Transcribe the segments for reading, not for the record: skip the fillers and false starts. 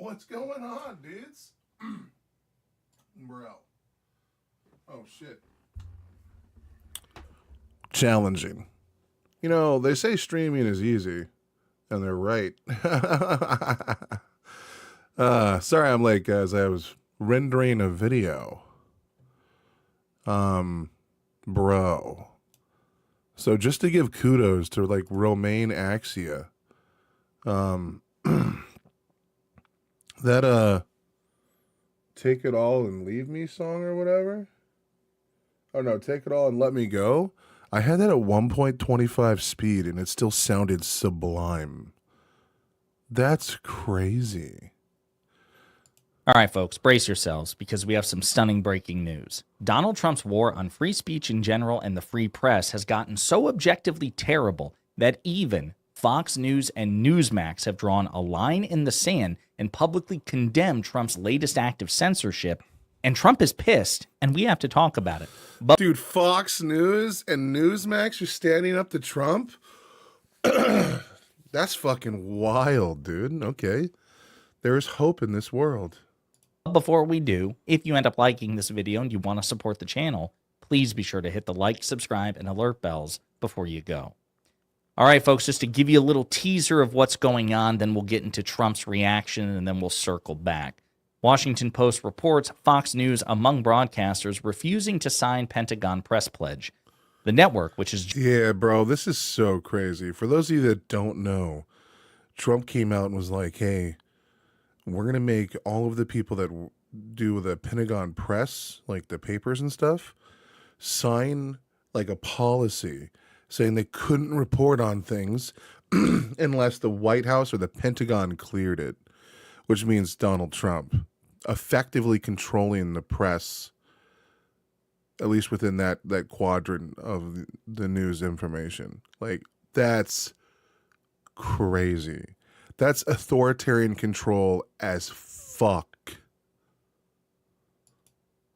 What's going on, dudes? Bro. Oh, shit. Challenging. You know, they say streaming is easy, and they're right. Sorry I'm late, guys. I was rendering a video. Bro. So just to give kudos to, like, Romaine Axia, that, Take It All and Leave Me song or whatever? Oh, no, Take It All and Let Me Go? I had that at 1.25 speed, and it still sounded sublime. That's crazy. All right, folks, brace yourselves because we have some stunning breaking news. Donald Trump's war on free speech in general and the free press has gotten so objectively terrible that even Fox News and Newsmax have drawn a line in the sand and publicly condemned Trump's latest act of censorship. And Trump is pissed, and we have to talk about it. But dude, Fox News and Newsmax are standing up to Trump? That's fucking wild, dude. Okay. There's hope in this world. Before we do, if you end up liking this video and you want to support the channel, please be sure to hit the like, subscribe, and alert bells before you go. All right, folks, just to give you a little teaser of what's going on, then we'll get into Trump's reaction, and then we'll circle back. Washington Post reports Fox News among broadcasters refusing to sign Pentagon press pledge. The network, which is... Yeah, bro, this is so crazy. For those of you that don't know, Trump came out and was like, hey, we're going to make all of the people that do the Pentagon press, like the papers and stuff, sign like a policy saying they couldn't report on things unless the White House or the Pentagon cleared it, which means Donald Trump effectively controlling the press, at least within that quadrant of the news information. Like, that's crazy. That's authoritarian control as fuck.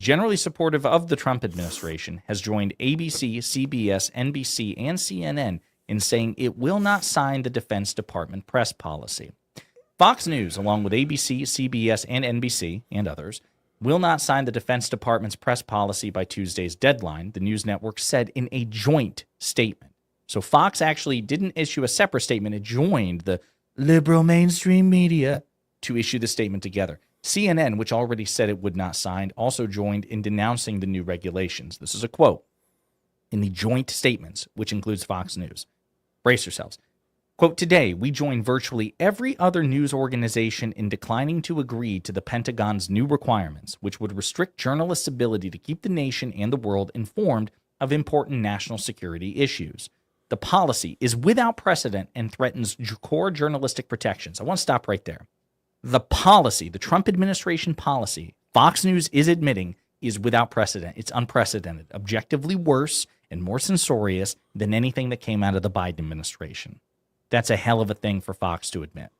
Generally supportive of the Trump administration, has joined ABC, CBS, NBC, and CNN in saying it will not sign the Defense Department press policy. Fox News, along with ABC, CBS, and NBC, and others, will not sign the Defense Department's press policy by Tuesday's deadline, the news network said in a joint statement. So Fox actually didn't issue a separate statement. It joined the liberal mainstream media to issue the statement together. CNN, which already said it would not sign, also joined in denouncing the new regulations. This is a quote in the joint statements, which includes Fox News. Brace yourselves. Quote, today, we join virtually every other news organization in declining to agree to the Pentagon's new requirements, which would restrict journalists' ability to keep the nation and the world informed of important national security issues. The policy is without precedent and threatens core journalistic protections. I want to stop right there. The policy, the Trump administration policy, Fox News is admitting is without precedent. It's unprecedented, objectively worse and more censorious than anything that came out of the Biden administration. That's a hell of a thing for Fox to admit.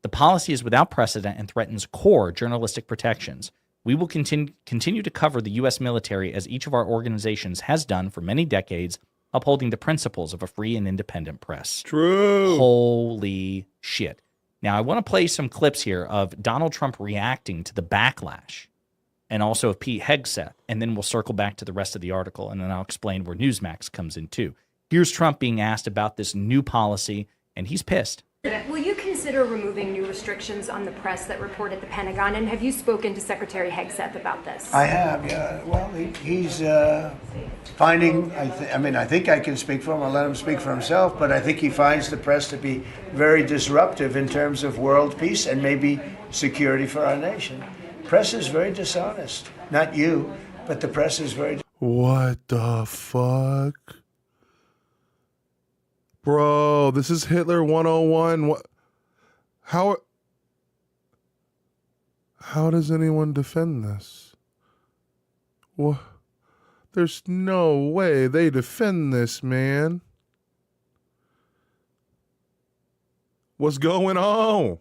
The policy is without precedent and threatens core journalistic protections. We will continue to cover the U.S. military as each of our organizations has done for many decades, upholding the principles of a free and independent press. True. Holy shit. Now, I want to play some clips here of Donald Trump reacting to the backlash and also of Pete Hegseth, and then we'll circle back to the rest of the article, and then I'll explain where Newsmax comes in too. Here's Trump being asked about this new policy, and he's pissed. Will you consider removing new restrictions on the press that report at the Pentagon? And have you spoken to Secretary Hegseth about this? I have, yeah. Well, he's finding, I think I can speak for him. I'll let him speak for himself, but I think he finds the press to be very disruptive in terms of world peace and maybe security for our nation. Press is very dishonest. Not you, but the press is very... What the fuck? Bro, this is Hitler 101. What? How does anyone defend this? What? There's no way they defend this, man. What's going on?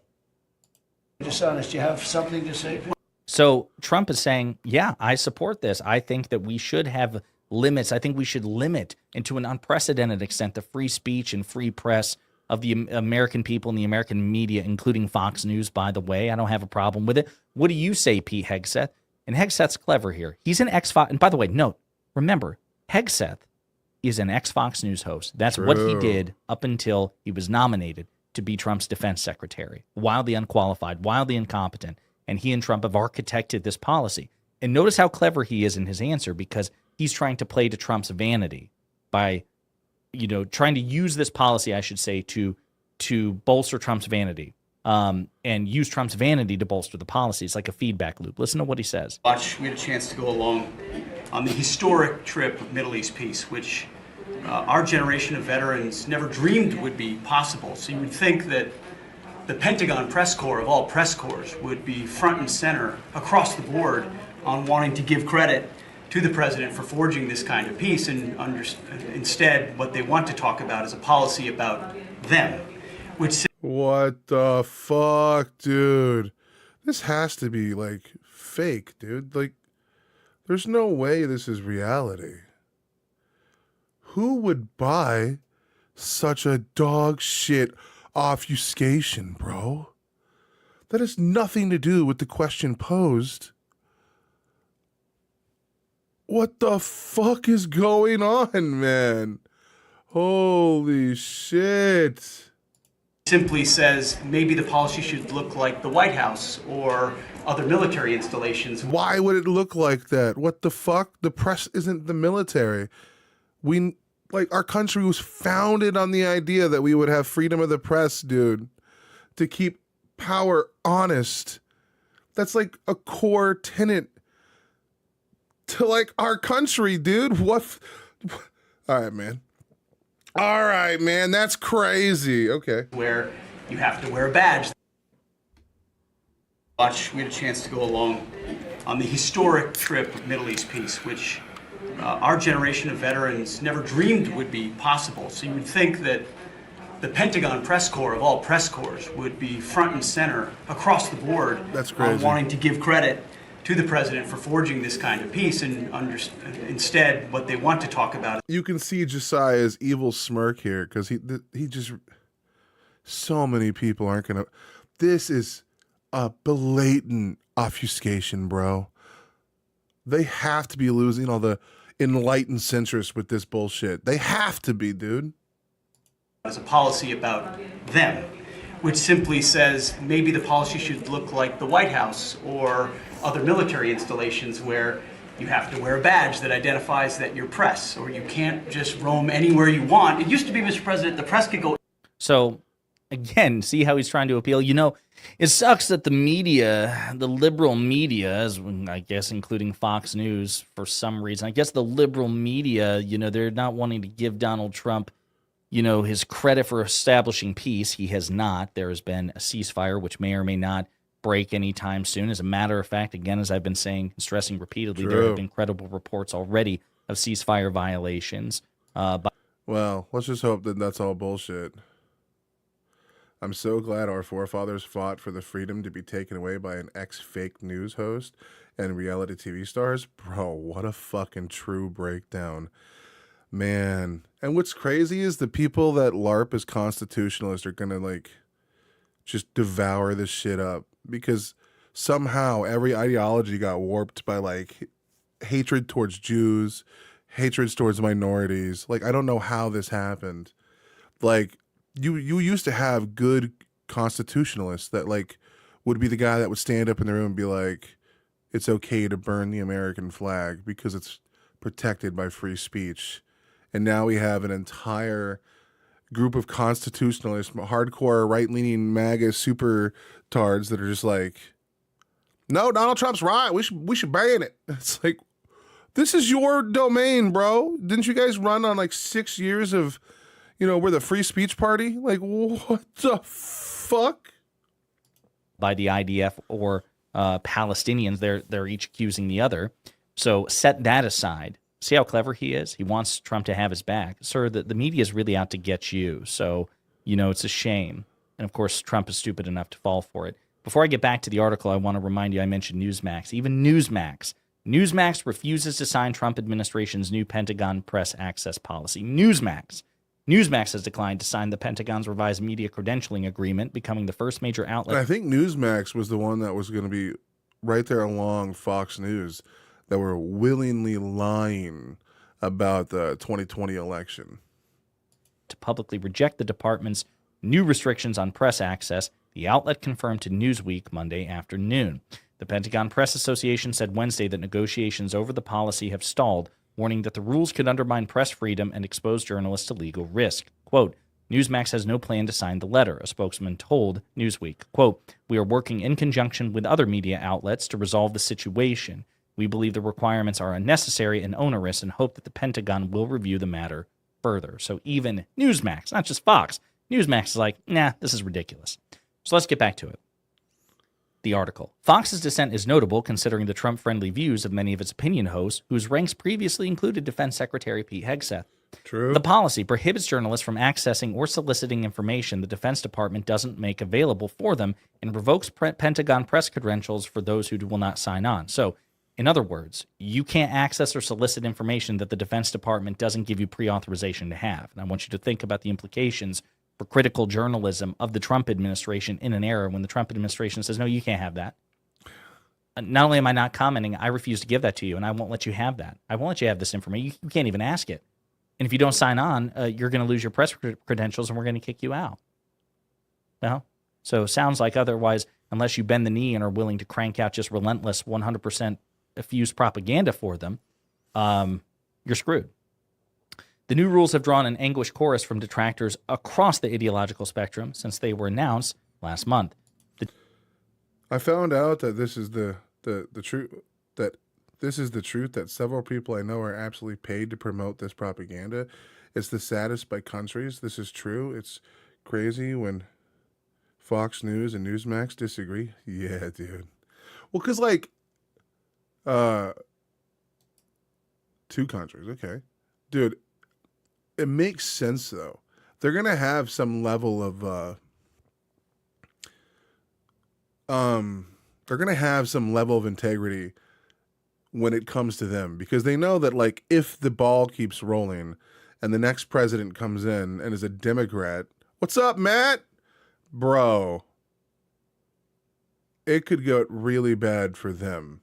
Dishonest. You have something to say? So Trump is saying, yeah, I support this. I think that we should have limits. I think we should limit, and to an unprecedented extent, the free speech and free press of the American people and the American media, including Fox News, by the way. I don't have a problem with it. What do you say, Pete Hegseth? And Hegseth's clever here. He's an ex-Fox. And by the way, note, remember, Hegseth is an ex-Fox News host. That's what he did up until he was nominated to be Trump's defense secretary. Wildly unqualified, wildly incompetent. And he and Trump have architected this policy. And notice how clever he is in his answer, because he's trying to play to Trump's vanity by, trying to use this policy, I should say, to bolster Trump's vanity, and use Trump's vanity to bolster the policy. It's like a feedback loop. Listen to what he says. We had a chance to go along on the historic trip of Middle East peace, which our generation of veterans never dreamed would be possible. So you would think that the Pentagon press corps, of all press corps, would be front and center across the board on wanting to give credit to the president for forging this kind of peace, and instead what they want to talk about is a policy about them, which... What the fuck, dude? This has to be, fake, dude. There's no way this is reality. Who would buy such a dog shit obfuscation, bro? That has nothing to do with the question posed. What the fuck is going on, man? Holy shit. Simply says maybe the policy should look like the White House or other military installations. Why would it look like that? What the fuck? The press isn't the military. Our country was founded on the idea that we would have freedom of the press, dude, to keep power honest. That's like a core tenet to our country, dude. What? All right, man. That's crazy. Okay. Where you have to wear a badge. We had a chance to go along on the historic trip of Middle East peace, which our generation of veterans never dreamed would be possible. So you would think that the Pentagon press corps, of all press corps, would be front and center across the board. That's crazy. On wanting to give credit to the president for forging this kind of peace, and instead what they want to talk about. You can see Josiah's evil smirk here, because he just, so many people aren't gonna. This is a blatant obfuscation, bro. They have to be losing all the enlightened centrists with this bullshit. They have to be, dude. As a policy about them, which simply says maybe the policy should look like the White House or other military installations, where you have to wear a badge that identifies that you're press, or you can't just roam anywhere you want. It used to be, Mr. President, the press could go... So, again, see how he's trying to appeal? It sucks that the media, the liberal media, as I guess including Fox News for some reason, I guess the liberal media, they're not wanting to give Donald Trump, his credit for establishing peace. He has not. There has been a ceasefire, which may or may not break anytime soon. As a matter of fact, again, as I've been saying and stressing repeatedly, there have been credible reports already of ceasefire violations. Well, let's just hope that that's all bullshit. I'm so glad our forefathers fought for the freedom to be taken away by an ex-fake news host and reality TV stars. Bro, what a fucking true breakdown. Man. And what's crazy is the people that LARP as constitutionalists are gonna just devour this shit up, because somehow every ideology got warped by hatred towards Jews, hatred towards minorities. I don't know how this happened. You used to have good constitutionalists that would be the guy that would stand up in the room and be like, it's okay to burn the American flag because it's protected by free speech. And now we have an entire group of constitutionalists, hardcore right-leaning MAGA super-tards that are just no, Donald Trump's right. We should ban it. It's this is your domain, bro. Didn't you guys run on 6 years of, we're the free speech party? What the fuck? By the IDF or Palestinians, they're each accusing the other. So set that aside. See how clever he is? He wants Trump to have his back. Sir, the media is really out to get you. So, it's a shame. And, of course, Trump is stupid enough to fall for it. Before I get back to the article, I want to remind you I mentioned Newsmax. Even Newsmax refuses to sign Trump administration's new Pentagon press access policy. Newsmax Newsmax has declined to sign the Pentagon's revised media credentialing agreement, becoming the first major And outlet. I think Newsmax was the one that was going to be right there along Fox News that were willingly lying about the 2020 election. To publicly reject the department's new restrictions on press access, the outlet confirmed to Newsweek Monday afternoon. The Pentagon Press Association said Wednesday that negotiations over the policy have stalled, warning that the rules could undermine press freedom and expose journalists to legal risk. Quote, Newsmax has no plan to sign the letter, a spokesman told Newsweek. Quote, we are working in conjunction with other media outlets to resolve the situation. We believe the requirements are unnecessary and onerous and hope that the Pentagon will review the matter further. So even Newsmax, not just Fox, Newsmax is like, nah, this is ridiculous. So let's get back to it. The article. Fox's dissent is notable considering the Trump-friendly views of many of its opinion hosts, whose ranks previously included Defense Secretary Pete Hegseth. True. The policy prohibits journalists from accessing or soliciting information the Defense Department doesn't make available for them and revokes Pentagon press credentials for those who will not sign on. So, in other words, you can't access or solicit information that the Defense Department doesn't give you pre-authorization to have. And I want you to think about the implications for critical journalism of the Trump administration in an era when the Trump administration says, no, you can't have that. Not only am I not commenting, I refuse to give that to you, and I won't let you have that. I won't let you have this information. You can't even ask it. And if you don't sign on, you're going to lose your press credentials, and we're going to kick you out. Well, so sounds like otherwise, unless you bend the knee and are willing to crank out just relentless 100% effused propaganda for them, you're screwed. The new rules have drawn an anguished chorus from detractors across the ideological spectrum since they were announced last month. I found out that this is the truth, that this is the truth, that several people I know are absolutely paid to promote this propaganda. It's the saddest by countries. This is true. It's crazy when Fox News and Newsmax disagree. Yeah, dude. Well, because like two countries, okay. Dude, it makes sense though. They're gonna have some level of they're gonna have some level of integrity when it comes to them, because they know that like if the ball keeps rolling and the next president comes in and is a Democrat, what's up, Matt? Bro, it could go really bad for them.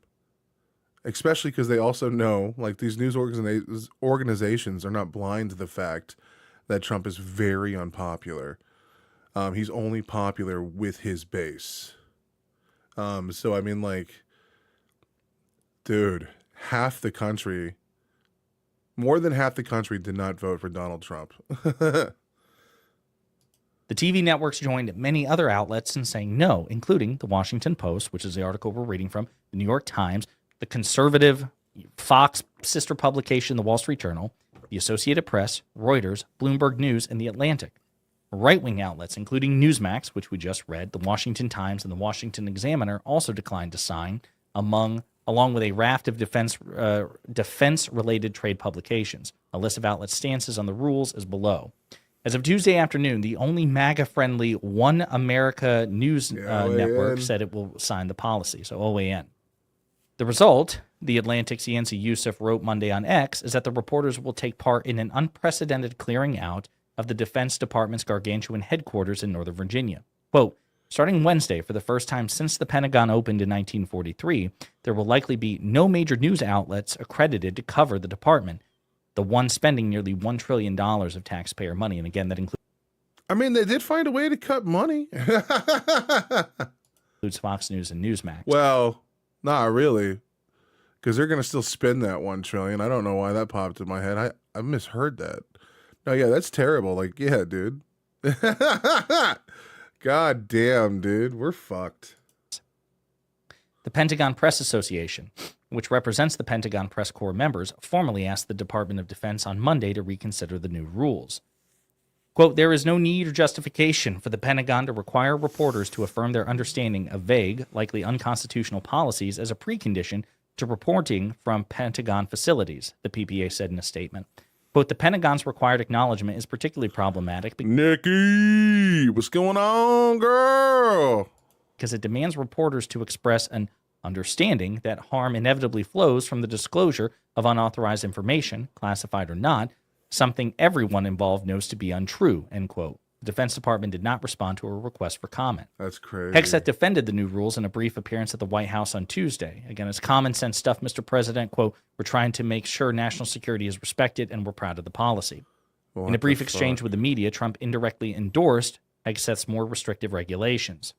Especially because they also know, like, these news organizations are not blind to the fact that Trump is very unpopular. He's only popular with his base. So, I mean, like, dude, half the country, more than half the country did not vote for Donald Trump. The TV networks joined many other outlets in saying no, including the Washington Post, which is the article we're reading from, the New York Times, the conservative Fox sister publication, the Wall Street Journal, the Associated Press, Reuters, Bloomberg News, and the Atlantic. Right-wing outlets, including Newsmax, which we just read, the Washington Times, and the Washington Examiner, also declined to sign, along with a raft of defense-related trade publications. A list of outlets' stances on the rules is below. As of Tuesday afternoon, the only MAGA-friendly One America News network said it will sign the policy, so OAN. The result, the Atlantic's Yancey Youssef wrote Monday on X, is that the reporters will take part in an unprecedented clearing out of the Defense Department's gargantuan headquarters in Northern Virginia. Quote, starting Wednesday, for the first time since the Pentagon opened in 1943, there will likely be no major news outlets accredited to cover the department, the one spending nearly $1 trillion of taxpayer money. And again, that includes I mean, they did find a way to cut money. Fox News and Newsmax. Well, not really, because they're going to still spend that $1 trillion. I don't know why that popped in my head. I misheard that. No, yeah, that's terrible. Like, yeah, dude. God damn, dude. We're fucked. The Pentagon Press Association, which represents the Pentagon Press Corps members, formally asked the Department of Defense on Monday to reconsider the new rules. Quote, there is no need or justification for the Pentagon to require reporters to affirm their understanding of vague, likely unconstitutional policies as a precondition to reporting from Pentagon facilities, the PPA said in a statement. Quote, the Pentagon's required acknowledgement is particularly problematic Nikki, what's going on, girl? Because it demands reporters to express an understanding that harm inevitably flows from the disclosure of unauthorized information, classified or not, something everyone involved knows to be untrue, end quote. The Defense Department did not respond to a request for comment. That's crazy. Hegseth defended the new rules in a brief appearance at the White House on Tuesday. Again, it's common sense stuff, Mr. President. Quote, we're trying to make sure national security is respected, and we're proud of the policy. In a brief exchange with the media, Trump indirectly endorsed Hegseth's more restrictive regulations.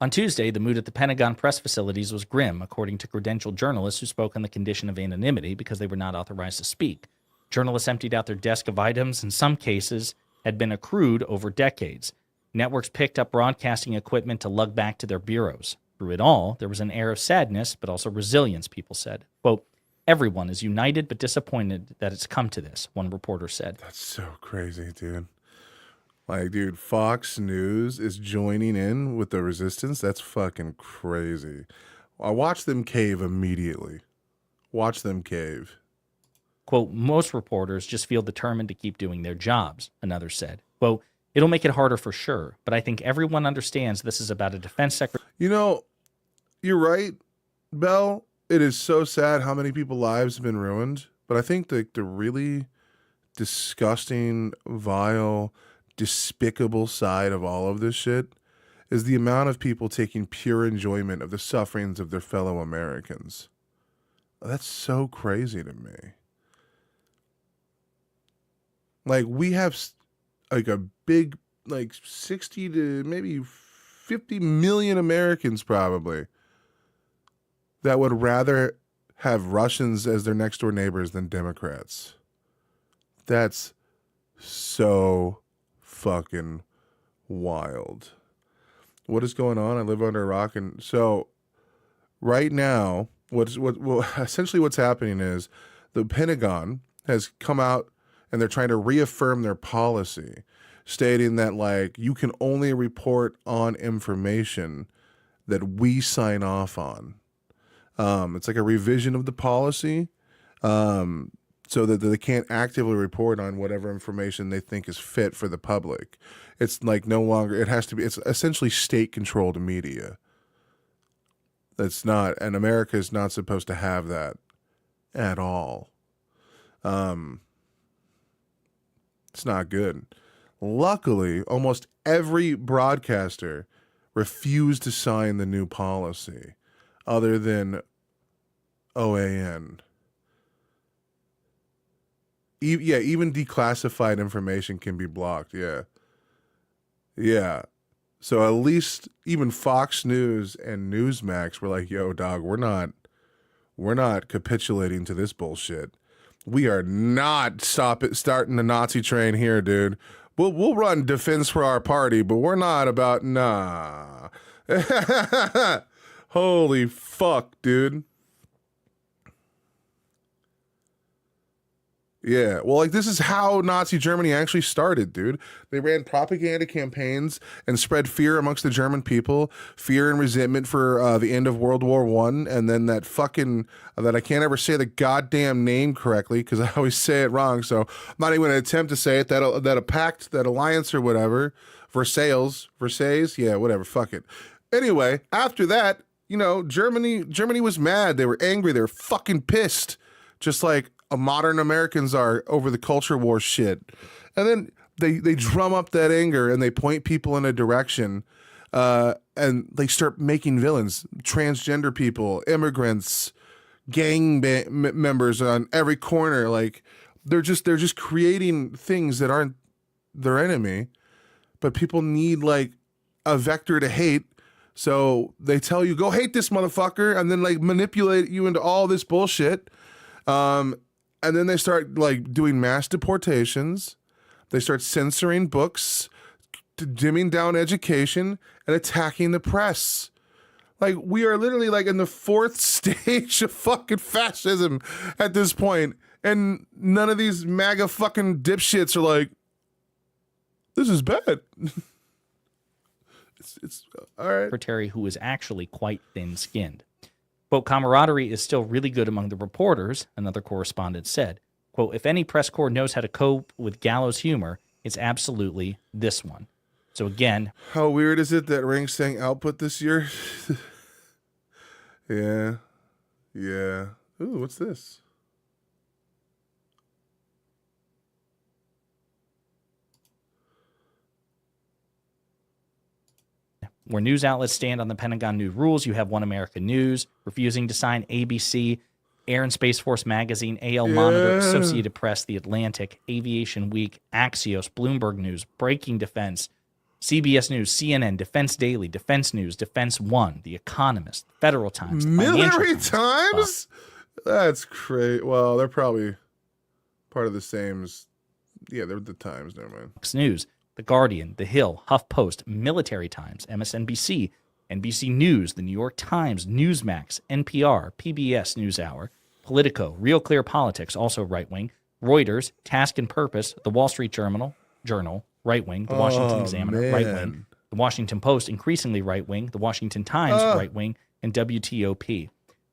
On Tuesday, the mood at the Pentagon press facilities was grim, according to credentialed journalists who spoke on the condition of anonymity because they were not authorized to speak. Journalists emptied out their desk of items, in some cases had been accrued over decades. Networks picked up broadcasting equipment to lug back to their bureaus. Through it all, there was an air of sadness, but also resilience, people said. Quote, everyone is united but disappointed that it's come to this, one reporter said. That's so crazy, dude. Like, dude, Fox News is joining in with the resistance. That's fucking crazy. I watched them cave immediately. Watch them cave. Quote, most reporters just feel determined to keep doing their jobs, another said. Quote, it'll make it harder for sure, but I think everyone understands this is about a defense secretary. You know, you're right, Bell. It is so sad how many people's lives have been ruined, but I think the really disgusting, vile, despicable side of all of this shit is the amount of people taking pure enjoyment of the sufferings of their fellow Americans. That's so crazy to me. Like, we have like a big, like 60 to maybe 50 million Americans probably that would rather have Russians as their next door neighbors than Democrats. That's so fucking wild. What is going on? I live under a rock. And so right now, essentially what's happening is the Pentagon has come out and they're trying to reaffirm their policy, stating that, like, you can only report on information that we sign off on. It's like a revision of the policy, so that they can't actively report on whatever information they think is fit for the public. It's like no longer, it has to be, it's essentially state-controlled media. That's not, and America is not supposed to have that at all. It's not good. Luckily, almost every broadcaster refused to sign the new policy, other than OAN. Even declassified information can be blocked. Yeah. So at least even Fox News and Newsmax were like, "Yo, dog, we're not capitulating to this bullshit. We are not starting the Nazi train here, dude. We'll run defense for our party, but we're not about nah." Holy fuck, dude. Yeah, well, like, this is how Nazi Germany actually started, dude. They ran propaganda campaigns and spread fear amongst the German people, fear and resentment for the end of World War I, and then that I can't ever say the goddamn name correctly because I always say it wrong, so I'm not even going to attempt to say it, that pact, that alliance or whatever, Versailles, yeah, whatever, fuck it. Anyway, after that, you know, Germany was mad, they were angry, they were fucking pissed, just like modern Americans are over the culture war shit. And then they drum up that anger and they point people in a direction, and they start making villains, transgender people, immigrants, gang members on every corner. Like, they're just creating things that aren't their enemy, but people need like a vector to hate. So they tell you, go hate this motherfucker, and then like manipulate you into all this bullshit. And then they start like doing mass deportations. They start censoring books, dimming down education, and attacking the press. Like, we are literally like in the fourth stage of fucking fascism at this point. And none of these MAGA fucking dipshits are like, this is bad. it's all right. Secretary who is actually quite thin-skinned. Quote, camaraderie is still really good among the reporters, another correspondent said. Quote, if any press corps knows how to cope with gallows humor, it's absolutely this one. So again... How weird is it that Ring sang output this year? Yeah. Ooh, what's this? Where news outlets stand on the Pentagon new rules, you have One America News refusing to sign, ABC, Air and Space Force Magazine, AL Monitor, Associated Press, The Atlantic, Aviation Week, Axios, Bloomberg News, Breaking Defense, CBS News, CNN, Defense Daily, Defense News, Defense One, The Economist, Federal Times, the Financial Military Times. Times? That's crazy. Well, they're probably part of the same as, yeah, they're the Times. Never mind. Fox News, The Guardian, The Hill, HuffPost, Military Times, MSNBC, NBC News, The New York Times, Newsmax, NPR, PBS NewsHour, Politico, Real Clear Politics, also right-wing, Reuters, Task and Purpose, The Wall Street Journal, right-wing, The Washington Examiner, right-wing, The Washington Post, increasingly right-wing, The Washington Times, right-wing, and WTOP.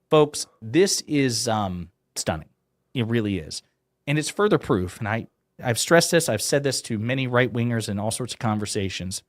Folks, this is stunning. It really is. And it's further proof, and I've stressed this, I've said this to many right-wingers in all sorts of conversations.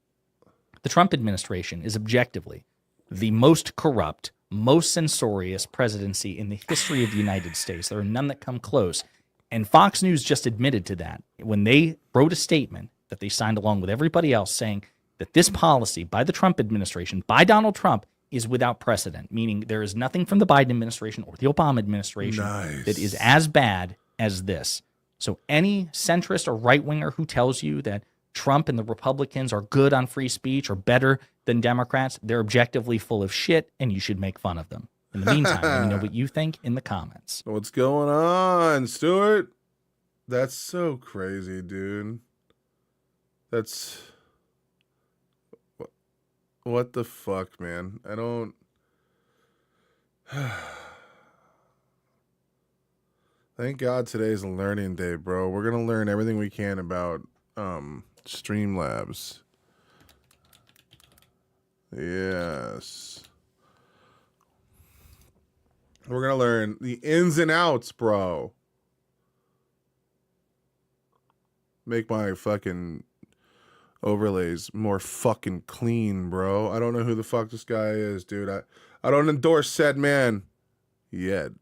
The Trump administration is objectively the most corrupt, most censorious presidency in the history of the United States. There are none that come close. And Fox News just admitted to that when they wrote a statement that they signed along with everybody else saying that this policy by the Trump administration, by Donald Trump, is without precedent, meaning there is nothing from the Biden administration or the Obama administration that is as bad as this. So any centrist or right-winger who tells you that Trump and the Republicans are good on free speech or better than Democrats, they're objectively full of shit, and you should make fun of them. In the meantime, let me know what you think in the comments. What's going on, Stuart? That's so crazy, dude. That's... What the fuck, man? I don't... Thank God today's a learning day, bro. We're going to learn everything we can about Streamlabs. Yes. We're going to learn the ins and outs, bro. Make my fucking overlays more fucking clean, bro. I don't know who the fuck this guy is, dude. I don't endorse said man yet.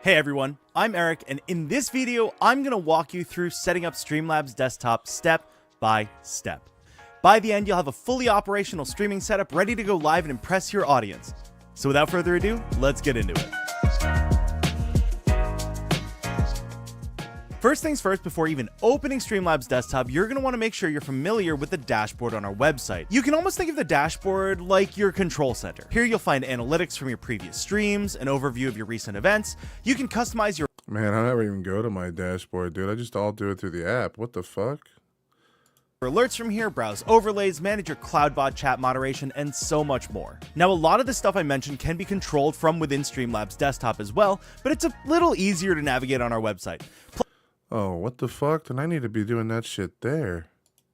Hey everyone, I'm Eric, and in this video, I'm going to walk you through setting up Streamlabs Desktop step by step. By the end, you'll have a fully operational streaming setup ready to go live and impress your audience. So without further ado, let's get into it. First things first, before even opening Streamlabs Desktop, you're going to want to make sure you're familiar with the dashboard on our website. You can almost think of the dashboard like your control center. Here you'll find analytics from your previous streams, an overview of your recent events. You can customize your Man, I never even go to my dashboard, dude. I just all do it through the app. What the fuck? alerts from here, browse overlays, manage your CloudBot chat moderation, and so much more. Now, a lot of the stuff I mentioned can be controlled from within Streamlabs Desktop as well, but it's a little easier to navigate on our website. Oh, what the fuck? Then I need to be doing that shit there.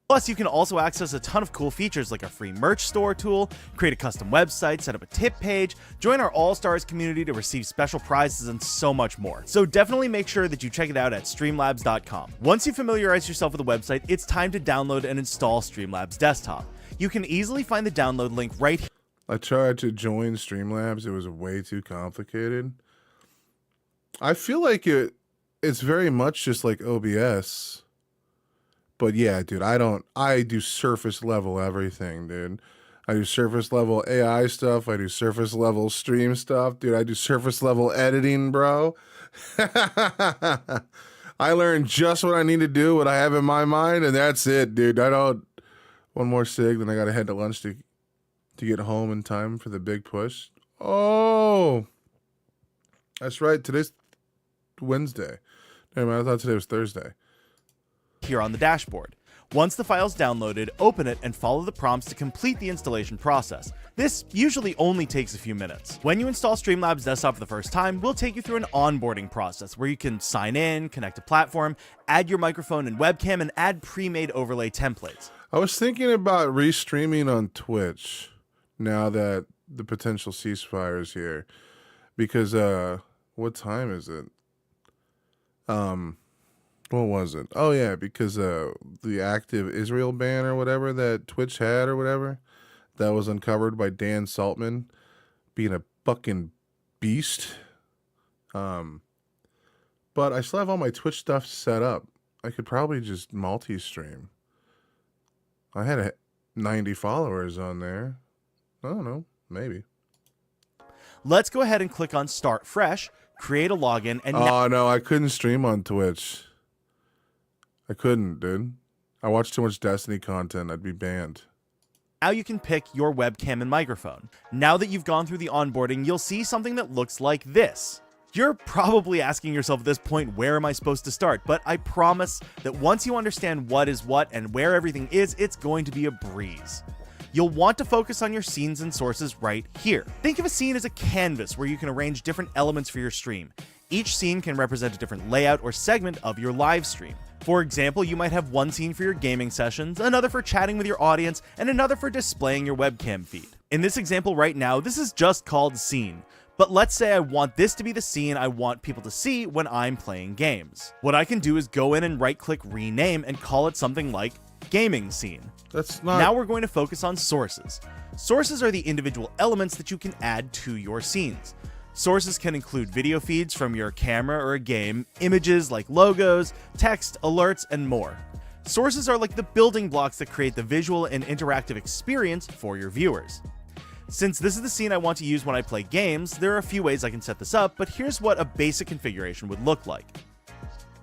Plus, you can also access a ton of cool features like our free merch store tool, create a custom website, set up a tip page, join our All-Stars community to receive special prizes, and so much more. So definitely make sure that you check it out at streamlabs.com. Once you familiarize yourself with the website, it's time to download and install Streamlabs Desktop. You can easily find the download link right here. I tried to join Streamlabs. It was way too complicated. I feel like it's very much just like OBS. But yeah, dude, I do surface level everything, dude. I do surface level AI stuff. I do surface level stream stuff, dude. I do surface level editing, bro. I learned just what I need to do, what I have in my mind, and that's it, dude. One more cig, then I gotta head to lunch to get home in time for the big push. Oh, that's right. Today's Wednesday. Never mind, I thought today was Thursday. Here on the dashboard. Once the file's downloaded, open it and follow the prompts to complete the installation process. This usually only takes a few minutes. When you install Streamlabs Desktop for the first time, we'll take you through an onboarding process where you can sign in, connect a platform, add your microphone and webcam, and add pre-made overlay templates. I was thinking about restreaming on Twitch now that the potential ceasefire is here, because what time is it? What was it? Oh yeah, because the active Israel ban or whatever that Twitch had or whatever that was uncovered by Dan Saltman being a fucking beast. But I still have all my Twitch stuff set up. I could probably just multi-stream. I had 90 followers on there. I don't know. Maybe. Let's go ahead and click on Start Fresh, create a login, and Oh, no. I couldn't stream on Twitch. I couldn't, dude. I watched too much Destiny content. I'd be banned. now you can pick your webcam and microphone. Now that you've gone through the onboarding, you'll see something that looks like this. You're probably asking yourself at this point, where am I supposed to start? But I promise that once you understand what is what and where everything is, it's going to be a breeze. You'll want to focus on your scenes and sources right here. Think of a scene as a canvas where you can arrange different elements for your stream. Each scene can represent a different layout or segment of your live stream. For example, you might have one scene for your gaming sessions, another for chatting with your audience, and another for displaying your webcam feed. In this example right now, this is just called Scene. But let's say I want this to be the scene I want people to see when I'm playing games. What I can do is go in and right-click Rename and call it something like Gaming Scene. That's not... Now we're going to focus on sources. Sources are the individual elements that you can add to your scenes. Sources can include video feeds from your camera or a game, images like logos, text, alerts, and more. Sources are like the building blocks that create the visual and interactive experience for your viewers. Since this is the scene I want to use when I play games, there are a few ways I can set this up, but here's what a basic configuration would look like.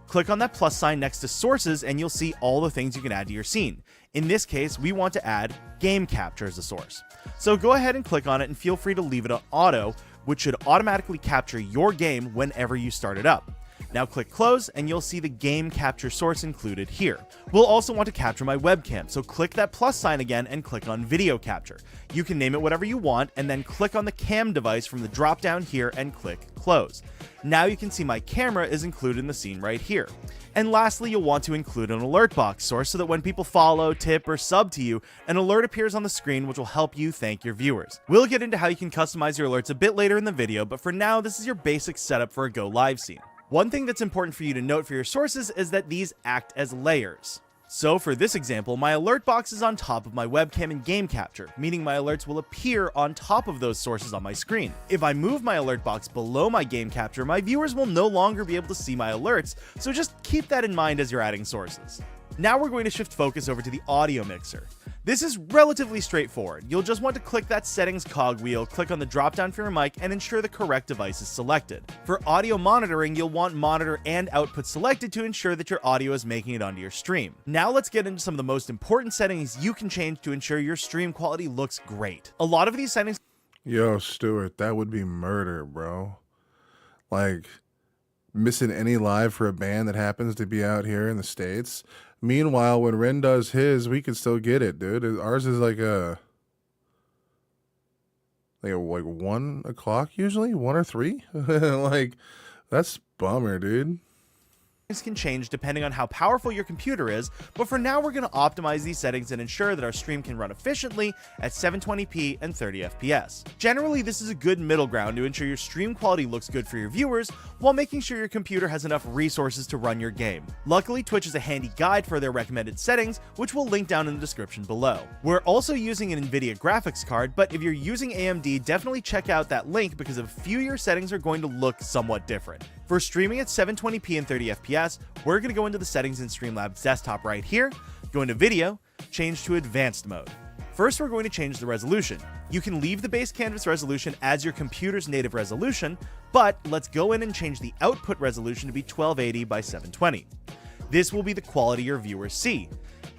Click on that plus sign next to sources and you'll see all the things you can add to your scene. In this case, we want to add game capture as a source. So go ahead and click on it and feel free to leave it on auto, which should automatically capture your game whenever you start it up. Now click close and you'll see the game capture source included here. We'll also want to capture my webcam, so click that plus sign again and click on video capture. You can name it whatever you want and then click on the cam device from the drop down here and click close. Now you can see my camera is included in the scene right here. And lastly, you'll want to include an alert box source so that when people follow, tip, or sub to you, an alert appears on the screen which will help you thank your viewers. We'll get into how you can customize your alerts a bit later in the video, but for now, this is your basic setup for a Go Live scene. One thing that's important for you to note for your sources is that these act as layers. So for this example, my alert box is on top of my webcam and game capture, meaning my alerts will appear on top of those sources on my screen. If I move my alert box below my game capture, my viewers will no longer be able to see my alerts, so just keep that in mind as you're adding sources. Now we're going to shift focus over to the audio mixer. This is relatively straightforward. You'll just want to click that settings cogwheel, click on the drop down for your mic, and ensure the correct device is selected. For audio monitoring, you'll want monitor and output selected to ensure that your audio is making it onto your stream. Now let's get into some of the most important settings you can change to ensure your stream quality looks great. A lot of these settings... Yo, Stuart, that would be murder, bro. Like, missing any live for a band that happens to be out here in the States. Meanwhile, when Ren does his, we can still get it, dude. Ours is like 1 o'clock usually, 1 or 3. Like, that's bummer, dude. can change depending on how powerful your computer is, but for now we're going to optimize these settings and ensure that our stream can run efficiently at 720p and 30 FPS. Generally, this is a good middle ground to ensure your stream quality looks good for your viewers, while making sure your computer has enough resources to run your game. Luckily, Twitch is a handy guide for their recommended settings, which we'll link down in the description below. We're also using an NVIDIA graphics card, but if you're using AMD, definitely check out that link because a few of your settings are going to look somewhat different. For streaming at 720p and 30 FPS, we're going to go into the settings in Streamlabs desktop right here, go into video, change to advanced mode. First, we're going to change the resolution. You can leave the base canvas resolution as your computer's native resolution, but let's go in and change the output resolution to be 1280 by 720. This will be the quality your viewers see.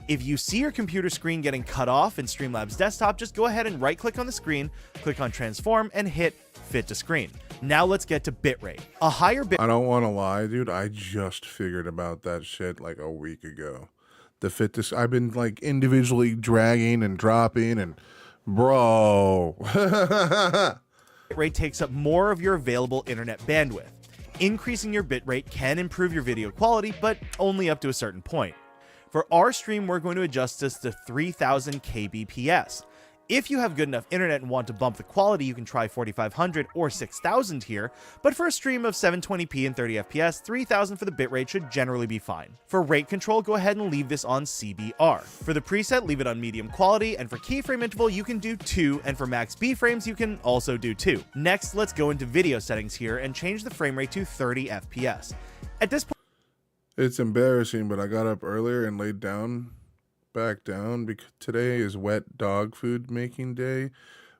If you see your computer screen getting cut off in Streamlabs desktop, just go ahead and right-click on the screen, click on transform, and hit fit to screen. Now let's get to bitrate. A higher bit. I don't want to lie, dude. I just figured about that shit like a week ago. The fit to... I've been like individually dragging and dropping and... Bro. Bitrate takes up more of your available internet bandwidth. Increasing your bitrate can improve your video quality, but only up to a certain point. For our stream, we're going to adjust this to 3000 kbps. If you have good enough internet and want to bump the quality, you can try 4500 or 6000 here, but for a stream of 720p and 30 FPS, 3000 for the bitrate should generally be fine. For rate control, go ahead and leave this on CBR. For the preset, leave it on medium quality, and for keyframe interval, you can do 2, and for max B frames, you can also do 2. Next, let's go into video settings here and change the frame rate to 30 FPS. At this point, It's embarrassing, but I got up earlier and laid down back down because today is wet dog food making day,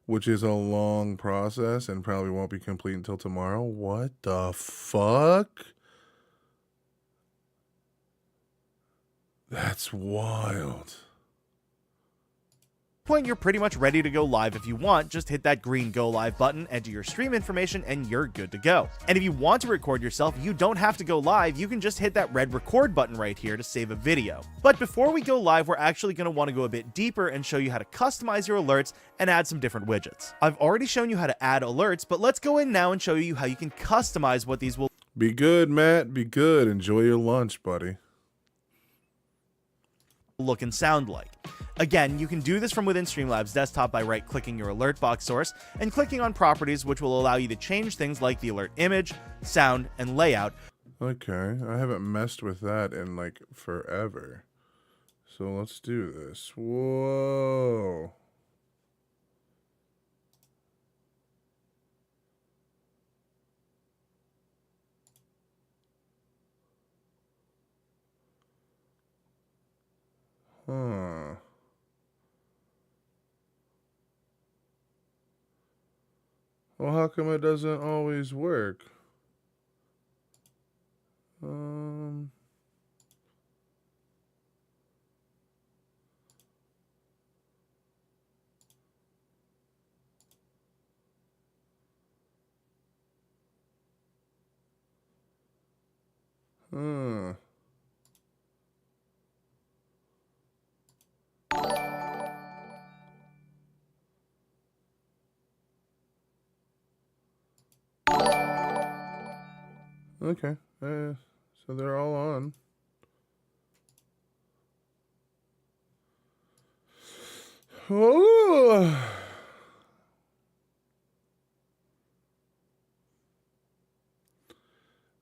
which is a long process and probably won't be complete until tomorrow. What the fuck? That's wild. Point, you're pretty much ready to go live. If you want, just hit that green go live button, enter your stream information, and you're good to go. And if you want to record yourself, you don't have to go live. You can just hit that red record button right here to save a video. But before we go live, we're actually going to want to go a bit deeper and show you how to customize your alerts and add some different widgets. I've already shown you how to add alerts, but let's go in now and show you how you can customize what these will Be good, Matt. Be good. Enjoy your lunch, buddy. look and sound like. Again, you can do this from within Streamlabs desktop by right-clicking your alert box source and clicking on properties, which will allow you to change things like the alert image, sound, and layout. Okay, I haven't messed with that in like forever. So let's do this. Whoa. Huh. Well, how come it doesn't always work? Um. Huh. Okay. So they're all on. Oh.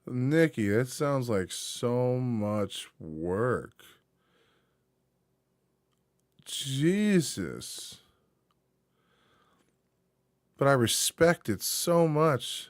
Nikki, that sounds like so much work. Jesus. But I respect it so much.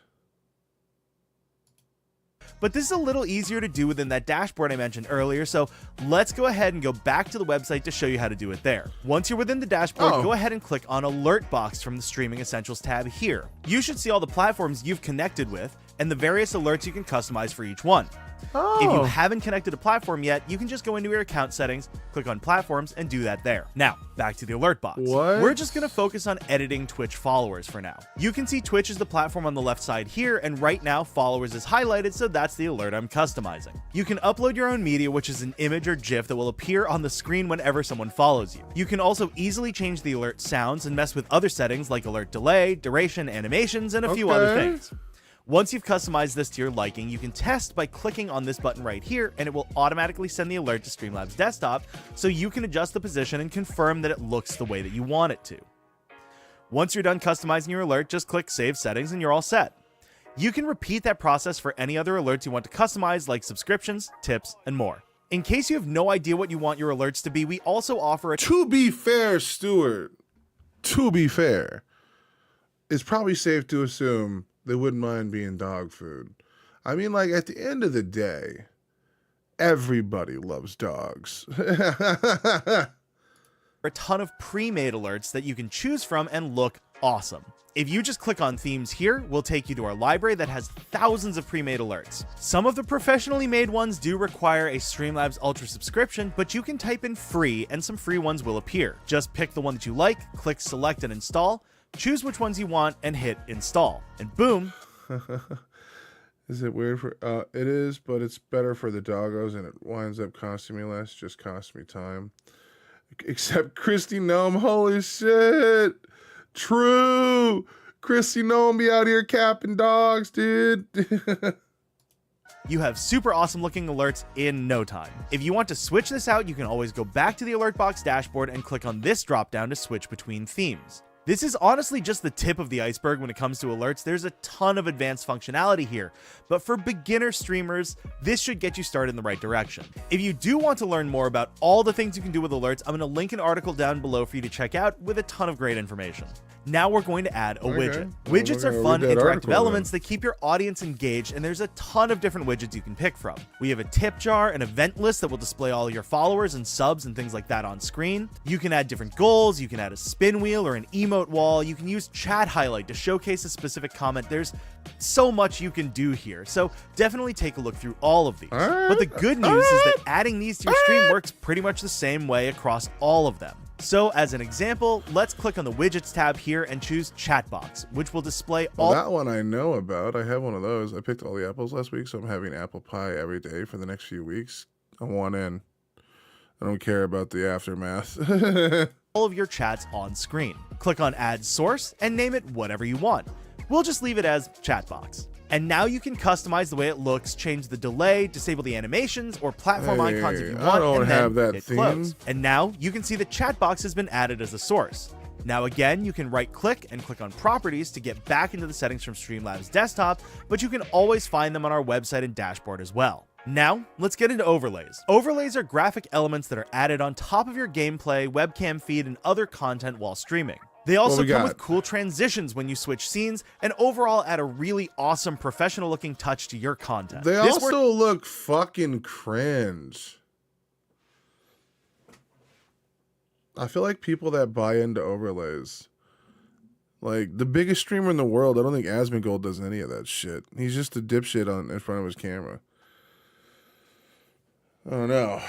But this is a little easier to do within that dashboard I mentioned earlier, so let's go ahead and go back to the website to show you how to do it there. Once you're within the dashboard, go ahead and click on Alert Box from the Streaming Essentials tab here. You should see all the platforms you've connected with and the various alerts you can customize for each one. If you haven't connected a platform yet, you can just go into your account settings, click on platforms, and do that there. Now, back to the alert box. We're just going to focus on editing Twitch followers for now. You can see Twitch is the platform on the left side here, and right now followers is highlighted, so that's the alert I'm customizing. You can upload your own media, which is an image or GIF that will appear on the screen whenever someone follows you. You can also easily change the alert sounds and mess with other settings like alert delay, duration, animations, and a few other things. Once you've customized this to your liking, you can test by clicking on this button right here, and it will automatically send the alert to Streamlabs desktop, so you can adjust the position and confirm that it looks the way that you want it to. Once you're done customizing your alert, just click Save Settings and you're all set. You can repeat that process for any other alerts you want to customize, like subscriptions, tips, and more. In case you have no idea what you want your alerts to be, we also offer a... To be fair, Stuart, to be fair, it's probably safe to assume they wouldn't mind being dog food. I mean, like, at the end of the day, everybody loves dogs. a ton of pre-made alerts that you can choose from and look awesome. If you just click on themes here, we'll take you to our library that has thousands of pre-made alerts. Some of the professionally made ones do require a Streamlabs Ultra subscription, but you can type in free and some free ones will appear. Just pick the one that you like, click select and install, choose which ones you want, and hit install. And boom. Is it weird for... it is, but it's better for the doggos, and it winds up costing me less, just costs me time. Except Christy Gnome, holy shit! True! Christy Gnome be out here capping dogs, dude! You have super awesome looking alerts in no time. If you want to switch this out, you can always go back to the alert box dashboard and click on this drop down to switch between themes. This is honestly just the tip of the iceberg when it comes to alerts. There's a ton of advanced functionality here, but for beginner streamers, this should get you started in the right direction. If you do want to learn more about all the things you can do with alerts, I'm going to link an article down below for you to check out with a ton of great information. Now we're going to add a widget. Well, Widgets we're are gonna fun, read that interactive article elements that keep your audience engaged, and there's a ton of different widgets you can pick from. We have a tip jar, an event list that will display all your followers and subs and things like that on screen. You can add different goals, you can add a spin wheel or an emote wall, you can use chat highlight to showcase a specific comment. There's so much you can do here, so definitely take a look through all of these. But the good news is that adding these to your stream works pretty much the same way across all of them. So as an example, let's click on the widgets tab here and choose Chatbox, which will display all. Well, that one I know about. I have one of those. I picked all the apples last week, so I'm having apple pie every day for the next few weeks. I want in. I don't care about the aftermath. all of your chats on screen. Click on Add Source and name it whatever you want. We'll just leave it as Chatbox. And now you can customize the way it looks, change the delay, disable the animations, or platform icons if you want, I don't and have then that hit theme. close. And now you can see the chat box has been added as a source. Now again, you can right-click and click on Properties to get back into the settings from Streamlabs Desktop, but you can always find them on our website and dashboard as well. Now, let's get into overlays. Overlays are graphic elements that are added on top of your gameplay, webcam feed, and other content while streaming. They also we come got? with cool transitions when you switch scenes, and overall add a really awesome professional looking touch to your content. They This also look fucking cringe. I feel like people that buy into overlays, like the biggest streamer in the world, I don't think Asmongold does any of that shit. He's just a dipshit in front of his camera. Oh no,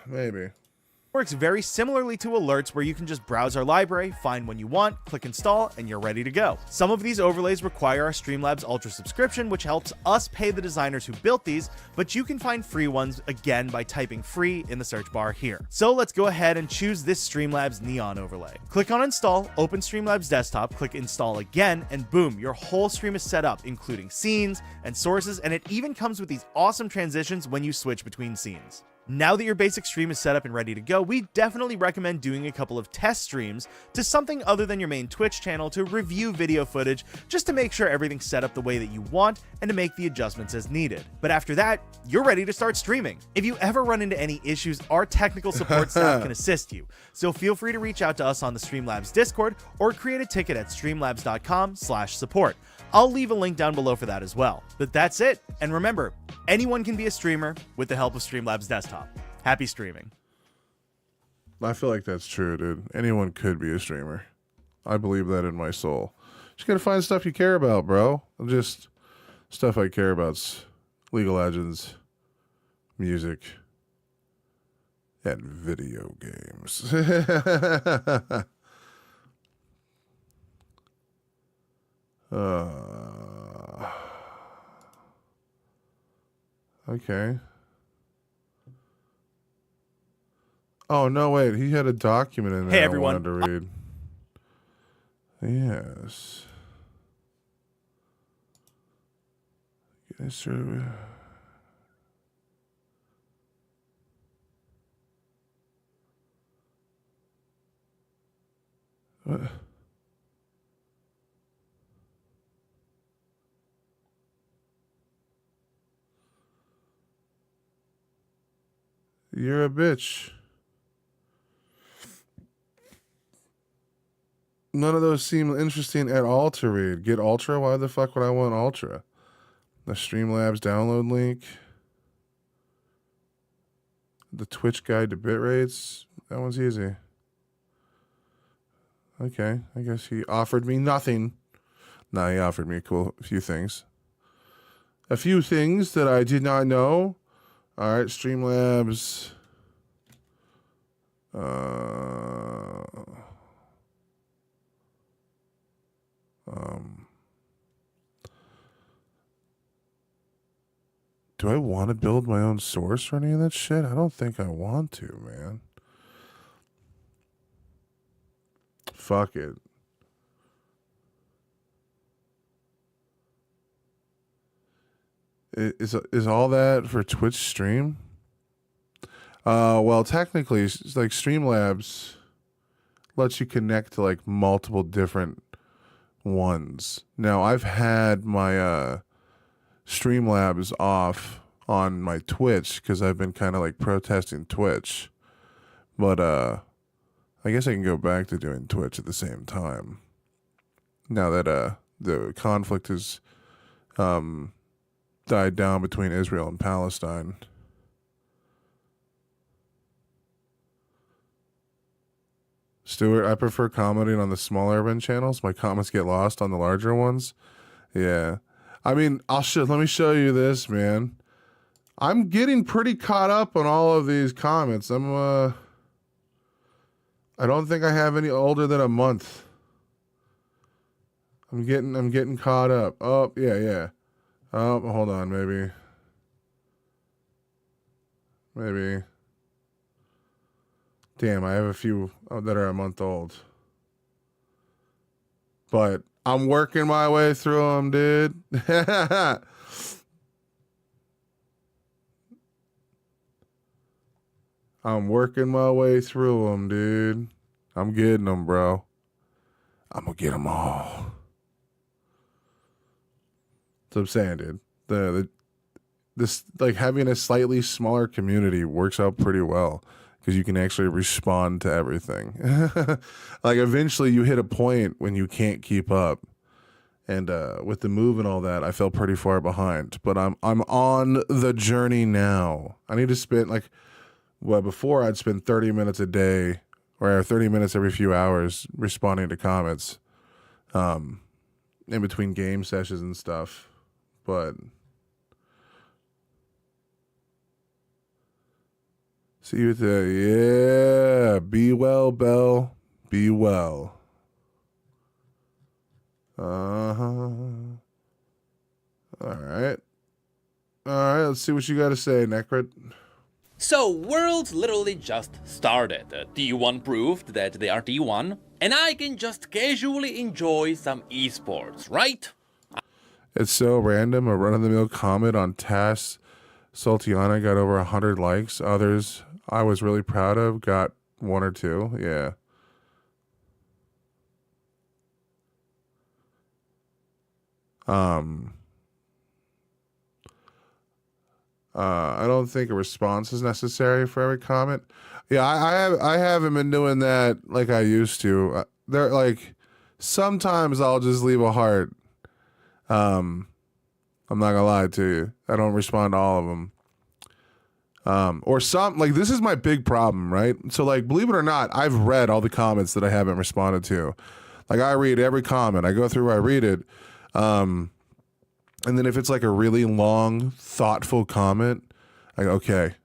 maybe. works very similarly to alerts, where you can just browse our library, find one you want, click install, and you're ready to go. Some of these overlays require our Streamlabs Ultra subscription, which helps us pay the designers who built these, but you can find free ones again by typing free in the search bar here. So let's go ahead and choose this Streamlabs Neon overlay. Click on install, open Streamlabs Desktop, click install again, and boom, your whole stream is set up, including scenes and sources, and it even comes with these awesome transitions when you switch between scenes. Now that your basic stream is set up and ready to go, we definitely recommend doing a couple of test streams to something other than your main Twitch channel to review video footage, just to make sure everything's set up the way that you want and to make the adjustments as needed. But after that, you're ready to start streaming. If you ever run into any issues, our technical support staff can assist you. So feel free to reach out to us on the Streamlabs Discord or create a ticket at streamlabs.com/support. I'll leave a link down below for that as well. But that's it. And remember, anyone can be a streamer with the help of Streamlabs Desktop. Happy streaming. I feel like that's true, dude. Anyone could be a streamer. I believe that in my soul. Just gotta find stuff you care about, bro. Just stuff I care about's League of Legends, music, and video games. Okay. Oh, no, wait. He had a document in there Hey, everyone. I wanted to read. Yes. Yes, sir. What? You're a bitch. None of those seem interesting at all to read. Get Ultra? Why the fuck would I want Ultra? The Streamlabs download link. The Twitch guide to bit rates. That one's easy. Okay, I guess he offered me nothing. Nah, he offered me a few things. A few things that I did not know. All right, Streamlabs. Do I want to build my own source or any of that shit? I don't think I want to, man. Fuck it. Is all that for Twitch stream? Well, technically, it's like Streamlabs lets you connect to like multiple different ones. Now, I've had my Streamlabs off on my Twitch because I've been kind of like protesting Twitch, but I guess I can go back to doing Twitch at the same time. now that the conflict has died down between Israel and Palestine. Stuart, I prefer commenting on the small urban channels. My comments get lost on the larger ones. Yeah. I mean, let me show you this, man. I'm getting pretty caught up on all of these comments. I don't think I have any older than a month. I'm getting caught up. Oh, yeah. Oh, hold on, maybe. Damn, I have a few that are a month old. But I'm working my way through them, dude. I'm working my way through them, dude. I'm getting them, bro. I'm gonna get them all. That's what I'm saying, dude. This like having a slightly smaller community works out pretty well because you can actually respond to everything. Like eventually you hit a point when you can't keep up. And with the move and all that, I fell pretty far behind. But I'm on the journey now. I need to spend before I'd spend 30 minutes a day or 30 minutes every few hours responding to comments in between game sessions and stuff. But see you there. Yeah. Be well, Belle. Be well. All right. Let's see what you got to say, Necrit. So, Worlds literally just started. D1 proved that they are D1, and I can just casually enjoy some esports, right? It's so random. A run-of-the-mill comment on Tass Sultiana got over 100 likes. Others I was really proud of got 1 or 2. Yeah. I don't think a response is necessary for every comment. Yeah, I haven't been doing that like I used to. They're like sometimes I'll just leave a heart. I'm not gonna lie to you. I don't respond to all of them. Or some like this is my big problem, right? So like believe it or not, I've read all the comments that I haven't responded to. Like I read every comment. I go through, I read it. And then if it's like a really long, thoughtful comment, I go, okay,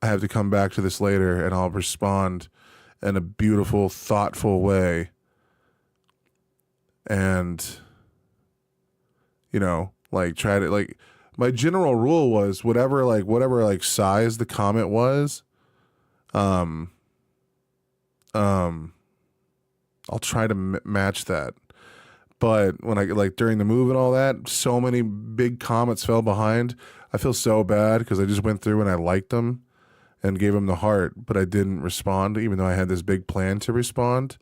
I have to come back to this later and I'll respond in a beautiful, thoughtful way. And, like try to like, my general rule was whatever size the comment was, I'll try to match that. But when I like during the move and all that, so many big comments fell behind. I feel so bad because I just went through and I liked them and gave them the heart, but I didn't respond, even though I had this big plan to respond.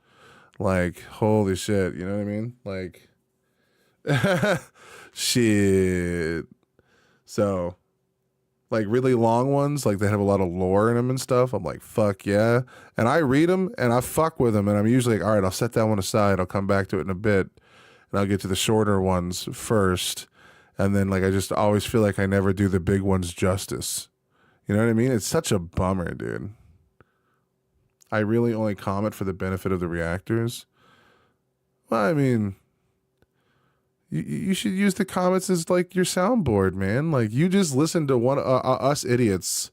Like, holy shit, you know what I mean? Like, shit. So, like really long ones, like they have a lot of lore in them and stuff. I'm like, fuck yeah. And I read them and I fuck with them. And I'm usually like, all right, I'll set that one aside. I'll come back to it in a bit. And I'll get to the shorter ones first. And then like I just always feel like I never do the big ones justice. You know what I mean? It's such a bummer, dude. I really only comment for the benefit of the reactors. Well, I mean, you should use the comments as like your soundboard, man. Like you just listen to us idiots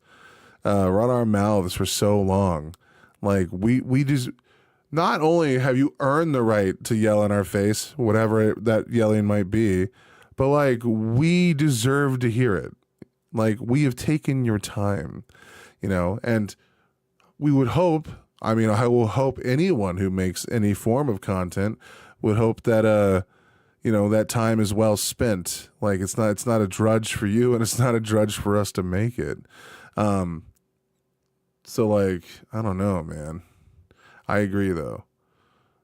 run our mouths for so long. Like we just... Not only have you earned the right to yell in our face, whatever that yelling might be, but like we deserve to hear it. Like we have taken your time, and we would hope, I will hope anyone who makes any form of content would hope that, that time is well spent. Like it's not a drudge for you and it's not a drudge for us to make it. So like, I don't know, man. I agree though.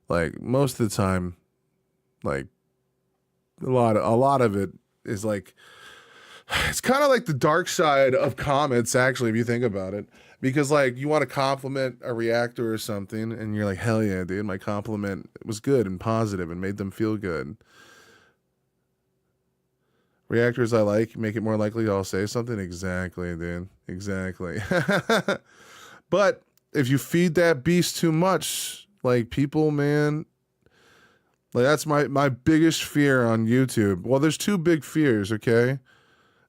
Like most of the time, like a lot of it is like It's kind of like the dark side of comments, actually, if you think about it. Because, like, you want to compliment a reactor or something, and you're like, hell yeah, dude, my compliment was good and positive and made them feel good. Reactors I like make it more likely I'll say something. Exactly, dude. Exactly. But if you feed that beast too much, like, people, man, like, that's my biggest fear on YouTube. Well, there's two big fears, okay?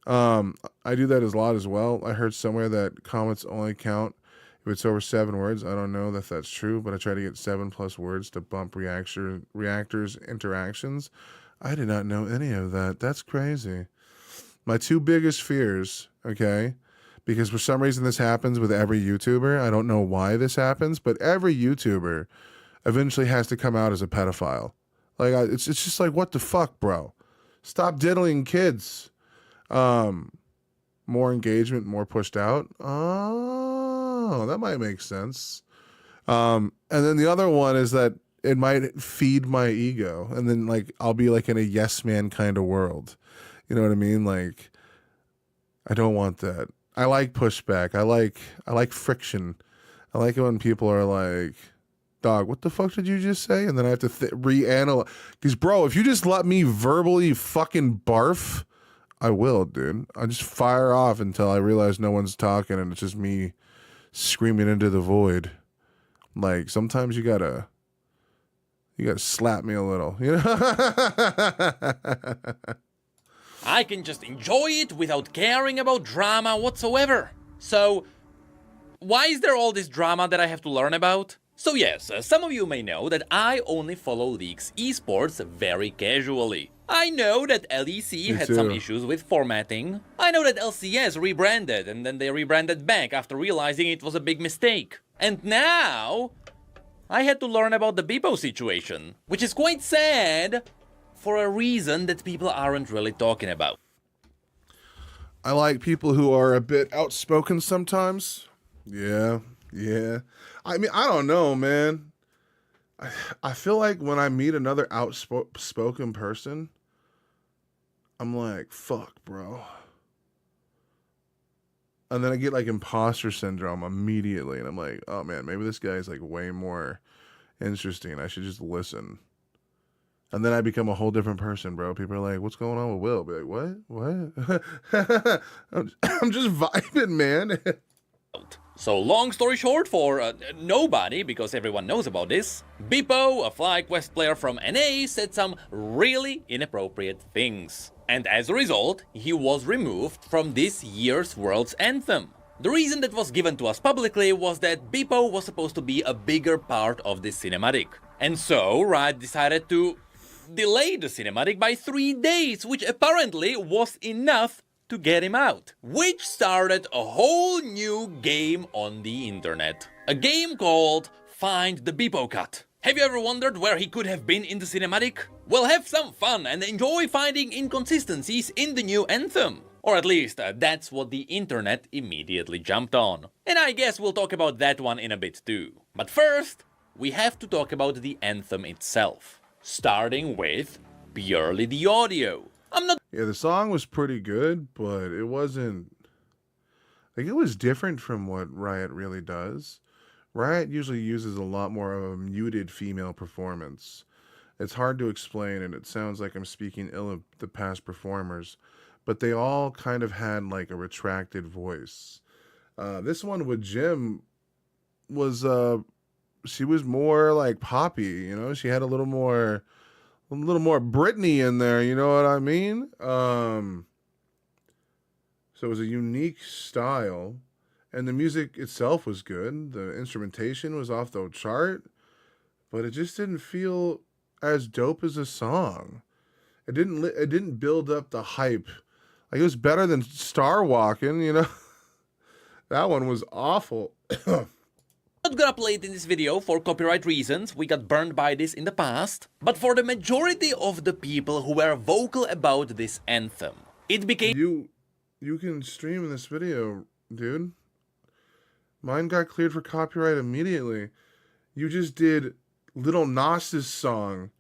I do that a lot as well. I heard somewhere that comments only count if it's over 7 words. I don't know if that's true, but I try to get 7+ words to bump reactors interactions. I did not know any of that. That's crazy. My two biggest fears, okay, because for some reason this happens with every YouTuber. I don't know why this happens, but every YouTuber eventually has to come out as a pedophile. Like, it's just like, what the fuck, bro? Stop diddling kids. More engagement, more pushed out. Oh, that might make sense. And then the other one is that it might feed my ego, and then, like, I'll be like in a yes man kind of world. You know what I mean? Like, I don't want that. I like pushback. I like friction. I like it when people are like, dog, what the fuck did you just say? And then I have to reanalyze. Because, bro, if you just let me verbally fucking barf, I will, dude. I just fire off until I realize no one's talking and it's just me screaming into the void. Like, sometimes you gotta slap me a little, you know? I can just enjoy it without caring about drama whatsoever. So, why is there all this drama that I have to learn about? So yes, some of you may know that I only follow League's esports very casually. I know that LEC had some issues with formatting. I know that LCS rebranded and then they rebranded back after realizing it was a big mistake. And now, I had to learn about the Beppo situation, which is quite sad for a reason that people aren't really talking about. I like people who are a bit outspoken sometimes. Yeah. I mean, I don't know, man. I feel like when I meet another outspoken person, I'm like, fuck, bro. And then I get like imposter syndrome immediately. And I'm like, oh man, maybe this guy's like way more interesting. I should just listen. And then I become a whole different person, bro. People are like, what's going on with Will? I'll be like, what? I'm just vibing, man. So long story short, for nobody, because everyone knows about this, Beppo, a FlyQuest player from NA, said some really inappropriate things. And as a result, he was removed from this year's World's Anthem. The reason that was given to us publicly was that Beppo was supposed to be a bigger part of this cinematic. And so Riot decided to delay the cinematic by 3 days, which apparently was enough to get him out. Which started a whole new game on the internet. A game called Find the Beppo Cut. Have you ever wondered where he could have been in the cinematic? Well, have some fun and enjoy finding inconsistencies in the new anthem. Or at least, that's what the internet immediately jumped on. And I guess we'll talk about that one in a bit too. But first, we have to talk about the anthem itself. Starting with purely the audio. Yeah, the song was pretty good, but it wasn't... Like, it was different from what Riot really does. Riot usually uses a lot more of a muted female performance. It's hard to explain, and it sounds like I'm speaking ill of the past performers, but they all kind of had, like, a retracted voice. This one with Jim was, she was more, like, poppy, you know? She had a little more Britney in there, you know what I mean? So it was a unique style, and the music itself was good. The instrumentation was off the chart, but it just didn't feel as dope as a song. It didn't build up the hype. Like, it was better than Star Walking, you know? That one was awful. Not gonna play it in this video for copyright reasons, we got burned by this in the past, but for the majority of the people who were vocal about this anthem, it became... You can stream this video, dude. Mine got cleared for copyright immediately. You just did Little Nas's song.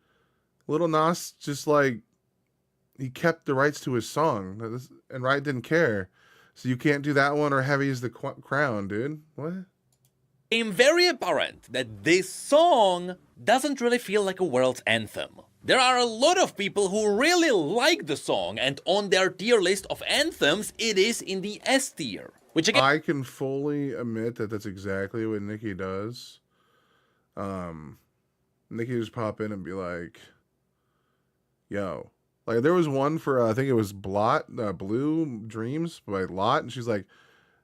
Little Nas just, like, he kept the rights to his song, and Riot didn't care. So you can't do that one or Heavy is the Crown, dude. What? Became very apparent that this song doesn't really feel like a world's anthem. There are a lot of people who really like the song, and on their tier list of anthems, it is in the S tier. Which again, I can fully admit that that's exactly what Nikki does. Nikki just pop in and be like, yo. Like, there was one for, I think it was Blue Dreams by Lot, and she's like,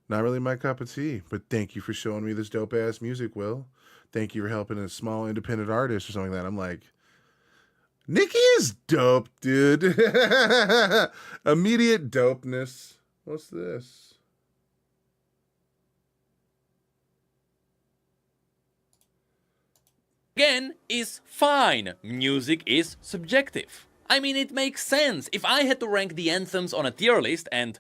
not really my cup of tea, but thank you for showing me this dope-ass music, Will. Thank you for helping a small independent artist or something like that. I'm like, Nikki is dope, dude. Immediate dopeness. What's this? again, is fine. Music is subjective. I mean, it makes sense. If I had to rank the anthems on a tier list and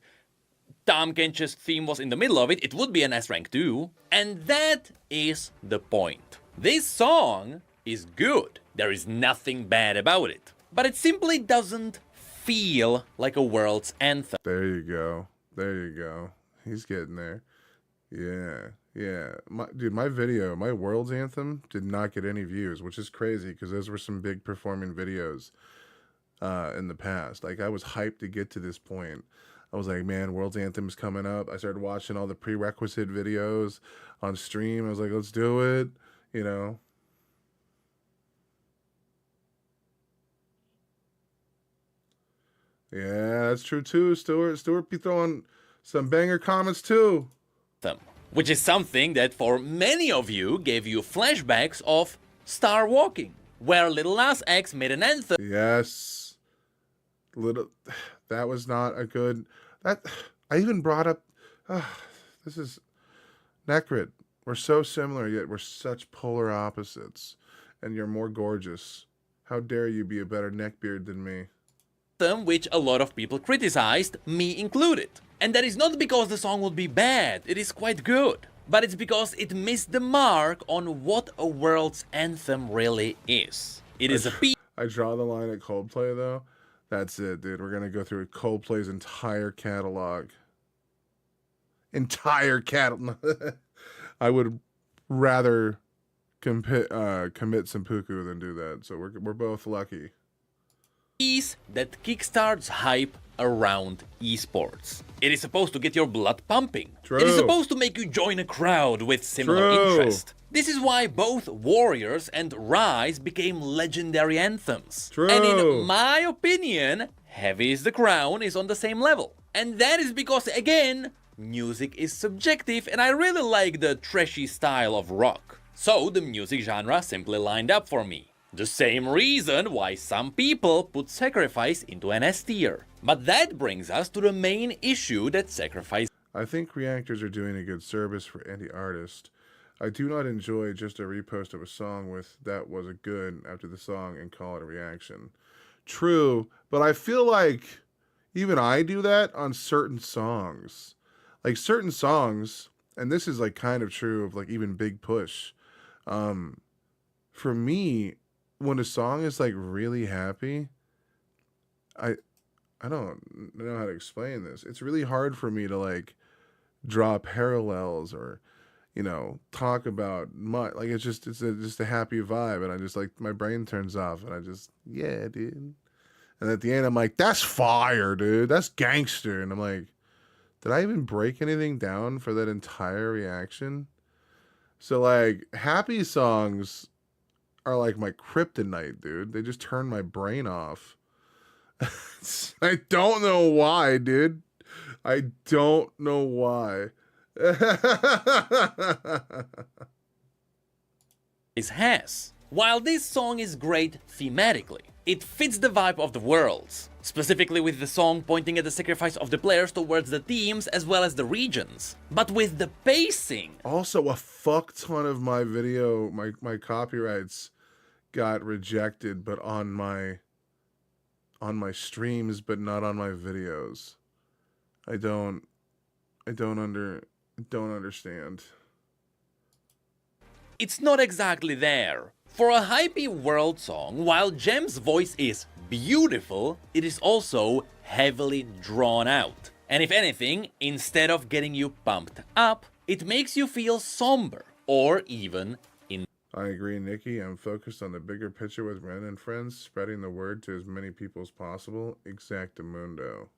Tahm Kench's theme was in the middle of it, it would be an S rank too. And that is the point. This song is good. There is nothing bad about it. But it simply doesn't feel like a world's anthem. There you go. There you go. He's getting there. Yeah. Yeah. My video, my world's anthem did not get any views, which is crazy because those were some big performing videos in the past. Like, I was hyped to get to this point. I was like, man, World's Anthem is coming up. I started watching all the prerequisite videos on stream. I was like, let's do it, you know. Yeah, that's true too, Stuart. Stuart be throwing some banger comments too. Which is something that for many of you gave you flashbacks of Star Walking, where Lil Nas X made an anthem. Yes. That was not a good, I even brought up, this is Necrit. We're so similar, yet we're such polar opposites. And you're more gorgeous. How dare you be a better neckbeard than me? Which a lot of people criticized, me included. And that is not because the song would be bad, it is quite good. But it's because it missed the mark on what a world's anthem really is. It is a piece. I draw the line at Coldplay though. That's it, dude. We're gonna go through Coldplay's entire catalog. Entire catalog. I would rather commit seppuku than do that. So we're both lucky. Piece that kickstarts hype around esports. It is supposed to get your blood pumping. True. It is supposed to make you join a crowd with similar True. interest. This is why both Warriors and Rise became legendary anthems. True. And in my opinion, Heavy is the Crown is on the same level. And that is because, again, music is subjective and I really like the trashy style of rock. So the music genre simply lined up for me. The same reason why some people put Sacrifice into an S tier. But that brings us to the main issue that Sacrifice. I think reactors are doing a good service for any artist. I do not enjoy just a repost of a song with that was a good after the song and call it a reaction. True, but I feel like even I do that on certain songs. Like certain songs, and this is like kind of true of like even Big Push. For me, when a song is like really happy, I don't know how to explain this. It's really hard for me to like draw parallels or, you know, talk about much. Like it's just a happy vibe, and I just like my brain turns off, and I just yeah, dude. And at the end, I'm like, that's fire, dude. That's gangster. And I'm like, did I even break anything down for that entire reaction? So like, happy songs are like my kryptonite, dude. They just turn my brain off. I don't know why, dude. I don't know why. Has. While this song is great thematically, it fits the vibe of the worlds, specifically with the song pointing at the sacrifice of the players towards the teams as well as the regions. But with the pacing... Also, a fuck ton of my video, my copyrights got rejected, but on my streams, but not on my videos. I don't understand. It's not exactly there. For a hypey world song, while Jem's voice is beautiful, it is also heavily drawn out. And if anything, instead of getting you pumped up, it makes you feel somber or even I agree, Nikki. I'm focused on the bigger picture with Ren and friends, spreading the word to as many people as possible. Exactamundo.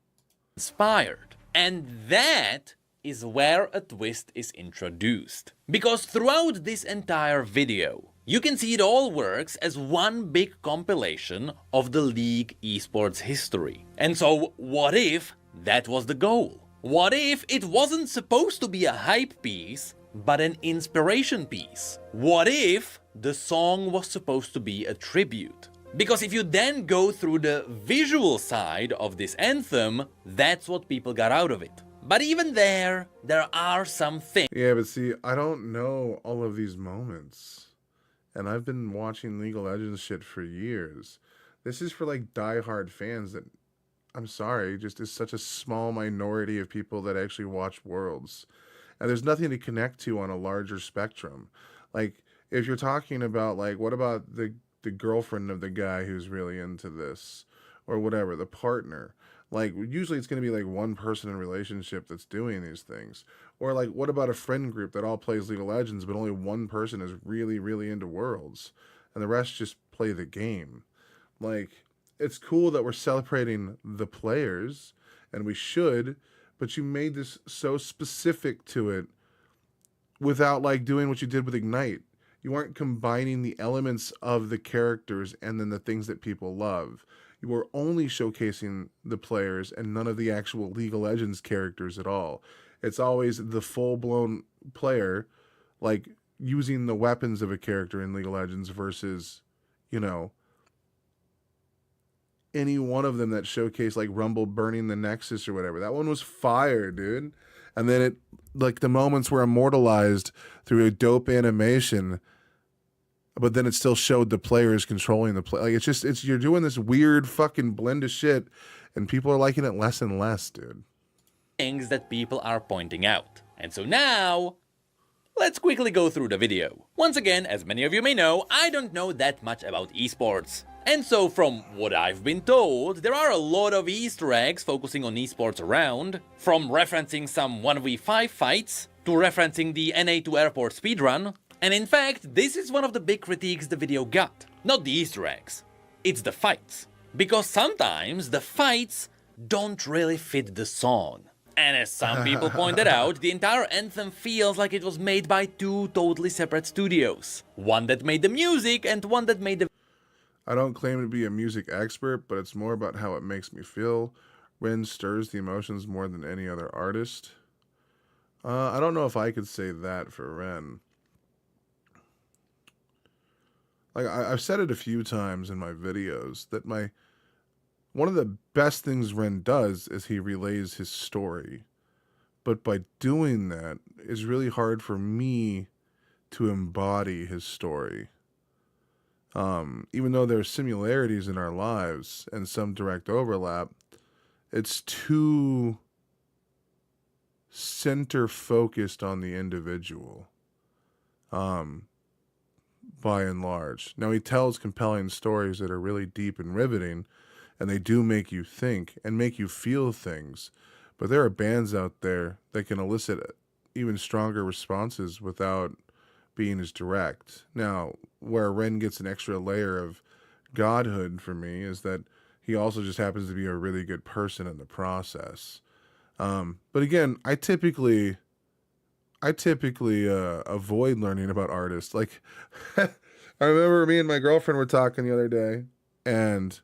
inspired. And that is where a twist is introduced. Because throughout this entire video, you can see it all works as one big compilation of the League esports history. And so, what if that was the goal? What if it wasn't supposed to be a hype piece, but an inspiration piece? What if the song was supposed to be a tribute? Because if you then go through the visual side of this anthem, that's what people got out of it. But even there are some things. Yeah, but see, I don't know all of these moments. And I've been watching League of Legends shit for years. This is for like diehard fans that, I'm sorry, just is such a small minority of people that actually watch Worlds. And there's nothing to connect to on a larger spectrum. Like, if you're talking about, like, what about the girlfriend of the guy who's really into this? Or whatever, the partner. Like, usually it's going to be like one person in a relationship that's doing these things. Or like, what about a friend group that all plays League of Legends, but only one person is really, really into Worlds, and the rest just play the game? Like, it's cool that we're celebrating the players, and we should, but you made this so specific to it without like doing what you did with Ignite. You aren't combining the elements of the characters and then the things that people love. You were only showcasing the players and none of the actual League of Legends characters at all. It's always the full-blown player, like, using the weapons of a character in League of Legends versus, you know, any one of them that showcased, like, Rumble burning the Nexus or whatever. That one was fire, dude. And then it, like, the moments were immortalized through a dope animation, but then it still showed the players controlling the play. Like, it's just, you're doing this weird fucking blend of shit, and people are liking it less and less, dude. Things that people are pointing out. And so now, let's quickly go through the video. Once again, as many of you may know, I don't know that much about esports. And so from what I've been told, there are a lot of Easter eggs focusing on esports around, from referencing some 1v5 fights, to referencing the NA2 airport speedrun, and in fact, this is one of the big critiques the video got. Not the Easter eggs, it's the fights. Because sometimes the fights don't really fit the song. And as some people pointed out, the entire anthem feels like it was made by two totally separate studios. One that made the music and one that made the... I don't claim to be a music expert, but it's more about how it makes me feel. Ren stirs the emotions more than any other artist. I don't know if I could say that for Ren. Like, I've said it a few times in my videos that one of the best things Ren does is he relays his story. But by doing that, it's really hard for me to embody his story. Even though there are similarities in our lives and some direct overlap, it's too center focused on the individual. By and large. Now, he tells compelling stories that are really deep and riveting, and they do make you think and make you feel things. But there are bands out there that can elicit even stronger responses without being as direct. Now, where Ren gets an extra layer of godhood for me is that he also just happens to be a really good person in the process. But again, I typically avoid learning about artists. Like, I remember me and my girlfriend were talking the other day, and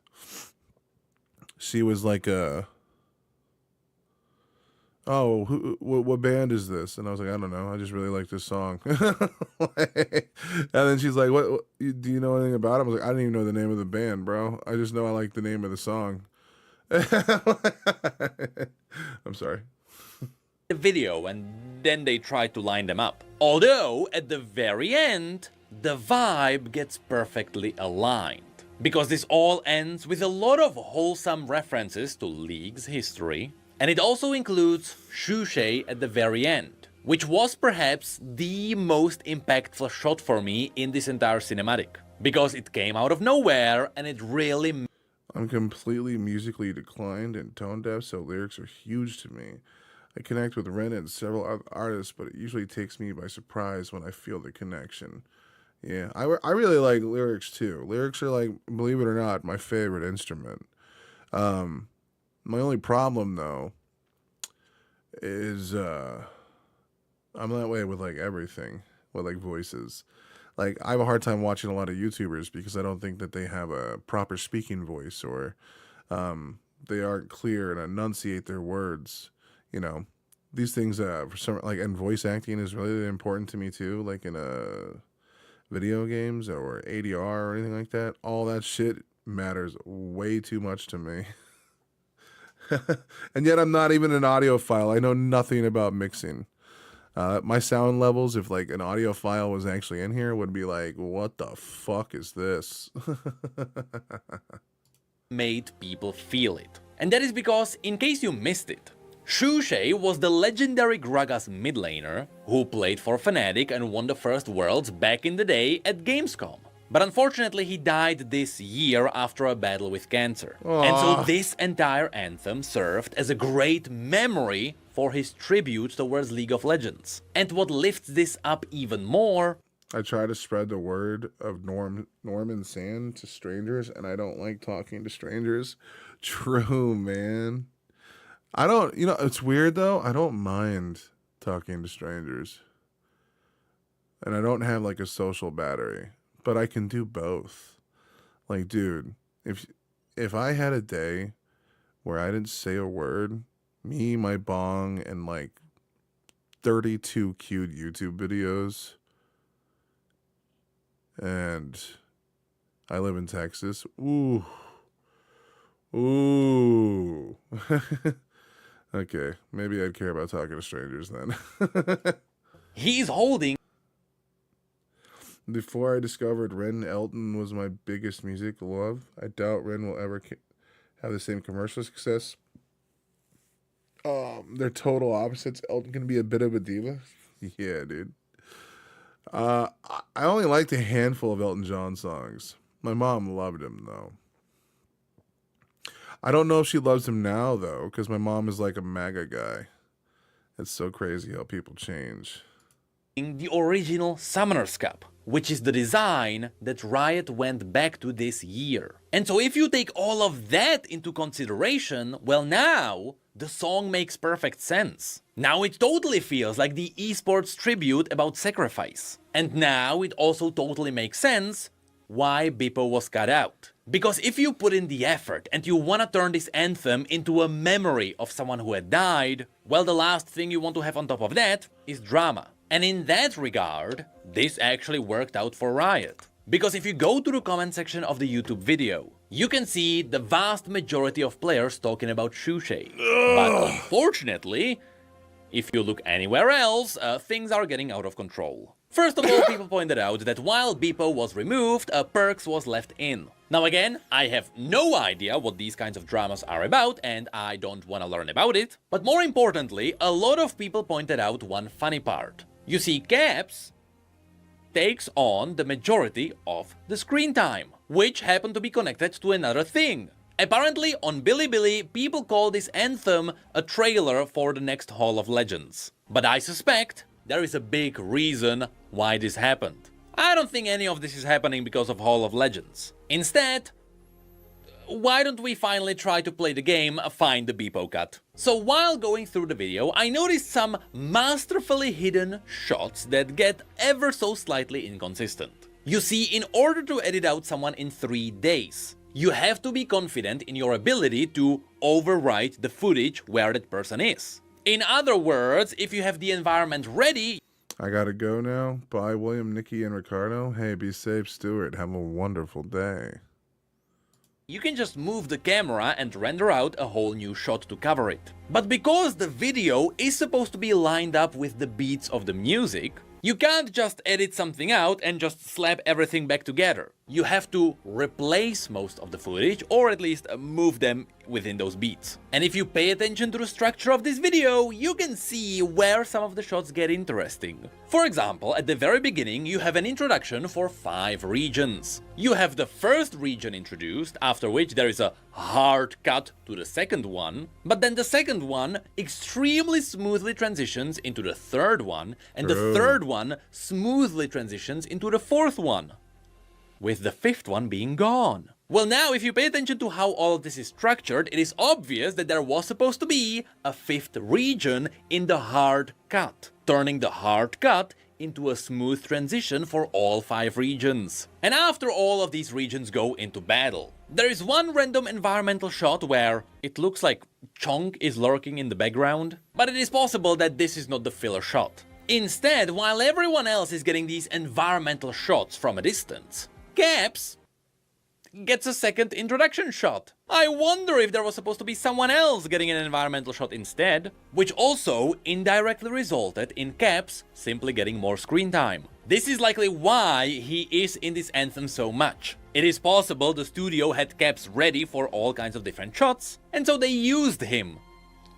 she was like, oh, what band is this? And I was like, I don't know. I just really like this song. And then she's like, what do you know anything about it? I was like, I didn't even know the name of the band, bro. I just know I like the name of the song. I'm sorry. the video and then they try to line them up. Although, at the very end, the vibe gets perfectly aligned. Because this all ends with a lot of wholesome references to League's history, and it also includes Shushay at the very end, which was perhaps the most impactful shot for me in this entire cinematic. Because it came out of nowhere and it really... I'm completely musically declined and tone deaf, so lyrics are huge to me. I connect with Ren and several other artists, but it usually takes me by surprise when I feel the connection. Yeah, I really like lyrics too. Lyrics are like, believe it or not, my favorite instrument. My only problem though is I'm that way with like everything, with like voices. Like I have a hard time watching a lot of YouTubers because I don't think that they have a proper speaking voice, or they aren't clear and enunciate their words. You know, these things for some, like, and voice acting is really important to me too. Like in video games or ADR or anything like that. All that shit matters way too much to me. And yet I'm not even an audiophile. I know nothing about mixing. My sound levels, if like an audio file was actually in here, would be like, what the fuck is this? Made people feel it. And that is because, in case you missed it, Shushay was the legendary Gragas mid laner who played for Fnatic and won the first Worlds back in the day at Gamescom. But unfortunately he died this year after a battle with cancer. And so this entire anthem served as a great memory for his tribute towards League of Legends. And what lifts this up even more... I try to spread the word of Norman Sand to strangers, and I don't like talking to strangers. True, man. I don't, you know, it's weird though. I don't mind talking to strangers. And I don't have like a social battery, but I can do both. Like, dude, if I had a day where I didn't say a word, me, my bong, and like 32 cute YouTube videos, and I live in Texas, ooh. Okay, maybe I'd care about talking to strangers then. He's holding... Before I discovered Ren, Elton was my biggest music love. I doubt Ren will ever have the same commercial success. They're total opposites. Elton can be a bit of a diva. Yeah, dude. I only liked a handful of Elton John songs. My mom loved him, though. I don't know if she loves him now, though, because my mom is like a MAGA guy. It's so crazy how people change. The original Summoner's Cup, which is the design that Riot went back to this year. And so if you take all of that into consideration, well, now the song makes perfect sense. Now it totally feels like the esports tribute about sacrifice. And now it also totally makes sense why Bippo was cut out. Because if you put in the effort and you want to turn this anthem into a memory of someone who had died, well, the last thing you want to have on top of that is drama. And in that regard, this actually worked out for Riot. Because if you go to the comment section of the YouTube video, you can see the vast majority of players talking about Shushay. But unfortunately, if you look anywhere else, things are getting out of control. First of all, people pointed out that while Bippo was removed, Perks was left in. Now again, I have no idea what these kinds of dramas are about, and I don't want to learn about it. But more importantly, a lot of people pointed out one funny part. You see, Caps takes on the majority of the screen time, which happened to be connected to another thing. Apparently, on Bilibili, people call this anthem a trailer for the next Hall of Legends. But I suspect there is a big reason why this happened. I don't think any of this is happening because of Hall of Legends. Instead, why don't we finally try to play the game Find the Bippo Cut? So while going through the video, I noticed some masterfully hidden shots that get ever so slightly inconsistent. You see, in order to edit out someone in 3 days, you have to be confident in your ability to overwrite the footage where that person is. In other words, if you have the environment ready... I gotta go now. Bye, William, Nikki, and Ricardo. Hey, be safe, Stuart. Have a wonderful day. You can just move the camera and render out a whole new shot to cover it. But because the video is supposed to be lined up with the beats of the music, you can't just edit something out and just slap everything back together. you have to replace most of the footage, or at least move them within those beats. And if you pay attention to the structure of this video, you can see where some of the shots get interesting. For example, at the very beginning, you have an introduction for 5 regions. You have the first region introduced, after which there is a hard cut to the second one, but then the second one extremely smoothly transitions into the third one, and the third one smoothly transitions into the fourth one, with the fifth one being gone. Well, now, if you pay attention to how all of this is structured, it is obvious that there was supposed to be a 5th region in the hard cut, turning the hard cut into a smooth transition for all 5 regions. And after all of these regions go into battle, there is one random environmental shot where it looks like Chong is lurking in the background, but it is possible that this is not the filler shot. Instead, while everyone else is getting these environmental shots from a distance, Caps gets a second introduction shot. I wonder if there was supposed to be someone else getting an environmental shot instead, which also indirectly resulted in Caps simply getting more screen time. This is likely why he is in this anthem so much. It is possible the studio had Caps ready for all kinds of different shots, and so they used him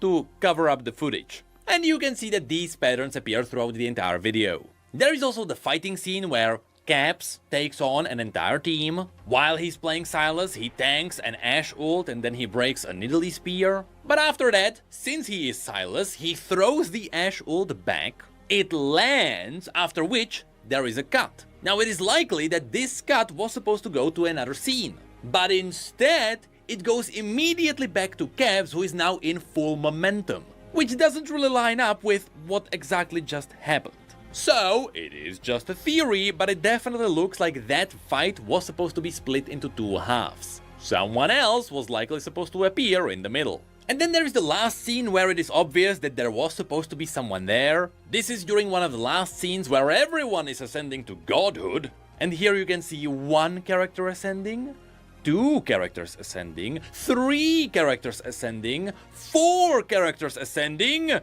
to cover up the footage. And you can see that these patterns appear throughout the entire video. There is also the fighting scene where Caps takes on an entire team. While he's playing Silas, he tanks an Ash ult and then he breaks a Nidalee spear. But after that, since he is Silas, he throws the Ash ult back. It lands, after which there is a cut. Now it is likely that this cut was supposed to go to another scene, but instead it goes immediately back to Caps, who is now in full momentum, which doesn't really line up with what exactly just happened. So, it is just a theory, but it definitely looks like that fight was supposed to be split into 2 halves. Someone else was likely supposed to appear in the middle. And then there is the last scene where it is obvious that there was supposed to be someone there. This is during one of the last scenes where everyone is ascending to godhood. And here you can see 1 character ascending, 2 characters ascending, 3 characters ascending, 4 characters ascending,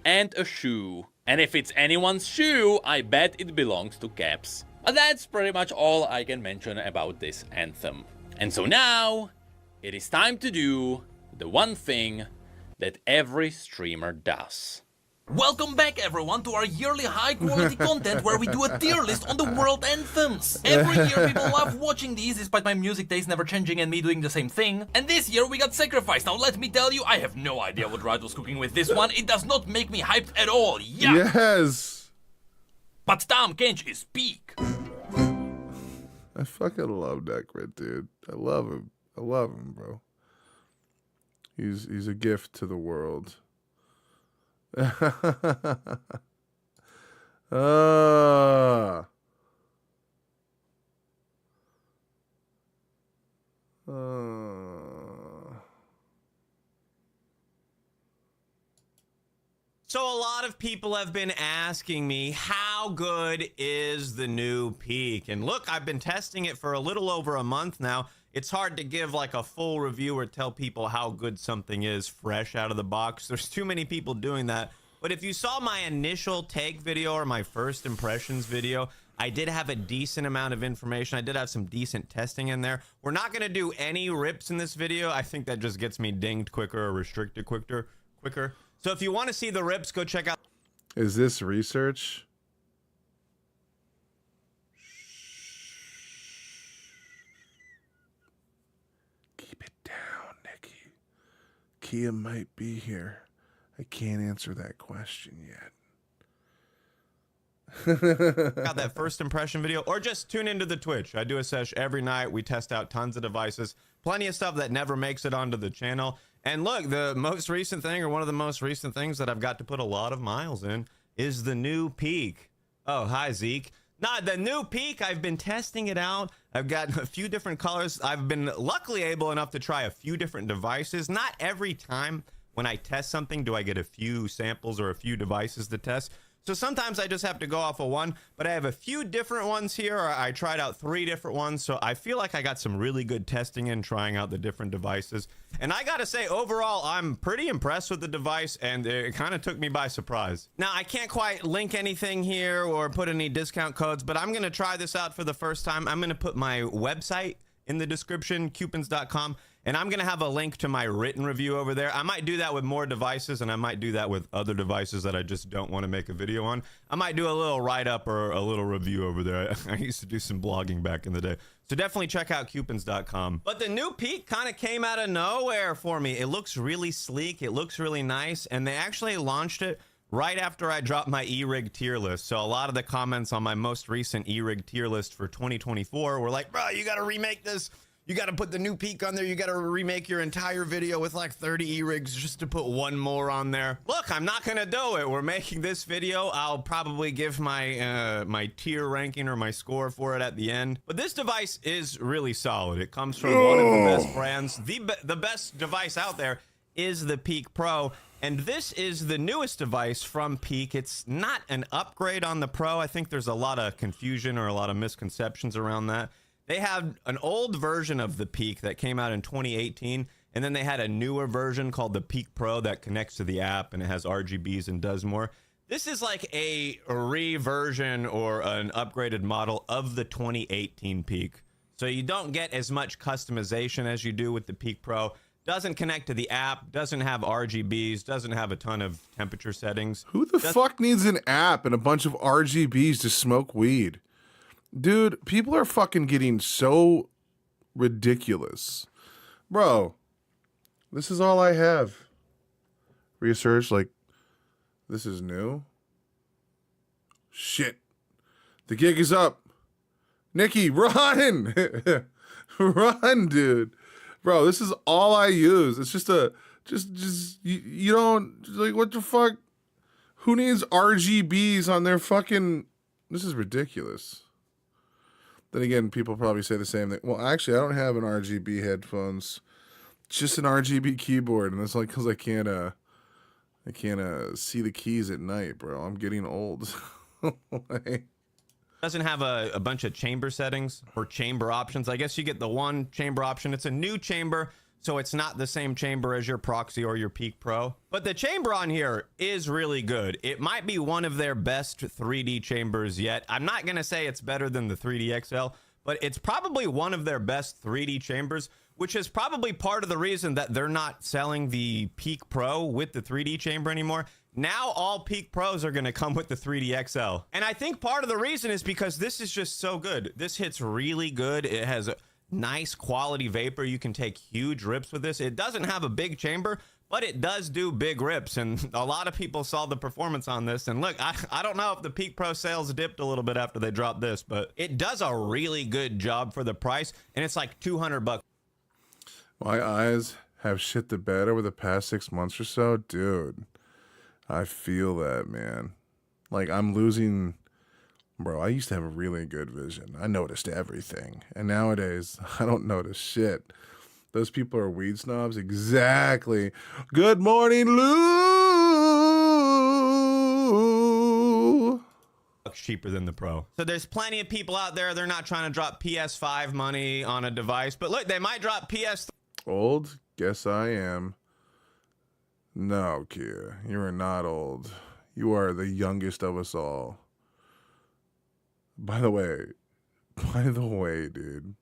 and a shoe. And if it's anyone's shoe, I bet it belongs to Caps. But that's pretty much all I can mention about this anthem. And so now, it is time to do the one thing that every streamer does. Welcome back, everyone, to our yearly high-quality content where we do a tier list on the world anthems. Every year people love watching these, despite my music taste never changing and me doing the same thing. And this year we got Sacrifice. Now let me tell you, I have no idea what Riot was cooking with this one. It does not make me hyped at all. Yeah. Yes. But Tahm Kench is peak. I fucking love Necrit, dude. I love him. I love him, bro. He's a gift to the world. So a lot of people have been asking me, how good is the new Peak? And look, I've been testing it for a little over a month now. It's hard to give like a full review or tell people how good something is fresh out of the box. There's too many people doing that. But if you saw my initial take video or my first impressions video, I did have a decent amount of information. I did have some decent testing in there. We're not going to do any rips in this video. I think that just gets me dinged quicker or restricted quicker. So if you want to see the rips, go check out. Is this research? Keep it down, Nikki. Kia might be here. I can't answer that question yet. Got that first impression video, or just tune into the Twitch. I do a sesh every night. We test out tons of devices, plenty of stuff that never makes it onto the channel. And look, the most recent thing, or one of the most recent things that I've got to put a lot of miles in, is the new Peak. Oh, hi, Zeke. Nah, the new Peak, I've been testing it out. I've got a few different colors. I've been luckily able enough to try a few different devices. Not every time when I test something do I get a few samples or a few devices to test. So sometimes I just have to go off of one, but I have a few different ones here. I tried out 3 different ones, so I feel like I got some really good testing in trying out the different devices. And I gotta say, overall, I'm pretty impressed with the device, and it kind of took me by surprise. Now, I can't quite link anything here or put any discount codes, but I'm gonna try this out for the first time. I'm gonna put my website in the description, coupons.com, and I'm gonna have a link to my written review over there. I might do that with more devices, and I might do that with other devices that I just don't want to make a video on. I might do a little write-up or a little review over there. I used to do some blogging back in the day. So definitely check out coupons.com. But the new Peak kind of came out of nowhere for me. It looks really sleek, it looks really nice, and they actually launched it right after I dropped my e-rig tier list. So a lot of the comments on my most recent e-rig tier list for 2024 were like, bro, you gotta remake this. You gotta put the new Peak on there. You gotta remake your entire video with like 30 e-rigs just to put one more on there. Look, I'm not gonna do it. We're making this video. I'll probably give my my tier ranking or my score for it at the end. But this device is really solid. It comes from one of the best brands. The best device out there is the Peak Pro. And this is the newest device from Peak. It's not an upgrade on the Pro. I think there's a lot of confusion or a lot of misconceptions around that. They have an old version of the Peak that came out in 2018, and then they had a newer version called the Peak Pro that connects to the app, and it has RGBs and does more. This is like a reversion or an upgraded model of the 2018 Peak. So you don't get as much customization as you do with the Peak Pro. Doesn't connect to the app, doesn't have RGBs, doesn't have a ton of temperature settings. Who the fuck needs an app and a bunch of RGBs to smoke weed? Dude, people are fucking getting so ridiculous. Bro, this is all I have. Research, like, this is new. Shit. The gig is up. Nikki, run! Run, dude. Bro, this is all I use. It's just you don't, like, what the fuck? Who needs RGBs on their fucking, this is ridiculous. Then again, people probably say the same thing. Well, actually, I don't have an RGB headphones. It's just an RGB keyboard, and it's like because I can't see the keys at night, bro. I'm getting old. Like, doesn't have a bunch of chamber settings or chamber options. I guess you get the one chamber option. It's a new chamber, so it's not the same chamber as your Proxy or your Peak Pro. But the chamber on here is really good. It might be one of their best 3D chambers yet. I'm not going to say it's better than the 3D XL, but it's probably one of their best 3D chambers, which is probably part of the reason that they're not selling the Peak Pro with the 3D chamber anymore. Now all Peak Pros are going to come with the 3D XL. And I think part of the reason is because this is just so good. This hits really good. It has a nice quality vapor. You can take huge rips with this. It doesn't have a big chamber, but it does do big rips. And a lot of people saw the performance on this. And look, I don't know if the Peak Pro sales dipped a little bit after they dropped this, but it does a really good job for the price. And it's like $200. my eyes have shit the bed over the past 6 months or so. Dude, I feel that, man. Like, I'm losing. Bro, I used to have a really good vision. I noticed everything. And nowadays, I don't notice shit. Those people are weed snobs. Exactly. Good morning, Lou. Cheaper than the Pro. So there's plenty of people out there, they're not trying to drop PS5 money on a device, but look, they might drop PS3. Old? Guess I am. No, Kia. You are not old. You are the youngest of us all. By the way, dude.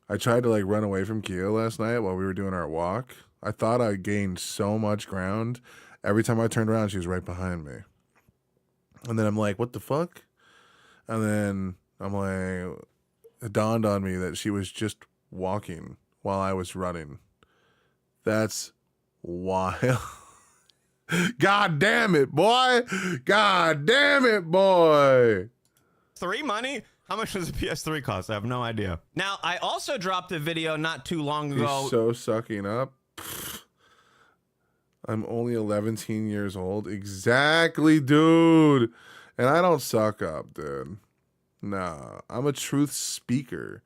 I tried to like run away from Kia last night while we were doing our walk. I thought I gained so much ground. Every time I turned around, she was right behind me. And then I'm like, what the fuck? And then I'm like, it dawned on me that she was just walking while I was running. That's wild. God damn it, boy. God damn it, boy. Money? How much does a PS3 cost? I have no idea. Now, I also dropped a video not too long ago. He's so sucking up. I'm only 11 years old. Exactly, dude. And I don't suck up, dude. Nah, I'm a truth speaker.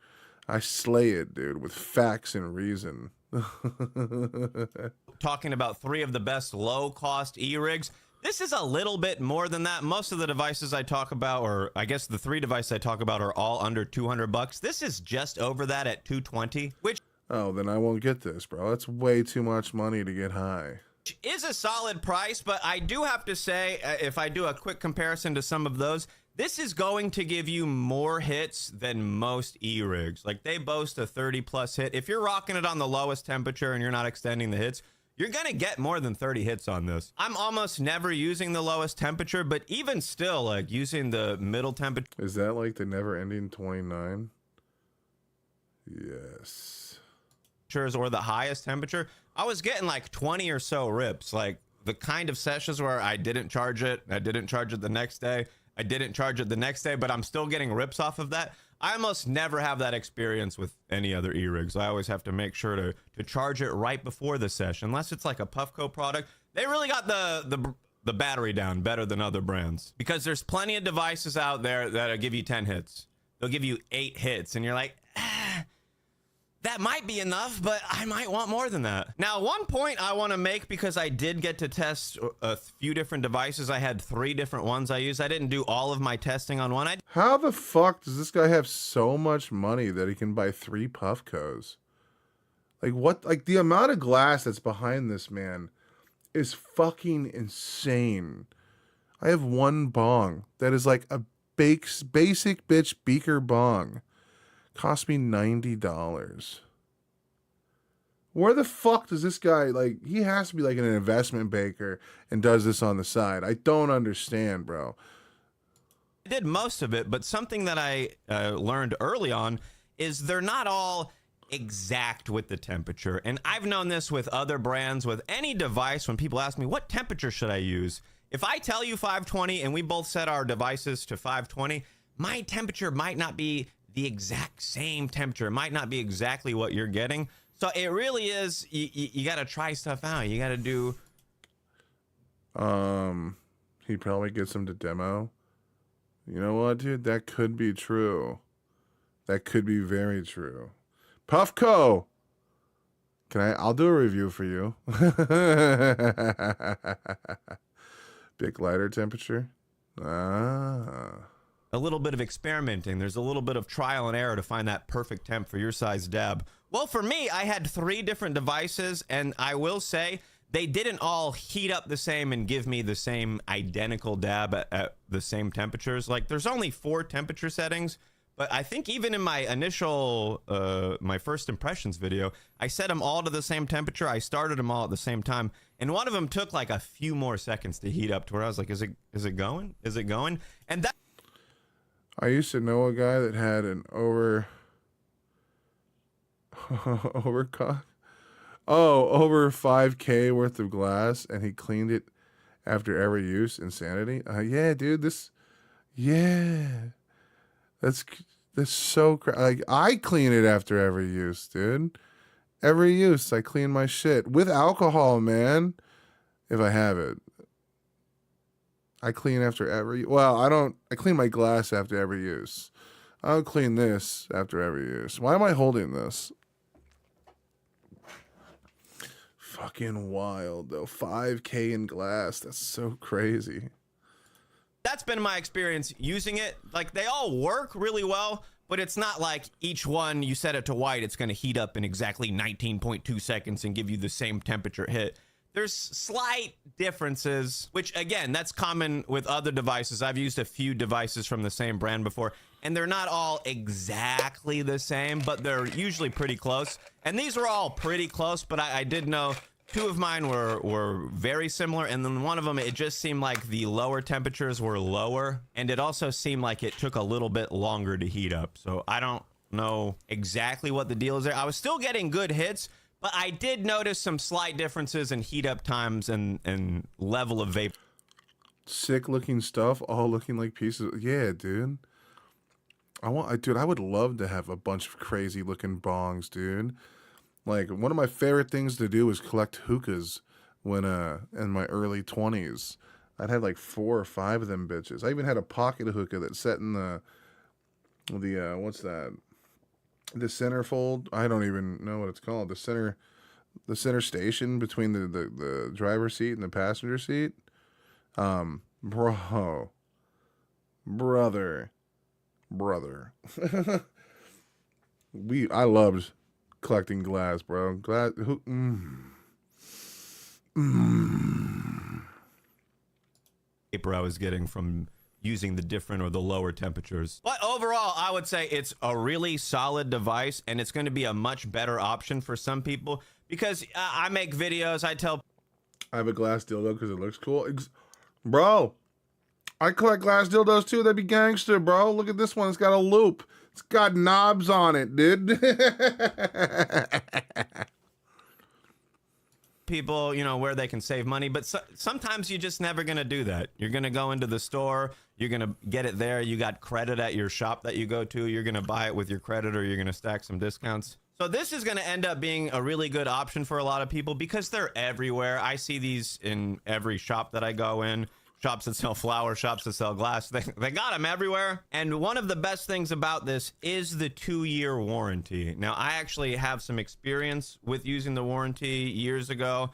I slay it, dude, with facts and reason. Talking about 3 of the best low-cost e-rigs. This is a little bit more than that. Most of the devices I talk about, or I guess the 3 devices I talk about, are all under $200. This is just over that at $220, which Oh, then I won't get this, bro. That's way too much money to get high. is a solid price, but I do have to say, if I do a quick comparison to some of those, this is going to give you more hits than most e-rigs. Like, they boast a 30-plus hit. If you're rocking it on the lowest temperature and you're not extending the hits, you're going to get more than 30 hits on this. I'm almost never using the lowest temperature, but even still, like, using the middle temperature. Is that like the never-ending 29? Yes. Or the highest temperature, I was getting like 20 or so rips. Like, the kind of sessions where I didn't charge it the next day, I didn't charge it the next day, but I'm still getting rips off of that. I almost never have that experience with any other e-rigs. I always have to make sure to charge it right before the session, unless it's like a Puffco product. They really got the battery down better than other brands, because there's plenty of devices out there that'll give you 10 hits. They'll give you 8 hits, and you're like, that might be enough, but I might want more than that. Now, one point I want to make, because I did get to test a few different devices. I had 3 different ones I used. I didn't do all of my testing on one. How the fuck does this guy have so much money that he can buy 3 Puffcos? Like, what? Like, the amount of glass that's behind this man is fucking insane. I have one bong that is like a basic bitch beaker bong. Cost me $90. Where the fuck does this guy, like, he has to be like an investment banker and does this on the side. I don't understand, bro. I did most of it, but something that I learned early on is they're not all exact with the temperature. And I've known this with other brands, with any device. When people ask me, what temperature should I use? If I tell you 520 and we both set our devices to 520, my temperature might not be the exact same temperature. It might not be exactly what you're getting. So it really is, you got to try stuff out. You got to do. He probably gets him to demo. You know what, dude? That could be true. That could be very true. Puffco! I'll do a review for you. Big lighter temperature. A little bit of experimenting. There's a little bit of trial and error to find that perfect temp for your size dab. Well, for me, I had 3 different devices, and I will say they didn't all heat up the same and give me the same identical dab at the same temperatures. Like, there's only 4 temperature settings, but I think even in my initial, my first impressions video, I set them all to the same temperature. I started them all at the same time, and one of them took like a few more seconds to heat up, to where I was like, is it going? Is it going? And that. I used to know a guy that had an over 5K worth of glass, and he cleaned it after every use. Insanity. Yeah, dude, that's so like, I clean it after every use, dude. Every use, I clean my shit with alcohol, man. If I have it. I clean after I clean my glass after every use. I don't clean this after every use. Why am I holding this? Fucking wild, though. 5K in glass. That's so crazy. That's been my experience using it. Like, they all work really well, but it's not like each one you set it to white, it's going to heat up in exactly 19.2 seconds and give you the same temperature hit. There's slight differences, which, again, that's common with other devices. I've used a few devices from the same brand before, and they're not all exactly the same, but they're usually pretty close. And these were all pretty close, but I did know 2 of mine were very similar, and then one of them, it just seemed like the lower temperatures were lower, and it also seemed like it took a little bit longer to heat up. So I don't know exactly what the deal is there. I was still getting good hits, but I did notice some slight differences in heat up times and level of vapor. Sick looking stuff, all looking like pieces. Yeah, dude. I would love to have a bunch of crazy looking bongs, dude. Like, one of my favorite things to do was collect hookahs when in my early 20s. I'd had like 4 or 5 of them bitches. I even had a pocket hookah that sat in the what's that? The centerfold. I don't even know what it's called. The center station between the driver's seat and the passenger seat. Bro, brother. I loved collecting glass, bro. Glass. Paper I was getting from using the different or the lower temperatures. But overall, I would say it's a really solid device, and it's going to be a much better option for some people because I make videos. I have a glass dildo because it looks cool. Bro, I collect glass dildos too. That'd be gangster, bro. Look at this one. It's got a loop. It's got knobs on it, dude. people, you know, where they can save money, but sometimes you're just never going to do that. You're going to go into the store, you're going to get it there, you got credit at your shop that you go to, you're going to buy it with your credit, or you're going to stack some discounts. So this is going to end up being a really good option for a lot of people because they're everywhere. I see these in every shop that I go in. Shops that sell flowers, shops that sell glass, they got them everywhere. And one of the best things about this is the 2-year warranty. Now, I actually have some experience with using the warranty years ago.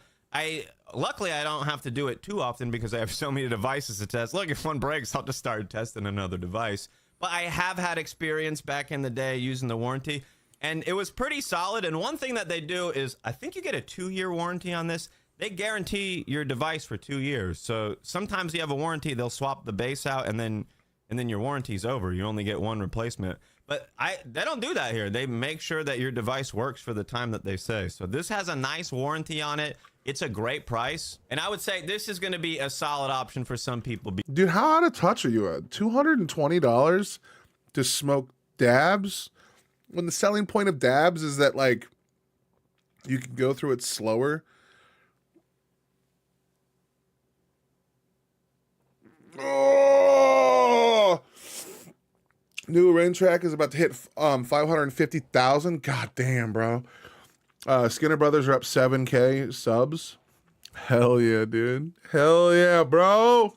Luckily, I don't have to do it too often because I have so many devices to test. Look, if one breaks, I'll just start testing another device. But I have had experience back in the day using the warranty, and it was pretty solid. And one thing that they do is, I think you get a 2-year warranty on this. They guarantee your device for 2 years. So sometimes you have a warranty, they'll swap the base out, and then your warranty's over. You only get one replacement. But they don't do that here. They make sure that your device works for the time that they say. So this has a nice warranty on it. It's a great price. And I would say this is going to be a solid option for some people. Dude, how out of touch are you at? $220 to smoke dabs? When the selling point of dabs is that, like, you can go through it slower. Oh! New rain track is about to hit 550,000. God damn, bro. Skinner Brothers are up 7K subs. Hell yeah, dude. Hell yeah, bro.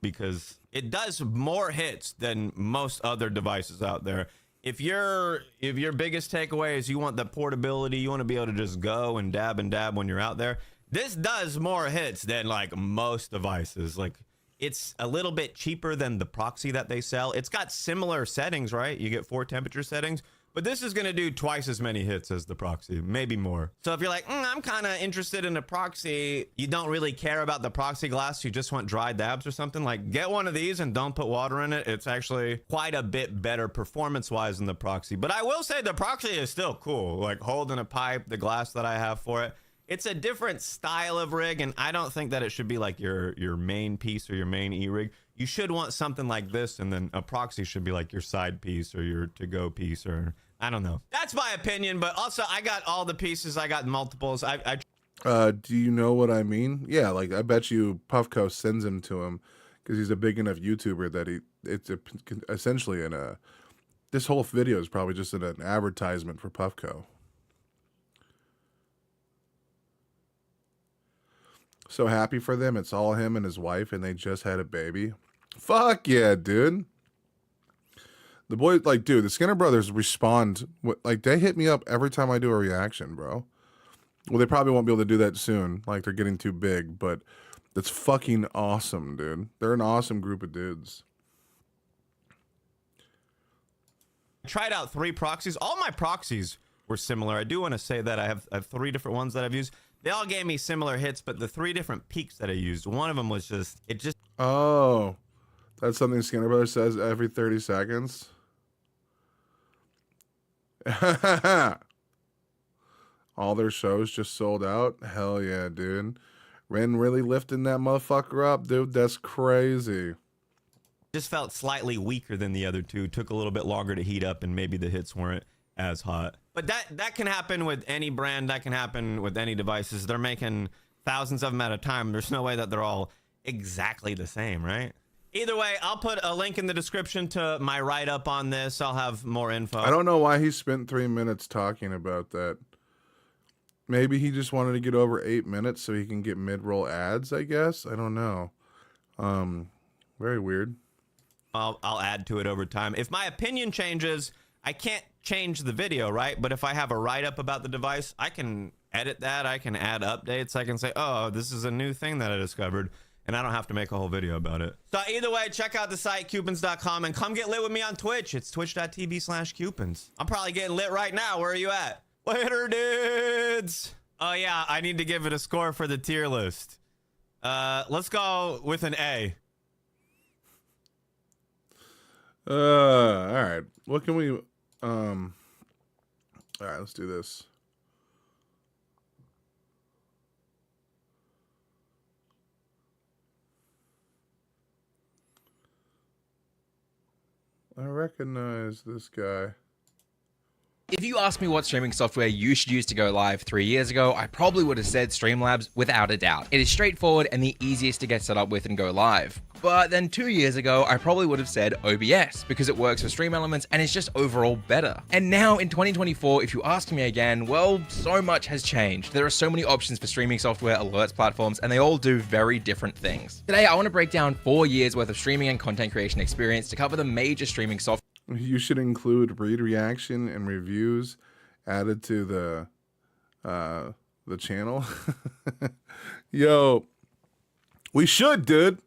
Because it does more hits than most other devices out there. If your biggest takeaway is you want the portability, you want to be able to just go and dab when you're out there, this does more hits than like most devices. Like, it's a little bit cheaper than the proxy that they sell. It's got similar settings, right? You get 4 temperature settings, but this is going to do twice as many hits as the proxy, maybe more. So if you're like, I'm kind of interested in a proxy, you don't really care about the proxy glass, you just want dry dabs or something, like, get one of these and don't put water in it. It's actually quite a bit better performance-wise than the proxy. But I will say the proxy is still cool, like holding a pipe, the glass that I have for it. It's a different style of rig, and I don't think that it should be like your main piece or your main E-rig. You should want something like this, and then a proxy should be like your side piece or your to-go piece, or I don't know. That's my opinion, but also I got all the pieces. I got multiples. Do you know what I mean? Yeah, like, I bet you Puffco sends him to him because he's a big enough YouTuber that essentially this whole video is probably just an advertisement for Puffco. So happy for them. It's all him and his wife, and they just had a baby. Fuck yeah, dude. The boys, like, dude, the Skinner Brothers respond. Like, they hit me up every time I do a reaction, bro. Well, they probably won't be able to do that soon. Like, they're getting too big, but that's fucking awesome, dude. They're an awesome group of dudes. I tried out 3 proxies. All my proxies were similar. I do want to say that I have 3 different ones that I've used. They all gave me similar hits, but the 3 different peaks that I used, one of them was just. Oh, that's something Skinner Brothers says every 30 seconds. All their shows just sold out. Hell yeah, dude. Ren really lifting that motherfucker up, dude. That's crazy. Just felt slightly weaker than the other 2. Took a little bit longer to heat up, and maybe the hits weren't as hot. But that can happen with any brand. That can happen with any devices. They're making thousands of them at a time. There's no way that they're all exactly the same, right? Either way, I'll put a link in the description to my write-up on this. I'll have more info. I don't know why he spent 3 minutes talking about that. Maybe he just wanted to get over 8 minutes so he can get mid-roll ads, I guess. I don't know. Very weird. I'll add to it over time. If my opinion changes, I can't change the video, right? But if I have a write-up about the device, I can edit that. I can add updates. I can say, oh, this is a new thing that I discovered. and I don't have to make a whole video about it. So either way, check out the site coupons.com and come get lit with me on Twitch. It's twitch.tv/coupons. I'm probably getting lit right now. Where are you at? Later, dudes. Oh yeah, I need to give it a score for the tier list. Let's go with an A. All right. What can we all right, let's do this. I recognize this guy. If you asked me what streaming software you should use to go live 3 years ago, I probably would have said Streamlabs without a doubt. It is straightforward and the easiest to get set up with and go live. But then 2 years ago, I probably would have said OBS because it works for stream elements and it's just overall better. And now in 2024, if you ask me again, well, so much has changed. There are so many options for streaming software, alerts platforms, and they all do very different things. Today, I want to break down 4 years worth of streaming and content creation experience to cover the major streaming software. You should include read reaction and reviews added to the channel. Yo, we should, dude.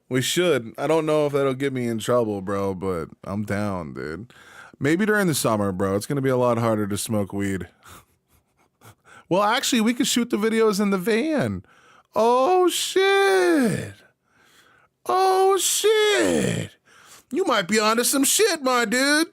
We should. I don't know if that'll get me in trouble, bro, but I'm down, dude. Maybe during the summer, bro. It's gonna be a lot harder to smoke weed. Well, actually, we could shoot the videos in the van. Oh shit. Oh shit. You might be onto some shit, my dude.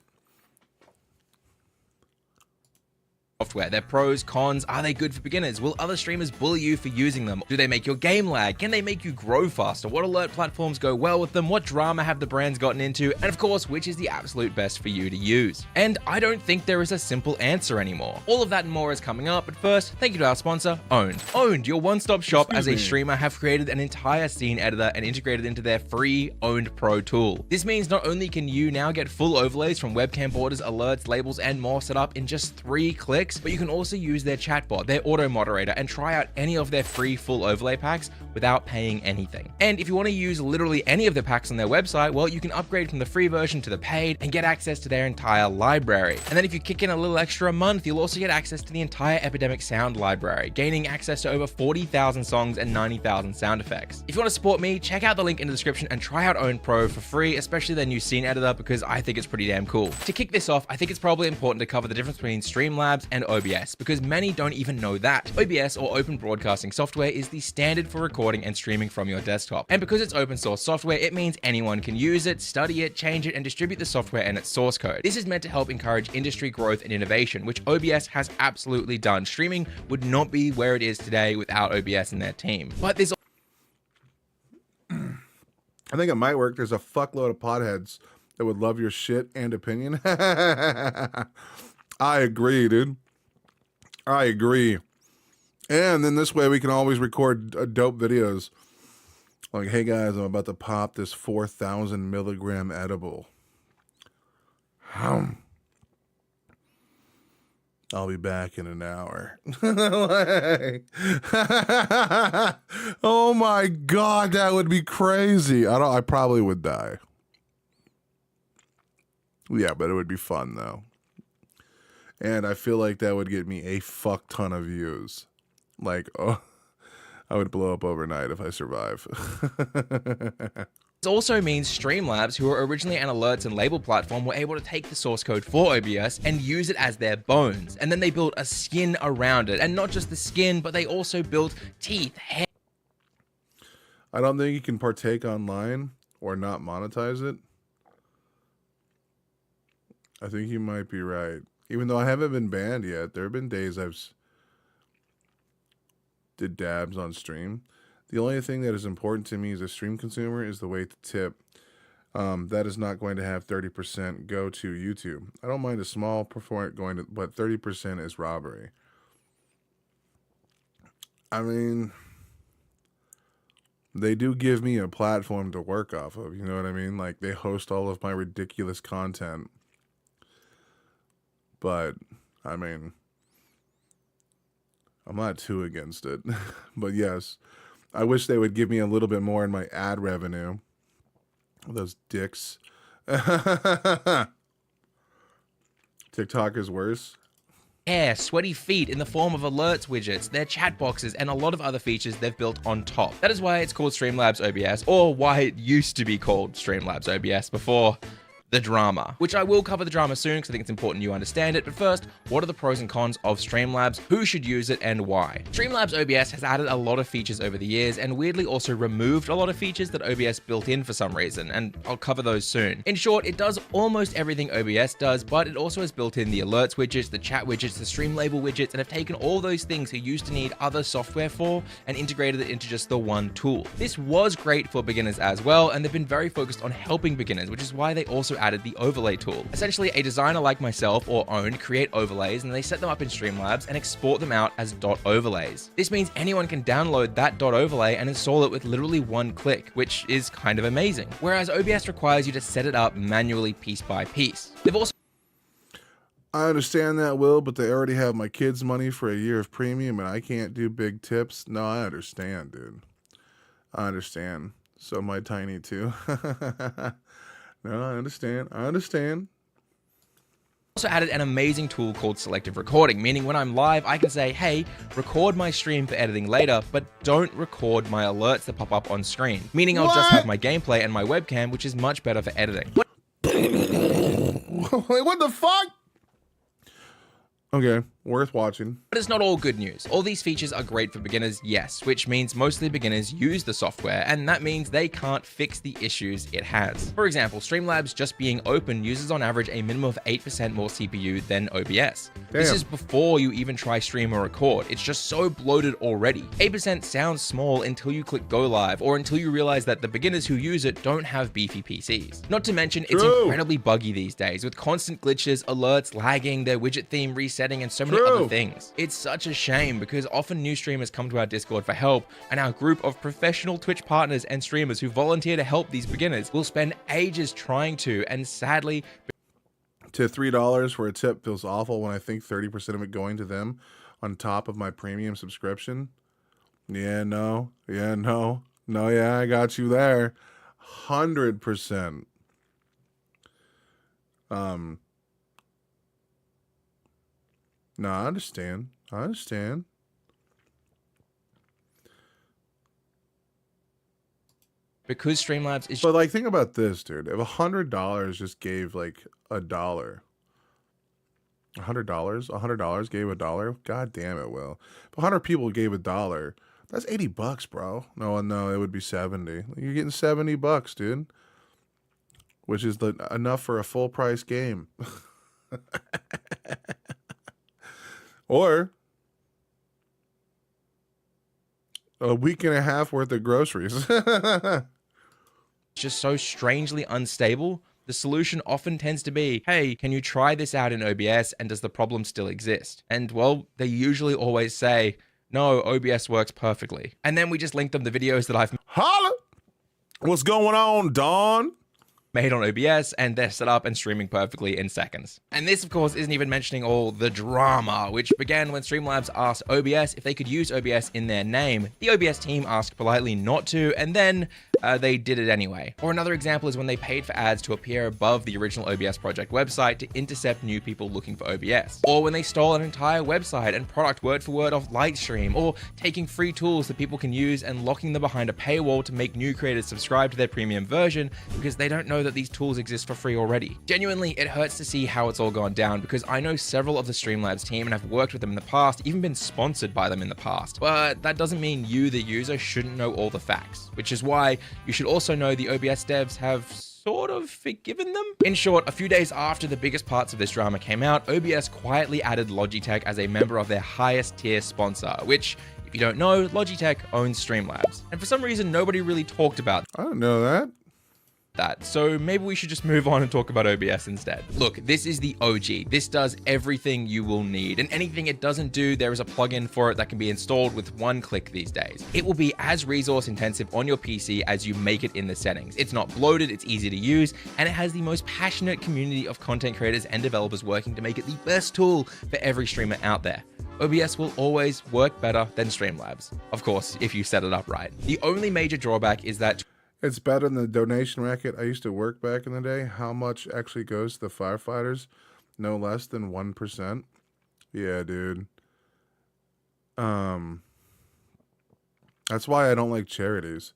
Software. Their pros, cons, are they good for beginners? Will other streamers bully you for using them? Do they make your game lag? Can they make you grow faster? What alert platforms go well with them? What drama have the brands gotten into? And of course, which is the absolute best for you to use? And I don't think there is a simple answer anymore. All of that and more is coming up, but first, thank you to our sponsor, Owned. Owned, your one-stop shop as a streamer, have created an entire scene editor and integrated into their free Owned Pro tool. This means not only can you now get full overlays from webcam borders, alerts, labels, and more set up in just 3 clicks, but you can also use their chatbot, their auto moderator, and try out any of their free full overlay packs without paying anything. And if you want to use literally any of the packs on their website, well, you can upgrade from the free version to the paid and get access to their entire library. And then if you kick in a little extra a month, you'll also get access to the entire Epidemic sound library, gaining access to over 40,000 songs and 90,000 sound effects. If you want to support me, check out the link in the description and try out Own Pro for free, especially their new scene editor, because I think it's pretty damn cool. To kick this off, I think it's probably important to cover the difference between Streamlabs and OBS, because many don't even know that. OBS, or Open Broadcasting Software, is the standard for recording and streaming from your desktop. And because it's open source software, it means anyone can use it, study it, change it, and distribute the software and its source code. This is meant to help encourage industry growth and innovation, which OBS has absolutely done. Streaming would not be where it is today without OBS and their team. But there's I think it might work. There's a fuckload of potheads that would love your shit and opinion. I agree, dude. I agree. And then this way we can always record dope videos. Like, hey guys, I'm about to pop this 4,000 milligram edible. I'll be back in an hour. Like, oh my God, that would be crazy. I probably would die. Yeah, but it would be fun though. And I feel like that would get me a fuck ton of views. Like, oh, I would blow up overnight if I survive. This also means Streamlabs, who were originally an alerts and label platform, were able to take the source code for OBS and use it as their bones. And then they built a skin around it. And not just the skin, but they also built teeth, hair. I don't think you can partake online or not monetize it. I think you might be right. Even though I haven't been banned yet, there have been days I've did dabs on stream. The only thing that is important to me as a stream consumer is the way to tip. That is not going to have 30% go to YouTube. I don't mind a small performance going to, but 30% is robbery. I mean, they do give me a platform to work off of. You know what I mean? Like, they host all of my ridiculous content. But, I mean, I'm not too against it. But yes, I wish they would give me a little bit more in my ad revenue. Those dicks. TikTok is worse. hair, sweaty feet in the form of alerts widgets, their chat boxes, and a lot of other features they've built on top. That is why it's called Streamlabs OBS, or why it used to be called Streamlabs OBS before the drama, which I will cover the drama soon because I think it's important you understand it. But first, what are the pros and cons of Streamlabs? Who should use it and why? Streamlabs OBS has added a lot of features over the years and weirdly also removed a lot of features that OBS built in for some reason, and I'll cover those soon. In short, it does almost everything OBS does, but it also has built in the alerts widgets, the chat widgets, the stream label widgets, and have taken all those things you used to need other software for and integrated it into just the one tool. This was great for beginners as well, and they've been very focused on helping beginners, which is why they also added the overlay tool. Essentially, a designer like myself or own create overlays and they set them up in Streamlabs and export them out as .overlays. This means anyone can download that .overlay and install it with literally one click, which is kind of amazing. Whereas OBS requires you to set it up manually piece by piece. They've also I understand that, Will, but they already have my kids' money for a year of premium and I can't do big tips. No, I understand, dude. I understand. So my tiny too. No, I understand. I understand. also added an amazing tool called selective recording, meaning when I'm live, I can say, hey, record my stream for editing later, but don't record my alerts that pop up on screen. Meaning I'll just have my gameplay and my webcam, which is much better for editing. Wait, what the fuck? Okay, worth watching. But it's not all good news. All these features are great for beginners, yes, which means mostly beginners use the software, and that means they can't fix the issues it has. For example, Streamlabs just being open uses on average a minimum of 8% more CPU than OBS. This is before you even try stream or record. It's just so bloated already. 8% sounds small until you click go live, or until you realize that the beginners who use it don't have beefy PCs. Not to mention, it's incredibly buggy these days, with constant glitches, alerts, lagging, their widget theme resetting, and so many other things. It's such a shame because often new streamers come to our Discord for help, and our group of professional Twitch partners and streamers who volunteer to help these beginners will spend ages trying to, and sadly, to $3 for a tip feels awful when I think 30% of it going to them on top of my premium subscription. Yeah, no, I got you there. 100%. No, I understand. Because Streamlabs is But like, think about this, dude. If $100 just gave like $1, $100 gave $1. God damn it, Will. If 100 people gave $1, that's $80, bro. No, it would be 70. You're getting $70, dude. Which is enough for a full price game. Or a week and a half worth of groceries. just so strangely unstable. The solution often tends to be, hey, can you try this out in OBS, and does the problem still exist? And well, they usually always say, no, OBS works perfectly. And then we just link them the videos that I've Holla! What's going on, Dawn? made on OBS, and they're set up and streaming perfectly in seconds. And this, of course, isn't even mentioning all the drama, which began when Streamlabs asked OBS if they could use OBS in their name. The OBS team asked politely not to, and then they did it anyway. Or another example is when they paid for ads to appear above the original OBS project website to intercept new people looking for OBS. Or when they stole an entire website and product word for word off Lightstream, or taking free tools that people can use and locking them behind a paywall to make new creators subscribe to their premium version because they don't know that these tools exist for free already. Genuinely, it hurts to see how it's all gone down because I know several of the Streamlabs team and have worked with them in the past, even been sponsored by them in the past. But that doesn't mean you, the user, shouldn't know all the facts, which is why you should also know the OBS devs have sort of forgiven them. In short, a few days after the biggest parts of this drama came out, OBS quietly added Logitech as a member of their highest tier sponsor, which, if you don't know, Logitech owns Streamlabs. And for some reason, nobody really talked about I don't know that. So maybe we should just move on and talk about OBS instead. Look, this is the OG. This does everything you will need, and anything it doesn't do, there is a plugin for it that can be installed with one click these days. It will be as resource intensive on your PC as you make it in the settings. It's not bloated, it's easy to use, and it has the most passionate community of content creators and developers working to make it the best tool for every streamer out there. OBS will always work better than Streamlabs. Of course, if you set it up right. The only major drawback is that It's better than the donation racket I used to work back in the day. How much actually goes to the firefighters? No less than 1%. Yeah, dude. That's why I don't like charities.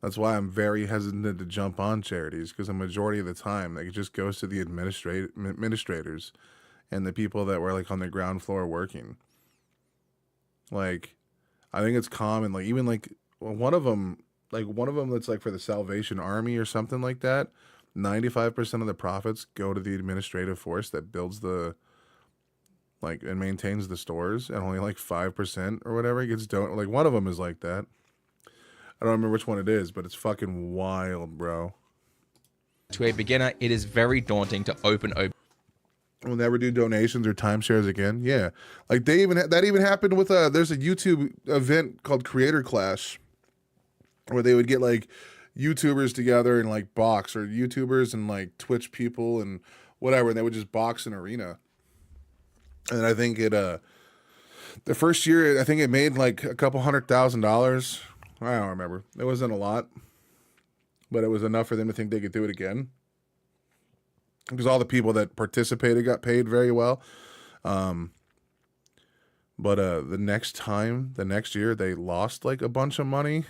That's why I'm very hesitant to jump on charities, because the majority of the time, like, it just goes to the administrators and the people that were like on the ground floor working. Like, I think it's common, like, even like one of them, that's like for the Salvation Army or something like that. 95% of the profits go to the administrative force that builds the, like, and maintains the stores, and only like 5% or whatever gets like, one of them is like that. I don't remember which one it is, but it's fucking wild, bro. To a beginner, it is very daunting to open We'll never do donations or timeshares again. Yeah, like they even that even happened with there's a YouTube event called Creator Clash, where they would get like YouTubers together and like box, or YouTubers and like Twitch people and whatever, and they would just box an arena. And I think it the first year, I think it made like a couple $100,000. I don't remember. It wasn't a lot, but it was enough for them to think they could do it again, because all the people that participated got paid very well. But the next year, they lost like a bunch of money.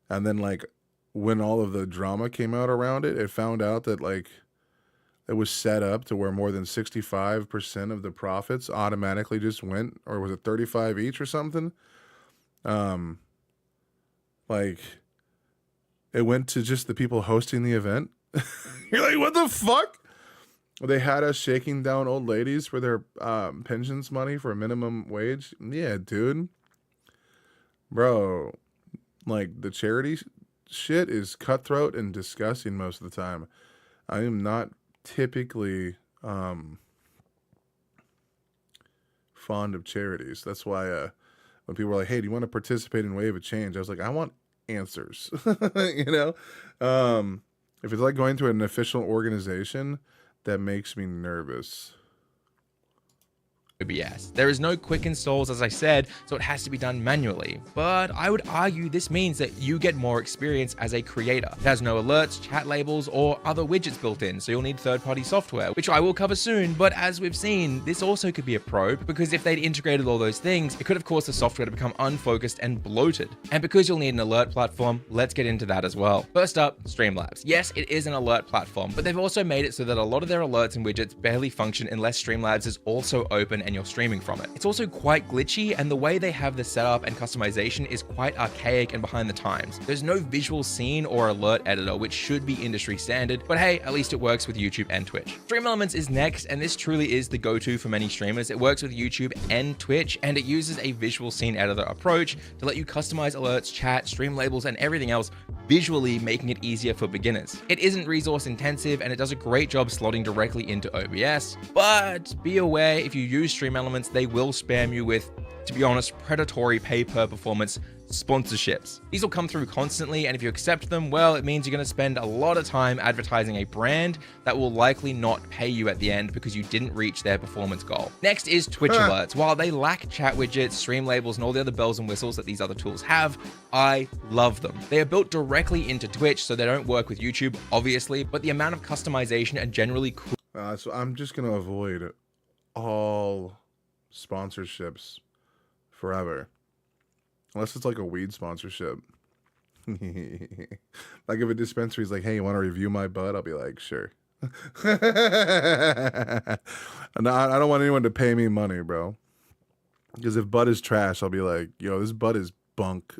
And then, like, when all of the drama came out around it, it found out that, like, it was set up to where more than 65% of the profits automatically just went, or was it 35 each or something? Like, it went to just the people hosting the event. You're like, what the fuck? They had us shaking down old ladies for their pensions money for a minimum wage. Yeah, dude. Bro, like, the charity shit is cutthroat and disgusting most of the time. I am not typically fond of charities. That's why when people were like, hey, do you want to participate in Wave of Change? I was like, I want answers. You know? If it's like going to an official organization, that makes me nervous. OBS. There is no quick installs, as I said, so it has to be done manually. But I would argue this means that you get more experience as a creator. It has no alerts, chat labels, or other widgets built in, so you'll need third-party software, which I will cover soon. But as we've seen, this also could be a pro, because if they'd integrated all those things, it could have caused the software to become unfocused and bloated. And because you'll need an alert platform, let's get into that as well. First up, Streamlabs. Yes, it is an alert platform, but they've also made it so that a lot of their alerts and widgets barely function unless Streamlabs is also open and you're streaming from it. It's also quite glitchy, and the way they have the setup and customization is quite archaic and behind the times. There's no visual scene or alert editor, which should be industry standard, but hey, at least it works with YouTube and Twitch. Stream Elements is next, and this truly is the go-to for many streamers. It works with YouTube and Twitch, and it uses a visual scene editor approach to let you customize alerts, chat, stream labels, and everything else visually, making it easier for beginners. It isn't resource intensive, and it does a great job slotting directly into OBS, but be aware, if you use Stream Elements, they will spam you with, to be honest, predatory pay-per-performance sponsorships. These will come through constantly, and if you accept them, well, it means you're going to spend a lot of time advertising a brand that will likely not pay you at the end because you didn't reach their performance goal. Next is Twitch alerts. While they lack chat widgets, stream labels, and all the other bells and whistles that these other tools have, I love them. They are built directly into Twitch, so they don't work with YouTube, obviously, but the amount of customization are generally cool. So I'm just going to avoid all sponsorships forever, unless it's like a weed sponsorship. Like if a dispensary's like, hey, you want to review my bud? I'll be like, sure. And I don't want anyone to pay me money, bro, because if bud is trash, I'll be like, yo, this bud is bunk.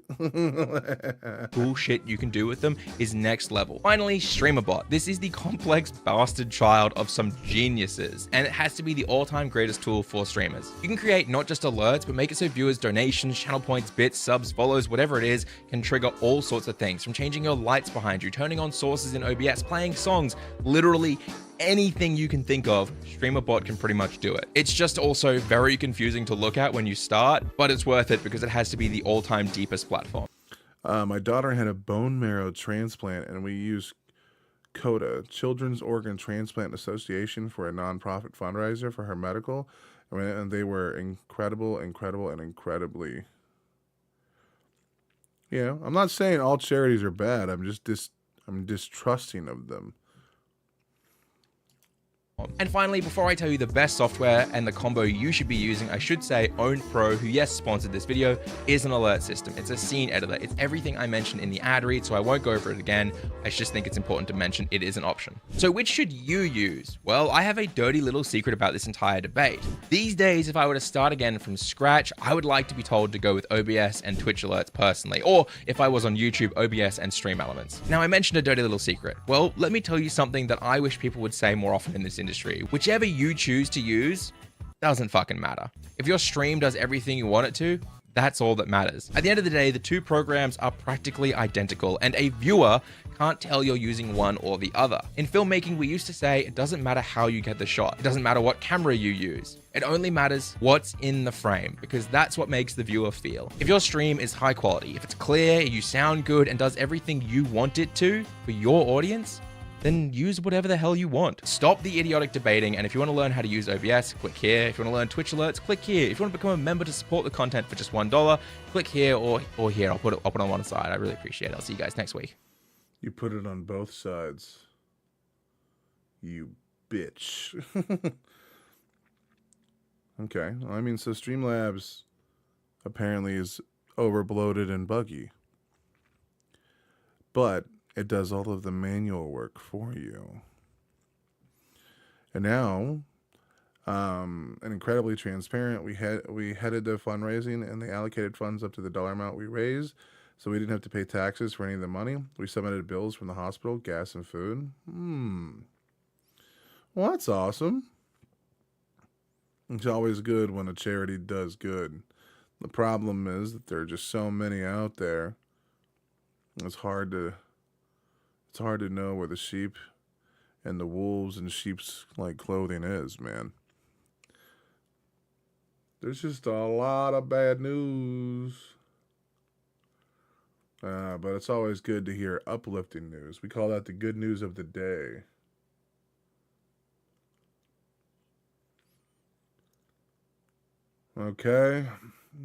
Cool shit you can do with them is next level. Finally, StreamerBot. This is the complex bastard child of some geniuses, and it has to be the all-time greatest tool for streamers. You can create not just alerts, but make it so viewers' donations, channel points, bits, subs, follows, whatever it is, can trigger all sorts of things, from changing your lights behind you, turning on sources in OBS, playing songs, literally anything you can think of, StreamerBot can pretty much do it. It's just also very confusing to look at when you start, but it's worth it because it has to be the all-time deepest platform. My daughter had a bone marrow transplant, and we used CODA, Children's Organ Transplant Association, for a nonprofit fundraiser for her medical, and they were incredible, and incredibly. You know, I'm not saying all charities are bad. I'm just I'm distrusting of them. And finally, before I tell you the best software and the combo you should be using, I should say Owned Pro, who yes, sponsored this video, is an alert system. It's a scene editor. It's everything I mentioned in the ad read, so I won't go over it again. I just think it's important to mention it is an option. So which should you use? Well, I have a dirty little secret about this entire debate. These days, if I were to start again from scratch, I would like to be told to go with OBS and Twitch alerts personally, or if I was on YouTube, OBS and Stream Elements. Now, I mentioned a dirty little secret. Well, let me tell you something that I wish people would say more often in this industry. Whichever you choose to use doesn't fucking matter. If your stream does everything you want it to, that's all that matters. At the end of the day, the two programs are practically identical, and a viewer can't tell you're using one or the other. In filmmaking, we used to say it doesn't matter how you get the shot. It doesn't matter what camera you use. It only matters what's in the frame, because that's what makes the viewer feel. If your stream is high quality, if it's clear, you sound good, and does everything you want it to for your audience, then use whatever the hell you want. Stop the idiotic debating, and if you want to learn how to use OBS, click here. If you want to learn Twitch alerts, click here. If you want to become a member to support the content for just $1, click here or here. I'll put it on one side. I really appreciate it. I'll see you guys next week. You put it on both sides. You bitch. Okay. Well, I mean, so Streamlabs apparently is overbloated and buggy. But it does all of the manual work for you. And now, and incredibly transparent, we headed to fundraising, and they allocated funds up to the dollar amount we raised, so we didn't have to pay taxes for any of the money. We submitted bills from the hospital, gas and food. Well, that's awesome. It's always good when a charity does good. The problem is that there are just so many out there. It's hard to know where the sheep and the wolves and sheep's like clothing is, man. There's just a lot of bad news. But it's always good to hear uplifting news. We call that the good news of the day. Okay.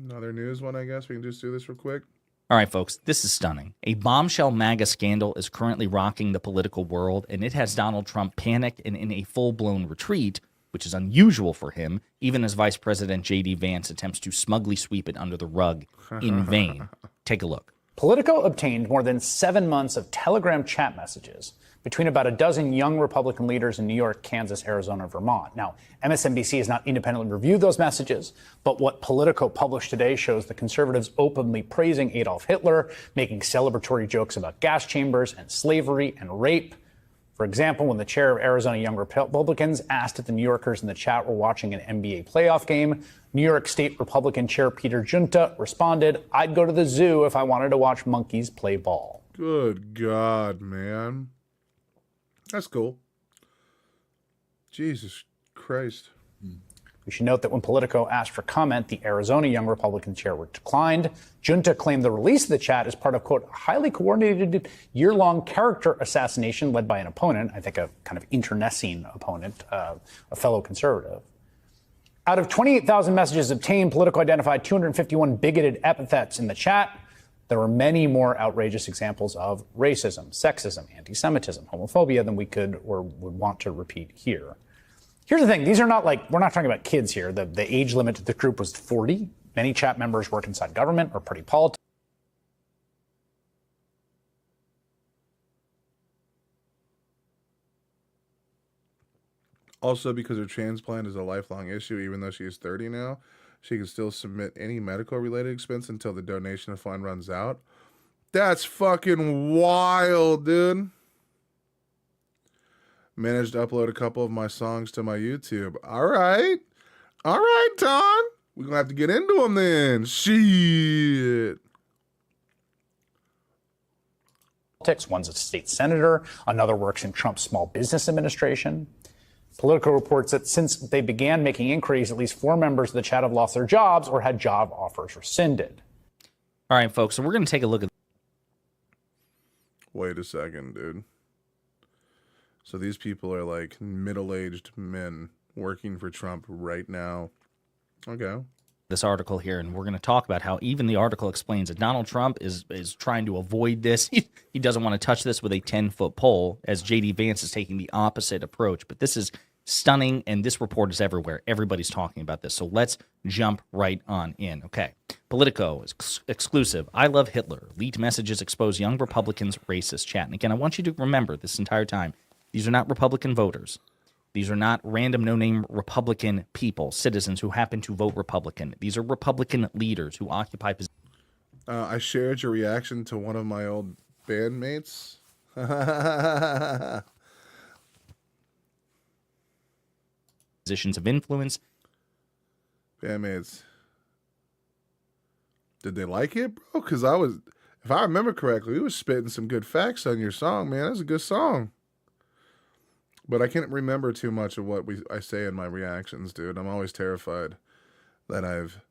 Another news one, I guess. We can just do this real quick. All right, folks, this is stunning. A bombshell MAGA scandal is currently rocking the political world, and it has Donald Trump panicked and in a full-blown retreat, which is unusual for him, even as Vice President J.D. Vance attempts to smugly sweep it under the rug in vain. Take a look. Politico obtained more than 7 months of Telegram chat messages between about a dozen young Republican leaders in New York, Kansas, Arizona, Vermont. Now, MSNBC has not independently reviewed those messages, but what Politico published today shows the conservatives openly praising Adolf Hitler, making celebratory jokes about gas chambers and slavery and rape. For example, when the chair of Arizona Young Republicans asked if the New Yorkers in the chat were watching an NBA playoff game, New York State Republican Chair Peter Junta responded, "I'd go to the zoo if I wanted to watch monkeys play ball." Good God, man. That's cool. Jesus Christ. We should note that when Politico asked for comment, the Arizona Young Republican chair declined. Junta claimed the release of the chat is part of, quote, a highly coordinated year-long character assassination led by an opponent, I think a kind of internecine opponent, a fellow conservative. Out of 28,000 messages obtained, Politico identified 251 bigoted epithets in the chat. There were many more outrageous examples of racism, sexism, anti-Semitism, homophobia than we could or would want to repeat here. Here's the thing. These are not like, we're not talking about kids here. The age limit to the group was 40. Many chat members work inside government or party politics. Also, because her transplant is a lifelong issue, even though she is 30 now, she can still submit any medical-related expense until the donation fund runs out. That's fucking wild, dude. Managed to upload a couple of my songs to my YouTube. All right, Ton. We're going to have to get into them then. Shit. One's a state senator. Another works in Trump's small business administration. Politico reports that since they began making inquiries, at least 4 members of the chat have lost their jobs or had job offers rescinded. All right, folks, so we're going to take a look at... Wait a second, dude. So these people are like middle-aged men working for Trump right now. Okay. This article here, and we're going to talk about how even the article explains that Donald Trump is trying to avoid this. He doesn't want to touch this with a 10-foot pole, as J.D. Vance is taking the opposite approach. But this is Stunning, and this report is everywhere. Everybody's talking about this. So let's jump right on in. Okay. Politico is exclusive. I love Hitler. Leaked messages expose young Republicans' racist chat. And again, I want you to remember this entire time, these are not Republican voters. These are not random no-name Republican people, citizens who happen to vote Republican. These are Republican leaders who occupy positions. I shared your reaction to one of my old bandmates. Positions of influence. Bandmates. Did they like it, bro? Because if I remember correctly, we was spitting some good facts on your song, man. That's a good song. But I can't remember too much of what I say in my reactions, dude. I'm always terrified that I've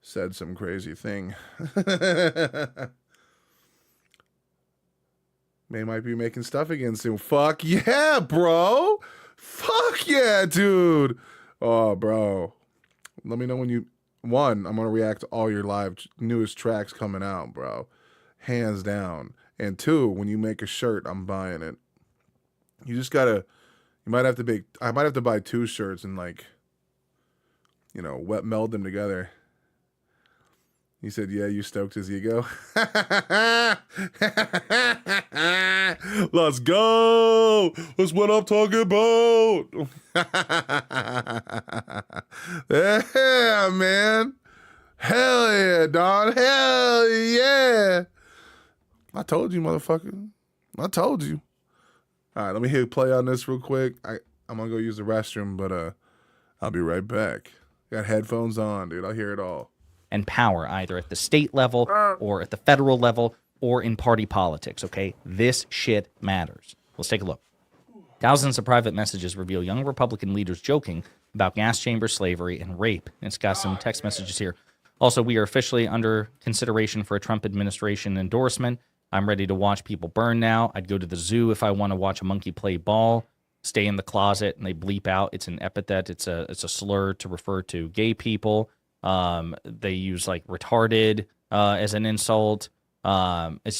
said some crazy thing. They might be making stuff again soon. Fuck yeah, bro. Fuck yeah, dude. Oh, bro. Let me know when you... One, I'm going to react to all your newest tracks coming out, bro. Hands down. And two, when you make a shirt, I'm buying it. You just gotta, I might have to buy 2 shirts and wet meld them together. He said, yeah, you stoked his ego. Let's go. That's what I'm talking about. Yeah, man. Hell yeah, Don. Hell yeah. I told you, motherfucker. I told you. All right, let me hit play on this real quick. I'm going to go use the restroom, but I'll be right back. Got headphones on, dude. I'll hear it all. And power, either at the state level or at the federal level or in party politics, okay? This shit matters. Let's take a look. Thousands of private messages reveal young Republican leaders joking about gas chamber slavery and rape. It's got some text messages here. Also, we are officially under consideration for a Trump administration endorsement. I'm ready to watch people burn now. I'd go to the zoo if I want to watch a monkey play ball. Stay in the closet, and they bleep out. It's an epithet. It's a slur to refer to gay people. They use like retarded as an insult. Wow. It's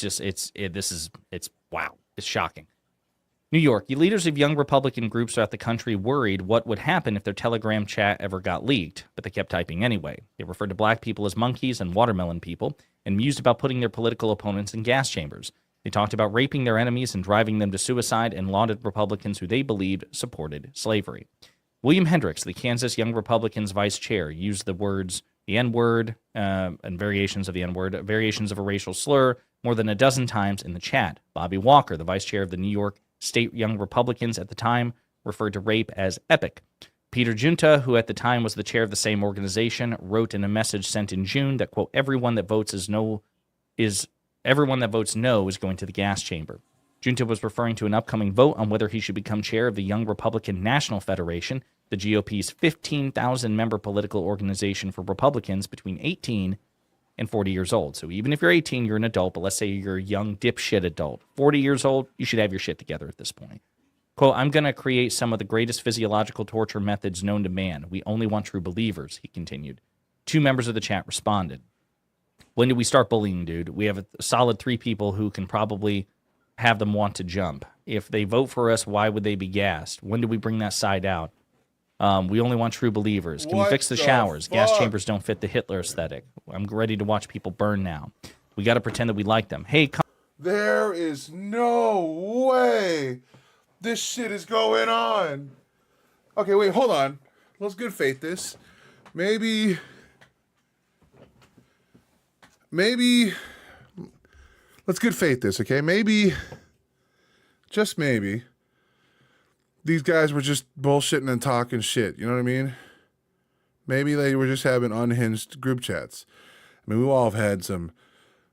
shocking. New York, leaders of young Republican groups throughout the country worried what would happen if their Telegram chat ever got leaked, but they kept typing anyway. They referred to black people as monkeys and watermelon people, and mused about putting their political opponents in gas chambers. They talked about raping their enemies and driving them to suicide, and lauded Republicans who they believed supported slavery. William Hendricks, the Kansas Young Republicans vice chair, used the words the N-word and variations of the N-word, variations of a racial slur, more than a dozen times in the chat. Bobby Walker, the vice chair of the New York State Young Republicans at the time, referred to rape as epic. Peter Junta, who at the time was the chair of the same organization, wrote in a message sent in June that, quote, everyone that votes no is going to the gas chamber. Junta was referring to an upcoming vote on whether he should become chair of the Young Republican National Federation, the GOP's 15,000-member political organization for Republicans between 18 and 40 years old. So even if you're 18, you're an adult, but let's say you're a young dipshit adult. 40 years old, you should have your shit together at this point. Quote, I'm going to create some of the greatest physiological torture methods known to man. We only want true believers, he continued. 2 members of the chat responded. When did we start bullying, dude? We have a solid 3 people who can probably have them want to jump. If they vote for us, why would they be gassed? When did we bring that side out? We only want true believers. Can we fix the showers? Fuck? Gas chambers don't fit the Hitler aesthetic. I'm ready to watch people burn now. We got to pretend that we like them. Hey, there is no way this shit is going on. Okay, wait, hold on. Let's good faith this. Maybe, let's good faith this, okay? Maybe, just maybe, these guys were just bullshitting and talking shit, you know what I mean? Maybe they were just having unhinged group chats. I mean, we all have had some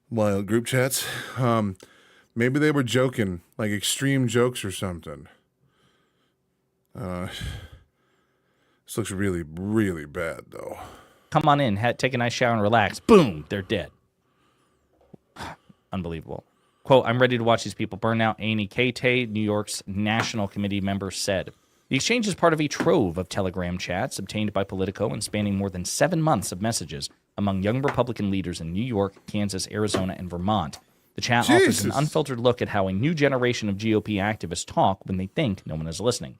wild group chats. Maybe they were joking, like extreme jokes or something. This looks really, really bad, though. Come on in, take a nice shower and relax. Boom, they're dead. Unbelievable. Quote, I'm ready to watch these people burn out, Annie Kate, New York's National Committee member, said. The exchange is part of a trove of Telegram chats obtained by Politico and spanning more than 7 months of messages among young Republican leaders in New York, Kansas, Arizona, and Vermont. The chat offers an unfiltered look at how a new generation of GOP activists talk when they think no one is listening.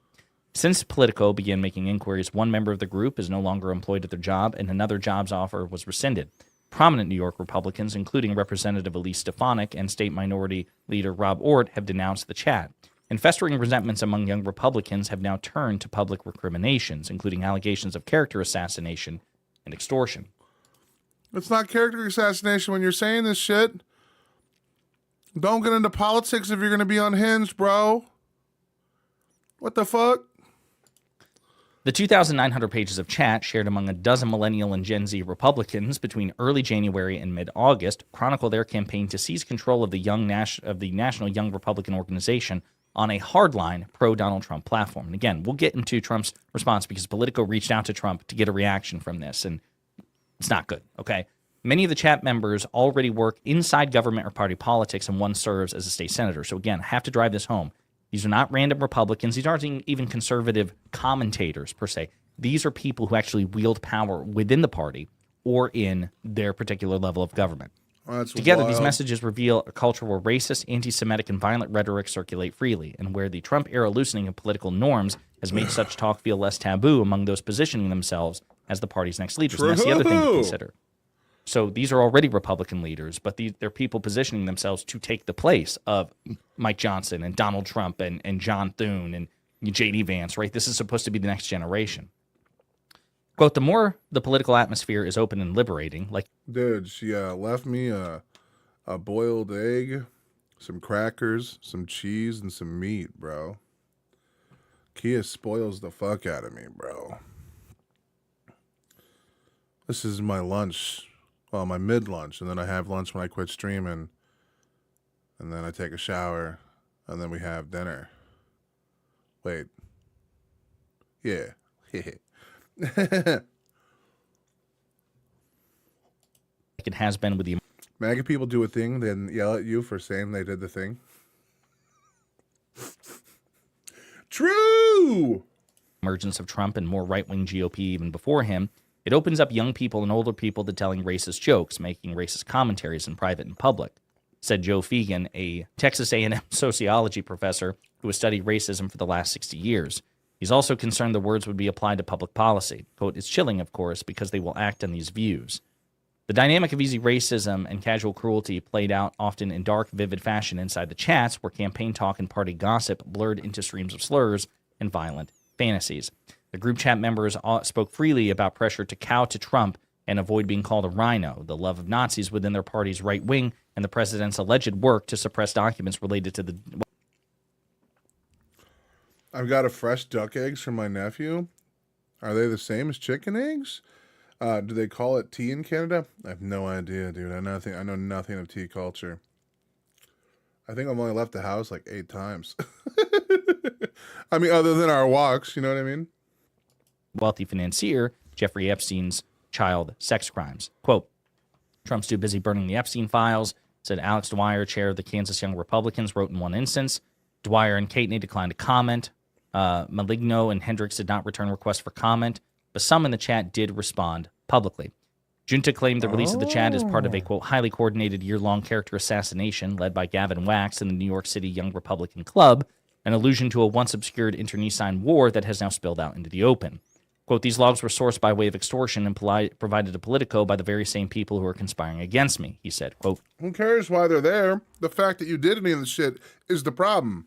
Since Politico began making inquiries, one member of the group is no longer employed at their job, and another job's offer was rescinded. Prominent New York Republicans, including Representative Elise Stefanik and State Minority Leader Rob Ort, have denounced the chat. And festering resentments among young Republicans have now turned to public recriminations, including allegations of character assassination and extortion. It's not character assassination when you're saying this shit. Don't get into politics if you're going to be unhinged, bro. What the fuck? The 2,900 pages of chat shared among a dozen millennial and Gen Z Republicans between early January and mid-August chronicle their campaign to seize control of the National Young Republican Organization on a hardline pro-Donald Trump platform. And again, we'll get into Trump's response because Politico reached out to Trump to get a reaction from this, and it's not good, okay? Many of the chat members already work inside government or party politics, and one serves as a state senator. So again, I have to drive this home. These are not random Republicans. These aren't even conservative commentators, per se. These are people who actually wield power within the party or in their particular level of government. Together, these messages reveal a culture where racist, anti-Semitic, and violent rhetoric circulate freely, and where the Trump-era loosening of political norms has made such talk feel less taboo among those positioning themselves as the party's next leaders. And that's the other thing to consider. So these are already Republican leaders, but they're people positioning themselves to take the place of Mike Johnson and Donald Trump and John Thune and J.D. Vance, right? This is supposed to be the next generation. Quote, the more the political atmosphere is open and liberating, like... Dude, she left me a boiled egg, some crackers, some cheese, and some meat, bro. Kia spoils the fuck out of me, bro. This is my lunch. Well, my mid-lunch, and then I have lunch when I quit streaming, and then I take a shower, and then we have dinner. Wait. Yeah. it has been with the... MAGA people do a thing, then yell at you for saying they did the thing. True! Emergence of Trump and more right-wing GOP even before him, it opens up young people and older people to telling racist jokes, making racist commentaries in private and public, said Joe Fegan, a Texas A&M sociology professor who has studied racism for the last 60 years. He's also concerned the words would be applied to public policy. Quote, it's chilling, of course, because they will act on these views. The dynamic of easy racism and casual cruelty played out often in dark, vivid fashion inside the chats where campaign talk and party gossip blurred into streams of slurs and violent fantasies. The group chat members spoke freely about pressure to cow to Trump and avoid being called a rhino, the love of Nazis within their party's right wing, and the president's alleged work to suppress documents related to the... I've got a fresh duck eggs from my nephew. Are they the same as chicken eggs? Do they call it tea in Canada? I have no idea, dude. I know nothing of tea culture. I think I've only left the house like 8 times. I mean, other than our walks, you know what I mean? Wealthy financier Jeffrey Epstein's child sex crimes. Quote, Trump's too busy burning the Epstein files, said Alex Dwyer, chair of the Kansas Young Republicans, wrote in one instance. Dwyer and Catenay declined to comment. Maligno and Hendricks did not return requests for comment, but some in the chat did respond publicly. Junta claimed the release of the chat is part of a, quote, highly coordinated year-long character assassination led by Gavin Wax and the New York City Young Republican Club, an allusion to a once-obscured internecine war that has now spilled out into the open. Quote, these logs were sourced by way of extortion and provided to Politico by the very same people who are conspiring against me, he said. Quote, who cares why they're there? The fact that you did any of the shit is the problem.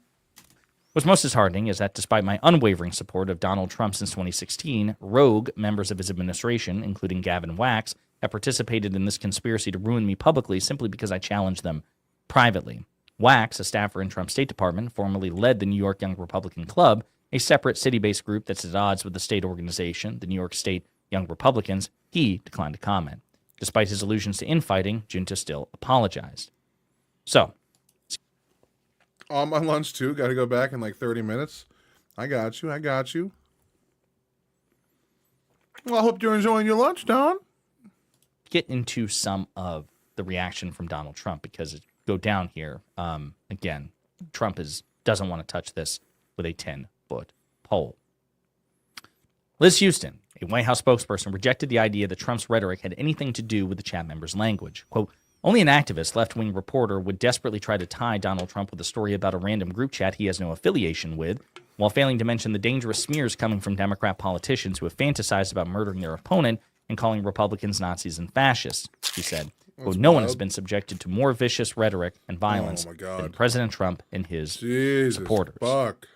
What's most disheartening is that despite my unwavering support of Donald Trump since 2016, rogue members of his administration, including Gavin Wax, have participated in this conspiracy to ruin me publicly simply because I challenged them privately. Wax, a staffer in Trump's State Department, formerly led the New York Young Republican Club, a separate city-based group that's at odds with the state organization, the New York State Young Republicans. He declined to comment. Despite his allusions to infighting, Junta still apologized. So, on my lunch too. Got to go back in like 30 minutes. I got you. Well, I hope you're enjoying your lunch, Don. Get into some of the reaction from Donald Trump because it go down here. Again, Trump doesn't want to touch this with a 10-foot pole. Liz Houston, a White House spokesperson, rejected the idea that Trump's rhetoric had anything to do with the chat members' language. Quote, only an activist, left-wing reporter would desperately try to tie Donald Trump with a story about a random group chat he has no affiliation with. while failing to mention the dangerous smears coming from Democrat politicians who have fantasized about murdering their opponent and calling Republicans Nazis and fascists. He said, quote, no one has been subjected to more vicious rhetoric and violence than President Trump and his supporters. Fuck.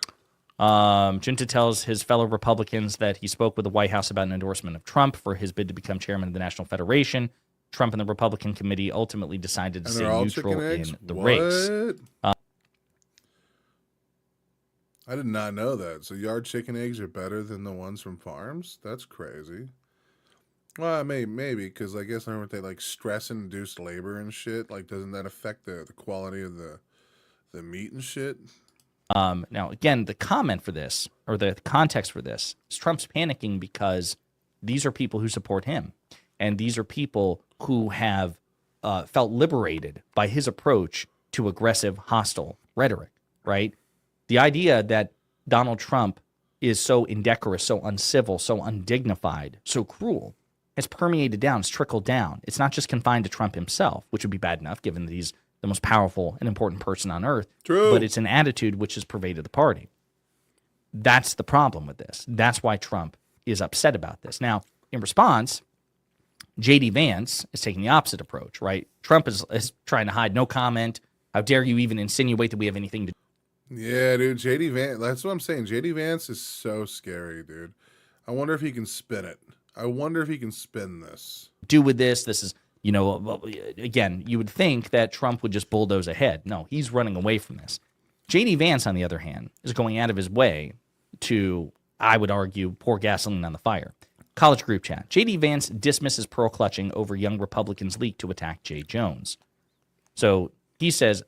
Junta tells his fellow Republicans that he spoke with the White House about an endorsement of Trump for his bid to become chairman of the National Federation. Trump and the Republican committee ultimately decided to stay neutral in the race. I did not know that. So yard chicken eggs are better than the ones from farms? That's crazy. Well, maybe, because I guess aren't they like stress-induced labor and shit? Like, doesn't that affect the quality of the meat and shit? Now, again, the comment for this, or the context for this, is Trump's panicking because these are people who support him. And these are people who have felt liberated by his approach to aggressive, hostile rhetoric, right? The idea that Donald Trump is so indecorous, so uncivil, so undignified, so cruel has permeated down, it's trickled down. It's not just confined to Trump himself, which would be bad enough given that he's the most powerful and important person on earth. True. But it's an attitude which has pervaded the party. That's the problem with this. That's why Trump is upset about this. Now, in response, J.D. Vance is taking the opposite approach, right? Trump is trying to hide, no comment. How dare you even insinuate that we have anything to do? Yeah, dude, J.D. Vance, that's what I'm saying. J.D. Vance is so scary, dude. I wonder if he can spin it. I wonder if he can spin this. Do with this. This is, you know, again, you would think that Trump would just bulldoze ahead. No, he's running away from this. J.D. Vance, on the other hand, is going out of his way to, I would argue, pour gasoline on the fire. College group chat. J.D. Vance dismisses pearl clutching over young Republicans' leak to attack Jay Jones. So he says,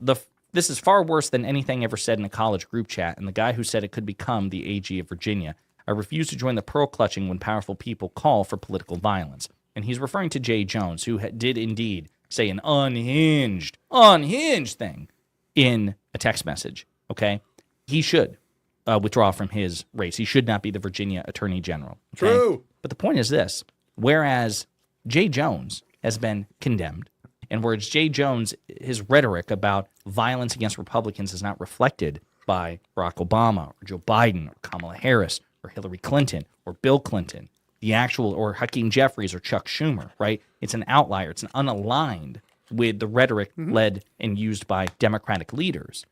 this is far worse than anything ever said in a college group chat, and the guy who said it could become the AG of Virginia. I refuse to join the pearl clutching when powerful people call for political violence. And he's referring to Jay Jones, who did indeed say an unhinged thing in a text message, okay? He should withdraw from his race. He should not be the Virginia Attorney General. Okay? True. But the point is this. Whereas Jay Jones has been condemned, and whereas Jay Jones, his rhetoric about violence against Republicans is not reflected by Barack Obama or Joe Biden or Kamala Harris or Hillary Clinton or Bill Clinton, the actual, or Hakeem Jeffries or Chuck Schumer, right? It's an outlier. It's an unaligned with the rhetoric led and used by Democratic leaders.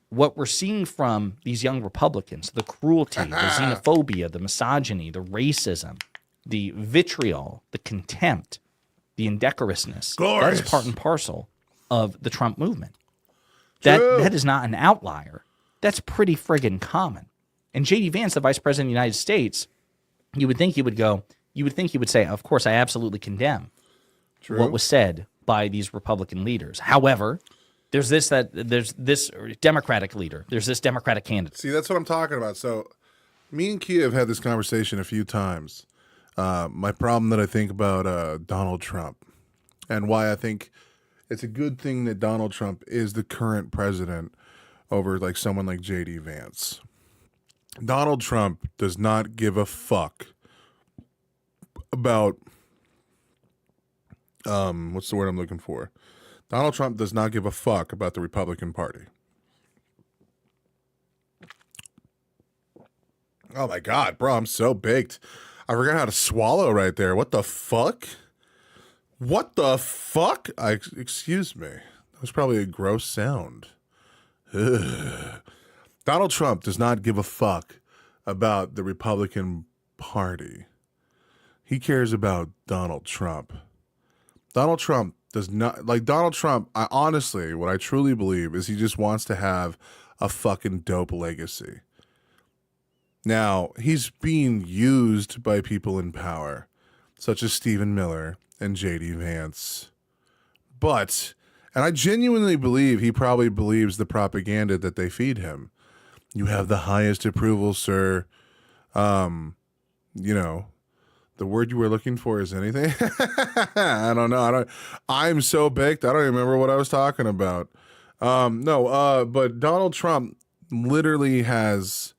What we're seeing from these young Republicans, the cruelty, the xenophobia, the misogyny, the racism, the vitriol, the contempt, the indecorousness, that is part and parcel of the Trump movement. That is not an outlier. That's pretty friggin' common. And J.D. Vance, the Vice President of the United States, you would think he would say, of course, I absolutely condemn what was said by these Republican leaders. However, there's this Democratic leader. There's this Democratic candidate. See, that's what I'm talking about. So me and Kia have had this conversation a few times. My problem that I think about Donald Trump and why I think it's a good thing that Donald Trump is the current president over like someone like J.D. Vance. Donald Trump does not give a fuck about what's the word I'm looking for? Donald Trump does not give a fuck about the Republican Party. Oh my God, bro, I'm so baked. I forgot how to swallow right there. What the fuck? What the fuck? Excuse me. That was probably a gross sound. Ugh. Donald Trump does not give a fuck about the Republican Party. He cares about Donald Trump. Donald Trump does not, like Donald Trump, honestly, what I truly believe is he just wants to have a fucking dope legacy. Now, he's being used by people in power, such as Stephen Miller and J.D. Vance. But, and I genuinely believe he probably believes the propaganda that they feed him. You have the highest approval, sir. You know, the word you were looking for is anything? I don't know. I'm so baked. I don't even remember what I was talking about. But Donald Trump literally has,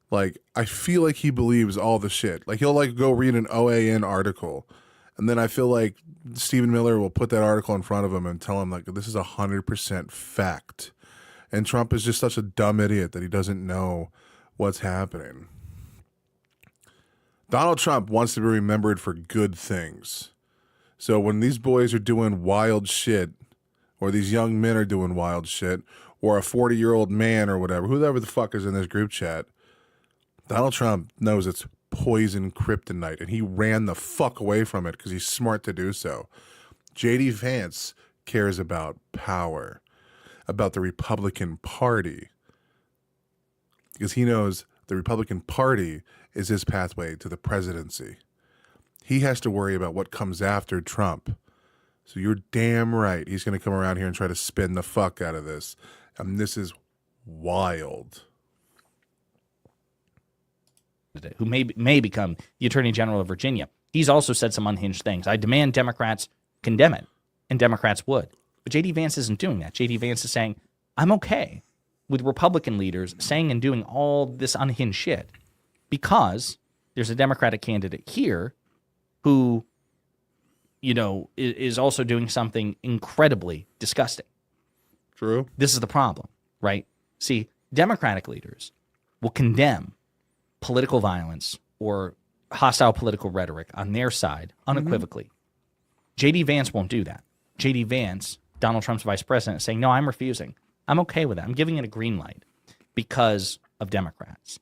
like, I feel like he believes all the shit. Like, he'll, like, go read an OAN article, and then I feel like Stephen Miller will put that article in front of him and tell him, like, this is 100% fact. And Trump is just such a dumb idiot that he doesn't know what's happening. Donald Trump wants to be remembered for good things. So when these boys are doing wild shit, or these young men are doing wild shit, or a 40-year-old man or whatever, whoever the fuck is in this group chat, Donald Trump knows it's poison kryptonite, and he ran the fuck away from it because he's smart to do so. J.D. Vance cares about power, about the Republican Party, because he knows the Republican Party is his pathway to the presidency. He has to worry about what comes after Trump. So you're damn right. He's going to come around here and try to spin the fuck out of this. And this is wild. Who may become the Attorney General of Virginia. He's also said some unhinged things. I demand Democrats condemn it, and Democrats would. But J.D. Vance isn't doing that. J.D. Vance is saying, I'm okay with Republican leaders saying and doing all this unhinged shit because there's a Democratic candidate here who, you know, is also doing something incredibly disgusting. True. This is the problem, right? See, Democratic leaders will condemn political violence or hostile political rhetoric on their side unequivocally. J.D. Vance won't do that. J.D. Vance, Donald Trump's vice president, is saying, no, I'm refusing. I'm okay with that. I'm giving it a green light because of Democrats.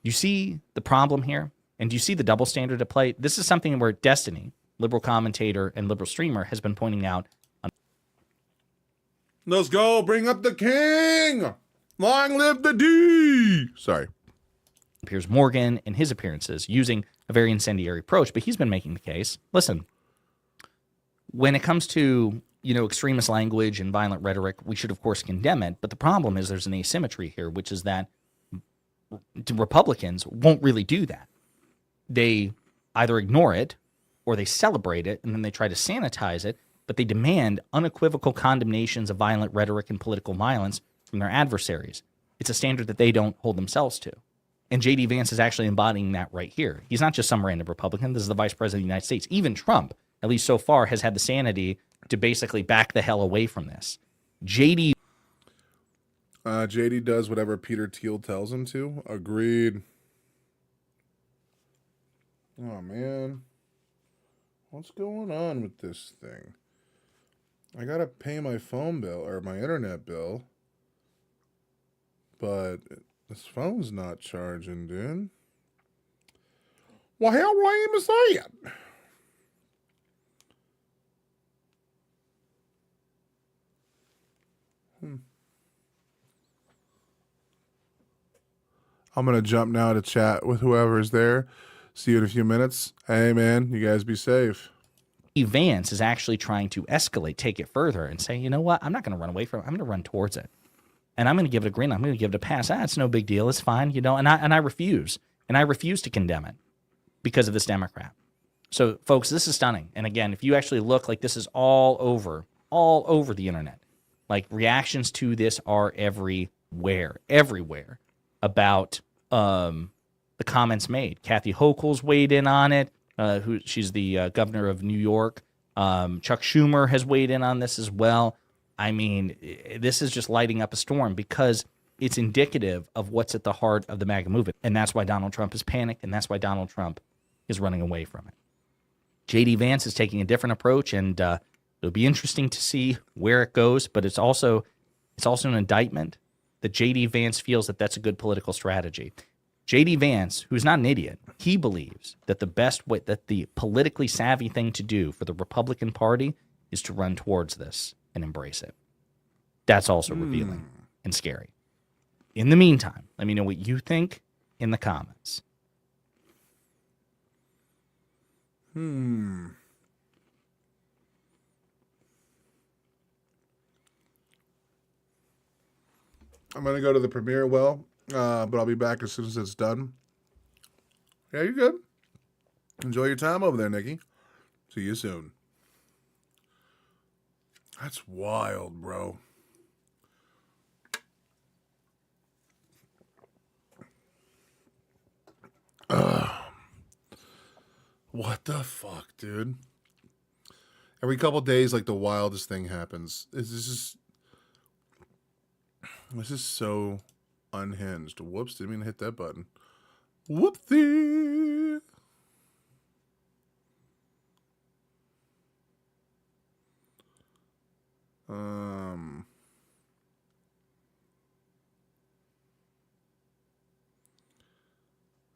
You see the problem here? And do you see the double standard at play? This is something where Destiny, liberal commentator and liberal streamer, has been pointing out. Let's go. Bring up the king. Long live the D. Sorry. Piers Morgan in his appearances using a very incendiary approach, but he's been making the case. Listen, when it comes to, you know, extremist language and violent rhetoric, we should of course condemn it. But the problem is there's an asymmetry here, which is that Republicans won't really do that. They either ignore it or they celebrate it and then they try to sanitize it, but they demand unequivocal condemnations of violent rhetoric and political violence from their adversaries. It's a standard that they don't hold themselves to. And J.D. Vance is actually embodying that right here. He's not just some random Republican. This is the vice president of the United States. Even Trump, at least so far, has had the sanity to basically back the hell away from this. J.D. does whatever Peter Thiel tells him to. Agreed. Oh, man. What's going on with this thing? I gotta pay my phone bill, or my internet bill. But this phone's not charging, dude. Well, how lame is that? I'm going to jump now to chat with whoever's there. See you in a few minutes. Hey, man, you guys be safe. Vance is actually trying to escalate, take it further, and say, you know what? I'm not going to run away from it. I'm going to run towards it. And I'm going to give it a green light. I'm going to give it a pass. It's no big deal. It's fine, you know. And I refuse. And I refuse to condemn it because of this Democrat. So, folks, this is stunning. And again, if you actually look, like, this is all over the internet. Like, reactions to this are everywhere about the comments made. Kathy Hochul's weighed in on it. She's the governor of New York. Chuck Schumer has weighed in on this as well. I mean, this is just lighting up a storm because it's indicative of what's at the heart of the MAGA movement. And that's why Donald Trump is panicked, and that's why Donald Trump is running away from it. J.D. Vance is taking a different approach, and it'll be interesting to see where it goes. But it's also an indictment that J.D. Vance feels that that's a good political strategy. J.D. Vance, who's not an idiot, he believes that the best way, that the politically savvy thing to do for the Republican Party is to run towards this and embrace it. That's also revealing and scary. In the meantime, let me know what you think in the comments. I'm going to go to the premiere but I'll be back as soon as it's done. Yeah, you're good. Enjoy your time over there, Nikki. See you soon. That's wild, bro. What the fuck, dude? Every couple days, like, the wildest thing happens. This is so unhinged. Whoops, didn't mean to hit that button. Whoopsie.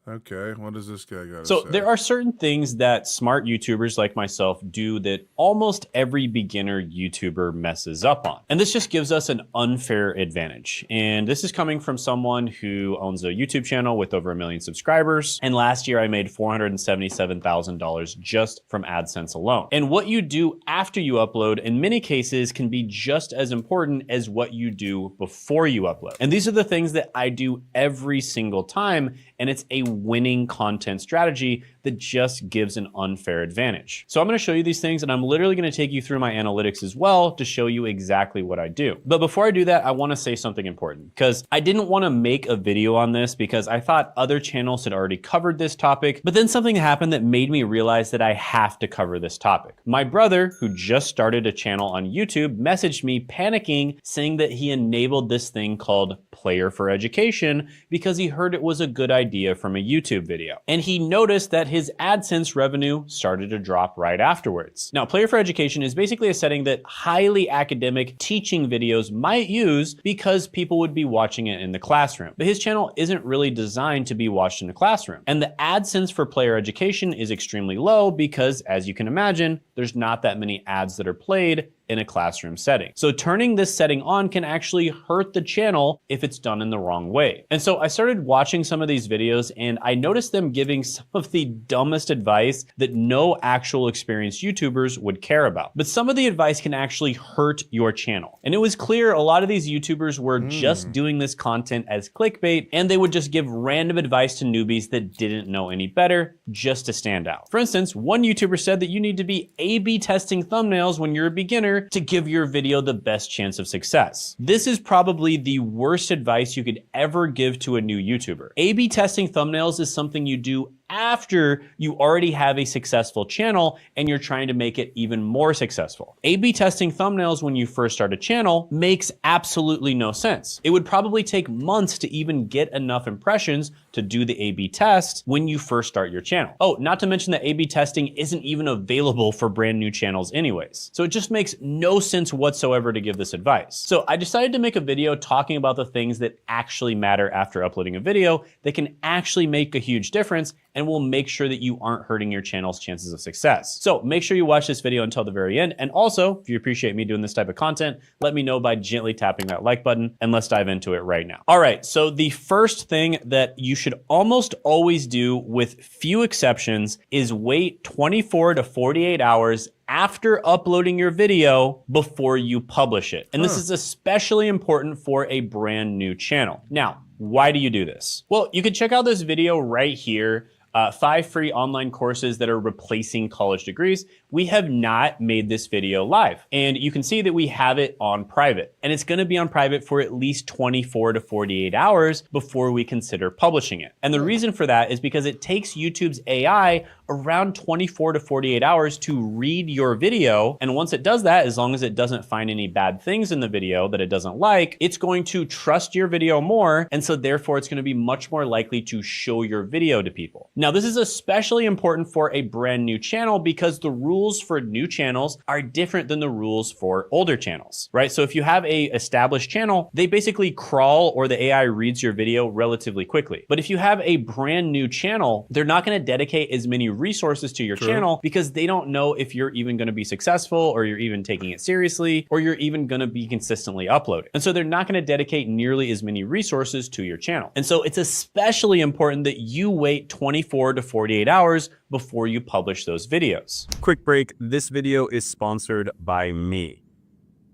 Okay, what does this guy got to So say? there are certain things that smart YouTubers like myself do that almost every beginner YouTuber messes up on. And this just gives us an unfair advantage. And this is coming from someone who owns a YouTube channel with over 1 million subscribers. And last year I made $477,000 just from AdSense alone. And what you do after you upload in many cases can be just as important as what you do before you upload. And these are the things that I do every single time. And it's a winning content strategy that just gives an unfair advantage. So I'm going to show you these things, and I'm literally going to take you through my analytics as well to show you exactly what I do. But before I do that, I want to say something important, because I didn't want to make a video on this because I thought other channels had already covered this topic, but then something happened that made me realize that I have to cover this topic. My brother, who just started a channel on YouTube, messaged me panicking, saying that he enabled this thing called Player for Education because he heard it was a good idea from a YouTube video. And he noticed that his AdSense revenue started to drop right afterwards. Now, Player for Education is basically a setting that highly academic teaching videos might use because people would be watching it in the classroom. But his channel isn't really designed to be watched in a classroom. And the AdSense for Player Education is extremely low because, as you can imagine, there's not that many ads that are played in a classroom setting. So turning this setting on can actually hurt the channel if it's done in the wrong way. And so I started watching some of these videos and I noticed them giving some of the dumbest advice that no actual experienced YouTubers would care about. But some of the advice can actually hurt your channel. And it was clear a lot of these YouTubers were just doing this content as clickbait, and they would just give random advice to newbies that didn't know any better just to stand out. For instance, one YouTuber said that you need to be A/B testing thumbnails when you're a beginner to give your video the best chance of success. This is probably the worst advice you could ever give to a new YouTuber. A/B testing thumbnails is something you do after you already have a successful channel and you're trying to make it even more successful. A/B testing thumbnails when you first start a channel makes absolutely no sense. It would probably take months to even get enough impressions to do the A/B test when you first start your channel. Oh, not to mention that A/B testing isn't even available for brand new channels anyways. So it just makes no sense whatsoever to give this advice. So I decided to make a video talking about the things that actually matter after uploading a video that can actually make a huge difference and will make sure that you aren't hurting your channel's chances of success. So make sure you watch this video until the very end. And also, if you appreciate me doing this type of content, let me know by gently tapping that like button, and let's dive into it right now. All right, so the first thing that you should almost always do, with few exceptions, is wait 24 to 48 hours after uploading your video before you publish it. And this is especially important for a brand new channel. Now, why do you do this? Well, you can check out this video right here. 5 free online courses that are replacing college degrees. We have not made this video live. And you can see that we have it on private. And it's gonna be on private for at least 24 to 48 hours before we consider publishing it. And the reason for that is because it takes YouTube's AI around 24 to 48 hours to read your video. And once it does that, as long as it doesn't find any bad things in the video that it doesn't like, it's going to trust your video more. And so therefore it's gonna be much more likely to show your video to people. Now, this is especially important for a brand new channel because the rules for new channels are different than the rules for older channels, right? So if you have a established channel, they basically crawl, or the AI reads your video relatively quickly. But if you have a brand new channel, they're not gonna dedicate as many resources to your channel because they don't know if you're even gonna be successful, or you're even taking it seriously, or you're even gonna be consistently uploading. And so they're not gonna dedicate nearly as many resources to your channel. And so it's especially important that you wait 24 to 48 hours before you publish those videos. Quick break, this video is sponsored by me.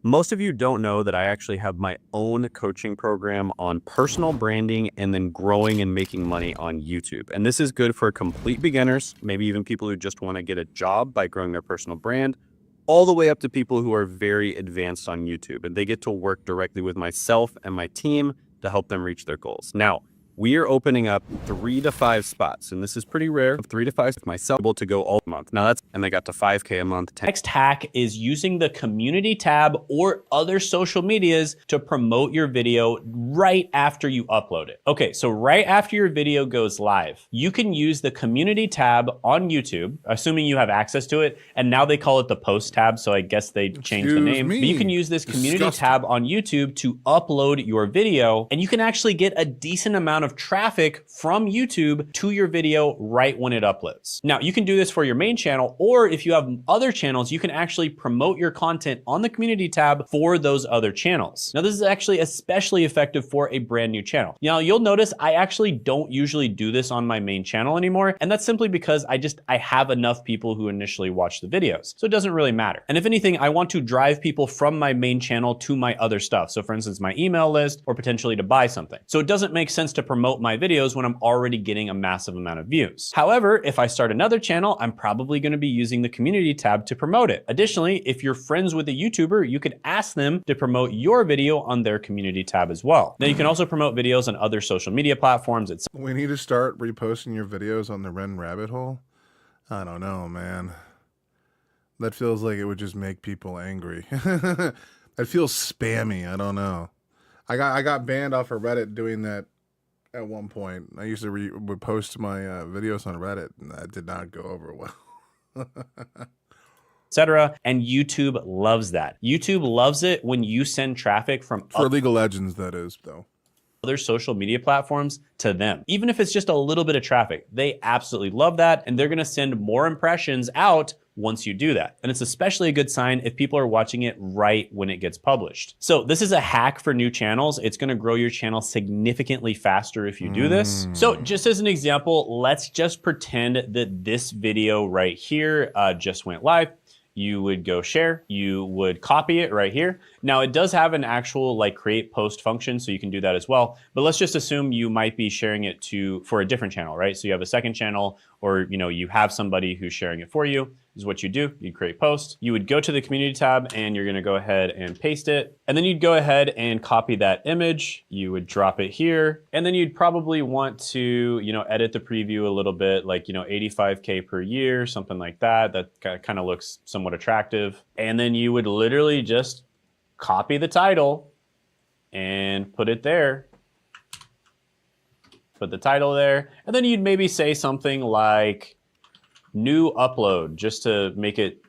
Most of you don't know that I actually have my own coaching program on personal branding and then growing and making money on YouTube. And this is good for complete beginners, maybe even people who just want to get a job by growing their personal brand, all the way up to people who are very advanced on YouTube. And they get to work directly with myself and my team to help them reach their goals. Now, We are opening up 3 to 5 spots, and this is pretty rare. 3 to 5 myself able to go all month. Now and they got to 5K a month. Next hack is using the community tab or other social medias to promote your video right after you upload it. Okay, so right after your video goes live, you can use the community tab on YouTube, assuming you have access to it, and now they call it the post tab, so I guess they changed the name. But you can use this community tab on YouTube to upload your video, and you can actually get a decent amount of traffic from YouTube to your video right when it uploads. Now, you can do this for your main channel, or if you have other channels, you can actually promote your content on the community tab for those other channels. Now, this is actually especially effective for a brand new channel. Now, you'll notice I actually don't usually do this on my main channel anymore, and that's simply because I have enough people who initially watch the videos, so it doesn't really matter. And if anything, I want to drive people from my main channel to my other stuff. So for instance, my email list, or potentially to buy something. So it doesn't make sense to promote my videos when I'm already getting a massive amount of views. However, if I start another channel, I'm probably going to be using the community tab to promote it. Additionally, if you're friends with a YouTuber, you could ask them to promote your video on their community tab as well. Now, you can also promote videos on other social media platforms. We need to start reposting your videos on the Ren Rabbit Hole. I don't know, man. That feels like it would just make people angry. That feels spammy. I don't know. I got banned off of Reddit doing that at one point. I used to would post my videos on Reddit, and that did not go over well. etc. And YouTube loves that. YouTube loves it when you send traffic from for League of Legends, that is, though. Other social media platforms to them. Even if it's just a little bit of traffic, they absolutely love that, and they're gonna send more impressions out once you do that. And it's especially a good sign if people are watching it right when it gets published. So this is a hack for new channels. It's gonna grow your channel significantly faster if you do this. So just as an example, let's just pretend that this video right here just went live. You would go share, you would copy it right here. Now it does have an actual like create post function, so you can do that as well. But let's just assume you might be sharing it for a different channel, right? So you have a second channel, or you have somebody who's sharing it for you. This is what you do. You create post. You would go to the community tab and you're gonna go ahead and paste it. And then you'd go ahead and copy that image. You would drop it here. And then you'd probably want to, edit the preview a little bit, like, 85K per year, something like that. That kind of looks somewhat attractive. And then you would literally just copy the title and put it there. Put the title there. And then you'd maybe say something like new upload, just to make it,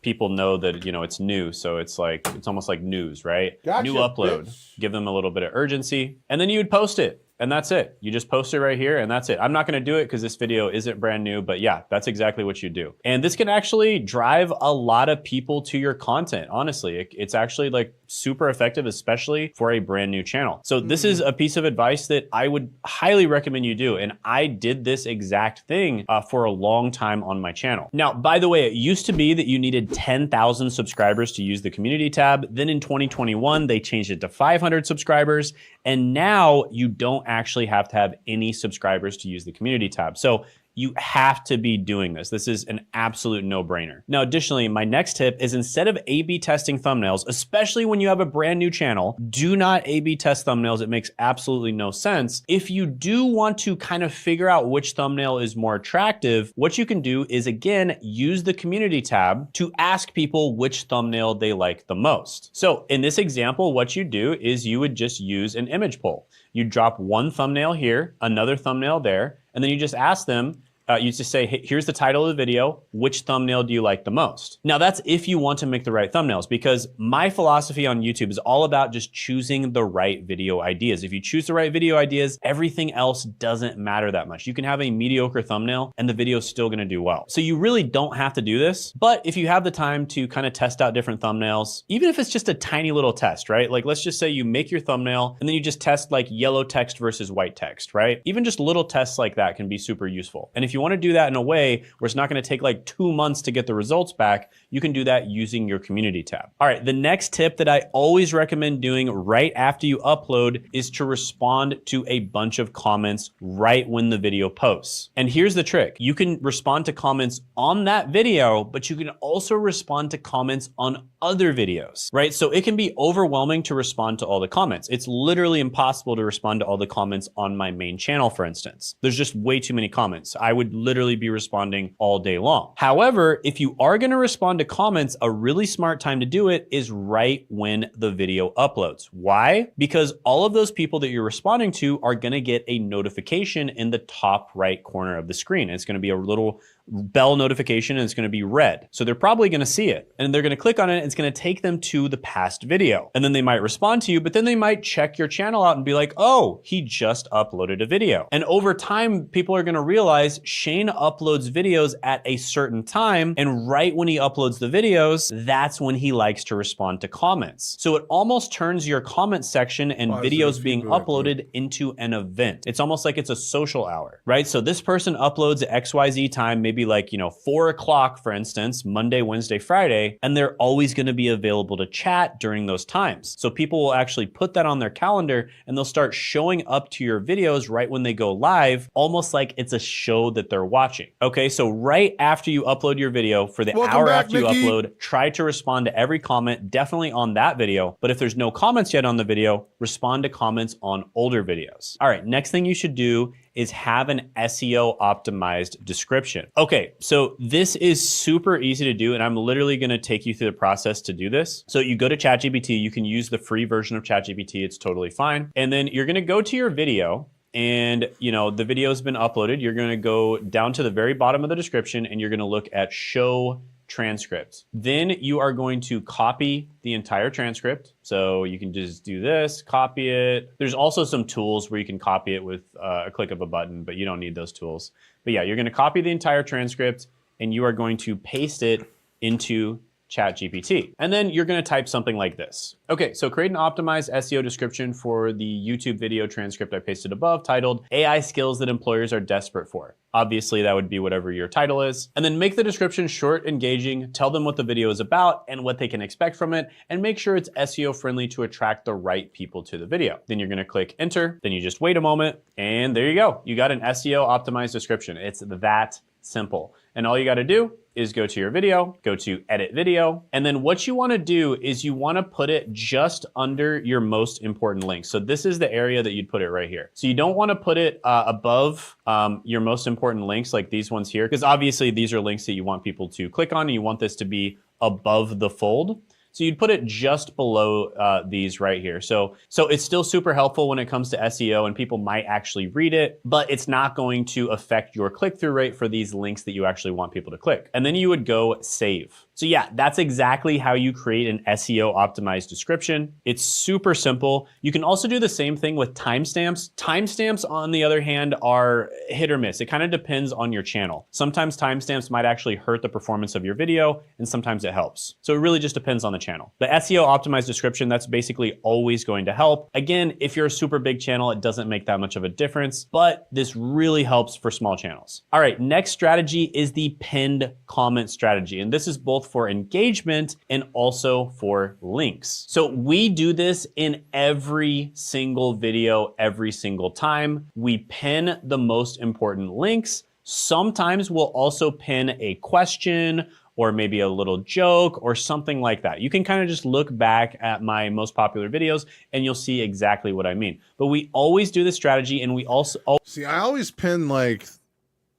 people know that, it's new. So it's almost like news, right? Gotcha, new upload, bitch. Give them a little bit of urgency, and then you would post it. And that's it. You just post it right here and that's it. I'm not gonna do it because this video isn't brand new, but yeah, that's exactly what you do. And this can actually drive a lot of people to your content, honestly. It's actually like super effective, especially for a brand new channel. So this is a piece of advice that I would highly recommend you do. And I did this exact thing for a long time on my channel. Now, by the way, it used to be that you needed 10,000 subscribers to use the community tab. Then in 2021, they changed it to 500 subscribers. And now you don't actually have to have any subscribers to use the community tab. So you have to be doing this. This is an absolute no-brainer. Now, additionally, my next tip is instead of A/B testing thumbnails, especially when you have a brand new channel, do not A/B test thumbnails. It makes absolutely no sense. If you do want to kind of figure out which thumbnail is more attractive, what you can do is, again, use the community tab to ask people which thumbnail they like the most. So in this example, what you do is you would just use an image poll. You drop one thumbnail here, another thumbnail there, and then you just ask them, you just say, hey, here's the title of the video. Which thumbnail do you like the most? Now that's if you want to make the right thumbnails, because my philosophy on YouTube is all about just choosing the right video ideas. If you choose the right video ideas, everything else doesn't matter that much. You can have a mediocre thumbnail and the video is still gonna do well. So you really don't have to do this, but if you have the time to kind of test out different thumbnails, even if it's just a tiny little test, right? Like let's just say you make your thumbnail and then you just test like yellow text versus white text, right? Even just little tests like that can be super useful. And if you you want to do that in a way where it's not going to take like 2 months to get the results back, you can do that using your community tab. All right, the next tip that I always recommend doing right after you upload is to respond to a bunch of comments right when the video posts. And here's the trick. You can respond to comments on that video, but you can also respond to comments on other videos, right? So it can be overwhelming to respond to all the comments. It's literally impossible to respond to all the comments on my main channel, for instance. There's just way too many comments. I would literally be responding all day long. However, if you are going to respond to comments, a really smart time to do it is right when the video uploads. Why? Because all of those people that you're responding to are going to get a notification in the top right corner of the screen. It's going to be a little bell notification and it's going to be red. So they're probably going to see it and they're going to click on it. It's going to take them to the past video. And then they might respond to you, but then they might check your channel out and be like, oh, he just uploaded a video. And over time, people are going to realize Shane uploads videos at a certain time. And right when he uploads the videos, that's when he likes to respond to comments. So it almost turns your comment section and videos being uploaded into an event. It's almost like it's a social hour, right? So this person uploads at XYZ time, maybe like, 4 o'clock, for instance, Monday, Wednesday, Friday, and they're always going to be available to chat during those times. So people will actually put that on their calendar and they'll start showing up to your videos right when they go live, almost like it's a show that they're watching. Okay, so right after you upload your video, for the hour after you upload, try to respond to every comment, definitely on that video. But if there's no comments yet on the video, respond to comments on older videos. All right, next thing you should do is have an SEO optimized description. Okay, so this is super easy to do and I'm literally gonna take you through the process to do this. So you go to ChatGPT, you can use the free version of ChatGPT, it's totally fine. And then you're gonna go to your video and the video has been uploaded. You're gonna go down to the very bottom of the description and you're gonna look at show transcript. Then you are going to copy the entire transcript. So you can just do this, copy it. There's also some tools where you can copy it with a click of a button, but you don't need those tools. But yeah, you're going to copy the entire transcript and you are going to paste it into ChatGPT. And then you're going to type something like this. Okay, so create an optimized SEO description for the YouTube video transcript I pasted above titled AI Skills That Employers Are Desperate For. Obviously, that would be whatever your title is. And then make the description short, engaging, tell them what the video is about and what they can expect from it, and make sure it's SEO friendly to attract the right people to the video. Then you're gonna click enter, then you just wait a moment, and there you go. You got an SEO optimized description. It's that simple. And all you gotta do is go to your video, go to edit video, and then what you wanna do is you wanna put it just under your most important links. So this is the area that you'd put it right here. So you don't wanna put it above your most important links like these ones here, because obviously these are links that you want people to click on and you want this to be above the fold. So you'd put it just below these right here. So it's still super helpful when it comes to SEO and people might actually read it, but it's not going to affect your click-through rate for these links that you actually want people to click. And then you would go save. So yeah, that's exactly how you create an SEO optimized description. It's super simple. You can also do the same thing with timestamps. Timestamps, on the other hand, are hit or miss. It kind of depends on your channel. Sometimes timestamps might actually hurt the performance of your video, and sometimes it helps. So it really just depends on the channel. The SEO optimized description, that's basically always going to help. Again, if you're a super big channel, it doesn't make that much of a difference, but this really helps for small channels. All right, next strategy is the pinned comment strategy. And this is both for engagement and also for links. So we do this in every single video, every single time. We pin the most important links. Sometimes we'll also pin a question or maybe a little joke or something like that. You can kind of just look back at my most popular videos and you'll see exactly what I mean. But we always do this strategy, and we also... See, I always pin like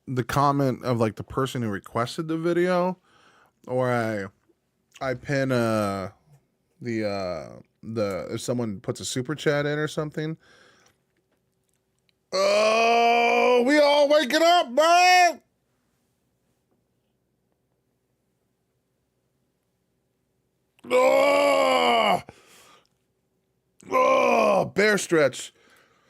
the comment of like the person who requested the video, or I pin if someone puts a super chat in or something. Oh, we all waking up, man! Bear stretch.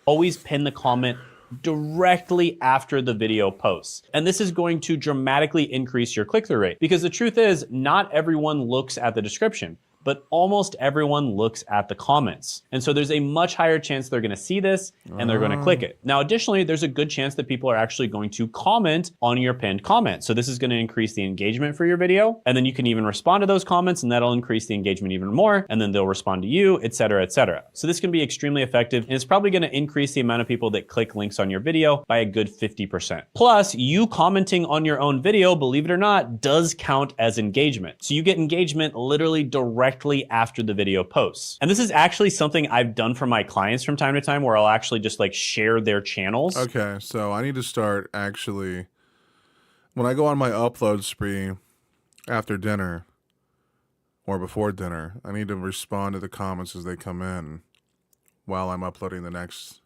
Always pin the comment directly after the video posts. And this is going to dramatically increase your click-through rate, because the truth is not everyone looks at the description. but almost everyone looks at the comments. And so there's a much higher chance they're gonna see this and they're gonna click it. Now, additionally, there's a good chance that people are actually going to comment on your pinned comment. So this is gonna increase the engagement for your video. And then you can even respond to those comments and that'll increase the engagement even more. And then they'll respond to you, et cetera, et cetera. So this can be extremely effective and it's probably gonna increase the amount of people that click links on your video by a good 50%. Plus, you commenting on your own video, believe it or not, does count as engagement. So you get engagement literally directly after the video posts. And this is actually something I've done for my clients from time to time where I'll actually just like share their channels. Okay, so I need to start actually, when I go on my upload spree after dinner or before dinner, I need to respond to the comments as they come in while I'm uploading the next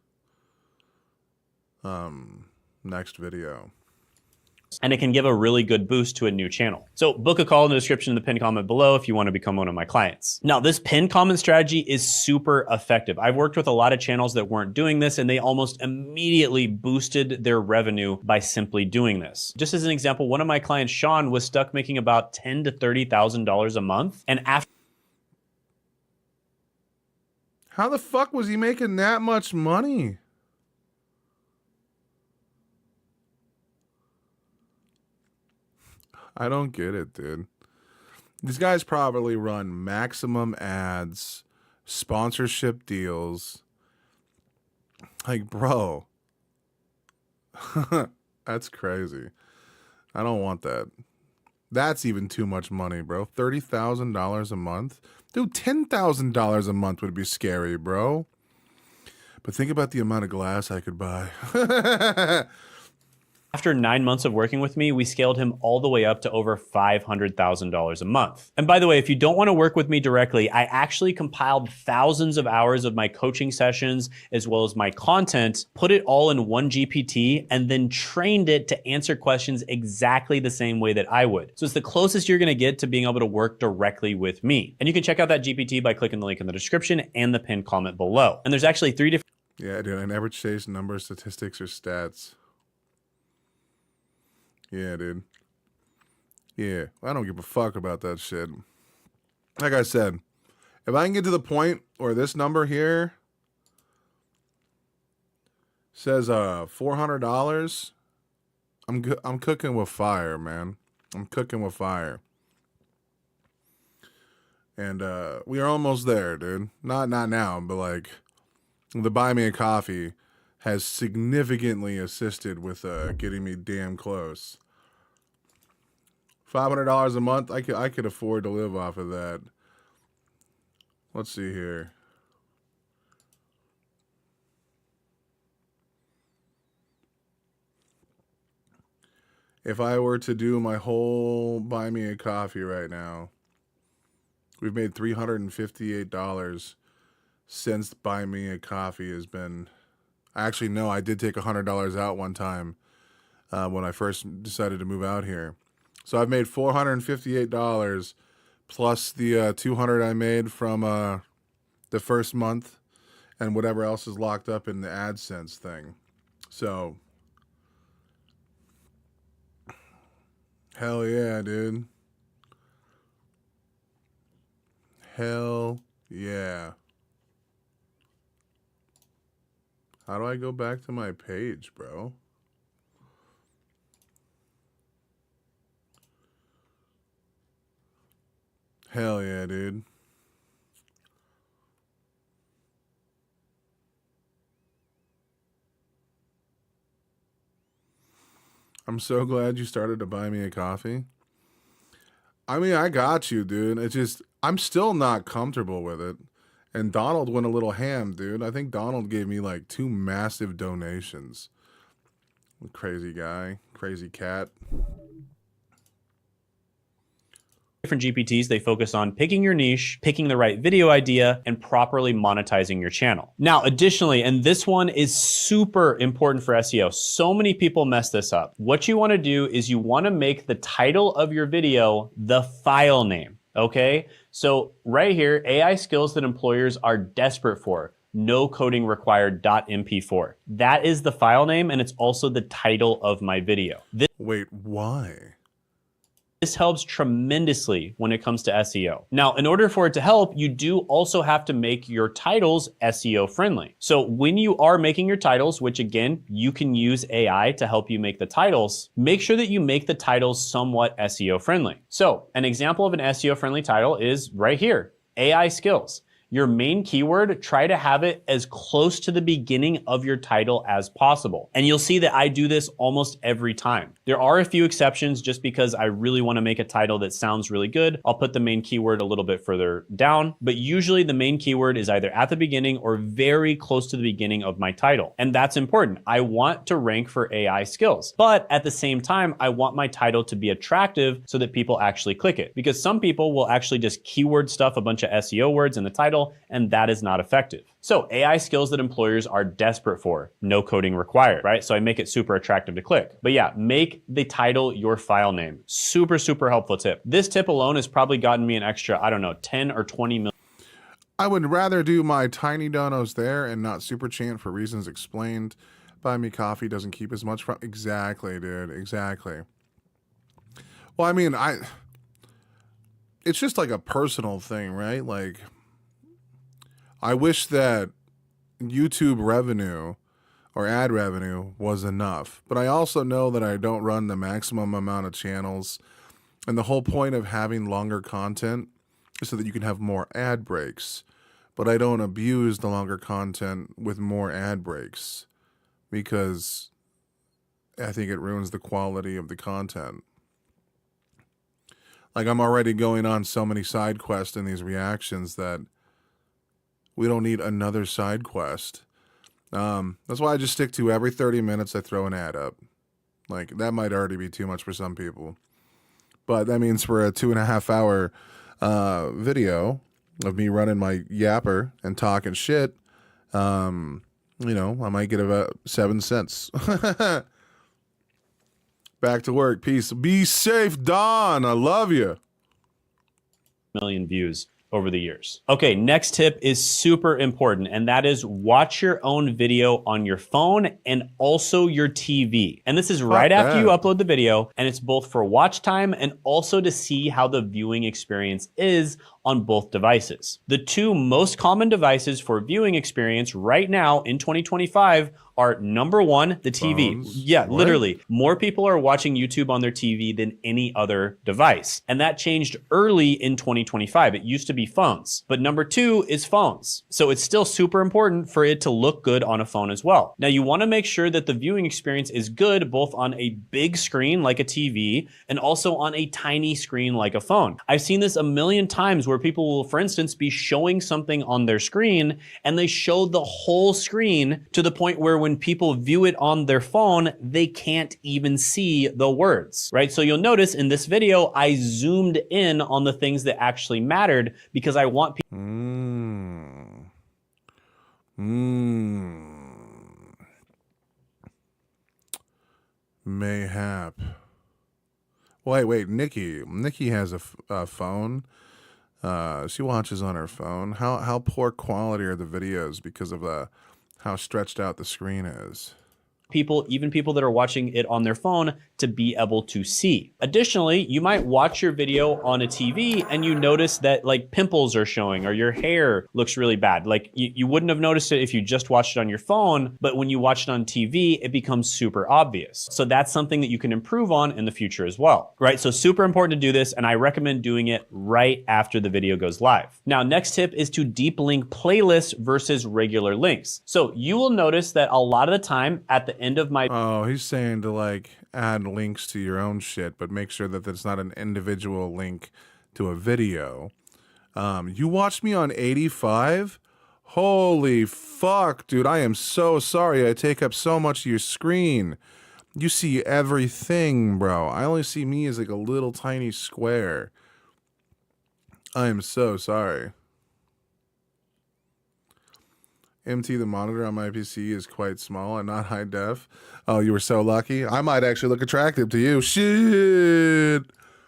video. And it can give a really good boost to a new channel. So book a call in the description in the pinned comment below if you want to become one of my clients. Now, this pinned comment strategy is super effective. I've worked with a lot of channels that weren't doing this and they almost immediately boosted their revenue by simply doing this. Just as an example, one of my clients, Sean, was stuck making about $10,000 to $30,000 a month. And after How the fuck was he making that much money? I don't get it, dude. These guys probably run maximum ads, sponsorship deals. Like, bro. That's crazy. I don't want that. That's even too much money, bro. $30,000 a month? Dude, $10,000 a month would be scary, bro. But think about the amount of glass I could buy. After 9 months of working with me, we scaled him all the way up to over $500,000 a month. And by the way, if you don't want to work with me directly, I actually compiled thousands of hours of my coaching sessions as well as my content, put it all in one GPT, and then trained it to answer questions exactly the same way that I would. So it's the closest you're going to get to being able to work directly with me. And you can check out that GPT by clicking the link in the description and the pinned comment below. And there's actually 3 different... Yeah, dude, I never chase numbers, statistics, or stats. Yeah, dude. Yeah, I don't give a fuck about that shit. Like I said, if I can get to the point where this number here says $400, I'm cooking with fire, man. I'm cooking with fire. And we are almost there, dude. Not now, but like the Buy Me a Coffee has significantly assisted with getting me damn close. $500 a month, I could afford to live off of that. Let's see here. If I were to do my whole Buy Me a Coffee right now, we've made $358 since Buy Me a Coffee has been... Actually, no, I did take $100 out one time when I first decided to move out here. So I've made $458 plus the $200 I made from the first month and whatever else is locked up in the AdSense thing. So, hell yeah, dude. Hell yeah. How do I go back to my page, bro? Hell yeah, dude. I'm so glad you started to Buy Me a Coffee. I mean, I got you, dude. It's just, I'm still not comfortable with it. And Donald went a little ham, dude. I think Donald gave me like 2 massive donations. Crazy guy, crazy cat. Different GPTs, they focus on picking your niche, picking the right video idea, and properly monetizing your channel. Now, additionally, and this one is super important for SEO. So many people mess this up. What you want to do is you want to make the title of your video the file name. Okay, so right here, AI skills that employers are desperate for. No coding required .mp4. That is the file name, and it's also the title of my video. Wait, why? This helps tremendously when it comes to SEO. Now, in order for it to help, you do also have to make your titles SEO friendly. So when you are making your titles, which again, you can use AI to help you make the titles, make sure that you make the titles somewhat SEO friendly. So an example of an SEO friendly title is right here, AI skills. Your main keyword, try to have it as close to the beginning of your title as possible. And you'll see that I do this almost every time. There are a few exceptions just because I really want to make a title that sounds really good. I'll put the main keyword a little bit further down, but usually the main keyword is either at the beginning or very close to the beginning of my title. And that's important. I want to rank for AI skills, but at the same time, I want my title to be attractive so that people actually click it, because some people will actually just keyword stuff a bunch of SEO words in the title, and that is not effective. So AI skills that employers are desperate for, no coding required, right? So I make it super attractive to click. But yeah, make the title your file name. Super, super helpful tip. This tip alone has probably gotten me an extra, I don't know, 10 or 20 million. I would rather do my tiny donos there and not super chant for reasons explained. Buy me coffee doesn't keep as much from. Exactly, dude. Exactly. Well, I mean, it's just like a personal thing, right? Like, I wish that YouTube revenue or ad revenue was enough, but I also know that I don't run the maximum amount of channels. And the whole point of having longer content is so that you can have more ad breaks, but I don't abuse the longer content with more ad breaks because I think it ruins the quality of the content. Like, I'm already going on so many side quests in these reactions that we don't need another side quest. That's why I just stick to every 30 minutes I throw an ad up. Like, that might already be too much for some people. But that means for a 2.5 hour video of me running my yapper and talking shit, I might get about 7 cents. Back to work. Peace. Be safe, Don. I love you. Million views over the years. Okay, next tip is super important, and that is watch your own video on your phone and also your TV. And this is right after you upload the video, and it's both for watch time and also to see how the viewing experience is on both devices. The two most common devices for viewing experience right now in 2025 are number one, the TV. Phones? Yeah, What? literally. More people are watching YouTube on their TV than any other device. And that changed early in 2025. It used to be phones. But number two is phones. So it's still super important for it to look good on a phone as well. Now you want to make sure that the viewing experience is good both on a big screen like a TV and also on a tiny screen like a phone. I've seen this a million times where people will, for instance, be showing something on their screen and they show the whole screen to the point where when people view it on their phone, they can't even see the words, right? So you'll notice in this video, I zoomed in on the things that actually mattered because I want people. Mayhap. Wait, Nikki. Nikki has a phone. She watches on her phone. How poor quality are the videos because of how stretched out the screen is? People, even people that are watching it on their phone, to be able to see. Additionally, you might watch your video on a TV and you notice that like pimples are showing or your hair looks really bad. Like you wouldn't have noticed it if you just watched it on your phone, but when you watch it on TV, it becomes super obvious. So that's something that you can improve on in the future as well, right? So super important to do this, and I recommend doing it right after the video goes live. Now, next tip is to deep link playlists versus regular links. So you will notice that a lot of the time at the end of my... Oh, he's saying to like add links to your own shit, but make sure that it's not an individual link to a video. You watched me on 85? Holy fuck, dude. I am so sorry I take up so much of your screen. You see everything, bro. I only see me as like a little tiny square. I am so sorry. MT, the monitor on my PC is quite small and not high def. Oh, you were so lucky. I might actually look attractive to you. Shit.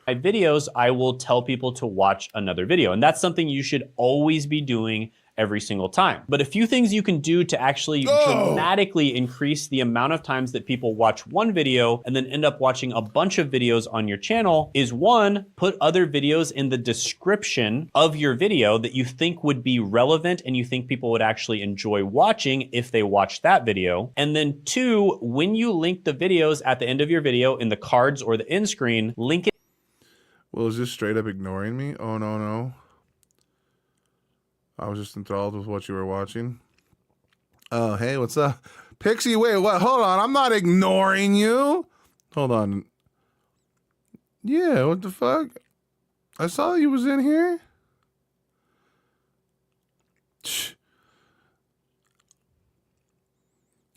My videos, I will tell people to watch another video. And that's something you should always be doing every single time. But a few things you can do to actually dramatically increase the amount of times that people watch one video and then end up watching a bunch of videos on your channel is, one, put other videos in the description of your video that you think would be relevant and you think people would actually enjoy watching if they watch that video. And then two, when you link the videos at the end of your video in the cards or the end screen, link it. Well, is this straight up ignoring me? Oh, no. I was just enthralled with what you were watching. Oh, hey, what's up? Pixie, wait, what? Hold on. I'm not ignoring you. Hold on. Yeah, what the fuck? I saw you was in here. Shh.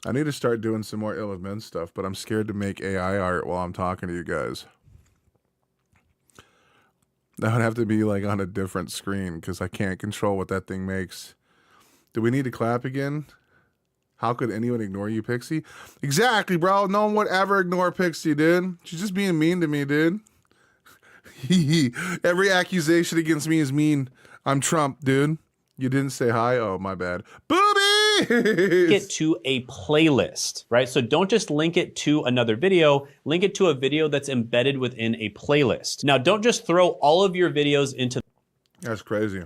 I need to start doing some more Ill of Men stuff, but I'm scared to make AI art while I'm talking to you guys. That would have to be like on a different screen because I can't control what that thing makes. Do we need to clap again? How could anyone ignore you, Pixie? Exactly, bro. No one would ever ignore Pixie, dude. She's just being mean to me, dude. Every accusation against me is mean. I'm Trump, dude. You didn't say hi? Oh, my bad. Boobies! It to a playlist, right? So don't just link it to another video, link it to a video that's embedded within a playlist. Now, don't just throw all of your videos into. That's crazy.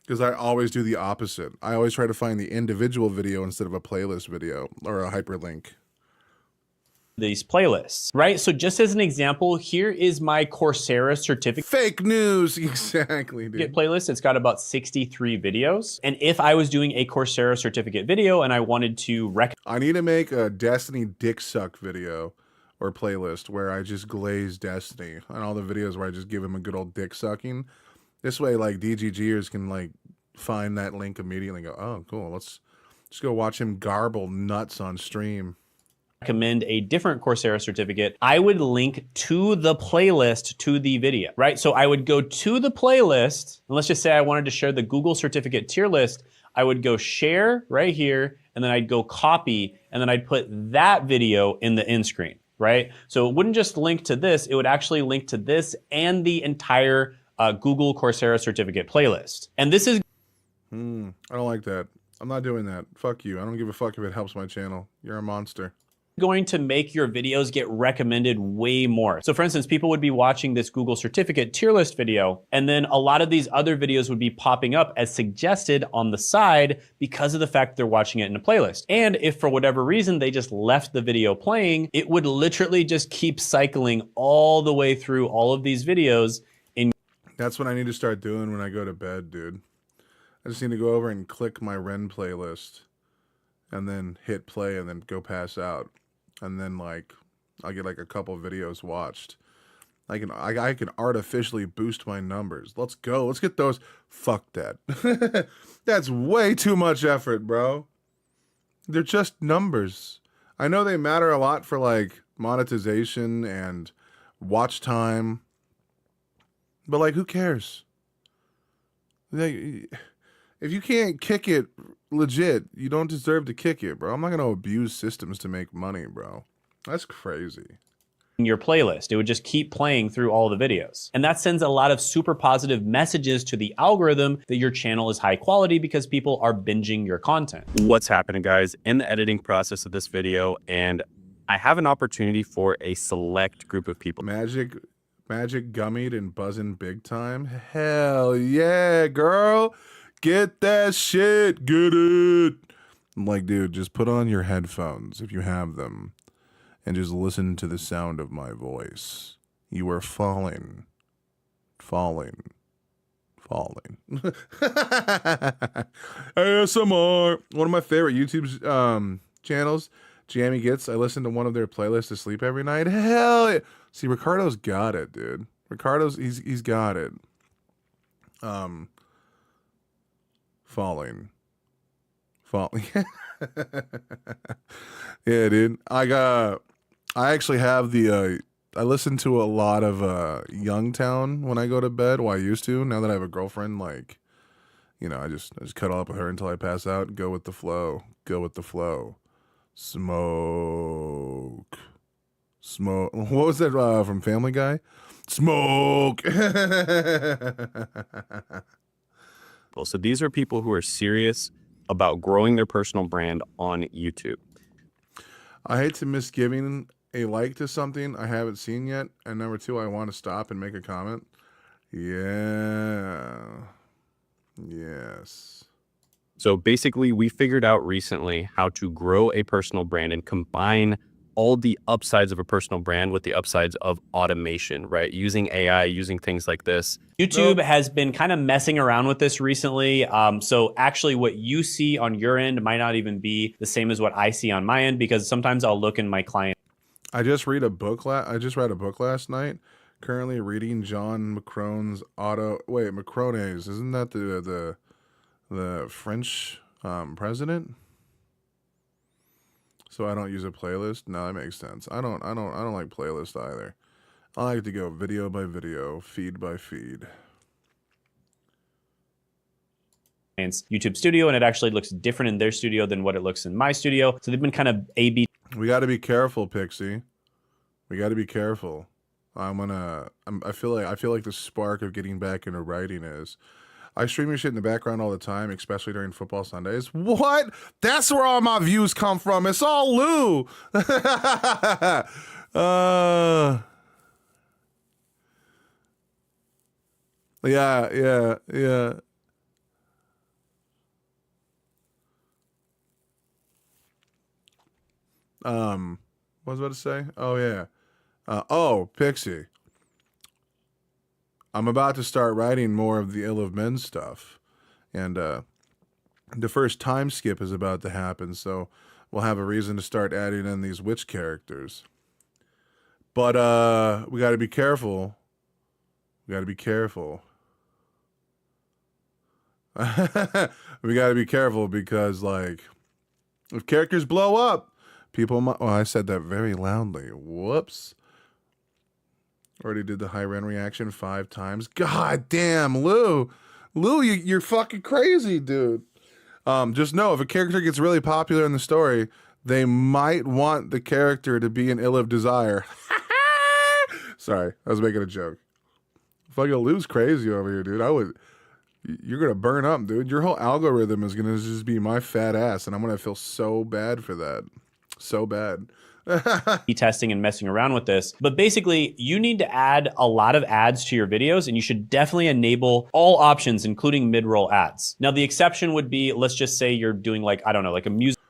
Because I always do the opposite. I always try to find the individual video instead of a playlist video or a hyperlink. These playlists, right? So just as an example, here is my Coursera certificate. Fake news, exactly, dude. Playlist. It's got about 63 videos. And if I was doing a Coursera certificate video and I wanted to I need to make a Destiny dick suck video or playlist where I just glaze Destiny and all the videos where I just give him a good old dick sucking. This way, like, DGGers can, like, find that link immediately and go, oh, cool, let's just go watch him garble nuts on stream. Recommend a different Coursera certificate, I would link to the playlist to the video, right? So I would go to the playlist, and let's just say I wanted to share the Google certificate tier list. I would go share right here, and then I'd go copy, and then I'd put that video in the end screen, right? So it wouldn't just link to this, it would actually link to this and the entire Google Coursera certificate playlist. And this is... I don't like that. I'm not doing that. Fuck you. I don't give a fuck if it helps my channel. You're a monster. Going to make your videos get recommended way more. So for instance, people would be watching this Google certificate tier list video, and then a lot of these other videos would be popping up as suggested on the side because of the fact they're watching it in a playlist. And if for whatever reason they just left the video playing, it would literally just keep cycling all the way through all of these videos. That's what I need to start doing when I go to bed, dude. I just need to go over and click my Ren playlist and then hit play and then go pass out. And then, like, I'll get like a couple videos watched. I can artificially boost my numbers. Let's go. Let's get those. Fuck that. That's way too much effort, bro. They're just numbers. I know they matter a lot for like monetization and watch time, but like, who cares? Like, if you can't kick it legit, you don't deserve to kick it, bro. I'm not gonna abuse systems to make money, bro. That's crazy. In your playlist, it would just keep playing through all the videos. And that sends a lot of super positive messages to the algorithm that your channel is high quality because people are binging your content. What's happening, guys? In the editing process of this video, and I have an opportunity for a select group of people. Magic gummied and buzzing big time. Hell yeah, girl. Get that shit. Get it. I'm like, dude, just put on your headphones if you have them and just listen to the sound of my voice. You are falling. Falling. ASMR. One of my favorite YouTube channels, Jammy Gets. I listen to one of their playlists to sleep every night. Hell yeah. See, Ricardo's got it, dude. He's got it. Falling. Yeah, dude. I actually have the I listen to a lot of Youngtown when I go to bed. Well, I used to. Now that I have a girlfriend, like, you know, I just cuddle up with her until I pass out. Go with the flow. Smoke. What was that from Family Guy? Smoke. So these are people who are serious about growing their personal brand on YouTube. I hate to miss giving a like to something I haven't seen yet. And number two, I want to stop and make a comment. Yeah. Yes. So basically, we figured out recently how to grow a personal brand and combine all the upsides of a personal brand with the upsides of automation, right? Using AI, using things like this. YouTube has been kind of messing around with this recently. So actually what you see on your end might not even be the same as what I see on my end, because sometimes I'll look in my client. I just read a book. I just read a book last night. Currently reading John Macron's Macrones. Isn't that the French president? So I don't use a playlist. No, that makes sense. I don't like playlists either. I like to go video by video, feed by feed. YouTube studio, and it actually looks different in their studio than what it looks in my studio. So they've been kind of A/B. We got to be careful, Pixie. We got to be careful. I feel like the spark of getting back into writing is I stream your shit in the background all the time, especially during football Sundays. What? That's where all my views come from. It's all Lou. Yeah. What was I about to say? Oh, yeah. Pixie. I'm about to start writing more of the Ill of Men stuff. And the first time skip is about to happen, so we'll have a reason to start adding in these witch characters. But we got to be careful. We got to be careful. We got to be careful because, like, if characters blow up, people might... Oh, I said that very loudly. Whoops. Already did the high Ren reaction 5 times. God damn, Lou. Lou, you're fucking crazy, dude. Just know, if a character gets really popular in the story, they might want the character to be an Ill of Desire. Sorry, I was making a joke. Fucking Lou's crazy over here, dude. You're gonna burn up, dude. Your whole algorithm is gonna just be my fat ass, and I'm gonna feel so bad for that. So bad. Testing and messing around with this. But basically, you need to add a lot of ads to your videos, and you should definitely enable all options, including mid-roll ads. Now, the exception would be, let's just say you're doing like, I don't know, like a music.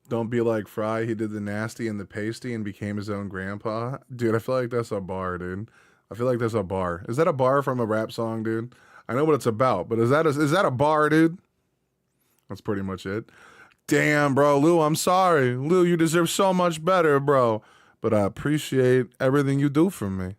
Don't be like Fry. He did the nasty and the pasty and became his own grandpa. Dude, I feel like that's a bar, dude. I feel like that's a bar. Is that a bar from a rap song, dude? I know what it's about, but is that a bar, dude? That's pretty much it. Damn, bro. Lou, I'm sorry. Lou, you deserve so much better, bro. But I appreciate everything you do for me.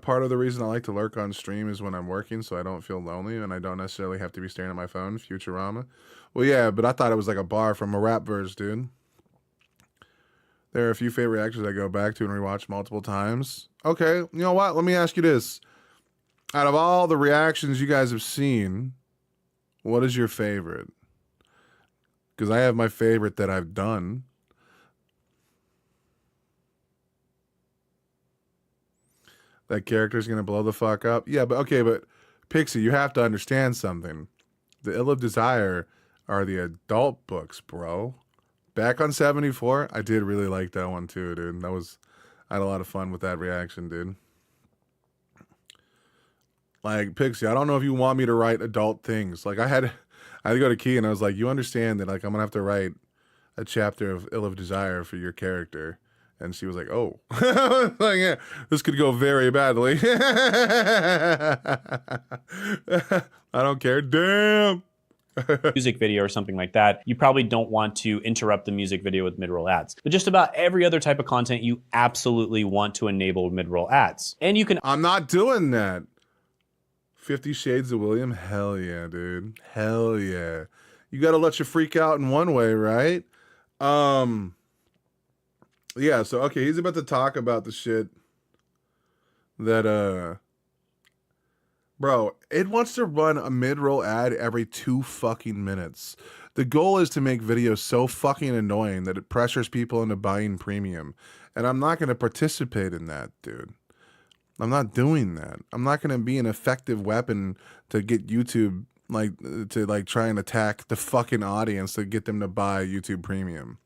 Part of the reason I like to lurk on stream is when I'm working, so I don't feel lonely and I don't necessarily have to be staring at my phone. Futurama. Well, yeah, but I thought it was like a bar from a rap verse, dude. There are a few favorite actors I go back to and rewatch multiple times. Okay, you know what? Let me ask you this. Out of all the reactions you guys have seen, what is your favorite? Because I have my favorite that I've done. That character's going to blow the fuck up. Yeah, but okay, but Pixie, you have to understand something. The Ill of Desire are the adult books, bro. Back on 74, I did really like that one too, dude. I had a lot of fun with that reaction, dude. Like, Pixie, I don't know if you want me to write adult things. Like, I had to go to Key and I was like, you understand that, like, I'm gonna have to write a chapter of Ill of Desire for your character. And she was like, oh. Like, yeah, this could go very badly. I don't care. Damn. music video or something like that, you probably don't want to interrupt the music video with mid-roll ads. But just about every other type of content, you absolutely want to enable mid-roll ads. And you can... I'm not doing that. 50 Shades of William? Hell yeah, dude. Hell yeah. You gotta let you freak out in one way, right? Yeah, so, okay, he's about to talk about the shit that, bro, it wants to run a mid-roll ad every 2 fucking minutes. The goal is to make videos so fucking annoying that it pressures people into buying premium. And I'm not going to participate in that, dude. I'm not doing that. I'm not going to be an effective weapon to get YouTube to try and attack the fucking audience to get them to buy YouTube Premium.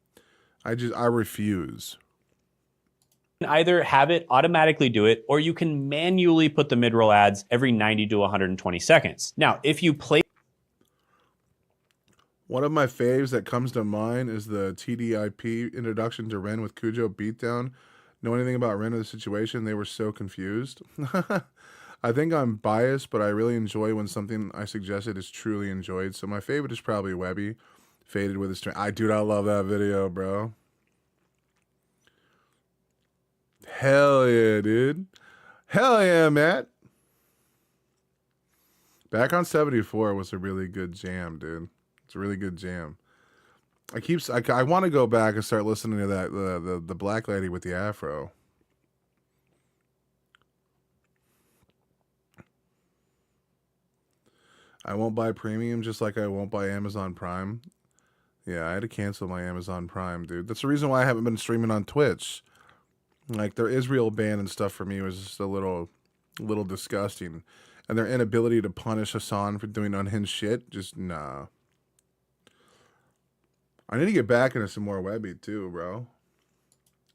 I refuse. Either have it automatically do it, or you can manually put the mid-roll ads every 90 to 120 seconds. Now, if you play... One of my faves that comes to mind is the TDIP introduction to Ren with Cujo beatdown. Know anything about Ren or the situation? They were so confused. I think I'm biased, but I really enjoy when something I suggested is truly enjoyed. So my favorite is probably Webby, Faded with his string. I love that video, bro. Hell yeah, dude. Hell yeah, Matt. Back on 74 was a really good jam, dude. It's a really good jam. I want to go back and start listening to that the black lady with the afro. I won't buy premium just like I won't buy Amazon Prime. Yeah, I had to cancel my Amazon Prime, dude. That's the reason why I haven't been streaming on Twitch. Like their Israel ban and stuff for me was just a little disgusting. And their inability to punish Hassan for doing unhinged shit, just nah. I need to get back into some more Webby too, bro.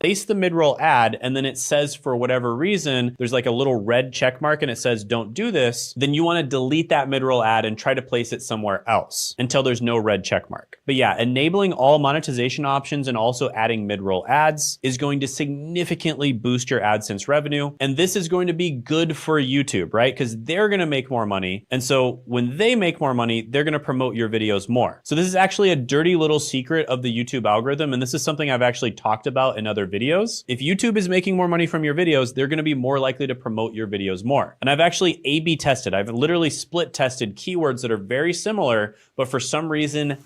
Place the mid-roll ad, and then it says for whatever reason, there's like a little red check mark and it says don't do this, then you want to delete that mid-roll ad and try to place it somewhere else until there's no red check mark. But yeah, enabling all monetization options and also adding mid-roll ads is going to significantly boost your AdSense revenue. And this is going to be good for YouTube, right? Because they're going to make more money. And so when they make more money, they're going to promote your videos more. So this is actually a dirty little secret of the YouTube algorithm. And this is something I've actually talked about in other videos. If YouTube is making more money from your videos, they're going to be more likely to promote your videos more. And I've actually A/B tested. I've literally split tested keywords that are very similar, but for some reason...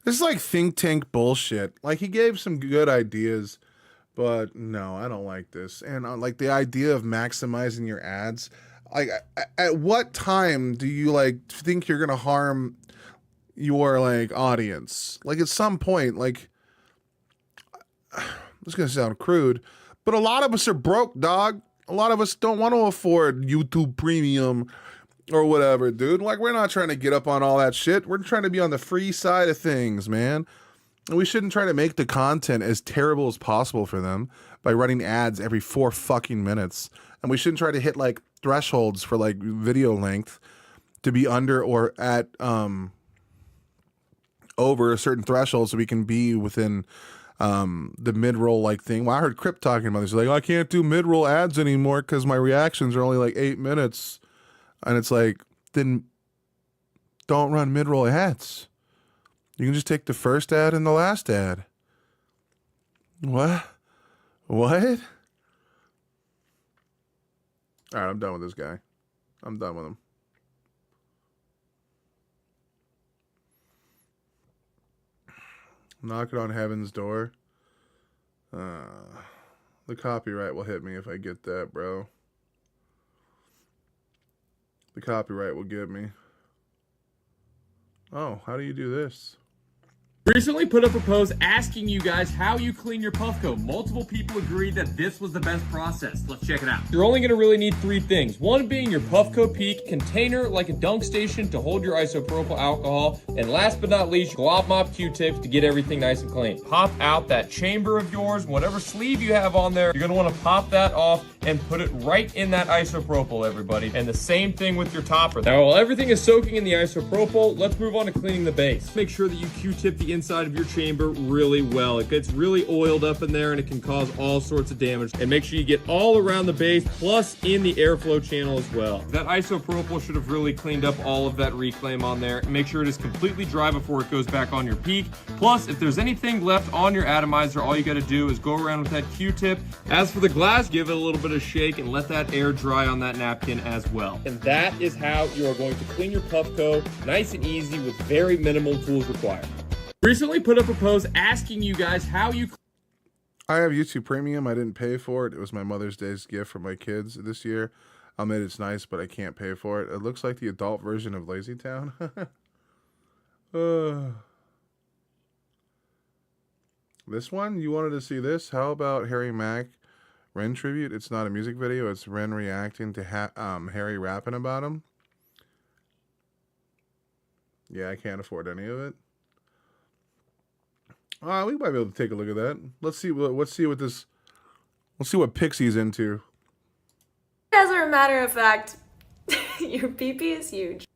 This is like think tank bullshit. Like he gave some good ideas, but no, I don't like this. And like the idea of maximizing your ads, like at what time do you like think you're going to harm your like audience? Like at some point, like... This is going to sound crude, but a lot of us are broke, dog. A lot of us don't want to afford YouTube Premium or whatever, dude. Like, we're not trying to get up on all that shit. We're trying to be on the free side of things, man. And we shouldn't try to make the content as terrible as possible for them by running ads every 4 fucking minutes. And we shouldn't try to hit, like, thresholds for, like, video length to be under or at over a certain threshold so we can be within... the mid-roll like thing. Well, I heard Crip talking about this. He's like, I can't do mid-roll ads anymore because my reactions are only like 8 minutes. And it's like, then don't run mid-roll ads. You can just take the first ad and the last ad. What? All right, I'm done with this guy. I'm done with him. Knocking on heaven's door. The copyright will hit me if I get that, bro. The copyright will get me. Oh, how do you do this? Recently put up a post asking you guys how you clean your Puffco. Multiple people agreed that this was the best process. Let's check it out. You're only going to really need 3 things. One being your Puffco Peak container, like a dunk station to hold your isopropyl alcohol. And last but not least, Glob Mop Q-tips to get everything nice and clean. Pop out that chamber of yours, whatever sleeve you have on there, you're going to want to pop that off and put it right in that isopropyl, everybody. And the same thing with your topper. Now, while everything is soaking in the isopropyl, let's move on to cleaning the base. Make sure that you Q-tip the inside of your chamber really well. It gets really oiled up in there and it can cause all sorts of damage. And make sure you get all around the base plus in the airflow channel as well. That isopropyl should have really cleaned up all of that reclaim on there. Make sure it is completely dry before it goes back on your peak. Plus, if there's anything left on your atomizer, all you got to do is go around with that Q-tip. As for the glass, give it a little bit of shake and let that air dry on that napkin as well. And that is how you are going to clean your Puffco nice and easy with very minimal tools required. Recently put up a post asking you guys how you... I have YouTube Premium. I didn't pay for it. It was my Mother's Day's gift for my kids this year. I admit it's nice, but I can't pay for it. It looks like the adult version of Lazy Town. This one? You wanted to see this? How about Harry Mack Ren tribute. It's not a music video. It's Ren reacting to Harry rapping about him. Yeah, I can't afford any of it. We might be able to take a look at that. Let's see what this. Let's see what Pixie's into. As a matter of fact, your PP is huge.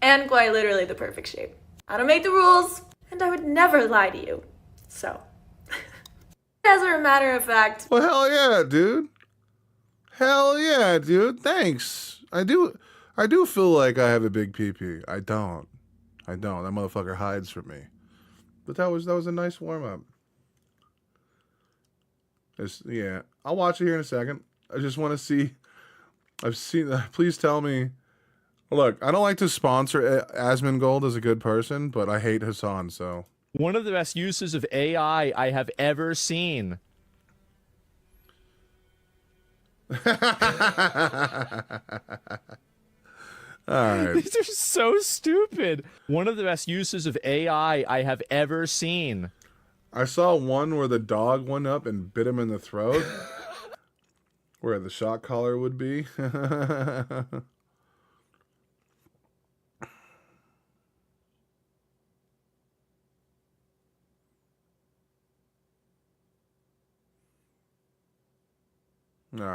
And quite literally the perfect shape. I don't make the rules, and I would never lie to you. So. As a matter of fact. Well, hell yeah, dude. Hell yeah, dude. Thanks. I do feel like I have a big PP. I don't. That motherfucker hides from me. But that was a nice warm up. Yeah, I'll watch it here in a second. I just want to see. I've seen. Please tell me. Look, I don't like to sponsor Asmongold as a good person, but I hate Hassan. So one of the best uses of AI I have ever seen. All right. These are so stupid. One of the best uses of AI I have ever seen. I saw one where the dog went up and bit him in the throat, where the shock collar would be. All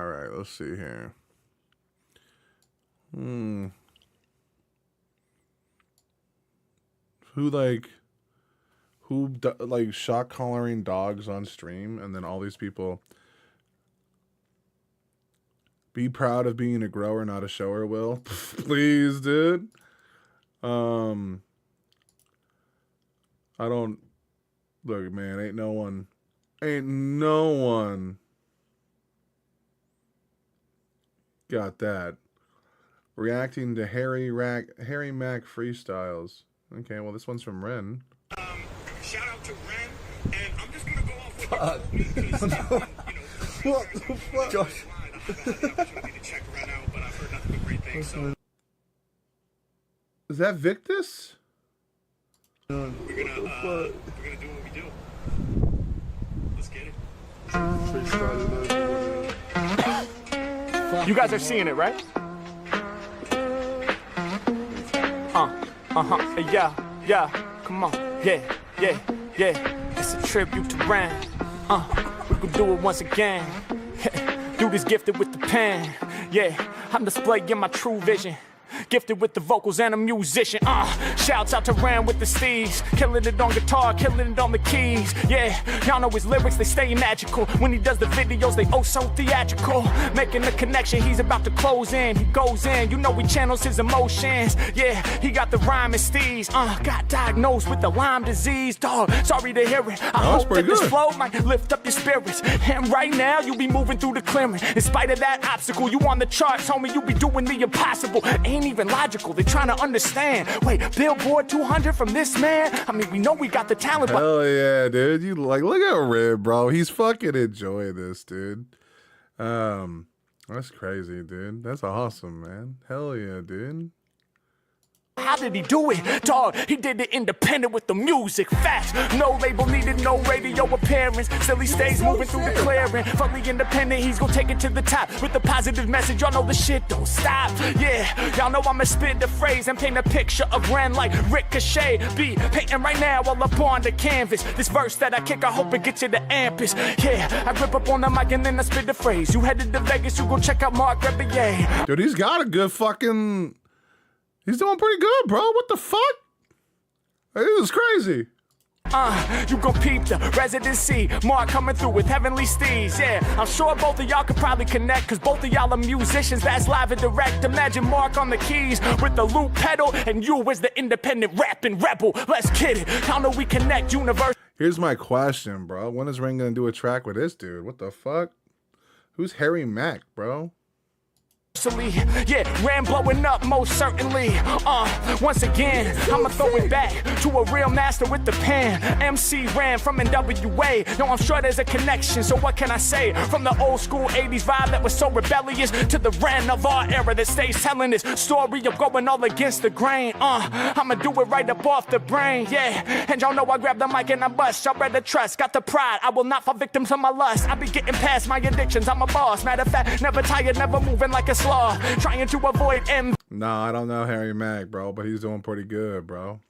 right, let's see here. Who shock collaring dogs on stream, and then all these people be proud of being a grower, not a shower. Will please, dude. I don't look, man. Ain't no one got that. Reacting to Harry Mack freestyles. Okay, well this one's from Ren. Shout out to Ren, and I'm just gonna go off with what the fuck? Josh. I haven't had the opportunity to check Ren out, but I've heard nothing but great things. So is that Victus? we're gonna do what we do. Let's get it. You guys are seeing it, right? Yeah, come on, yeah. It's a tribute to Ren. We could do it once again. Dude is gifted with the pen. Yeah, I'm displaying my true vision. Gifted with the vocals and a musician. Shouts out to Ren with the steeds. Killing it on guitar, killing it on the keys. Yeah, y'all know his lyrics, they stay magical. When he does the videos, they oh so theatrical. Making the connection, he's about to close in. He goes in, you know he channels his emotions. Yeah, he got the rhyme and steez. Got diagnosed with the Lyme disease. Dog, sorry to hear it. I hope that this flow might lift up your spirits. And right now, you be moving through the clearing. In spite of that obstacle, you on the charts, homie, you be doing the impossible. Ain't even logical, they trying to understand. Wait, Billboard 200 from this man? I mean, we know we got the talent, but hell yeah, dude. You look at Red, bro. He's fucking enjoying this, dude. That's crazy, dude. That's awesome, man. Hell yeah, dude. how did he do it? Dog, he did it independent with the music. Fast, no label needed, no radio appearance. Still he stays moving through the clearing. Fully independent, he's gonna take it to the top. With the positive message, y'all know the shit don't stop. Yeah, y'all know I'ma spit the phrase and paint a picture of Ren like Ricochet. Be painting right now all up on the canvas. This verse that I kick, I hope it gets you the ampus. Yeah, I grip up on the mic and then I spit the phrase. You headed to Vegas, you go check out Mark Rebillet. Dude, he's got a good fucking... He's doing pretty good, bro. What the fuck? This is crazy. You gon' peep the residency. Mark coming through with heavenly steeds. Yeah, I'm sure both of y'all could probably connect, cause both of y'all are musicians that's live and direct. Imagine Mark on the keys with the loop pedal, and you as the independent rapping rebel. Let's get it. Y'all know we connect universe. Here's my question, bro. When is Ren gonna do a track with this dude? What the fuck? Who's Harry Mack, bro? obsolete. Yeah, Ram blowing up most certainly. Once again, I'ma throw it back to a real master with the pen. MC Ram from NWA. No, I'm sure there's a connection, so what can I say? From the old school 80s vibe that was so rebellious to the Ram of our era that stays telling this story of going all against the grain. I'ma do it right up off the brain, yeah. And y'all know I grab the mic and I bust. Y'all better trust, got the pride. I will not fall victim to my lust. I be getting past my addictions. I'm a boss. Matter of fact, never tired, never moving like a sloth. Trying to avoid envy. Nah, I don't know Harry Mack, bro, but he's doing pretty good, bro.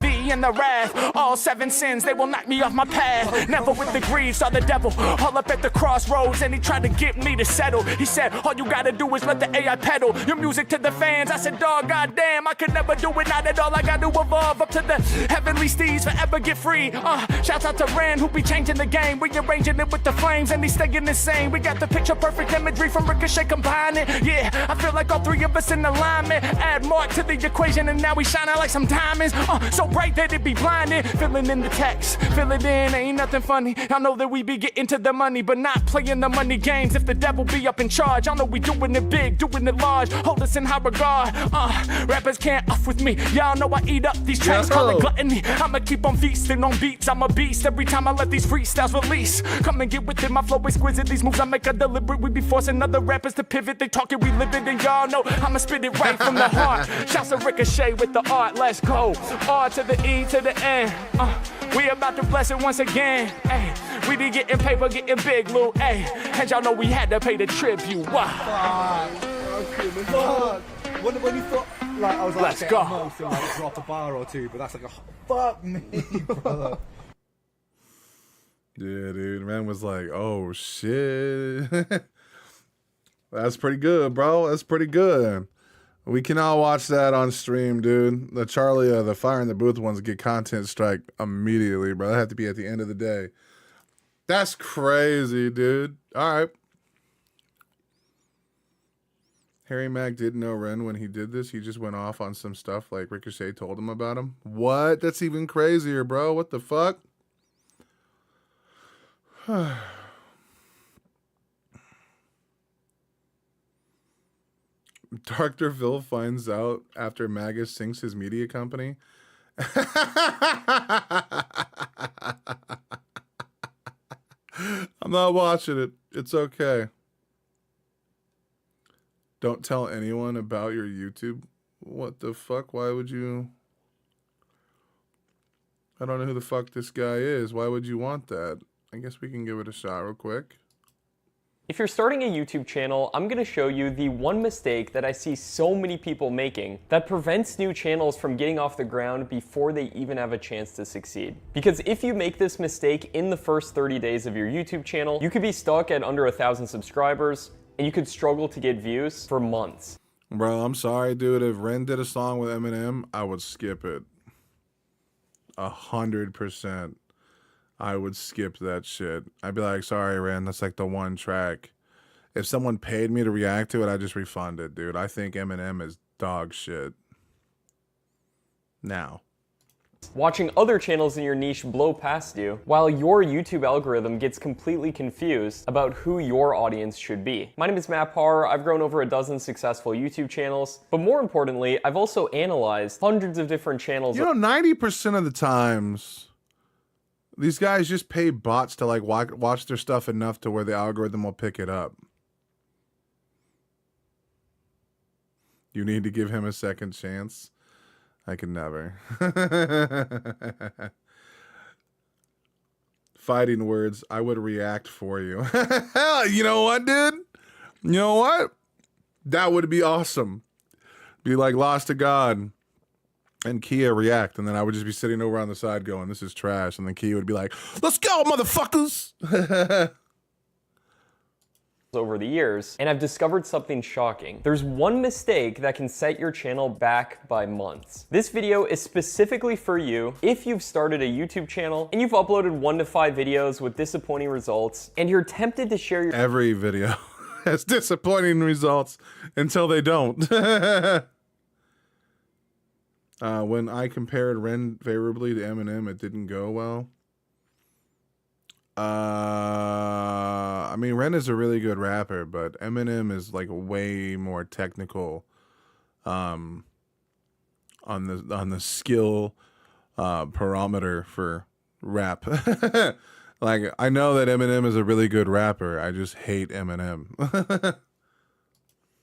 And the wrath, all 7 sins, they will knock me off my path. Never with the greed, saw the devil all up at the crossroads, and he tried to get me to settle. He said, all you gotta do is let the AI pedal your music to the fans. I said, dog, goddamn, I could never do it, not at all. I gotta evolve up to the heavenly steeds, forever get free. Shouts out to Rand, who be changing the game, rearranging it with the flames, and he's staying insane. We got the picture perfect imagery from Ricochet combining. Yeah, I feel like all 3 of us in alignment. Add Mark to the equation, and now we shining like some diamonds. So bright that it be blinded, filling in the text, fill it in, ain't nothing funny. I know that we be getting to the money, but not playing the money games. If the devil be up in charge, I know we doing it big, doing it large, hold us in high regard. Rappers can't off with me, y'all know I eat up these tracks, call it gluttony. I'ma keep on feasting on beats, I'm a beast every time I let these freestyles release. Come and get with it, my flow exquisite, these moves I make are deliberate. We be forcing other rappers to pivot, they talk it, we live it, and y'all know I'ma spit it right from the heart. Shouts to Ricochet with the art, let's go. R to the E to the N. We about to bless it once again. Ay, we be getting paper, getting big, Lou. Ay, and y'all know we had to pay the tribute. Wow. When you thought, like, I was like, let's go. Most and, like, drop a bar or two, but that's like a fuck me, brother. Yeah, dude, man was like, oh shit. That's pretty good, bro. That's pretty good. We can all watch that on stream, dude. The Charlie, the Fire in the Booth ones get content strike immediately, bro. That had to be at the end of the day. That's crazy, dude. All right. Harry Mack didn't know Ren when he did this. He just went off on some stuff like Ricochet told him about him. What? That's even crazier, bro. What the fuck? Dr. Phil finds out after Magus sinks his media company. I'm not watching it. It's okay. Don't tell anyone about your YouTube. What the fuck? Why would you? I don't know who the fuck this guy is. Why would you want that? I guess we can give it a shot real quick. If you're starting a YouTube channel, I'm going to show you the one mistake that I see so many people making that prevents new channels from getting off the ground before they even have a chance to succeed. Because if you make this mistake in the first 30 days of your YouTube channel, you could be stuck at under 1,000 subscribers and you could struggle to get views for months. Bro, I'm sorry, dude. If Ren did a song with Eminem, I would skip it. 100%. I would skip that shit. I'd be like, sorry, Ren, that's like the one track. If someone paid me to react to it, I'd just refund it, dude. I think Eminem is dog shit. Now. Watching other channels in your niche blow past you, while your YouTube algorithm gets completely confused about who your audience should be. My name is Matt Parr. I've grown over a dozen successful YouTube channels, but more importantly, I've also analyzed hundreds of different channels. You know, 90% of the times, these guys just pay bots to like watch their stuff enough to where the algorithm will pick it up. You need to give him a second chance. I can never. Fighting words, I would react for you. You know what, dude? You know what? That would be awesome. Be like Lost to God and Kia react, and then I would just be sitting over on the side going, this is trash. And then Kia would be like, let's go, motherfuckers. Over the years, and I've discovered something shocking. There's one mistake that can set your channel back by months. This video is specifically for you if you've started a YouTube channel and you've uploaded 1 to 5 videos with disappointing results and you're tempted to share your every video has disappointing results until they don't. When I compared Ren favorably to Eminem, it didn't go well. I mean, Ren is a really good rapper, but Eminem is like way more technical, on the skill parameter for rap. Like, I know that Eminem is a really good rapper. I just hate Eminem.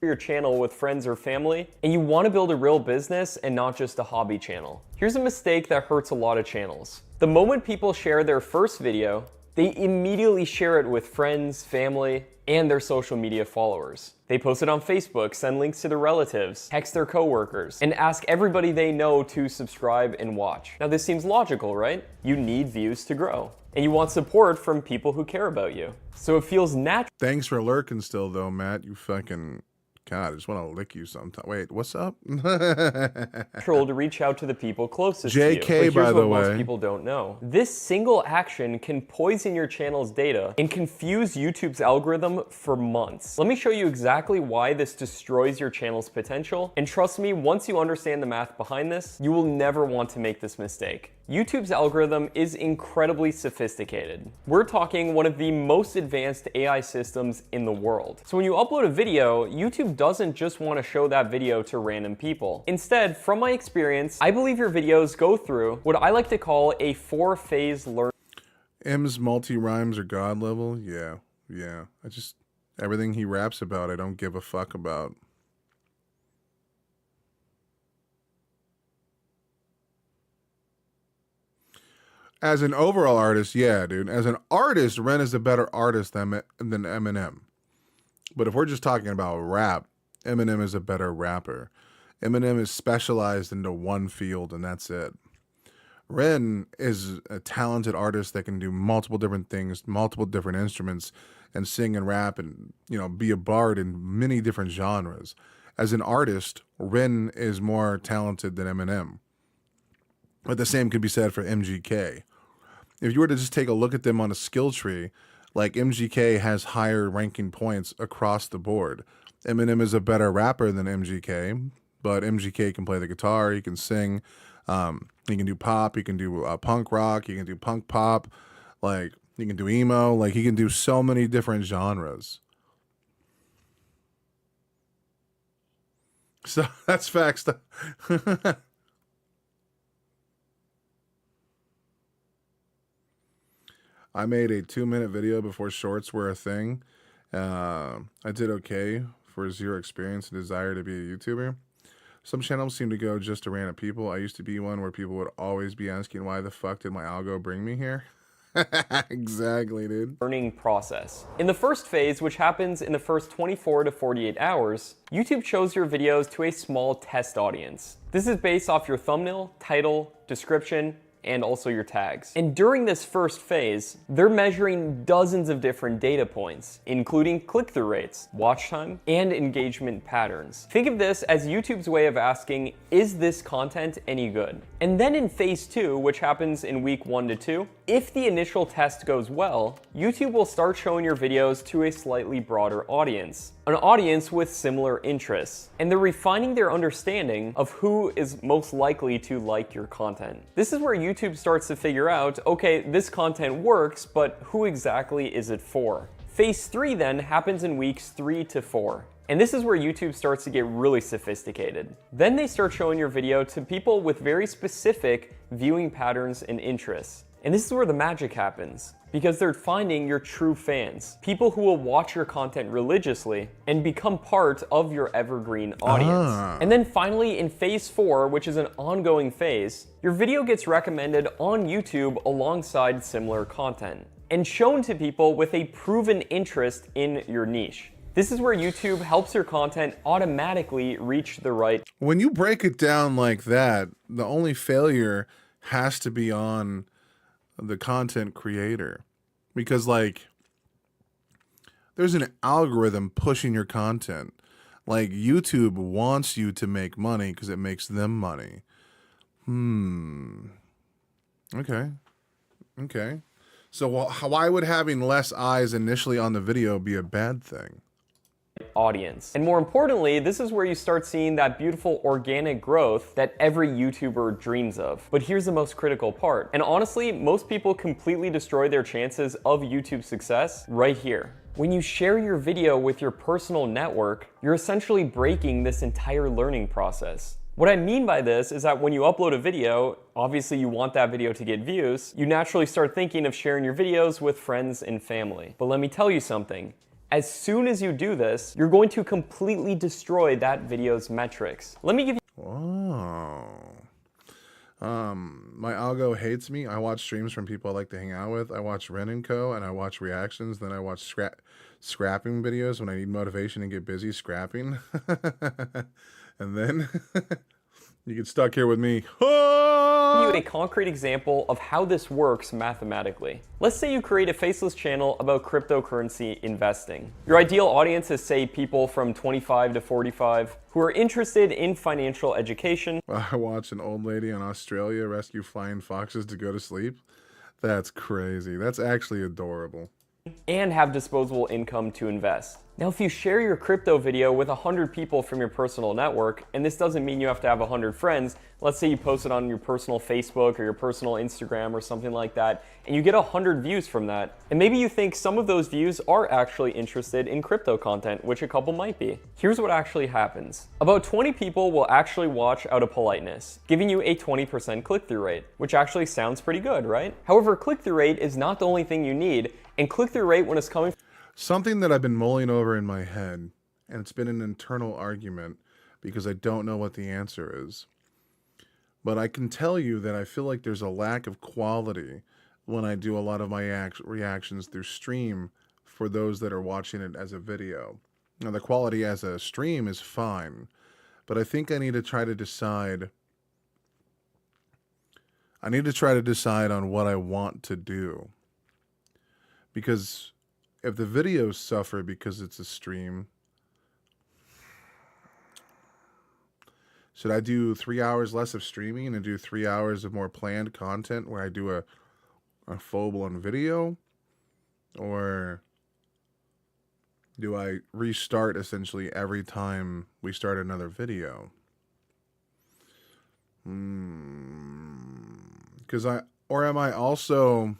Your channel with friends or family, and you want to build a real business and not just a hobby channel. Here's a mistake that hurts a lot of channels. The moment people share their first video, they immediately share it with friends, family, and their social media followers. They post it on Facebook, send links to their relatives, text their coworkers, and ask everybody they know to subscribe and watch. Now this seems logical, right? You need views to grow, and you want support from people who care about you. So it feels natural. Thanks for lurking still, though, Matt. You fucking... God, I just want to lick you sometime. Wait, what's up? Natural to reach out to the people closest to you. JK, But here's by the what most way. people don't know. This single action can poison your channel's data and confuse YouTube's algorithm for months. Let me show you exactly why this destroys your channel's potential. And trust me, once you understand the math behind this, you will never want to make this mistake. YouTube's algorithm is incredibly sophisticated. We're talking one of the most advanced AI systems in the world. So when you upload a video, YouTube doesn't just want to show that video to random people. Instead, from my experience, I believe your videos go through what I like to call a 4-phase learning. M's multi-rhymes are god level? Yeah. Everything he raps about, I don't give a fuck about. As an overall artist, yeah, dude. As an artist, Ren is a better artist than Eminem. But if we're just talking about rap, Eminem is a better rapper. Eminem is specialized into one field, and that's it. Ren is a talented artist that can do multiple different things, multiple different instruments, and sing and rap and, be a bard in many different genres. As an artist, Ren is more talented than Eminem. But the same could be said for MGK. If you were to just take a look at them on a skill tree, like MGK has higher ranking points across the board. Eminem is a better rapper than MGK, but MGK can play the guitar, he can sing, he can do pop, he can do punk rock, he can do punk pop, like he can do emo, like he can do so many different genres. So that's facts. I made a 2-minute video before shorts were a thing. I did okay for zero experience and desire to be a YouTuber. Some channels seem to go just to random people. I used to be one where people would always be asking, why the fuck did my algo bring me here? Exactly, dude. Learning process. In the first phase, which happens in the first 24 to 48 hours, YouTube shows your videos to a small test audience. This is based off your thumbnail, title, description, and also your tags. And during this first phase, they're measuring dozens of different data points, including click-through rates, watch time, and engagement patterns. Think of this as YouTube's way of asking, is this content any good? And then in phase 2, which happens in week 1 to 2, if the initial test goes well, YouTube will start showing your videos to a slightly broader audience, an audience with similar interests, and they're refining their understanding of who is most likely to like your content. This is where YouTube starts to figure out, okay, this content works, but who exactly is it for? Phase 3 then happens in weeks 3 to 4. And this is where YouTube starts to get really sophisticated. Then they start showing your video to people with very specific viewing patterns and interests. And this is where the magic happens, because they're finding your true fans, people who will watch your content religiously and become part of your evergreen audience. And then finally in phase 4, which is an ongoing phase, your video gets recommended on YouTube alongside similar content and shown to people with a proven interest in your niche. This is where YouTube helps your content automatically reach the right. When you break it down like that, the only failure has to be on the content creator, because like there's an algorithm pushing your content. Like YouTube wants you to make money because it makes them money. Okay. So why would having less eyes initially on the video be a bad thing? audience. And more importantly, this is where you start seeing that beautiful organic growth that every YouTuber dreams of. But here's the most critical part. And honestly, most people completely destroy their chances of YouTube success right here. When you share your video with your personal network, you're essentially breaking this entire learning process. What I mean by this is that when you upload a video, obviously you want that video to get views, you naturally start thinking of sharing your videos with friends and family. But let me tell you something. As soon as you do this, you're going to completely destroy that video's metrics. Let me give you... Oh. My algo hates me. I watch streams from people I like to hang out with. I watch Ren and Co. and I watch reactions. Then I watch scrapping videos when I need motivation and get busy scrapping. And then you get stuck here with me. You a concrete example of how this works mathematically. Let's say you create a faceless channel about cryptocurrency investing. Your ideal audience is, say, people from 25 to 45 who are interested in financial education. I watch an old lady in Australia rescue flying foxes to go to sleep. That's crazy. That's actually adorable. And have disposable income to invest. Now, if you share your crypto video with 100 people from your personal network, and this doesn't mean you have to have 100 friends, let's say you post it on your personal Facebook or your personal Instagram or something like that, and you get 100 views from that, and maybe you think some of those views are actually interested in crypto content, which a couple might be. Here's what actually happens. About 20 people will actually watch out of politeness, giving you a 20% click-through rate, which actually sounds pretty good, right? However, click-through rate is not the only thing you need, and click-through rate when it's coming... Something that I've been mulling over in my head, and it's been an internal argument because I don't know what the answer is. But I can tell you that I feel like there's a lack of quality when I do a lot of my reactions through stream for those that are watching it as a video. Now, the quality as a stream is fine, but I think I need to try to decide. I need to try to decide on what I want to do. Because if the videos suffer because it's a stream, should I do 3 hours less of streaming and do 3 hours of more planned content where I do a full-blown video? Or do I restart essentially every time we start another video? Because or am I also...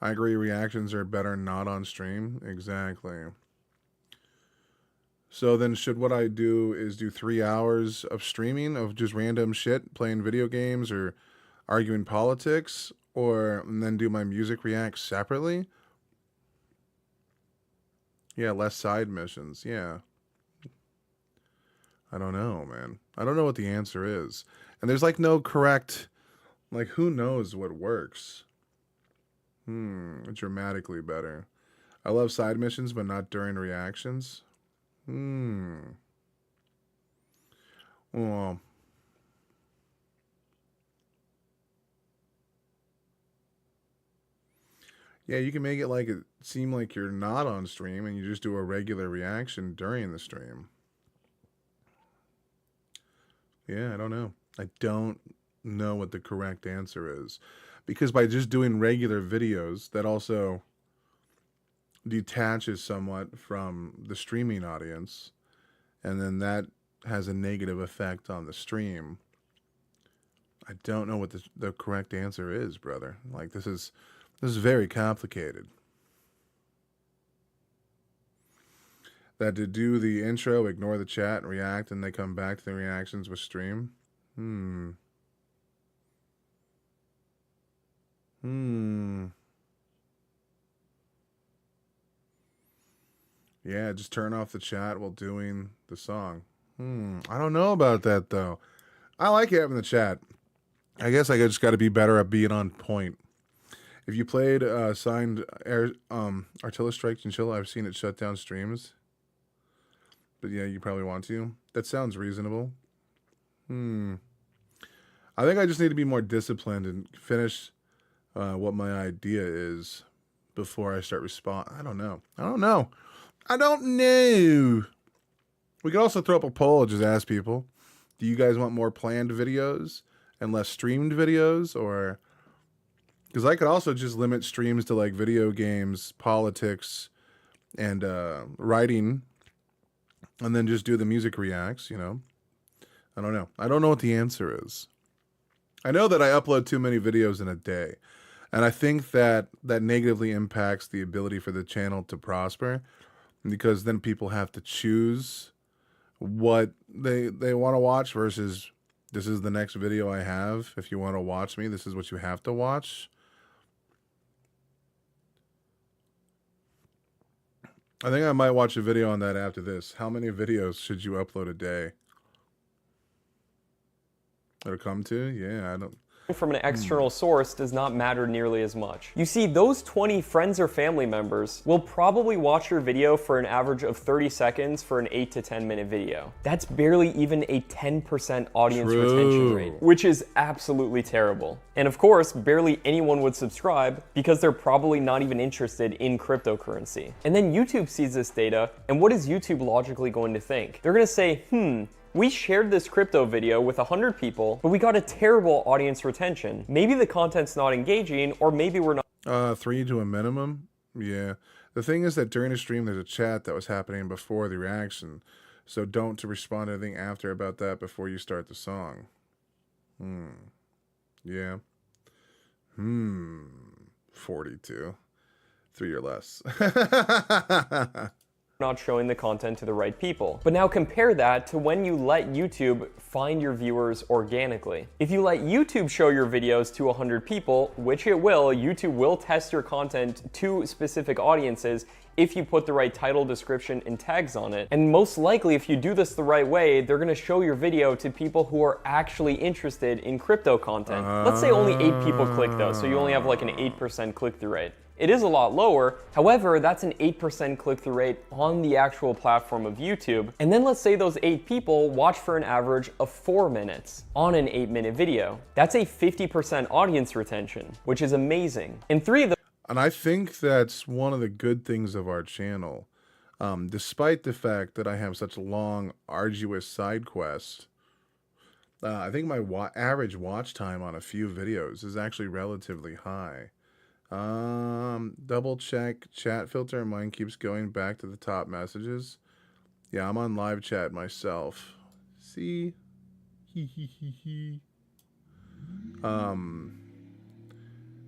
I agree, reactions are better not on stream. Exactly. So then what I do is do 3 hours of streaming of just random shit, playing video games or arguing politics, and then do my music reacts separately? Yeah, less side missions. Yeah. I don't know, man. I don't know what the answer is. And there's like no correct, like who knows what works? Dramatically better. I love side missions, but not during reactions. Well, yeah, you can make it like it seem like you're not on stream and you just do a regular reaction during the stream. Yeah, I don't know. I don't know what the correct answer is. Because by just doing regular videos, that also detaches somewhat from the streaming audience. And then that has a negative effect on the stream. I don't know what the correct answer is, brother. Like, this is very complicated. That to do the intro, ignore the chat, and react, and they come back to the reactions with stream? Yeah, just turn off the chat while doing the song. I don't know about that, though. I like having the chat. I guess I just got to be better at being on point. If you played signed Artilla Strike Chinchilla, I've seen it shut down streams. But yeah, you probably want to. That sounds reasonable. I think I just need to be more disciplined and finish what my idea is before I start responding. I don't know. We could also throw up a poll and just ask people, do you guys want more planned videos and less streamed videos? Or Because I could also just limit streams to like video games, politics, and writing, and then just do the music reacts, you know. I don't know. I don't know what the answer is. I know that I upload too many videos in a day, and I think that that negatively impacts the ability for the channel to prosper, because then people have to choose what they want to watch versus this is the next video I have. If you want to watch me, this is what you have to watch. I think I might watch a video on that after this. How many videos should you upload a day? It'll come to? Yeah, I don't... From an external source does not matter nearly as much. You see, those 20 friends or family members will probably watch your video for an average of 30 seconds for an 8 to 10 minute video. That's barely even a 10% audience retention rate, which is absolutely terrible. And of course, barely anyone would subscribe because they're probably not even interested in cryptocurrency. And then YouTube sees this data, and what is YouTube logically going to think? They're gonna say, we shared this crypto video with 100 people, but we got a terrible audience retention. Maybe the content's not engaging, or maybe we're not. 3 to a minimum? Yeah. The thing is that during the stream, there's a chat that was happening before the reaction. So don't to respond to anything after about that before you start the song. Yeah. 42. 3 or less. Not showing the content to the right people. But now compare that to when you let YouTube find your viewers organically. If you let YouTube show your videos to 100 people, which it will, YouTube will test your content to specific audiences if you put the right title, description, and tags on it. And most likely, if you do this the right way, they're gonna show your video to people who are actually interested in crypto content. Let's say only 8 people click though, so you only have like an 8% click-through rate. It is a lot lower. However, that's an 8% click-through rate on the actual platform of YouTube. And then let's say those 8 people watch for an average of 4 minutes on an 8-minute video. That's a 50% audience retention, which is amazing. And 3 of the... And I think that's one of the good things of our channel. Despite the fact that I have such long, arduous side quests, I think my average watch time on a few videos is actually relatively high. Double check chat filter. Mine keeps going back to the top messages. Yeah, I'm on live chat myself. See?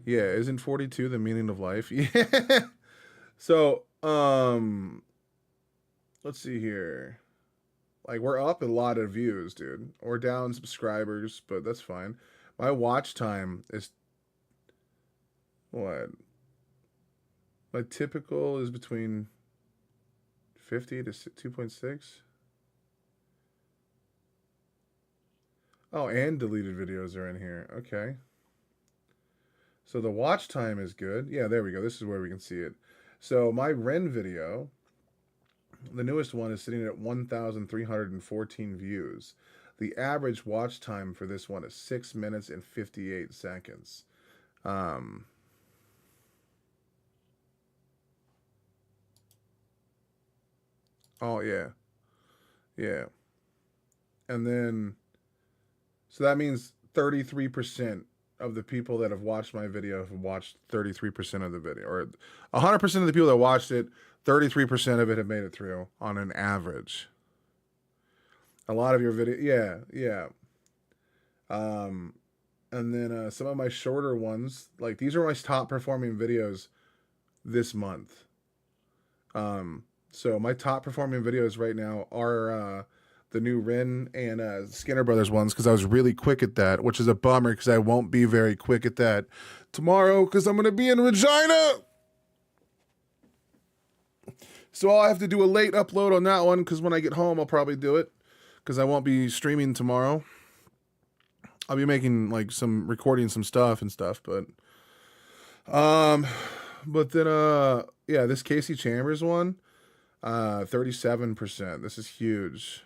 Yeah, isn't 42 the meaning of life? Yeah. So, let's see here. Like, we're up a lot of views, dude. We're down subscribers, but that's fine. My watch time is what? My typical is between 50 to 2.6. Oh, and deleted videos are in here. Okay. So the watch time is good. Yeah, there we go. This is where we can see it. So my Ren video, the newest one, is sitting at 1,314 views. The average watch time for this one is 6 minutes and 58 seconds. Oh, yeah. Yeah. And then, so that means 33% of the people that have watched my video have watched 33% of the video. Or 100% of the people that watched it, 33% of it have made it through on an average. A lot of your video, yeah. And then some of my shorter ones, like these are my top performing videos this month. So my top performing videos right now are the new Rin and Skinner Brothers ones, because I was really quick at that, which is a bummer because I won't be very quick at that tomorrow because I'm going to be in Regina. So I'll have to do a late upload on that one because when I get home, I'll probably do it because I won't be streaming tomorrow. I'll be making like recording some stuff, but then yeah, this Casey Chambers one, 37%. This is huge.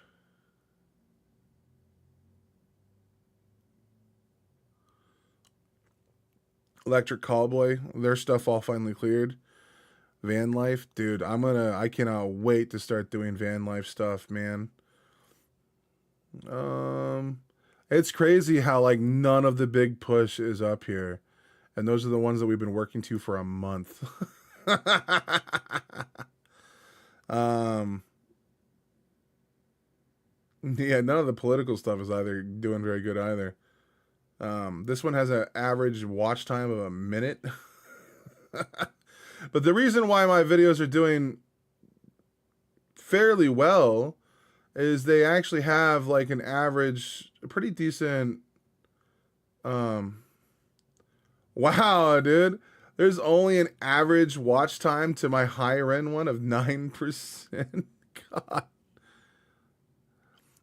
Electric Callboy, their stuff all finally cleared. Van Life, dude, I cannot wait to start doing van life stuff, man. It's crazy how like none of the big push is up here. And those are the ones that we've been working to for a month. Yeah, none of the political stuff is either doing very good either. This one has an average watch time of a minute. But the reason why my videos are doing fairly well is they actually have like an average, pretty decent. Wow, dude. There's only an average watch time to my higher end one of 9%. God.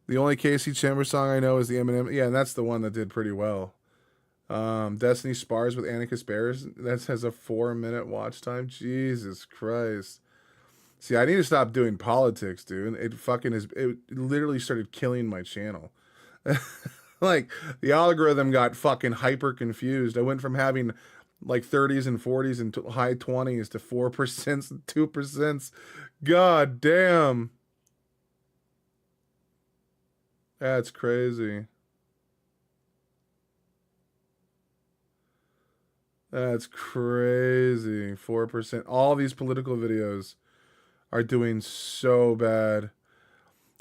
The only Casey Chambers song I know is the Eminem. Yeah, and that's the one that did pretty well. Destiny Spars with Annika Bears. That has a 4-minute watch time. Jesus Christ. See, I need to stop doing politics, dude. It literally started killing my channel. Like, the algorithm got fucking hyper confused. I went from having like 30s and 40s and high 20s to 4% and 2%. God damn. That's crazy. That's crazy. 4%. All these political videos are doing so bad.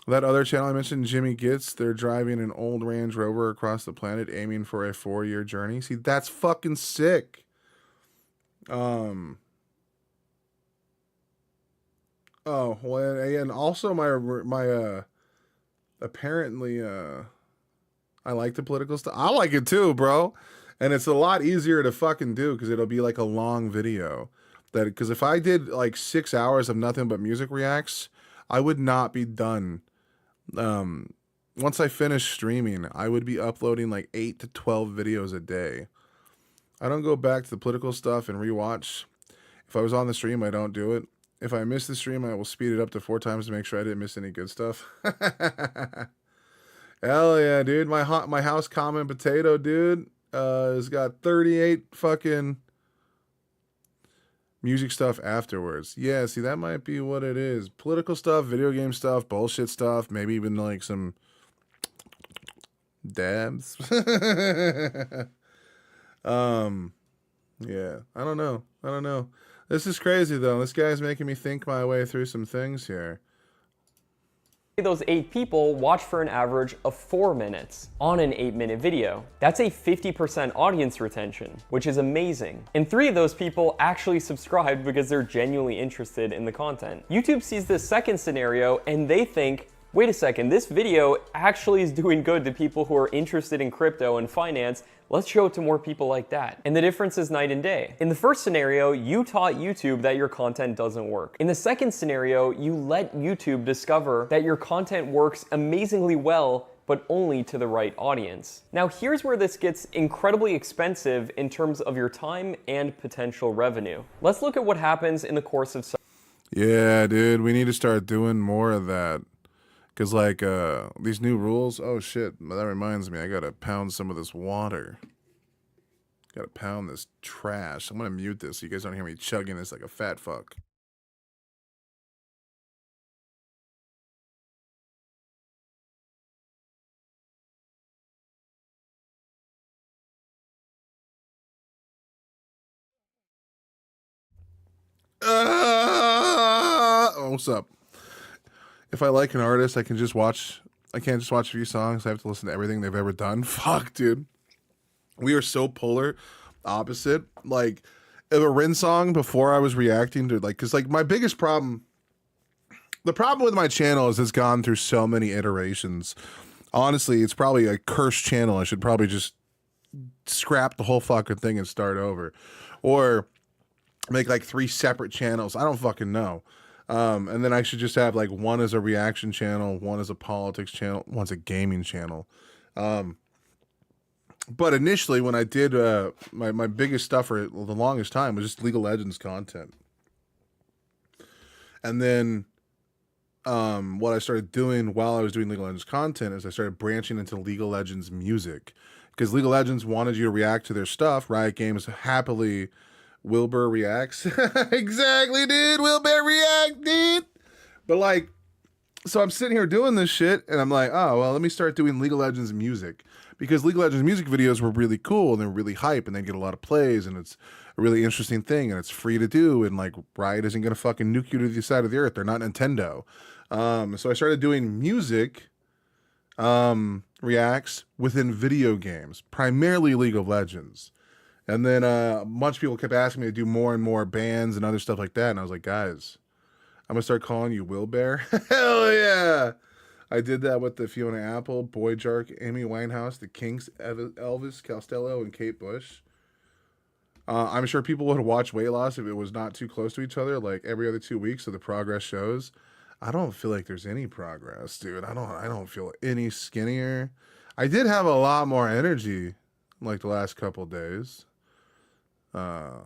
That other channel I mentioned, Jimmy Gets, they're driving an old Range Rover across the planet aiming for a 4-year journey. See, that's fucking sick. Oh, well, and also my apparently I like the political stuff. I like it too, bro. And it's a lot easier to fucking do because it'll be like a long video. Because if I did like 6 hours of nothing but music reacts, I would not be done. Once I finish streaming, I would be uploading like 8 to 12 videos a day. I don't go back to the political stuff and rewatch. If I was on the stream, I don't do it. If I miss the stream, I will speed it up to 4 times to make sure I didn't miss any good stuff. Hell yeah, dude. My house common potato, dude, has got 38 fucking music stuff afterwards. Yeah, see, that might be what it is. Political stuff, video game stuff, bullshit stuff, maybe even like some dabs. Yeah, I don't know. This is crazy though. This guy's making me think my way through some things here. Those 8 people watch for an average of 4 minutes on an 8-minute video. That's a 50% audience retention, which is amazing. And 3 of those people actually subscribed because they're genuinely interested in the content. YouTube sees this second scenario and they think, wait a second, this video actually is doing good to people who are interested in crypto and finance. Let's show it to more people like that. And the difference is night and day. In the first scenario, you taught YouTube that your content doesn't work. In the second scenario, you let YouTube discover that your content works amazingly well, but only to the right audience. Now here's where this gets incredibly expensive in terms of your time and potential revenue. Let's look at what happens in the course of... Yeah, dude, we need to start doing more of that. Because, like, these new rules, oh, shit, that reminds me, I gotta pound some of this water. Gotta pound this trash. I'm gonna mute this so you guys don't hear me chugging this like a fat fuck. What's up? If I like an artist, I can't just watch a few songs. I have to listen to everything they've ever done. Fuck, dude. We are so polar opposite. Like, if a Rin song before I was reacting to, like, because, like, my biggest problem, the problem with my channel is it's gone through so many iterations. Honestly, it's probably a cursed channel. I should probably just scrap the whole fucking thing and start over. Or make, like, 3 separate channels. I don't fucking know. And then I should just have like one as a reaction channel, one as a politics channel, one's a gaming channel. But initially when I did my biggest stuff for the longest time was just League of Legends content. And then what I started doing while I was doing League of Legends content is I started branching into League of Legends music. Because League of Legends wanted you to react to their stuff. Riot Games happily... Wilbur reacts. Exactly, dude. Wilbur react, dude. But like, So I'm sitting here doing this shit, and I'm like, oh, well, let me start doing League of Legends music. Because League of Legends music videos were really cool, and they're really hype, and they get a lot of plays, and it's a really interesting thing, and it's free to do, and like, Riot isn't going to fucking nuke you to the side of the earth. They're not Nintendo. So I started doing music reacts within video games, primarily League of Legends. And then a bunch of people kept asking me to do more and more bands and other stuff like that, and I was like, guys, I'm gonna start calling you Will Bear. Hell yeah! I did that with the Fiona Apple, Boy Jark, Amy Winehouse, the Kinks, Elvis Costello, and Kate Bush. I'm sure people would watch weight loss if it was not too close to each other, like every other 2 weeks, so the progress shows. I don't feel like there's any progress, dude. I don't feel any skinnier. I did have a lot more energy, like the last couple days. But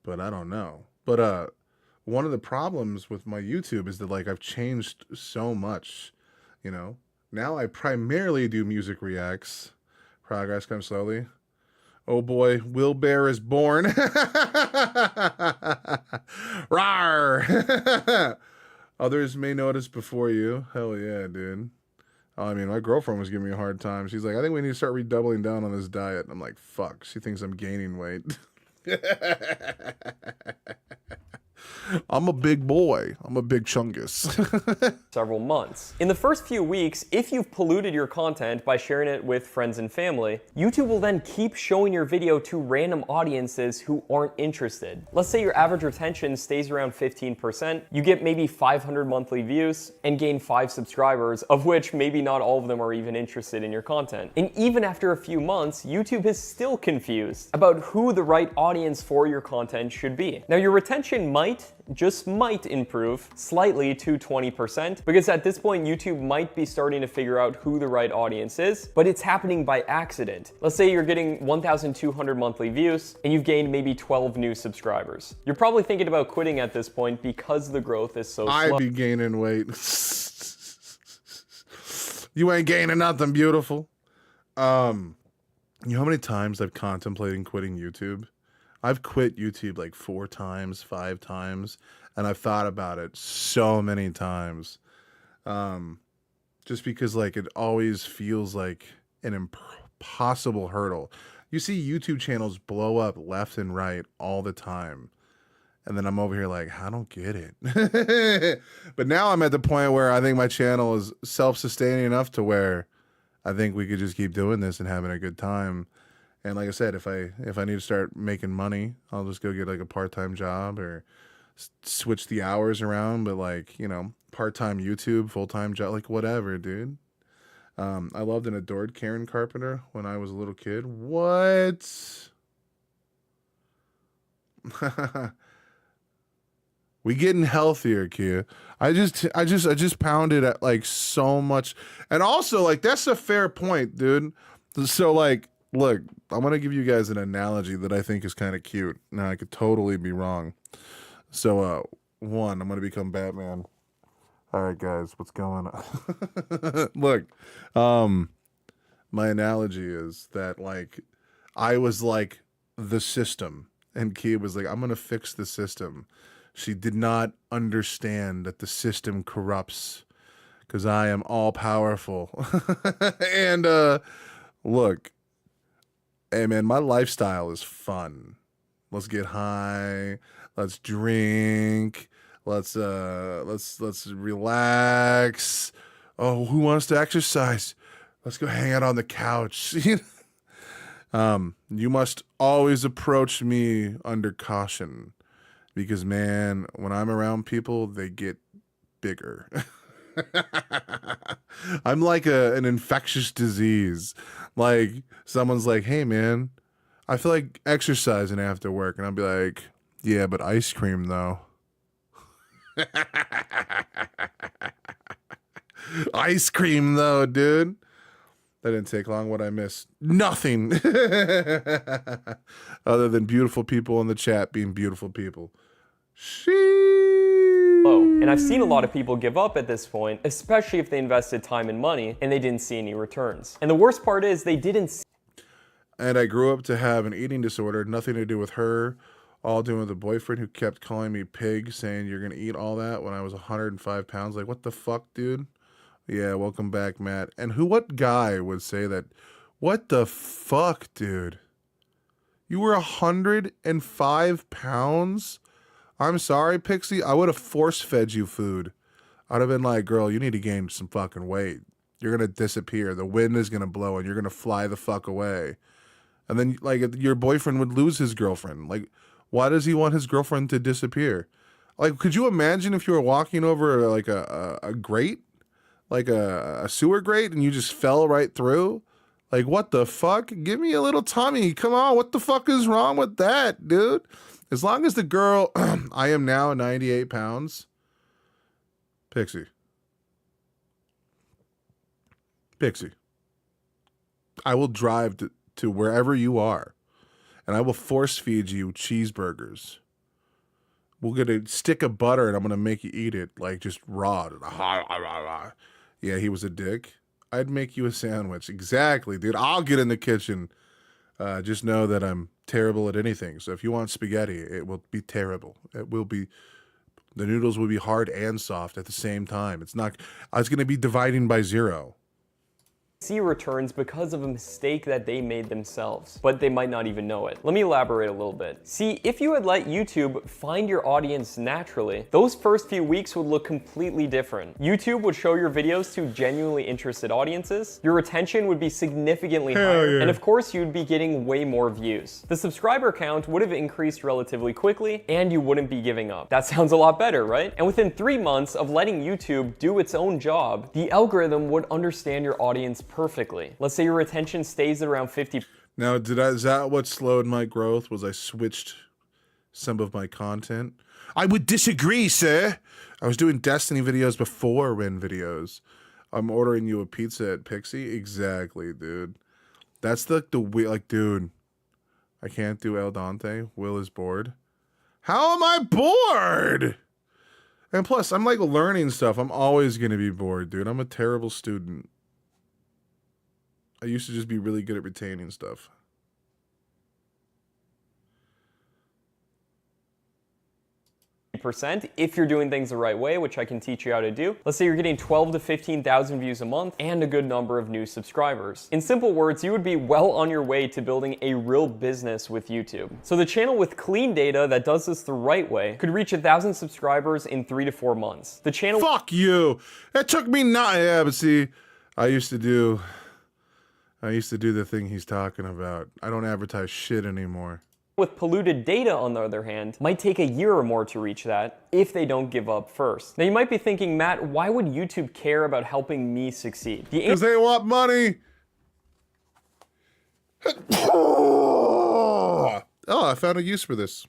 I don't know. But one of the problems with my YouTube is that like I've changed so much, you know. Now I primarily do music reacts. Progress comes slowly. Oh boy, Will Bear is born. Rawr. Others may notice before you. Hell yeah, dude. I mean, my girlfriend was giving me a hard time. She's like, I think we need to start redoubling down on this diet. I'm like, fuck. She thinks I'm gaining weight. I'm a big boy. I'm a big chungus. Several months. In the first few weeks, if you've polluted your content by sharing it with friends and family, YouTube will then keep showing your video to random audiences who aren't interested. Let's say your average retention stays around 15%, you get maybe 500 monthly views and gain 5 subscribers, of which maybe not all of them are even interested in your content. And even after a few months, YouTube is still confused about who the right audience for your content should be. Now, your retention just might improve slightly to 20%, because at this point YouTube might be starting to figure out who the right audience is, but it's happening by accident. Let's say you're getting 1,200 monthly views and you've gained maybe 12 new subscribers. You're probably thinking about quitting at this point because the growth is so slow. I be gaining weight. You ain't gaining nothing, beautiful. You know how many times I've contemplated quitting YouTube? I've quit YouTube like 4 times, 5 times, and I've thought about it so many times. Just because like it always feels like an impossible hurdle. You see YouTube channels blow up left and right all the time. And then I'm over here like, I don't get it. But now I'm at the point where I think my channel is self-sustaining enough to where I think we could just keep doing this and having a good time. And like I said, if I need to start making money, I'll just go get like a part-time job or switch the hours around. But like, you know, part-time YouTube, full-time job, like whatever, dude. I loved and adored Karen Carpenter when I was a little kid. What? We getting healthier, Kia. I just pounded at like so much. And also like, that's a fair point, dude. So like, look, I'm going to give you guys an analogy that I think is kind of cute. Now, I could totally be wrong. So, one, I'm going to become Batman. All right, guys, what's going on? Look, my analogy is that, like, I was like the system, and Kia was like, I'm going to fix the system. She did not understand that the system corrupts because I am all-powerful. And, look, hey man, my lifestyle is fun. Let's get high. Let's drink. Let's relax. Oh, who wants to exercise? Let's go hang out on the couch. You must always approach me under caution, because man, when I'm around people, they get bigger. I'm like an infectious disease. Like someone's like, hey man, I feel like exercising after work. And I'll be like, yeah, but ice cream though. Ice cream though, dude. That didn't take long. What I missed? Nothing. Other than beautiful people in the chat being beautiful people. And I've seen a lot of people give up at this point, especially if they invested time and money and they didn't see any returns. And the worst part is they didn't see. And I grew up to have an eating disorder, nothing to do with her all doing with a boyfriend who kept calling me pig, saying you're gonna eat all that when I was 105 pounds. Like, what the fuck, dude? Yeah, welcome back, Matt. And what guy would say that? What the fuck, dude? You were 105 pounds? I'm sorry, Pixie. I would have force-fed you food. I'd have been like, girl, you need to gain some fucking weight. You're going to disappear. The wind is going to blow and you're going to fly the fuck away. And then, like, your boyfriend would lose his girlfriend. Like, why does he want his girlfriend to disappear? Like, could you imagine if you were walking over, like, a grate? Like a sewer grate and you just fell right through? Like, what the fuck? Give me a little tummy. Come on, what the fuck is wrong with that, dude? As long as the girl, I am now 98 pounds. Pixie. I will drive to wherever you are, and I will force feed you cheeseburgers. We'll get a stick of butter, and I'm going to make you eat it, like, just raw. Yeah, he was a dick. I'd make you a sandwich. Exactly, dude. I'll get in the kitchen. Just know that I'm terrible at anything. So if you want spaghetti, it will be terrible. It will be, the noodles will be hard and soft at the same time. It's going to be dividing by 0. See returns because of a mistake that they made themselves, but they might not even know it. Let me elaborate a little bit. See, if you had let YouTube find your audience naturally, those first few weeks would look completely different. YouTube would show your videos to genuinely interested audiences, your retention would be significantly higher, and of course you'd be getting way more views. The subscriber count would have increased relatively quickly, and you wouldn't be giving up. That sounds a lot better, right? And within 3 months of letting YouTube do its own job, the algorithm would understand your audience perfectly. Let's say your retention stays at around 50. Now, is that what slowed my growth? Was I switched some of my content? I would disagree, sir. I was doing Destiny videos before Ren videos. I'm ordering you a pizza at Pixie. Exactly, dude. That's like dude. I can't do El Dante. Will is bored. How am I bored? And plus, I'm like learning stuff. I'm always gonna be bored, dude. I'm a terrible student. I used to just be really good at retaining stuff. % if you're doing things the right way, which I can teach you how to do. Let's say you're getting 12 to 15,000 views a month and a good number of new subscribers. In simple words, you would be well on your way to building a real business with YouTube. So the channel with clean data that does this the right way could reach 1,000 subscribers in 3 to 4 months. The channel— Fuck you! It took me yeah, but see, I used to do the thing he's talking about. I don't advertise shit anymore. With polluted data, on the other hand, might take a year or more to reach that if they don't give up first. Now you might be thinking, Matt, why would YouTube care about helping me succeed? Because they want money. Oh, I found a use for this.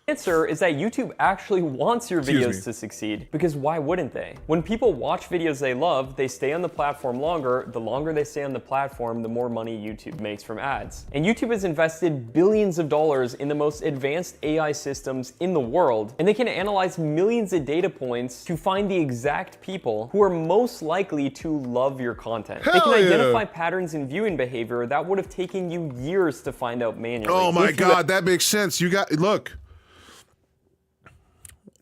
Answer is that YouTube actually wants your videos to succeed, because why wouldn't they? When people watch videos they love, they stay on the platform longer. The longer they stay on the platform, the more money YouTube makes from ads. And YouTube has invested billions of dollars in the most advanced AI systems in the world, and they can analyze millions of data points to find the exact people who are most likely to love your content. They can identify patterns in viewing behavior that would have taken you years to find out manually. Oh my God, that makes sense. Look.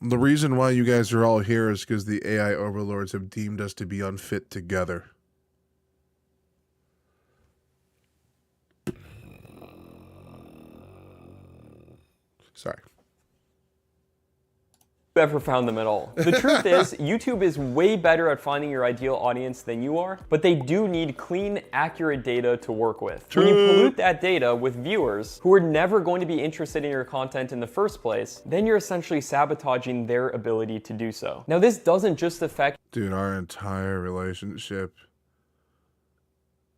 The reason why you guys are all here is because the AI overlords have deemed us to be unfit together. Sorry. Ever found them at all. The truth is, YouTube is way better at finding your ideal audience than you are, but they do need clean, accurate data to work with. When you pollute that data with viewers who are never going to be interested in your content in the first place, then you're essentially sabotaging their ability to do so. Now, this doesn't just affect— Dude, our entire relationship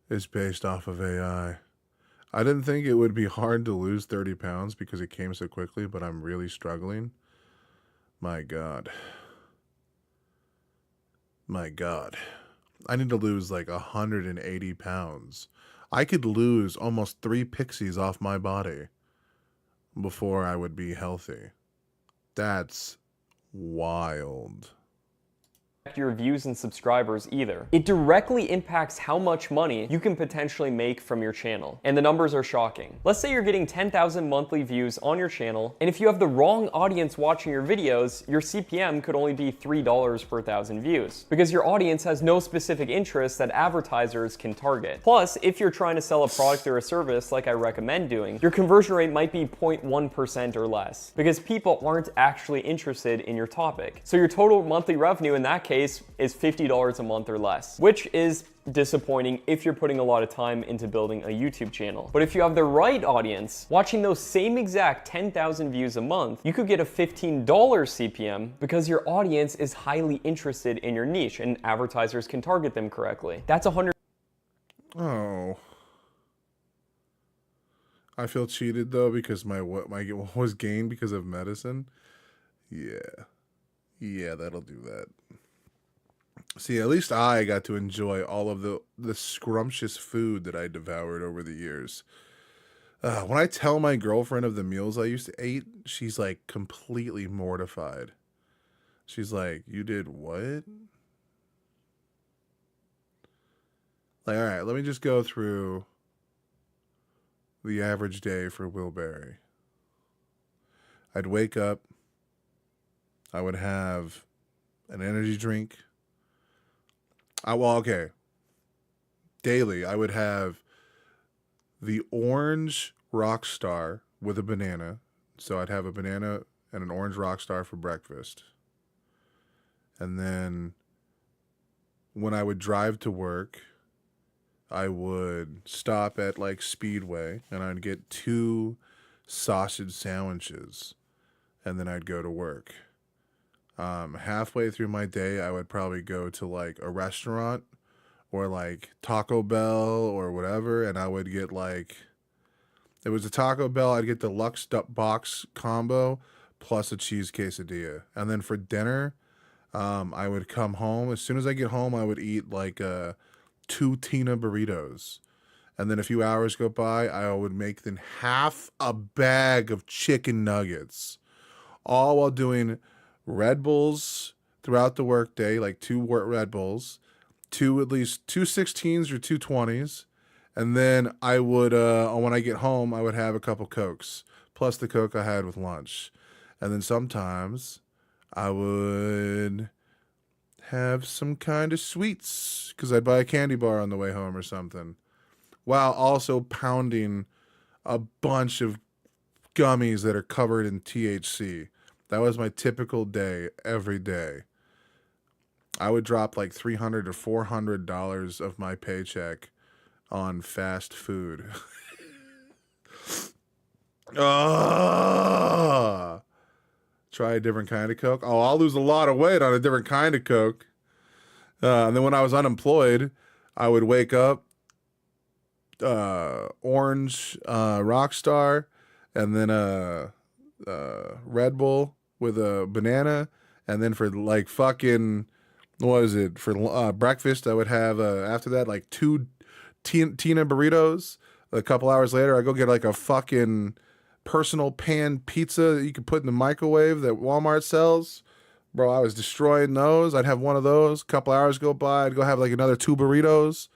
is based off of AI. I didn't think it would be hard to lose 30 pounds because it came so quickly, but I'm really struggling. My God. My God. I need to lose like 180 pounds. I could lose almost 3 pixies off my body before I would be healthy. That's wild. your views and subscribers either. It directly impacts how much money you can potentially make from your channel. And the numbers are shocking. Let's say you're getting 10,000 monthly views on your channel, and if you have the wrong audience watching your videos, your CPM could only be $3 per 1,000 views, because your audience has no specific interests that advertisers can target. Plus, if you're trying to sell a product or a service like I recommend doing, your conversion rate might be 0.1% or less, because people aren't actually interested in your topic. So your total monthly revenue in that case is $50 a month or less, which is disappointing if you're putting a lot of time into building a YouTube channel. But if you have the right audience watching those same exact 10,000 views a month, you could get a $15 CPM because your audience is highly interested in your niche and advertisers can target them correctly. That's 100. Oh. I feel cheated though because my was gained because of medicine. Yeah, that'll do that. See, at least I got to enjoy all of the scrumptious food that I devoured over the years. When I tell my girlfriend of the meals I used to eat, she's like completely mortified. She's like, "You did what?" Like, all right, let me just go through the average day for Will Berry. I'd wake up. I would have an energy drink. Daily, I would have the orange Rockstar with a banana. So I'd have a banana and an orange Rockstar for breakfast. And then when I would drive to work, I would stop at like Speedway and I'd get 2 sausage sandwiches and then I'd go to work. Halfway through my day, I would probably go to like a restaurant or like Taco Bell or whatever, and I would get like, if it was a Taco Bell, I'd get the Lux box combo plus a cheese quesadilla. And then for dinner, I would come home. As soon as I get home, I would eat like 2 Tina burritos. And then a few hours go by, I would make then half a bag of chicken nuggets, all while doing Red Bulls throughout the workday, like 2 Red Bulls, at least 2 16s or 2 20s. And then I would, when I get home, I would have a couple Cokes, plus the Coke I had with lunch. And then sometimes I would have some kind of sweets, because I'd buy a candy bar on the way home or something, while also pounding a bunch of gummies that are covered in THC. That was my typical day every day. I would drop like $300 to $400 of my paycheck on fast food. Try a different kind of Coke. Oh, I'll lose a lot of weight on a different kind of Coke. And then when I was unemployed, I would wake up, orange Rockstar, and then a Red Bull with a banana, and then for like fucking, what is it, for breakfast, I would have after that like 2 Tina burritos. A couple hours later, I go get like a fucking personal pan pizza that you can put in the microwave that Walmart sells. Bro, I was destroying those. I'd have one of those. A couple hours go by, I'd go have like another 2 burritos.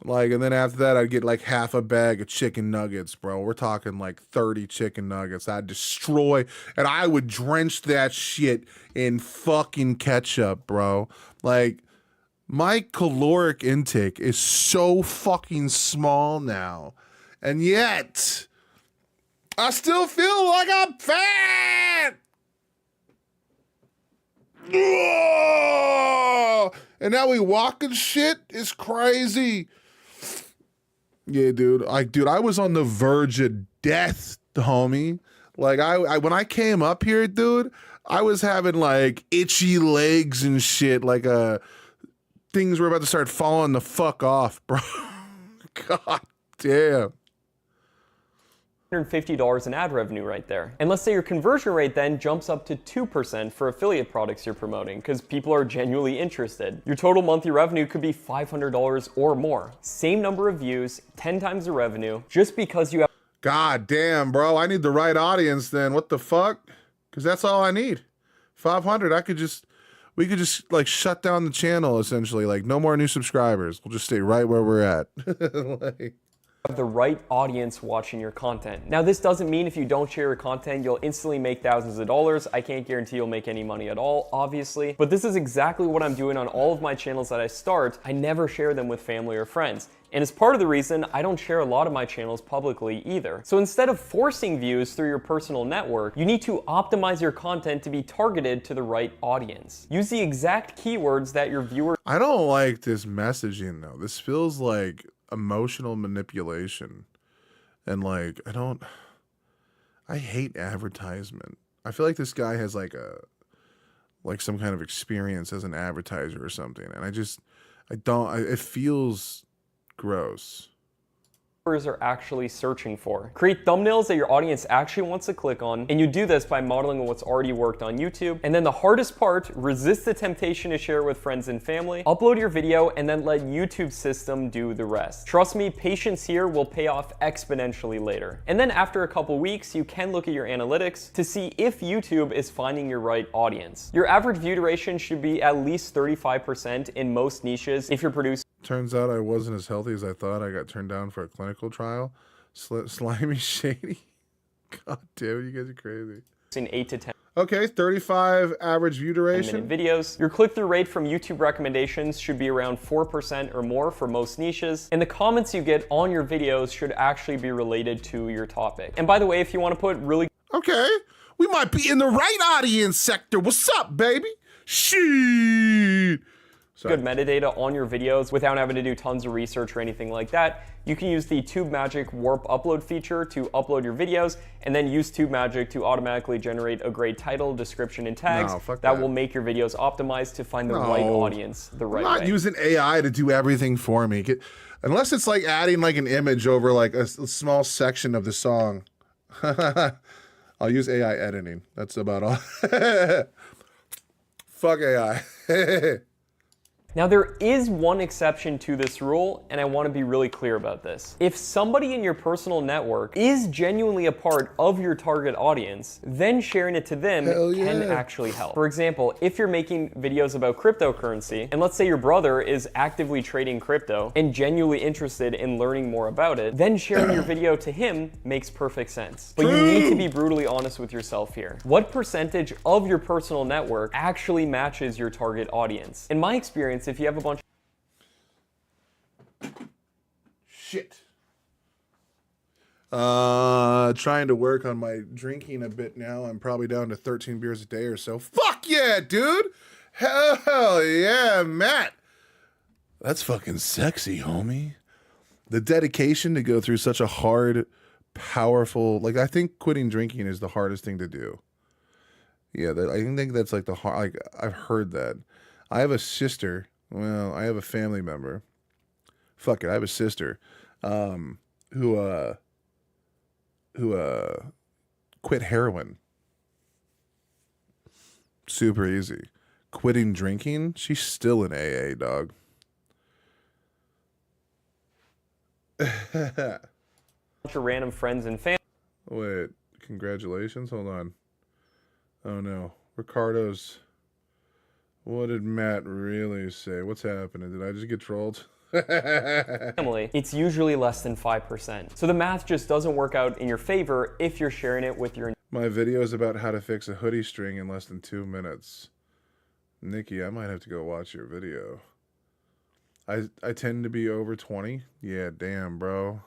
Like, and then after that, I'd get like half a bag of chicken nuggets, bro. We're talking like 30 chicken nuggets. I'd destroy, and I would drench that shit in fucking ketchup, bro. Like, my caloric intake is so fucking small now, and yet I still feel like I'm fat. Ugh! And now we walking shit is crazy. Yeah, dude. I was on the verge of death, homie. Like, I when I came up here, dude, I was having like itchy legs and shit. Like, things were about to start falling the fuck off, bro. God damn. $150 in ad revenue right there. And let's say your conversion rate then jumps up to 2% for affiliate products you're promoting because people are genuinely interested. Your total monthly revenue could be $500 or more. Same number of views, 10 times the revenue, just because you have. God damn, bro. I need the right audience then. What the fuck? Because that's all I need. 500. I could just We could just like shut down the channel essentially. Like no more new subscribers. We'll just stay right where we're at. Like, the right audience watching your content. Now, this doesn't mean if you don't share your content, you'll instantly make thousands of dollars. I can't guarantee you'll make any money at all, obviously, but this is exactly what I'm doing on all of my channels that I start. I never share them with family or friends. And as part of the reason, I don't share a lot of my channels publicly either. So instead of forcing views through your personal network, you need to optimize your content to be targeted to the right audience. Use the exact keywords that your viewers... I don't like this messaging though. This feels like emotional manipulation. And like, I hate advertisement. I feel like this guy has like some kind of experience as an advertiser or something. And it feels gross. Are actually searching for. Create thumbnails that your audience actually wants to click on, and you do this by modeling on what's already worked on YouTube. And then the hardest part, resist the temptation to share it with friends and family. Upload your video and then let YouTube's system do the rest. Trust me, patience here will pay off exponentially later. And then after a couple weeks, you can look at your analytics to see if YouTube is finding your right audience. Your average view duration should be at least 35% in most niches if you're producing. Turns out I wasn't as healthy as I thought. I got turned down for a clinical trial. Slimy Shady. God damn it, you guys are crazy. 8 to 10. Okay, 35 average view duration. Videos. Your click-through rate from YouTube recommendations should be around 4% or more for most niches. And the comments you get on your videos should actually be related to your topic. And by the way, if you want to put really... Okay, we might be in the right audience sector. What's up, baby? Shit. Good metadata on your videos without having to do tons of research or anything like that, you can use the TubeMagic Warp Upload feature to upload your videos, and then use TubeMagic to automatically generate a great title, description, and tags that will make your videos optimized to find the right audience the right way. I'm not using AI to do everything for me. Unless it's like adding like an image over like a small section of the song. I'll use AI editing. That's about all. Fuck AI. Now, there is one exception to this rule, and I want to be really clear about this. If somebody in your personal network is genuinely a part of your target audience, then sharing it to them can actually help. For example, if you're making videos about cryptocurrency, and let's say your brother is actively trading crypto and genuinely interested in learning more about it, then sharing your video to him makes perfect sense. But you need to be brutally honest with yourself here. What percentage of your personal network actually matches your target audience? In my experience, if you have a bunch Shit. Trying to work on my drinking a bit now. I'm probably down to 13 beers a day or so. Fuck yeah, dude. Hell yeah, Matt. That's fucking sexy, homie. The dedication to go through such a hard, powerful, like I think quitting drinking is the hardest thing to do. Yeah, I think that's like the hard, like I've heard that. I have a sister. Well, I have a family member. Fuck it, I have a sister who quit heroin. Super easy. Quitting drinking, she's still in AA, dog. of random friends and family. Wait, congratulations? Hold on. Oh no. Ricardo's... What did Matt really say? What's happening? Did I just get trolled? Family, it's usually less than 5%. So the math just doesn't work out in your favor if you're sharing it with your... My video is about how to fix a hoodie string in less than 2 minutes. Nikki, I might have to go watch your video. I tend to be over 20. Yeah, damn, bro.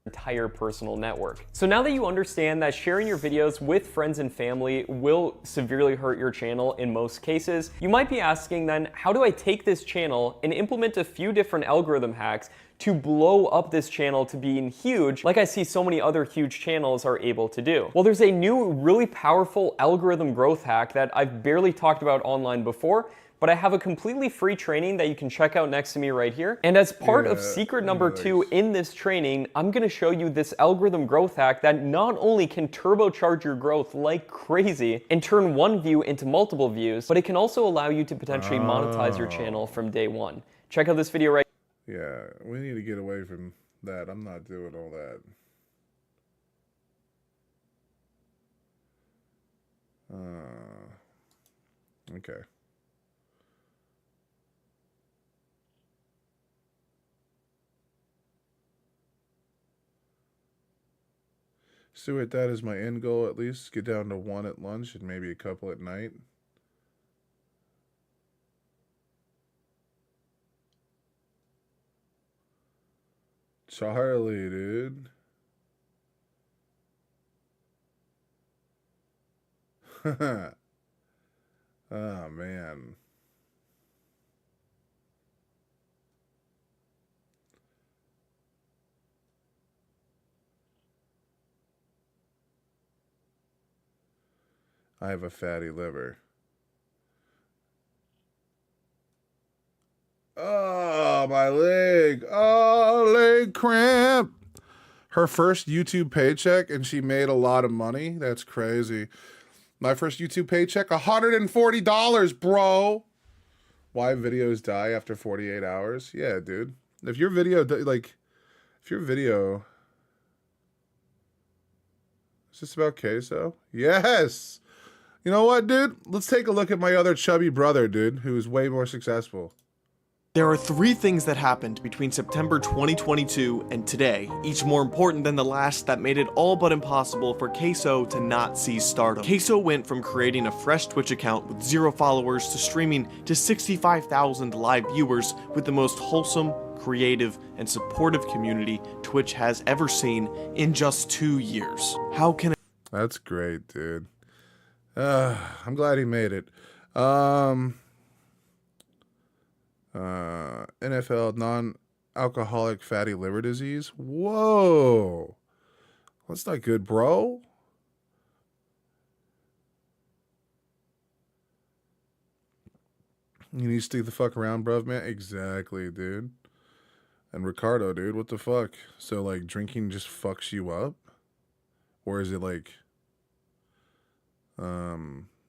Entire personal network. So now that you understand that sharing your videos with friends and family will severely hurt your channel in most cases, you might be asking then, how do I take this channel and implement a few different algorithm hacks to blow up this channel to being huge, like I see so many other huge channels are able to do? Well, there's a new, really powerful algorithm growth hack that I've barely talked about online before, but I have a completely free training that you can check out next to me right here. And as part of secret number 2 in this training, I'm gonna show you this algorithm growth hack that not only can turbocharge your growth like crazy and turn one view into multiple views, but it can also allow you to potentially monetize your channel from day one. Check out this video right here. Yeah, we need to get away from that. I'm not doing all that. Okay. Stuart, that is my end goal at least. Get down to 1 at lunch and maybe a couple at night. Charlie, dude. Oh, man. I have a fatty liver. Oh, my leg. Oh, leg cramp. Her first YouTube paycheck, and she made a lot of money. That's crazy. My first YouTube paycheck, $140, bro. Why videos die after 48 hours? Yeah, dude. If your video, is this about queso? Yes. You know what, dude? Let's take a look at my other chubby brother, dude, who's way more successful. There are 3 things that happened between September 2022 and today, each more important than the last, that made it all but impossible for Queso to not see stardom. Queso went from creating a fresh Twitch account with 0 followers to streaming to 65,000 live viewers with the most wholesome, creative, and supportive community Twitch has ever seen in just 2 years. How can That's great, dude. I'm glad he made it. NFL non-alcoholic fatty liver disease. Whoa. That's not good, bro. You need to stick the fuck around, bruv, man. Exactly, dude. And Ricardo, dude, what the fuck? So, like, drinking just fucks you up? Or is it, like,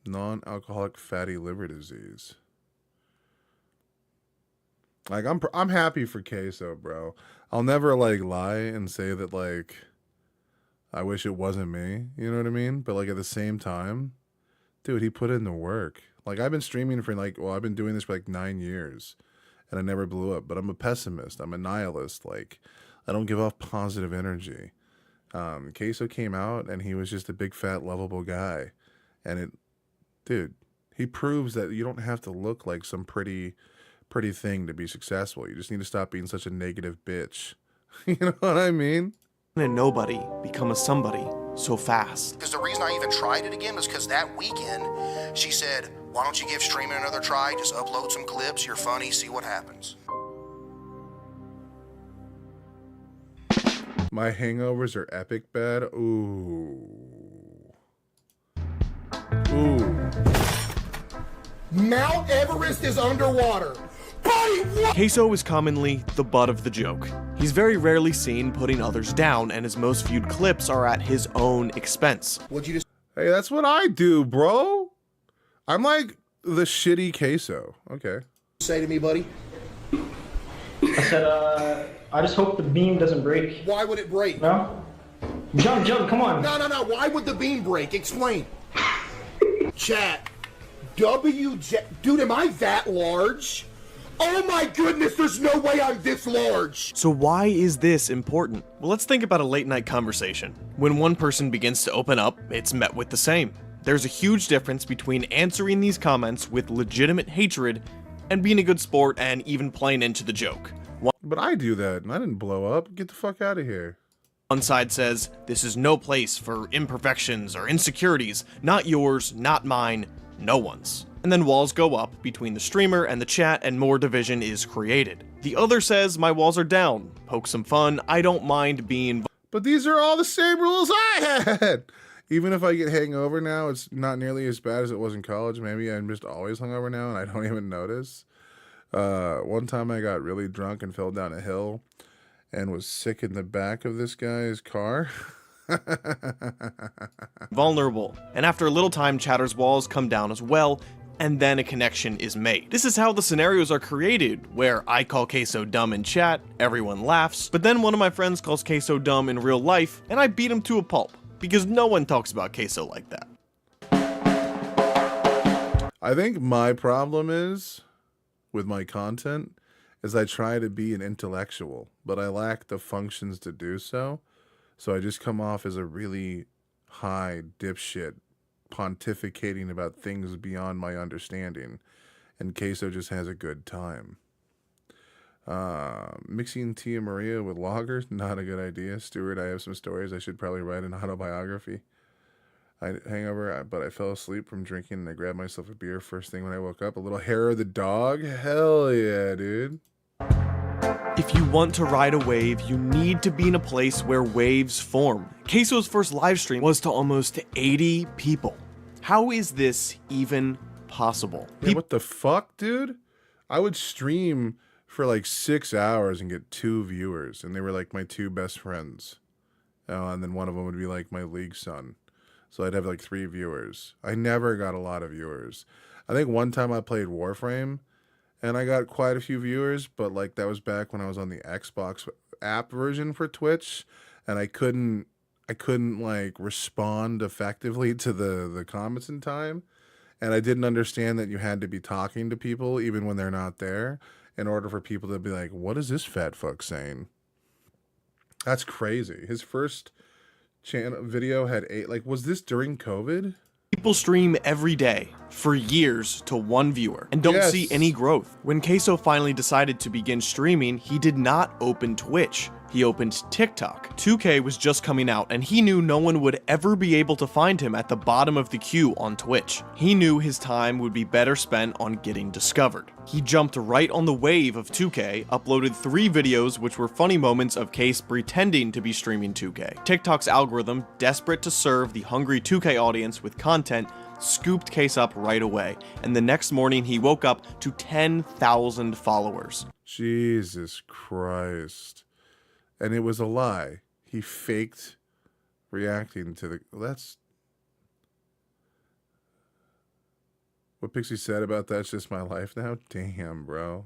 non-alcoholic fatty liver disease? Like, I'm happy for Queso, bro. I'll never, like, lie and say that, like, I wish it wasn't me. You know what I mean? But, like, at the same time, dude, he put in the work. Like, I've been streaming for, like, well, I've been doing this for, like, 9 years. And I never blew up. But I'm a pessimist. I'm a nihilist. Like, I don't give off positive energy. Queso came out, and he was just a big, fat, lovable guy. And dude, he proves that you don't have to look like some pretty thing to be successful. You just need to stop being such a negative bitch. You know what I mean? a nobody become a somebody so fast? Because the reason I even tried it again was because that weekend she said, why don't you give streaming another try? Just upload some clips, you're funny, see what happens. My hangovers are epic bad. Ooh. Ooh. Mount Everest is underwater. Buddy, what? Queso is commonly the butt of the joke. He's very rarely seen putting others down, and his most viewed clips are at his own expense. What'd you just... Hey, that's what I do, bro. I'm like the shitty Queso. Okay. Say to me, buddy. I said, I just hope the beam doesn't break. Why would it break? No? Jump, come on. No. Why would the beam break? Explain. Chat. Dude, am I that large? Oh my goodness, there's no way I'm this large. So why is this important? Well, let's think about a late night conversation. When one person begins to open up, it's met with the same. There's a huge difference between answering these comments with legitimate hatred and being a good sport and even playing into the joke. But I do that, and I didn't blow up. Get the fuck out of here. One side says, this is no place for imperfections or insecurities, not yours, not mine, no one's. And then walls go up between the streamer and the chat and more division is created. The other says, my walls are down, poke some fun, I don't mind being... But these are all the same rules I had! Even if I get hangover now, it's not nearly as bad as it was in college. Maybe I'm just always hungover now and I don't even notice. One time I got really drunk and fell down a hill and was sick in the back of this guy's car. vulnerable. And after a little time, chatter's walls come down as well, and then a connection is made. This is how the scenarios are created, where I call Queso dumb in chat, everyone laughs, but then one of my friends calls Queso dumb in real life, and I beat him to a pulp, because no one talks about Queso like that. I think my problem is, with my content, is I try to be an intellectual, but I lack the functions to do so. So I just come off as a really high dipshit pontificating about things beyond my understanding. And Queso just has a good time. Mixing Tia Maria with lager, not a good idea. Stuart, I have some stories. I should probably write an autobiography. I had hangover, but I fell asleep from drinking and I grabbed myself a beer first thing when I woke up. A little hair of the dog? Hell yeah, dude. If you want to ride a wave, you need to be in a place where waves form. Queso's first live stream was to almost 80 people. How is this even possible? Yeah, what the fuck, dude? I would stream for like 6 hours and get 2 viewers, and they were like my 2 best friends. And then one of them would be like my league son. So I'd have like 3 viewers. I never got a lot of viewers. I think one time I played Warframe and I got quite a few viewers, but like that was back when I was on the Xbox app version for Twitch, and I couldn't like respond effectively to the comments in time. And I didn't understand that you had to be talking to people even when they're not there in order for people to be like, what is this fat fuck saying? That's crazy. His first channel video had 8, like, was this during COVID? People stream every day for years to 1 viewer and don't see any growth. When Queso finally decided to begin streaming, he did not open Twitch. He opened TikTok. 2K was just coming out and he knew no one would ever be able to find him at the bottom of the queue on Twitch. He knew his time would be better spent on getting discovered. He jumped right on the wave of 2K, uploaded 3 videos which were funny moments of Case pretending to be streaming 2K. TikTok's algorithm, desperate to serve the hungry 2K audience with content, scooped Case up right away, and the next morning he woke up to 10,000 followers. Jesus Christ. And it was a lie. He faked reacting to the... That's... What Pixie said about that's just my life now? Damn, bro.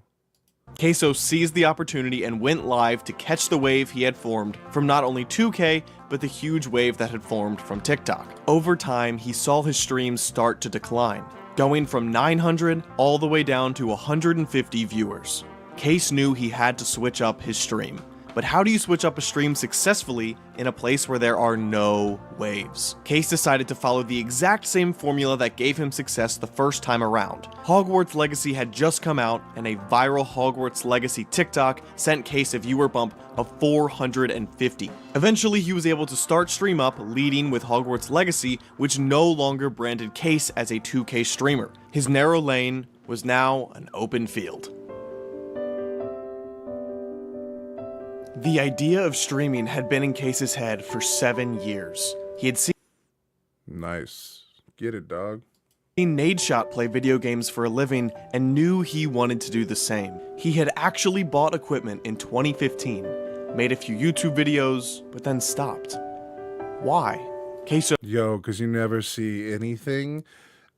Queso seized the opportunity and went live to catch the wave he had formed from not only 2K, but the huge wave that had formed from TikTok. Over time, he saw his streams start to decline, going from 900 all the way down to 150 viewers. Case knew he had to switch up his stream. But how do you switch up a stream successfully in a place where there are no waves? Case decided to follow the exact same formula that gave him success the first time around. Hogwarts Legacy had just come out, and a viral Hogwarts Legacy TikTok sent Case a viewer bump of 450. Eventually, he was able to start stream up, leading with Hogwarts Legacy, which no longer branded Case as a 2K streamer. His narrow lane was now an open field. The idea of streaming had been in Case's head for 7 years. He had seen Nice. Get it, dog. Nadeshot play video games for a living and knew he wanted to do the same. He had actually bought equipment in 2015, made a few YouTube videos, but then stopped. Why? Queso... Yo, because you never see anything.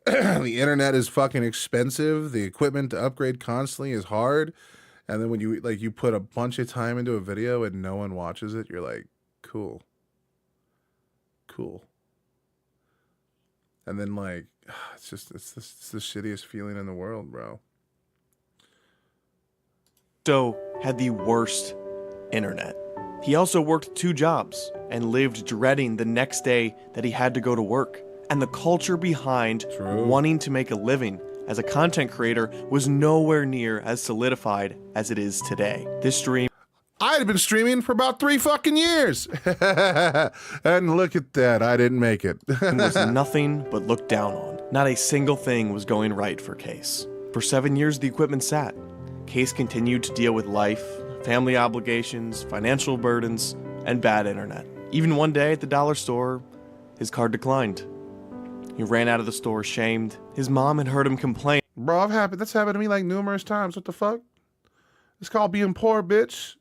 The internet is fucking expensive. The equipment to upgrade constantly is hard. And then when you put a bunch of time into a video and no one watches it, you're like, cool. Cool. And then like, it's the shittiest feeling in the world, bro. So had the worst internet. He also worked 2 jobs and lived dreading the next day that he had to go to work. And the culture behind wanting to make a living as a content creator was nowhere near as solidified as it is today. This stream... I had been streaming for about 3 fucking years. And look at that, I didn't make it. was nothing but looked down on. Not a single thing was going right for Case. For 7 years, the equipment sat. Case continued to deal with life, family obligations, financial burdens, and bad internet. Even one day at the dollar store, his card declined. He ran out of the store shamed. His mom had heard him complain. Bro, that's happened to me like numerous times. What the fuck? It's called being poor, bitch.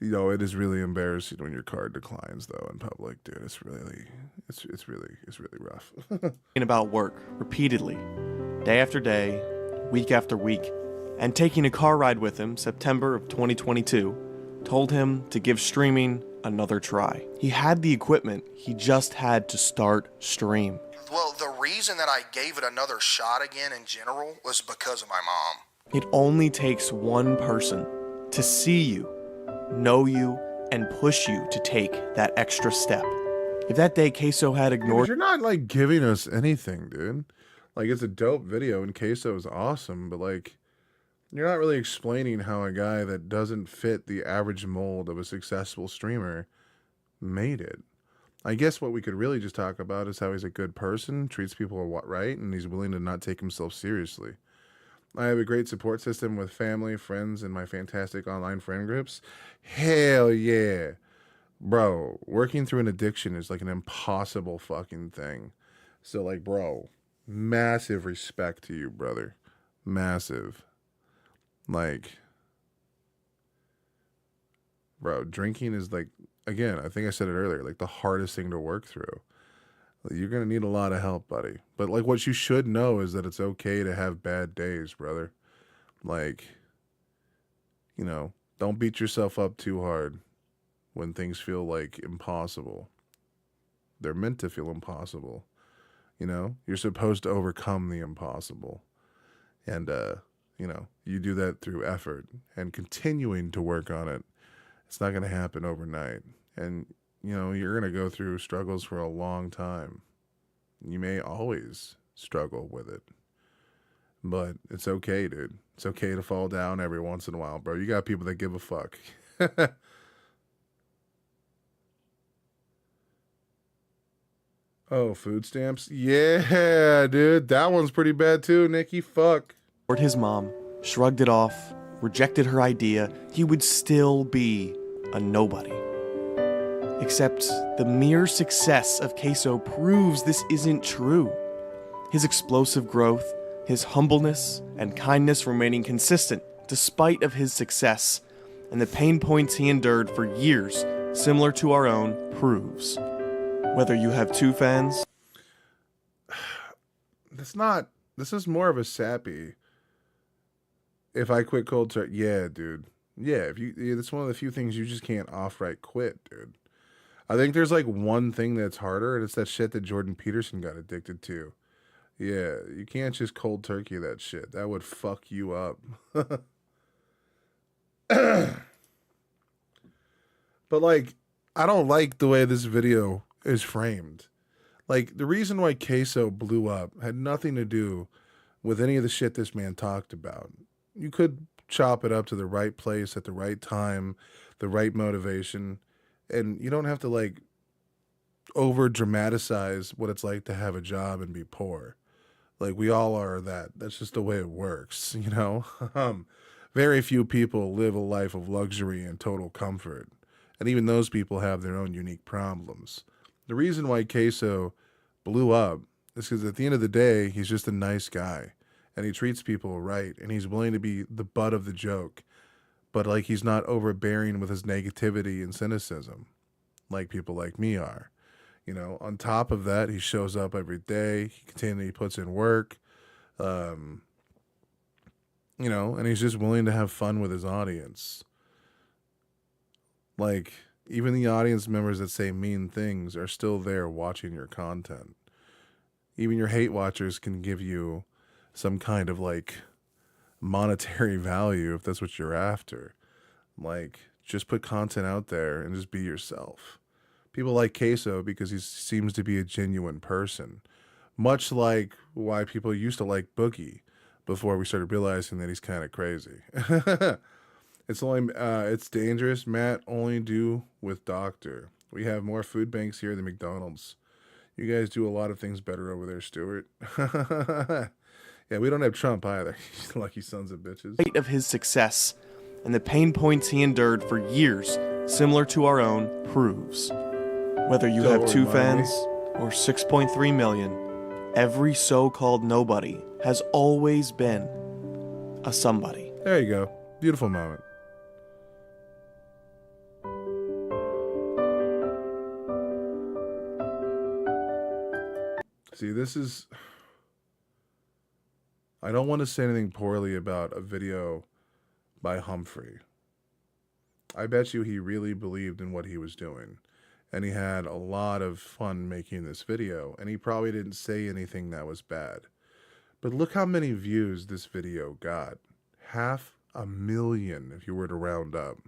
You know, it is really embarrassing when your card declines though in public, dude. It's really rough. About work repeatedly, day after day, week after week, and taking a car ride with him, September of 2022, told him to give streaming another try. He had the equipment, he just had to start stream. Well, the reason that I gave it another shot again in general was because of my mom. It only takes one person to see you, know you, and push you to take that extra step. If that day Queso had But ignored you're not like giving us anything, dude. Like it's a dope video and Queso is awesome, but like you're not really explaining how a guy that doesn't fit the average mold of a successful streamer made it. I guess what we could really just talk about is how he's a good person, treats people right, and he's willing to not take himself seriously. I have a great support system with family, friends, and my fantastic online friend groups. Hell yeah. Bro, working through an addiction is like an impossible fucking thing. So like, bro, massive respect to you, brother. Massive. Like, bro, drinking is like, again, I think I said it earlier, like the hardest thing to work through. You're going to need a lot of help, buddy. But like what you should know is that it's okay to have bad days, brother. Like, you know, don't beat yourself up too hard when things feel like impossible. They're meant to feel impossible. You know, you're supposed to overcome the impossible. And, you know, you do that through effort and continuing to work on it. It's not going to happen overnight. And, you know, you're going to go through struggles for a long time. You may always struggle with it. But it's okay, dude. It's okay to fall down every once in a while, bro. You got people that give a fuck. Oh, food stamps? Yeah, dude. That one's pretty bad too, Nikki. Fuck. his mom, shrugged it off, rejected her idea, he would still be a nobody. Except the mere success of Queso proves this isn't true. His explosive growth, his humbleness and kindness remaining consistent despite of his success, and the pain points he endured for years, similar to our own, proves. Whether you have two fans... This is more of a sappy. If I quit cold turkey, yeah, dude. Yeah, that's one of the few things you just can't outright quit, dude. I think there's like one thing that's harder, and it's that shit that Jordan Peterson got addicted to. Yeah, you can't just cold turkey that shit. That would fuck you up. But like, I don't like the way this video is framed. Like, the reason why Queso blew up had nothing to do with any of the shit this man talked about. You could chop it up to the right place at the right time, the right motivation, and you don't have to like over dramatize what it's like to have a job and be poor. Like, we all are that. That's just the way it works, you know? Very few people live a life of luxury and total comfort. And even those people have their own unique problems. The reason why Queso blew up is because at the end of the day, he's just a nice guy. And he treats people right. And he's willing to be the butt of the joke. But like, he's not overbearing with his negativity and cynicism like people like me are. You know, on top of that, he shows up every day. He puts in work. You know, and he's just willing to have fun with his audience. Like, even the audience members that say mean things are still there watching your content. Even your hate watchers can give you some kind of like monetary value if that's what you're after. Like, just put content out there and just be yourself. People like Queso because he seems to be a genuine person. Much like why people used to like Boogie before we started realizing that he's kind of crazy. It's dangerous, Matt. Only do with doctor. We have more food banks here than McDonald's. You guys do a lot of things better over there, Stuart. Yeah, we don't have Trump either. Lucky sons of bitches. Of his success and the pain points he endured for years, similar to our own, proves. Whether you have two fans or 6.3 million, every so-called nobody has always been a somebody. There you go. Beautiful moment. See, this is... I don't want to say anything poorly about a video by Humphrey. I bet you he really believed in what he was doing. And he had a lot of fun making this video. And he probably didn't say anything that was bad. But look how many views this video got. 500,000 if you were to round up.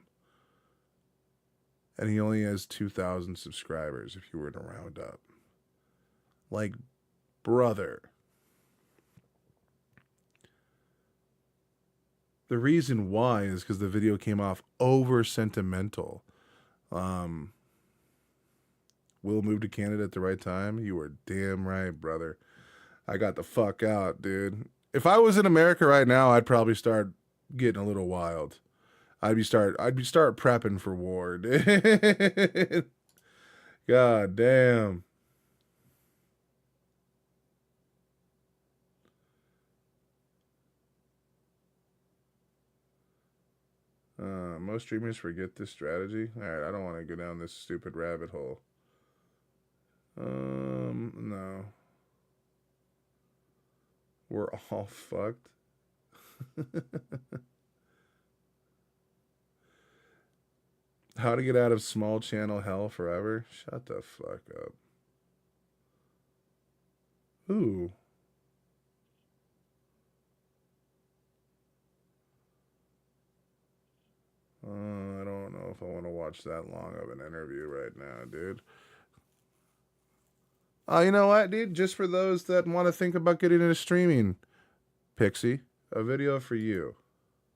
And he only has 2,000 subscribers if you were to round up. Like, brother. The reason why is because the video came off over sentimental. Will moved to Canada at the right time. You were damn right, brother. I got the fuck out, dude. If I was in America right now, I'd probably start getting a little wild. I'd be start prepping for war, dude. God damn. Most streamers forget this strategy. All right, I don't want to go down this stupid rabbit hole. No. We're all fucked. How to get out of small channel hell forever? Shut the fuck up. Ooh. I don't know if I want to watch that long of an interview right now, dude. You know what, dude? Just for those that want to think about getting into streaming, Pixie, a video for you.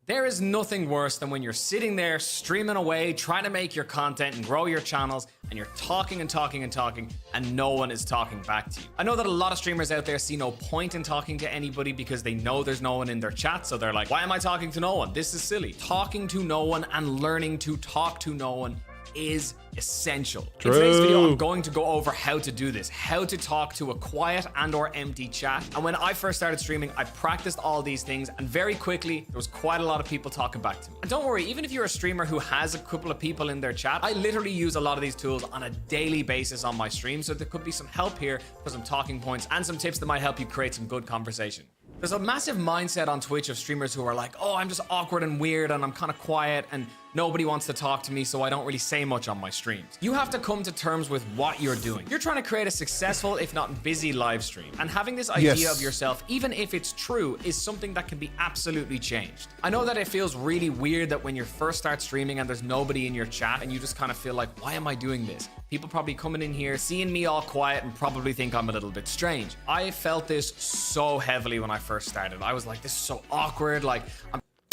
There is nothing worse than when you're sitting there streaming away, trying to make your content and grow your channels, and you're talking and talking and talking, and no one is talking back to you. I know that a lot of streamers out there see no point in talking to anybody because they know there's no one in their chat, so they're like, why am I talking to no one? This is silly. Talking to no one and learning to talk to no one is essential. True. In today's video, I'm going to go over how to do this, how to talk to a quiet and or empty chat. And when I first started streaming, I practiced all these things, and very quickly, there was quite a lot of people talking back to me. And don't worry, even if you're a streamer who has a couple of people in their chat, I literally use a lot of these tools on a daily basis on my stream, so there could be some help here for some talking points and some tips that might help you create some good conversation. There's a massive mindset on Twitch of streamers who are like, oh, I'm just awkward and weird and I'm kind of quiet and nobody wants to talk to me, so I don't really say much on my streams. You have to come to terms with what you're doing. You're trying to create a successful, if not busy, live stream. And having this idea of yourself, even if it's true, is something that can be absolutely changed. I know that it feels really weird that when you first start streaming and there's nobody in your chat and you just kind of feel like, why am I doing this? People probably coming in here, seeing me all quiet and probably think I'm a little bit strange. I felt this so heavily when I first started. I was like, this is so awkward. Like,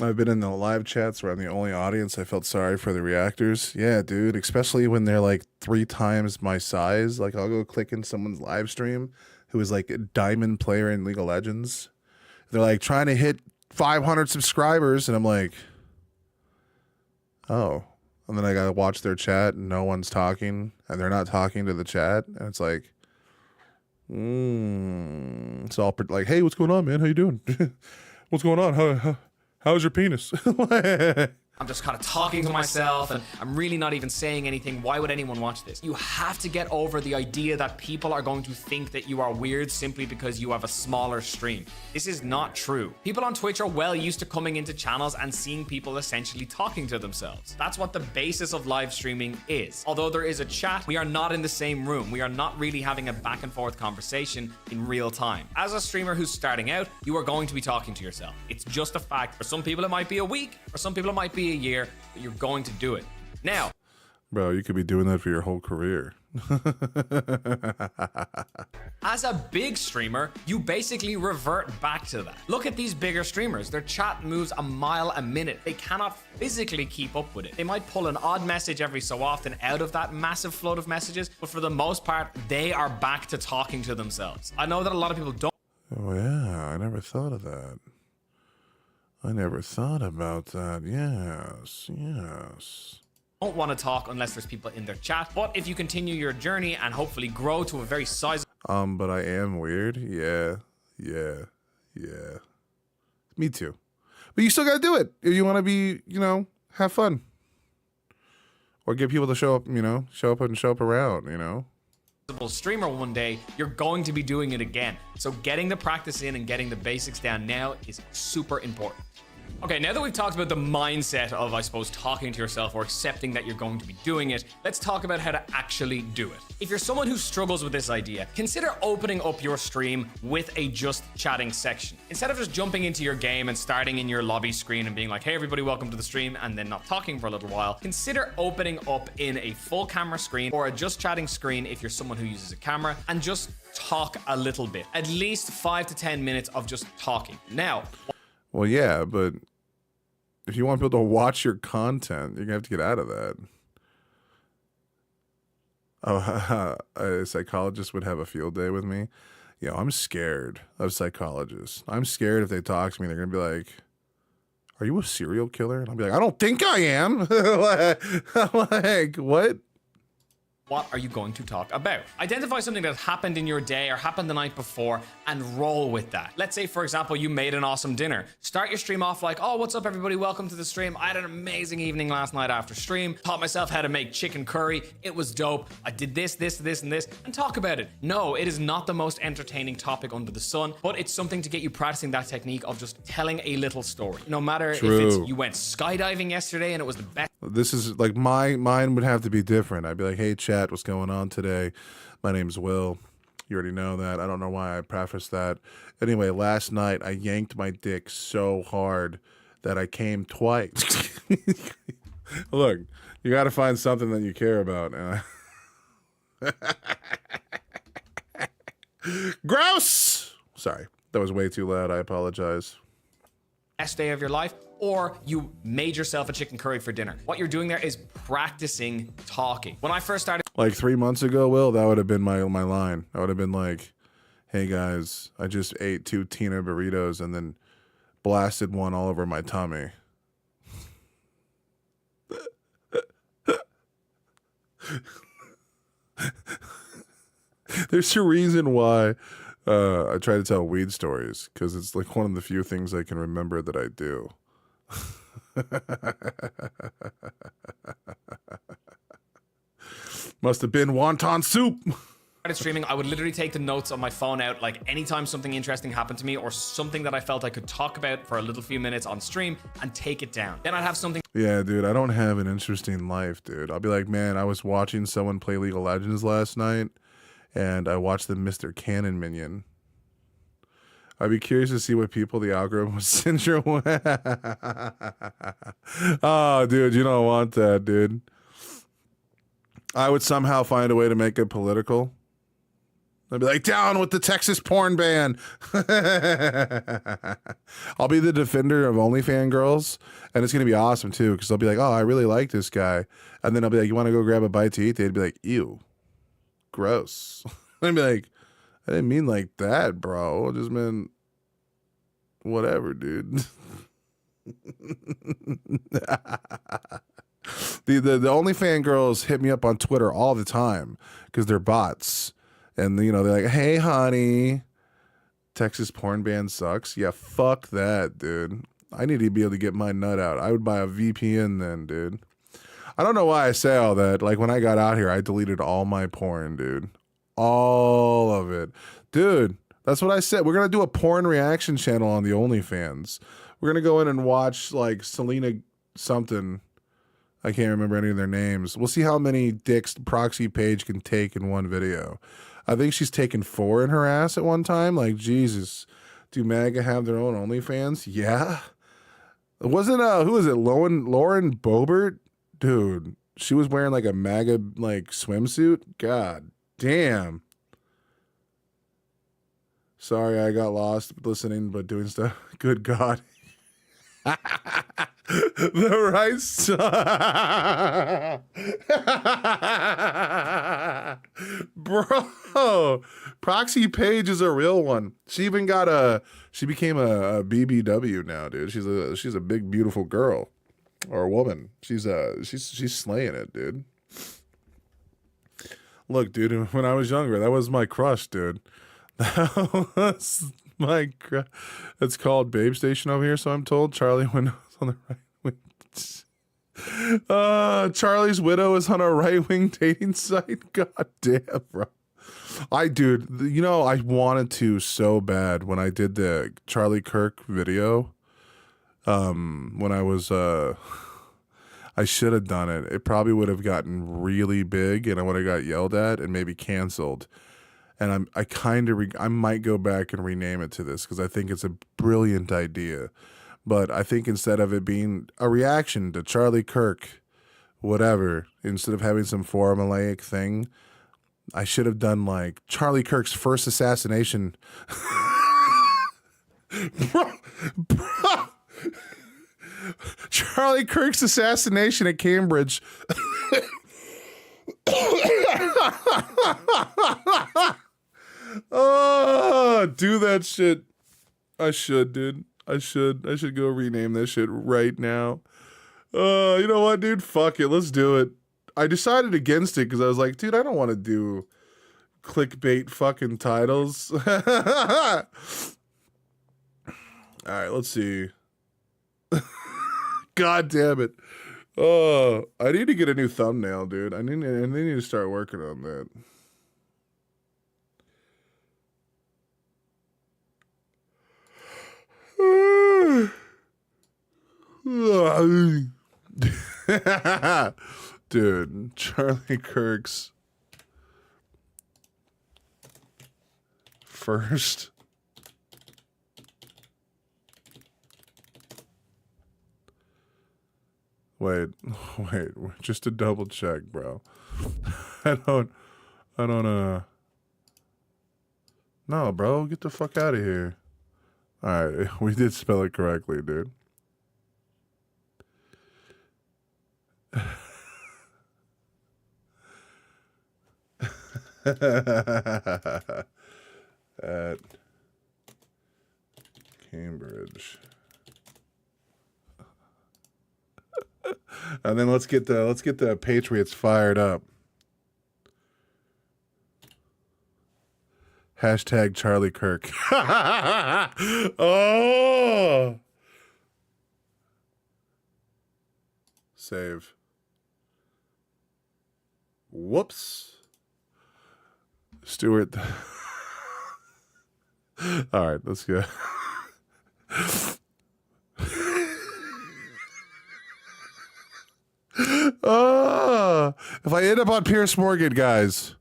I've been in the live chats where I'm the only audience. I felt sorry for the reactors. Yeah, dude, especially when they're like 3 times my size. Like, I'll go click in someone's live stream who is like a diamond player in League of Legends. They're like trying to hit 500 subscribers, and I'm like, oh. And then I gotta watch their chat, and no one's talking, and they're not talking to the chat, and it's like, it's all like, hey, what's going on, man? How you doing? What's going on? How's your penis? I'm just kind of talking to myself and I'm really not even saying anything. Why would anyone watch this? You have to get over the idea that people are going to think that you are weird simply because you have a smaller stream. This is not true. People on Twitch are well used to coming into channels and seeing people essentially talking to themselves. That's what the basis of live streaming is. Although there is a chat, we are not in the same room. We are not really having a back and forth conversation in real time. As a streamer who's starting out, you are going to be talking to yourself. It's just a fact. For some people, it might be a week. For some people, it might be a year, but you're going to do it. Now, bro, you could be doing that for your whole career. as a big streamer, you basically revert back to that. Look at these bigger streamers. Their chat moves a mile a minute. They cannot physically keep up with it. They might pull an odd message every so often out of that massive flood of messages, but for the most part, they are back to talking to themselves. I know that a lot of people don't. Oh, yeah, I never thought of that. I never thought about that. Yes. Don't want to talk unless there's people in their chat. But if you continue your journey and hopefully grow to a very sizable... But I am weird. Yeah. Me too. But you still got to do it if you want to be, have fun. Or get people to show up around, streamer one day, you're going to be doing it again. So getting the practice in and getting the basics down now is super important. Okay, now that we've talked about the mindset of, I suppose, talking to yourself or accepting that you're going to be doing it, let's talk about how to actually do it. If you're someone who struggles with this idea, consider opening up your stream with a just chatting section. Instead of just jumping into your game and starting in your lobby screen and being like, hey everybody, welcome to the stream, and then not talking for a little while, consider opening up in a full camera screen or a just chatting screen if you're someone who uses a camera, and just talk a little bit. At least 5 to 10 minutes of just talking. Now, well, yeah, but if you want people to watch your content, you're gonna have to get out of that. Oh, a psychologist would have a field day with me. Yo, I'm scared of psychologists. I'm scared if they talk to me, they're gonna be like, "Are you a serial killer?" And I'll be like, "I don't think I am." Like, what? what are you going to talk about? Identify something that happened in your day or happened the night before and roll with that. Let's say, for example, you made an awesome dinner. Start your stream off like, oh, what's up, everybody? Welcome to the stream. I had an amazing evening last night after stream. Taught myself how to make chicken curry. It was dope. I did this, and talk about it. No, it is not the most entertaining topic under the sun, but it's something to get you practicing that technique of just telling a little story. No matter if it's you went skydiving yesterday and it was the best. This is like mine would have to be different. I'd be like, hey, chat, what's going on today? My name's Will. You already know that. I don't know why I prefaced that. Anyway, last night I yanked my dick so hard that I came twice. Look, you got to find something that you care about. Gross! Sorry, that was way too loud. I apologize. Best day of your life, or you made yourself a chicken curry for dinner. What you're doing there is practicing talking. When I first started, Like 3 months ago, Will, that would have been my line. I would have been like, hey guys, I just ate 2 Tina burritos and then blasted one all over my tummy. There's a reason why I try to tell weed stories, because it's like one of the few things I can remember that I do. Must have been wonton soup. Started streaming, I would literally take the notes on my phone out, like anytime something interesting happened to me or something that I felt I could talk about for a little few minutes on stream, and take it down. Then I'd have something. Yeah, dude, I don't have an interesting life, dude. I'll be like, man, I was watching someone play League of Legends last night, and I watched the Mr. Cannon minion. I'd be curious to see what people the algorithm was syndrome. Oh, dude, you don't want that, dude. I would somehow find a way to make it political. I'd be like, down with the Texas porn ban. I'll be the defender of OnlyFans girls, and it's going to be awesome, too, because I'll be like, oh, I really like this guy. And then I'll be like, you want to go grab a bite to eat? They'd be like, ew, gross. I'd be like, I didn't mean like that, bro. I just meant whatever, dude. The OnlyFans girls hit me up on Twitter all the time because they're bots. And, you know, they're like, hey, honey, Texas porn ban sucks. Yeah, fuck that, dude. I need to be able to get my nut out. I would buy a VPN then, dude. I don't know why I say all that. Like, when I got out here, I deleted all my porn, dude. All of it. Dude, that's what I said. We're going to do a porn reaction channel on the OnlyFans. We're going to go in and watch, like, Selena something. I can't remember any of their names. We'll see how many dicks Proxy Page can take in one video. I think she's taken 4 in her ass at one time. Like, Jesus. Do MAGA have their own OnlyFans? Yeah. It wasn't, who is it? Lauren Boebert? Dude, she was wearing like a MAGA, like, swimsuit. God damn. Sorry, I got lost listening, but doing stuff. Good God. The right side. Bro, Proxy Page is a real one. She even got she became a BBW now, dude. She's a big beautiful girl or a woman. She's slaying it, dude. Look, dude, when I was younger, that was my crush, dude. That was my crush. It's called Babe Station over here, so I'm told. Charlie Window is on the right wing. Charlie's Widow is on a right wing dating site. God damn, bro. Dude, you know, I wanted to so bad when I did the Charlie Kirk video. when I was I should have done it. It probably would have gotten really big, and I would have got yelled at and maybe canceled. And I might go back and rename it to this because I think it's a brilliant idea. But I think instead of it being a reaction to Charlie Kirk, whatever, instead of having some formulaic thing, I should have done like Charlie Kirk's first assassination. bro. Charlie Kirk's assassination at Cambridge. Oh, do that shit. I should, dude. I should go rename that shit right now. You know what, dude? Fuck it. Let's do it. I decided against it because I was like, dude, I don't want to do clickbait fucking titles. All right, let's see. God damn it. Oh, I need to get a new thumbnail, dude. I need to start working on that. Dude, Charlie Kirk's first. Wait, just to double check, bro. I don't, no, bro, get the fuck out of here. All right, we did spell it correctly, dude. At Cambridge. And then let's get the Patriots fired up. Hashtag Charlie Kirk. Oh. Save. Whoops. Stuart. All right, let's go. If I end up on Pierce Morgan, guys,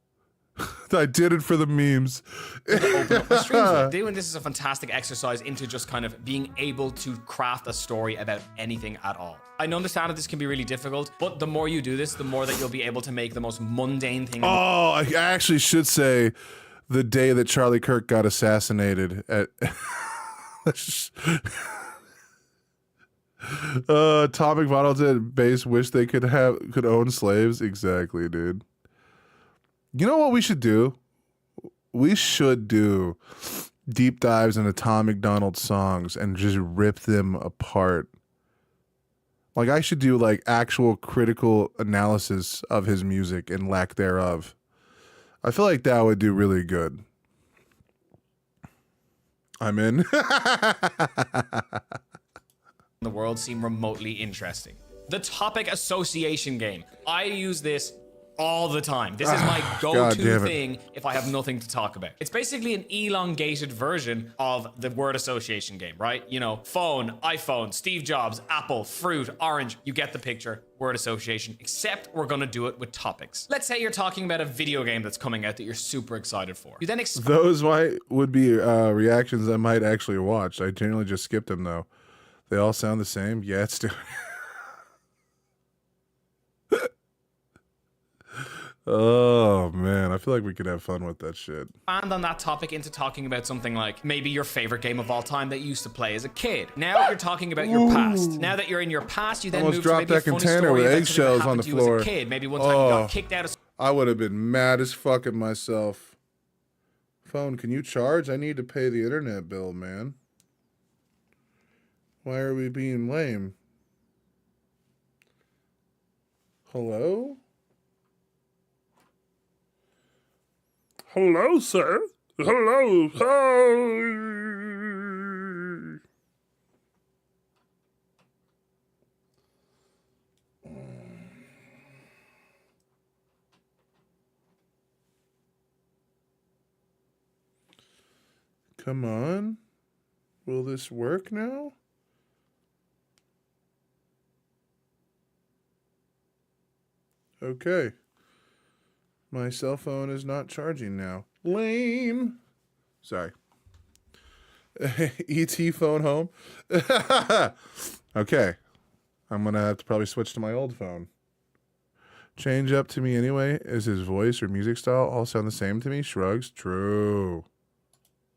I did it for the memes. Open up the streams with you, and this is a fantastic exercise into just kind of being able to craft a story about anything at all. I understand that this can be really difficult, but the more you do this, the more that you'll be able to make the most mundane thing. Oh, I actually should say the day that Charlie Kirk got assassinated at Atomic Models at base wish they could own slaves. Exactly, dude. You know what we should do? We should do deep dives in Atomic Donald songs and just rip them apart. Like, I should do like actual critical analysis of his music and lack thereof. I feel like that would do really good. I'm in. The world seem remotely interesting. The topic association game. I use this all the time. This is my go-to thing if I have nothing to talk about. It's basically an elongated version of the word association game, right? You know, phone, iPhone, Steve Jobs, Apple, fruit, orange. You get the picture. Word association, except we're gonna do it with topics. Let's say you're talking about a video game that's coming out that you're super excited for. You then those would be reactions I might actually watch. I generally just skip them though. They all sound the same. Yeah, it's doing. Oh man, I feel like we could have fun with that shit. And on that topic into talking about something like maybe your favorite game of all time that you used to play as a kid. Now you're talking about your past. Now that you're in your past, you then almost move to dropped maybe that a funny container story with about something that eggshells on happened the to you as floor. a kid. Maybe one time you got kicked out of I would have been mad as fuck at myself. Phone, can you charge? I need to pay the internet bill, man. Why are we being lame? Hello? Hello, sir. Hello. Come on. Will this work now? Okay. My cell phone is not charging now. Lame. Sorry. ET phone home. Okay. I'm going to have to probably switch to my old phone. Change up to me anyway. Is his voice or music style all sound the same to me? Shrugs. True.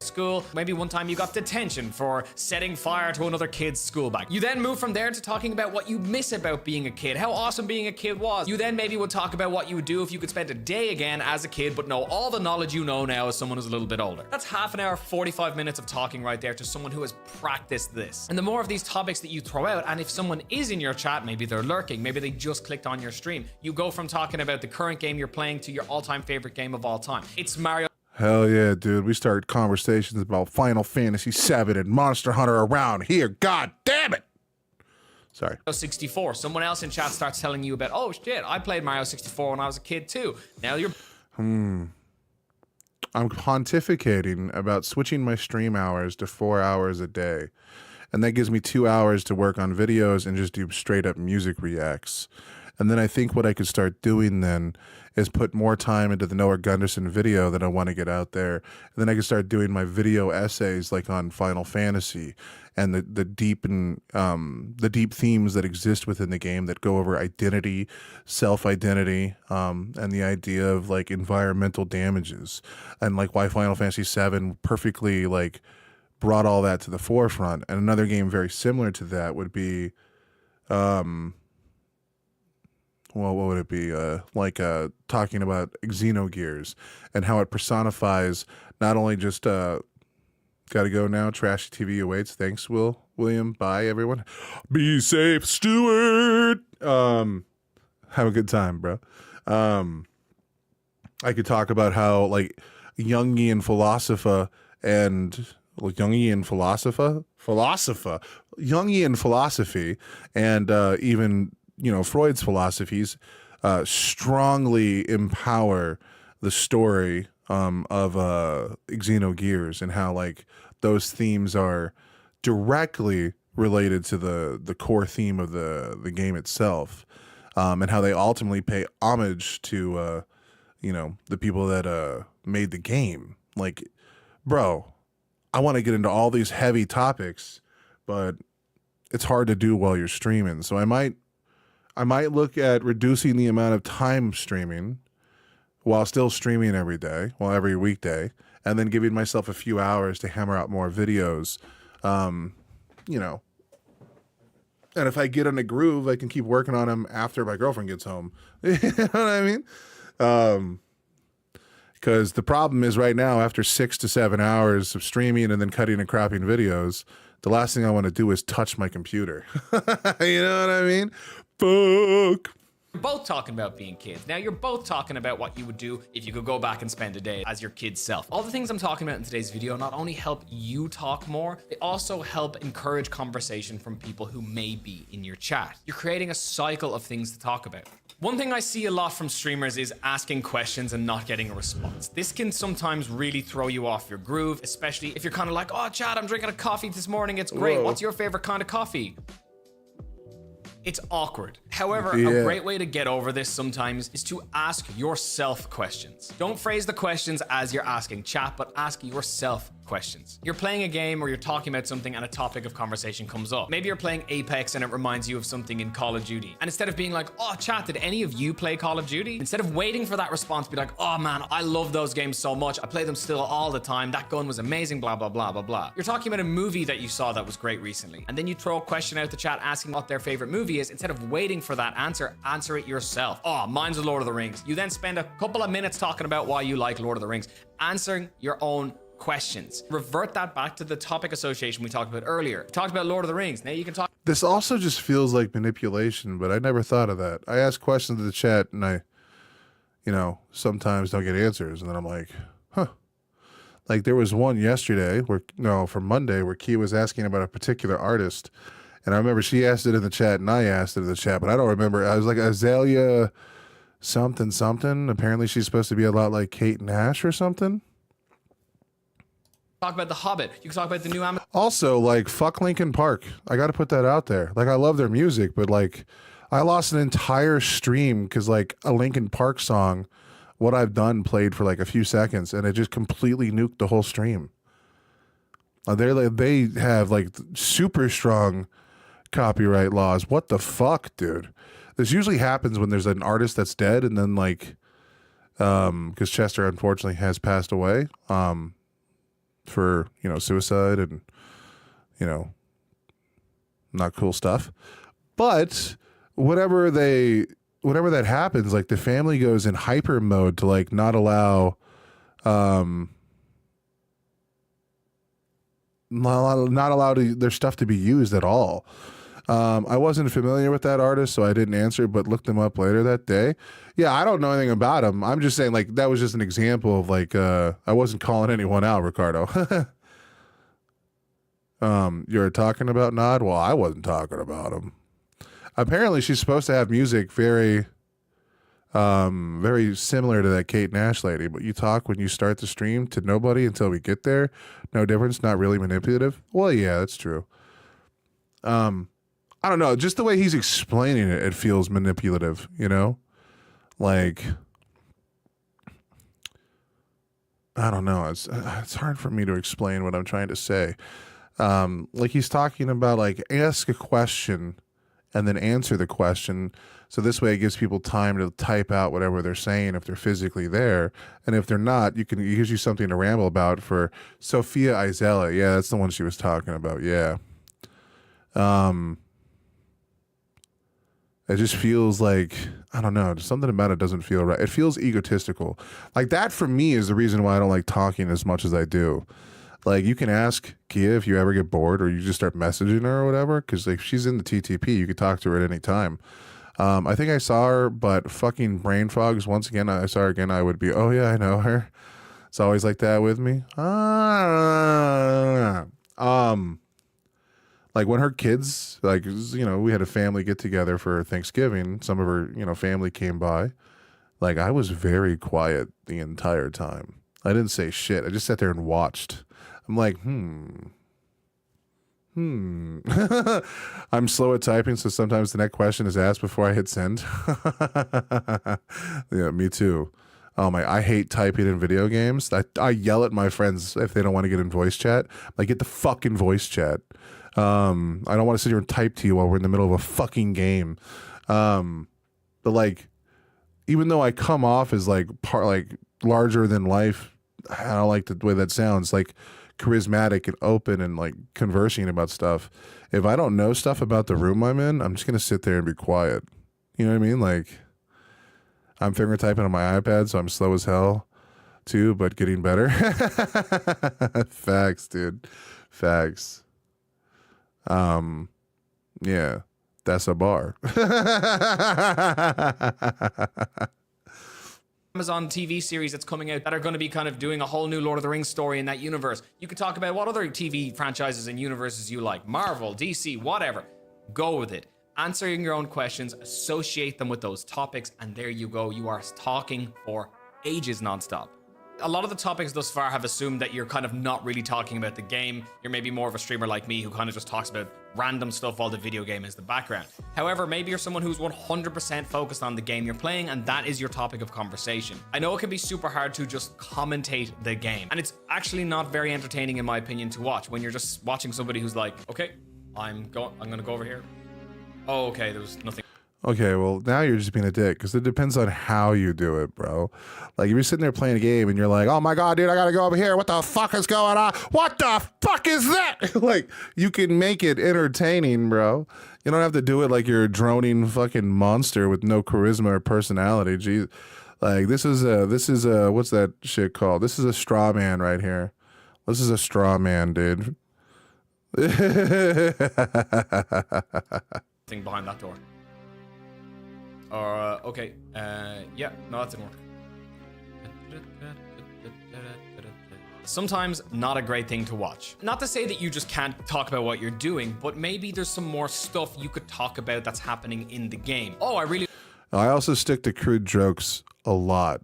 School. Maybe one time you got detention for setting fire to another kid's school bag. You then move from there to talking about what you miss about being a kid, how awesome being a kid was. You then maybe would talk about what you would do if you could spend a day again as a kid, but know all the knowledge you know now as someone who's a little bit older. That's half an hour, 45 minutes of talking right there to someone who has practiced this. And the more of these topics that you throw out, and if someone is in your chat, maybe they're lurking, maybe they just clicked on your stream, you go from talking about the current game you're playing to your all-time favorite game of all time. It's Mario. Hell yeah, dude. We start conversations about Final Fantasy VII and Monster Hunter around here. God damn it. Sorry. 64. Someone else in chat starts telling you about, oh shit, I played Mario 64 when I was a kid too. Now you're... I'm pontificating about switching my stream hours to 4 hours a day. And that gives me 2 hours to work on videos and just do straight up music reacts. And then I think what I could start doing then is put more time into the Noah Gunderson video that I want to get out there. And then I can start doing my video essays like on Final Fantasy and the deep themes that exist within the game that go over identity, self-identity, and the idea of like environmental damages and like why Final Fantasy VII perfectly like brought all that to the forefront. And another game very similar to that would be well, what would it be? Talking about Xenogears and how it personifies not only just gotta go now, trashy TV awaits. Thanks, William. Bye, everyone. Be safe, Stuart. Have a good time, bro. I could talk about how like Jungian philosophy and Jungian philosophy and even Freud's philosophies strongly empower the story of Xenogears and how like those themes are directly related to the core theme of the game itself, and how they ultimately pay homage to the people that made the game. Like, bro, I want to get into all these heavy topics, but it's hard to do while you're streaming. So I might look at reducing the amount of time streaming while still streaming every weekday, and then giving myself a few hours to hammer out more videos. And if I get in a groove, I can keep working on them after my girlfriend gets home. You know what I mean? Because the problem is right now, after 6 to 7 hours of streaming and then cutting and cropping videos, the last thing I want to do is touch my computer. You know what I mean? Fuck. You're both talking about being kids. Now you're both talking about what you would do if you could go back and spend a day as your kid's self. All the things I'm talking about in today's video not only help you talk more, they also help encourage conversation from people who may be in your chat. You're creating a cycle of things to talk about. One thing I see a lot from streamers is asking questions and not getting a response. This can sometimes really throw you off your groove, especially if you're kind of like, oh, Chad, I'm drinking a coffee this morning. It's great. Whoa. What's your favorite kind of coffee? It's awkward. However, Yeah. a great way to get over this sometimes is to ask yourself questions. Don't phrase the questions as you're asking chat, but ask yourself questions. You're playing a game or you're talking about something and a topic of conversation comes up. Maybe you're playing Apex and it reminds you of something in Call of Duty. And instead of being like, oh, chat, did any of you play Call of Duty? Instead of waiting for that response, be like, oh man, I love those games so much. I play them still all the time. That gun was amazing, blah, blah, blah, blah, blah. You're talking about a movie that you saw that was great recently. And then you throw a question out the chat asking what their favorite movie is. Instead of waiting for that answer it yourself. Oh, mine's The Lord of the Rings. You then spend a couple of minutes talking about why you like Lord of the Rings, answering your own questions. Revert that back to the topic association we talked about earlier. We talked about Lord of the Rings. Now you can talk. This also just feels like manipulation, but I never thought of that. I ask questions in the chat and I, sometimes don't get answers. And then I'm like, huh. Like there was one yesterday from Monday where Key was asking about a particular artist. And I remember she asked it in the chat and I asked it in the chat, but I don't remember. I was like, Azalea something. Apparently she's supposed to be a lot like Kate Nash or something. Talk about The Hobbit. You can talk about the new Amazon. Also, like, fuck Linkin Park. I got to put that out there. Like, I love their music, but like, I lost an entire stream because like a Linkin Park song, What I've Done, played for like a few seconds, and it just completely nuked the whole stream. They have like super strong copyright laws. What the fuck, dude? This usually happens when there's an artist that's dead, and then like, because Chester unfortunately has passed away, for suicide and not cool stuff. But whenever that happens, like the family goes in hyper mode to like not allow their stuff to be used at all. I wasn't familiar with that artist, so I didn't answer, but looked him up later that day. Yeah, I don't know anything about him. I'm just saying, like, that was just an example of like I wasn't calling anyone out, Ricardo. You're talking about Nod? Well, I wasn't talking about him. Apparently she's supposed to have music very very similar to that Kate Nash lady, but you talk when you start the stream to nobody until we get there. No difference, not really manipulative. Well, yeah, that's true. I don't know, just the way he's explaining it, it feels manipulative, Like, I don't know. It's hard for me to explain what I'm trying to say. Like he's talking about like ask a question and then answer the question. So this way it gives people time to type out whatever they're saying if they're physically there. And if they're not, it gives you something to ramble about. For Sophia Izella. Yeah, that's the one she was talking about. Yeah. It just feels like, I don't know, something about it doesn't feel right. It feels egotistical. Like that for me is the reason why I don't like talking as much as I do. Like you can ask Kia if you ever get bored or you just start messaging her or whatever, because like she's in the TTP, you could talk to her at any time. I think I saw her, but fucking brain fogs. Once again, I saw her again, I would be, oh yeah, I know her. It's always like that with me. Like when her kids, like, we had a family get together for Thanksgiving. Some of her, family came by. Like I was very quiet the entire time. I didn't say shit. I just sat there and watched. I'm like, I'm slow at typing, so sometimes the next question is asked before I hit send. Yeah, me too. Oh my, I hate typing in video games. I yell at my friends if they don't want to get in voice chat. Like, get the fucking voice chat. I don't want to sit here and type to you while we're in the middle of a fucking game. But like, even though I come off as like larger than life, I don't like the way that sounds, like charismatic and open and like conversing about stuff. If I don't know stuff about the room I'm in, I'm just going to sit there and be quiet. You know what I mean? Like, I'm finger typing on my iPad, so I'm slow as hell too, but getting better. Facts, dude. Facts. Yeah, that's a bar. Amazon TV series that's coming out that are going to be kind of doing a whole new Lord of the Rings story in that universe. You could talk about what other TV franchises and universes you like. Marvel, DC, whatever. Go with it. Answering your own questions, associate them with those topics, and there you go. You are talking for ages nonstop. A lot of the topics thus far have assumed that you're kind of not really talking about the game. You're maybe more of a streamer like me who kind of just talks about random stuff while the video game is the background. However, maybe you're someone who's 100% focused on the game you're playing, and that is your topic of conversation. I know it can be super hard to just commentate the game, and it's actually not very entertaining in my opinion to watch when you're just watching somebody who's like, okay, I'm gonna go over here. Oh, okay, there was nothing. Okay, well, now you're just being a dick, because it depends on how you do it, bro. Like, if you're sitting there playing a game and you're like, oh my god, dude, I gotta go over here. What the fuck is going on? What the fuck is that? Like, you can make it entertaining, bro. You don't have to do it like you're a droning fucking monster with no charisma or personality. Jeez. Like, this is a, what's that shit called? This is a straw man right here. This is a straw man, dude. Thing behind that door. Okay. Yeah, no, that didn't work. Sometimes not a great thing to watch. Not to say that you just can't talk about what you're doing, but maybe there's some more stuff you could talk about that's happening in the game. Oh, I also stick to crude jokes a lot.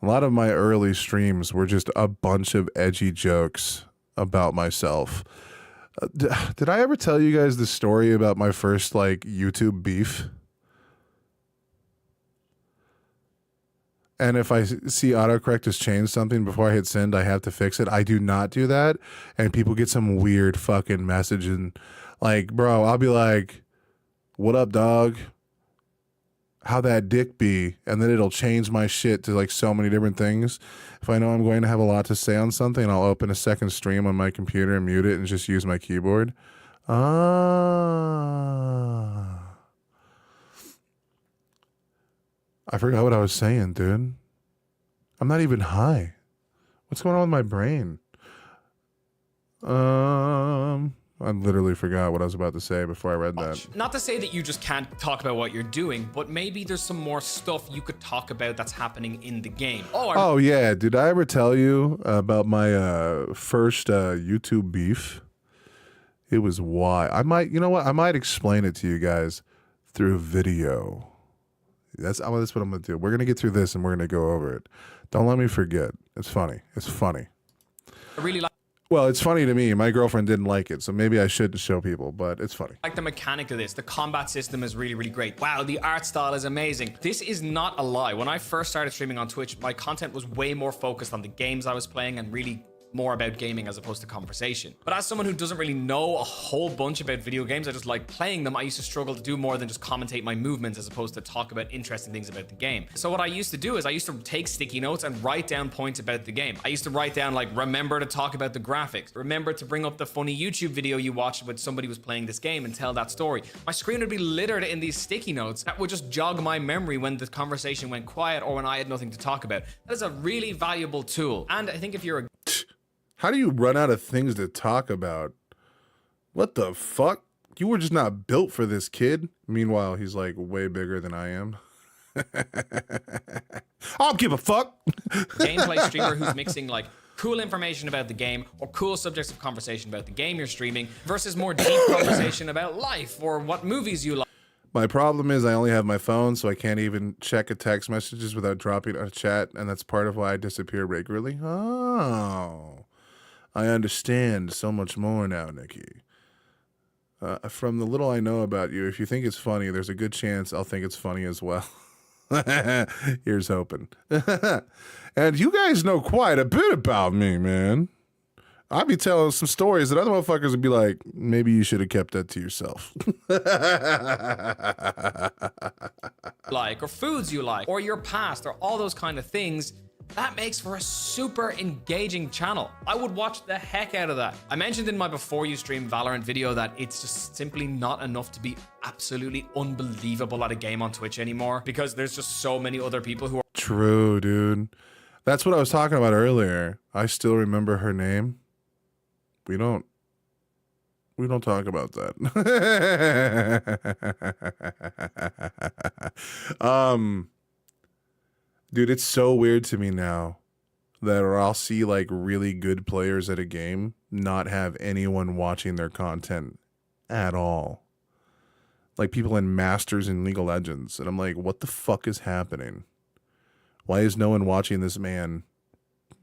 A lot of my early streams were just a bunch of edgy jokes about myself. Did I ever tell you guys the story about my first like YouTube beef? and if I see autocorrect has changed something before I hit send, I have to fix it. I do not do that, and people get some weird fucking message, and like, bro, I'll be like, "What up, dog? How that dick be?" And then it'll change my shit to like so many different things. If I know I'm going to have a lot to say on something, I'll open a second stream on my computer and mute it and just use my keyboard. Ah. I forgot what I was saying, dude. I'm not even high. What's going on with my brain? I literally forgot what I was about to say before I read that. Not to say that you just can't talk about what you're doing, but maybe there's some more stuff you could talk about that's happening in the game. Oh yeah, did I ever tell you about my first YouTube beef? It was why. I might, you know what? I might explain it to you guys through video. That's what I'm gonna do. We're gonna get through this and we're gonna go over it. Don't let me forget. It's funny. It's funny. I really Well, it's funny to me. My girlfriend didn't like it, so maybe I shouldn't show people, but it's funny. like the mechanic of this. The combat system is really, really great. Wow, the art style is amazing. This is not a lie. When I first started streaming on Twitch, my content was way more focused on the games I was playing and really more about gaming as opposed to conversation. But as someone who doesn't really know a whole bunch about video games, I just like playing them, I used to struggle to do more than just commentate my movements as opposed to talk about interesting things about the game. So what I used to do is I used to take sticky notes and write down points about the game. I used to write down like, remember to talk about the graphics, remember to bring up the funny YouTube video you watched when somebody was playing this game and tell that story. My screen would be littered in these sticky notes that would just jog my memory when the conversation went quiet or when I had nothing to talk about. That is a really valuable tool. And I think if you're a How do you run out of things to talk about? What the fuck? You were just not built for this, kid. Meanwhile, he's like way bigger than I am. I don't give a fuck. gameplay streamer who's mixing like cool information about the game or cool subjects of conversation about the game you're streaming versus more deep conversation about life or what movies you like. My problem is I only have my phone, so I can't even check a text messages without dropping a chat, and that's part of why I disappear regularly. Oh, I understand so much more now, Nikki. From the little I know about you, if you think it's funny, there's a good chance I'll think it's funny as well. Here's hoping. And you guys know quite a bit about me, man. I'd be telling some stories that other motherfuckers would be like, maybe you should have kept that to yourself. Like, or foods you like, or your past, or all those kind of things. That makes for a super engaging channel. I would watch the heck out of that. I mentioned in my before you stream Valorant video that it's just simply not enough to be absolutely unbelievable at a game on Twitch anymore because there's just so many other people who are True, dude. That's what I was talking about earlier. I still remember her name. We don't talk about that. Dude, it's so weird to me now that I'll see like really good players at a game not have anyone watching their content at all. Like people in Masters and League of Legends. And I'm like, what the fuck is happening? Why is no one watching this man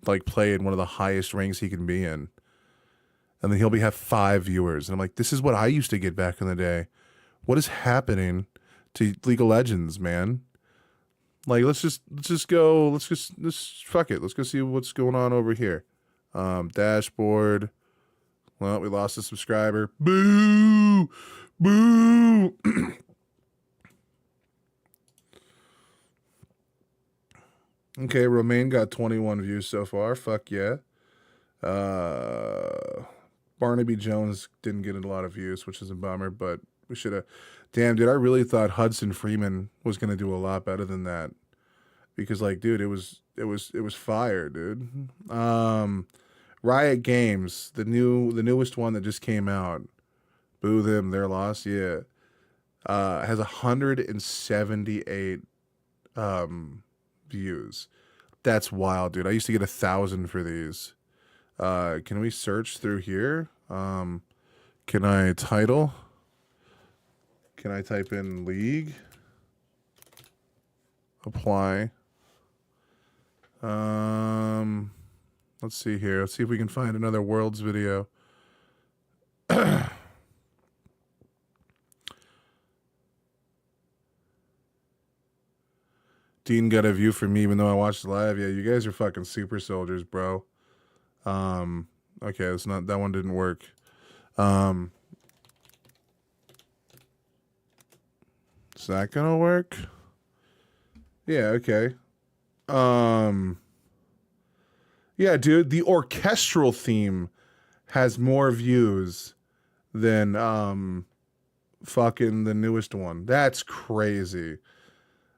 like play in one of the highest ranks he can be in? And then he'll have 5 viewers. And I'm like, this is what I used to get back in the day. What is happening to League of Legends, man? Like, let's fuck it. Let's go see what's going on over here. Dashboard. Well, we lost a subscriber. Boo! Boo! Okay, Romaine got 21 views so far. Fuck yeah. Barnaby Jones didn't get a lot of views, which is a bummer, but we should have. Damn, dude, I really thought Hudson Freeman was gonna do a lot better than that. Because like, dude, it was fire, dude. Riot Games, the newest one that just came out. Boo them, their loss, yeah. Has 178 views. That's wild, dude. I used to get 1,000 for these. Can we search through here? Can I title? Can I type in League? Apply. Let's see here. Let's see if we can find another Worlds video. Dean got a view from me even though I watched it live. Yeah, you guys are fucking super soldiers, bro. Okay, it's not, that one didn't work. Is that gonna work? Yeah, okay. Yeah, dude, the orchestral theme has more views than fucking the newest one. That's crazy.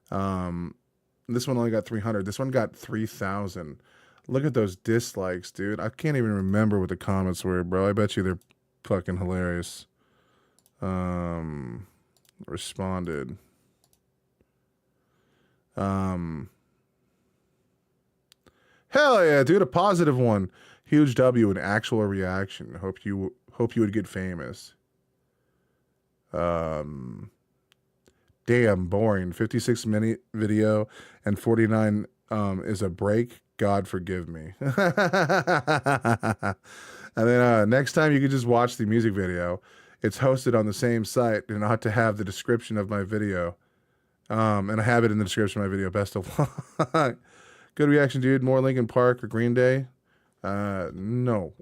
This one only got 300. This one got 3,000. Look at those dislikes, dude. I can't even remember what the comments were, bro. I bet you they're fucking hilarious. Responded. Hell yeah, dude, a positive one. Huge W, an actual reaction. Hope you would get famous. Damn boring. 56-minute video and 49 is a break. God forgive me. And then next time you can just watch the music video. It's hosted on the same site and ought to have the description of my video. And I have it in the description of my video. Best of luck. Good reaction, dude. More Linkin Park or Green Day? No.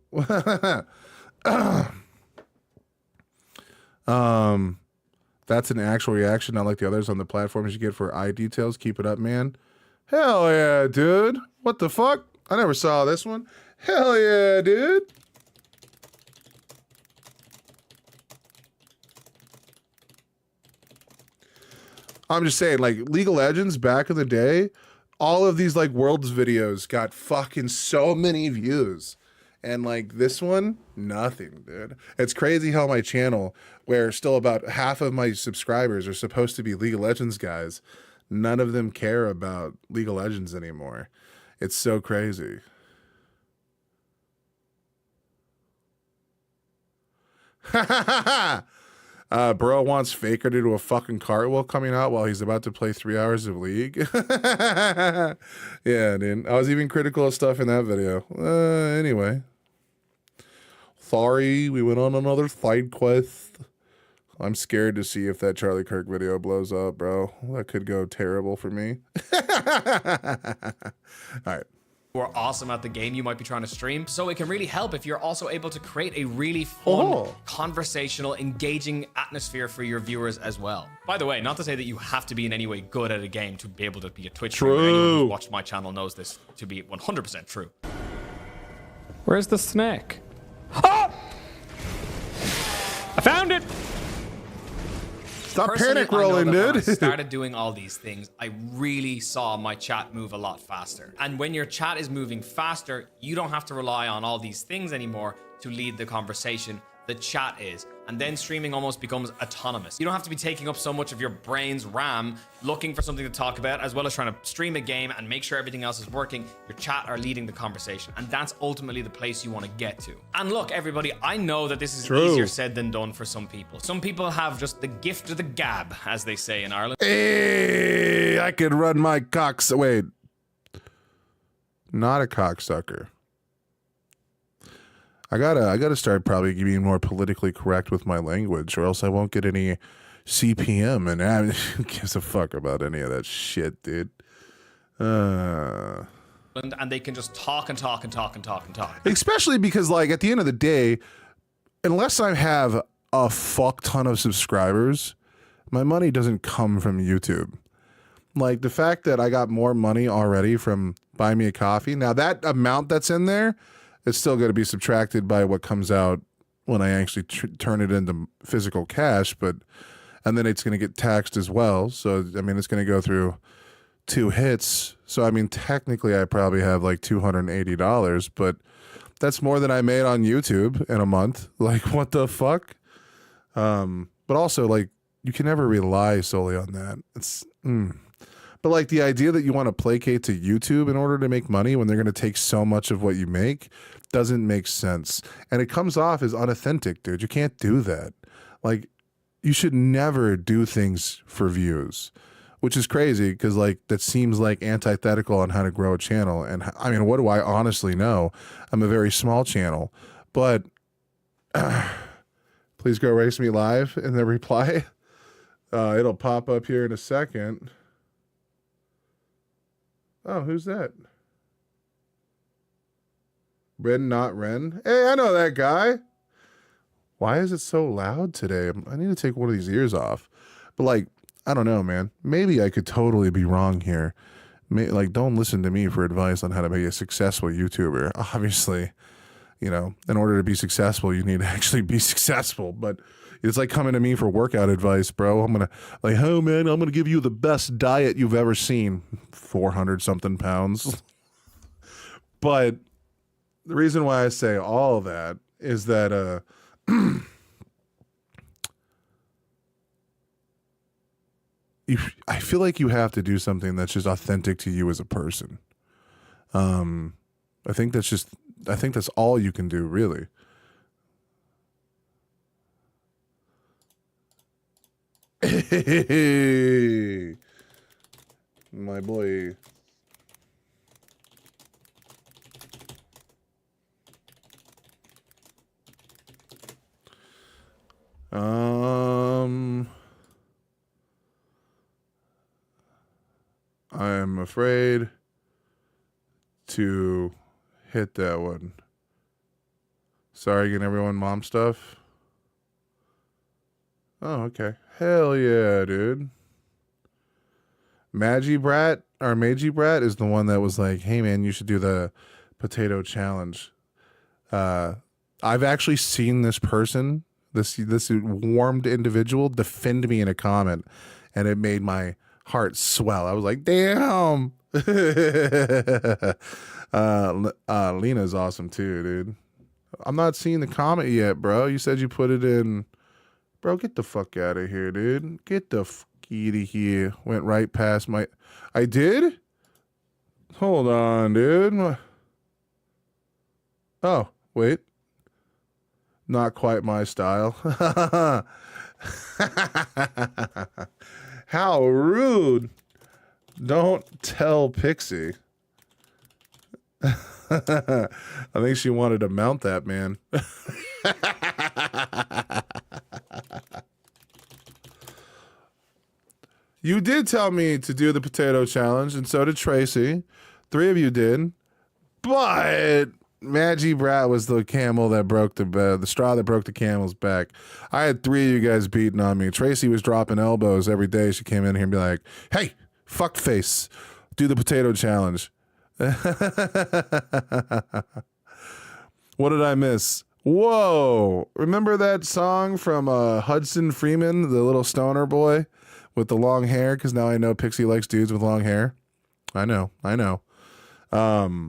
That's an actual reaction, not like the others on the platforms you get for eye details. Keep it up, man. Hell yeah, dude. What the fuck? I never saw this one. Hell yeah, dude. I'm just saying, like, League of Legends back in the day, all of these, like, Worlds videos got fucking so many views. And, like, this one, nothing, dude. It's crazy how my channel, where still about half of my subscribers are supposed to be League of Legends guys, none of them care about League of Legends anymore. It's so crazy. Bro wants Faker to do a fucking cartwheel coming out while he's about to play 3 hours of League. Yeah, dude. I was even critical of stuff in that video. Anyway. Sorry, we went on another side quest. I'm scared to see if that Charlie Kirk video blows up, bro. That could go terrible for me. All right. Who are awesome at the game you might be trying to stream. So it can really help if you're also able to create a really fun, conversational, engaging atmosphere for your viewers as well. By the way, not to say that you have to be in any way good at a game to be able to be a Twitch streamer. Anyone who's watched my channel knows this to be 100% true. Where's the snake? Oh! I found it! Stop Personally, panic rolling, I know that dude. When I started doing all these things, I really saw my chat move a lot faster. And when your chat is moving faster, you don't have to rely on all these things anymore to lead the conversation. The chat is. And then streaming almost becomes autonomous. You don't have to be taking up so much of your brain's RAM looking for something to talk about, as well as trying to stream a game and make sure everything else is working. Your chat are leading the conversation. And that's ultimately the place you want to get to. And look, everybody, I know that this is easier said than done for some people. Some people have just the gift of the gab, as they say in Ireland. Hey, I could run my cocks. Wait. Not a cocksucker. I gotta start probably being more politically correct with my language, or else I won't get any CPM. And who gives a fuck about any of that shit, dude? And they can just talk and talk and talk and talk and talk. Especially because, like, at the end of the day, unless I have a fuck ton of subscribers, my money doesn't come from YouTube. Like, the fact that I got more money already from Buy Me a Coffee, now that amount that's in there, it's still going to be subtracted by what comes out when I actually turn it into physical cash, and then it's going to get taxed as well. So, I mean, it's going to go through 2 hits. So, I mean, technically I probably have like $280, but that's more than I made on YouTube in a month. Like, what the fuck? But also, like, you can never rely solely on that. But like the idea that you want to placate to YouTube in order to make money when they're going to take so much of what you make doesn't make sense. And it comes off as unauthentic, dude. You can't do that. Like, you should never do things for views, which is crazy because, like, that seems like antithetical on how to grow a channel. And I mean, what do I honestly know? I'm a very small channel, but please go race me live in the reply. It'll pop up here in a second. Oh, who's that? Ren, not Ren. Hey, I know that guy. Why is it so loud today? I need to take one of these ears off. But like, I don't know, man. Maybe I could totally be wrong here. Like, don't listen to me for advice on how to be a successful YouTuber. Obviously, you know, in order to be successful, you need to actually be successful. But it's like coming to me for workout advice, bro. I'm going to, like, oh, man, I'm going to give you the best diet you've ever seen. 400 something pounds. But the reason why I say all of that is that, I feel like you have to do something that's just authentic to you as a person. I think that's all you can do, really. Hey, my boy. I'm afraid to hit that one. Sorry again, everyone. Mom stuff. Oh, okay. Hell yeah, dude. Magi Brat is the one that was like, hey man, you should do the potato challenge. I've actually seen this person, this warmed individual, defend me in a comment, and it made my heart swell. I was like, damn. Lena's awesome too, dude. I'm not seeing the comment yet, bro. You said you put it in. Bro, get the fuck out of here, dude. Get the fuck out of here. Went right past my... I did? Hold on, dude. Oh, wait. Not quite my style. How rude. Don't tell Pixie. I think she wanted to mount that, man. You did tell me to do the potato challenge, and so did Tracy. 3 of you did. But Magi Brat was the camel that broke the straw that broke the camel's back. I had 3 of you guys beating on me. Tracy was dropping elbows every day. She came in here and be like, hey, fuck face, do the potato challenge. What did I miss? Whoa. Remember that song from Hudson Freeman, the little stoner boy with the long hair? Because now I know Pixie likes dudes with long hair. I know. I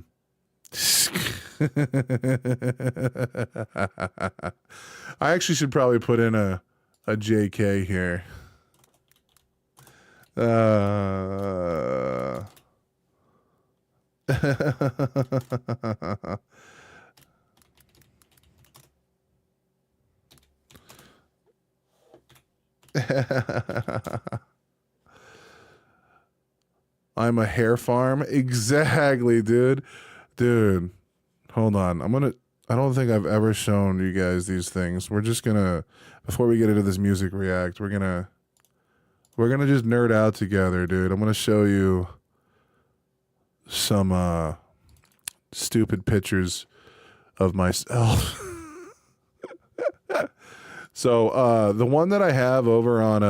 actually should probably put in a JK here. I'm a hair farm. Exactly, dude. Dude, hold on. I don't think I've ever shown you guys these things. We're just gonna, before we get into this music react, we're gonna just nerd out together, dude. I'm gonna show you some stupid pictures of myself. So the one that I have over on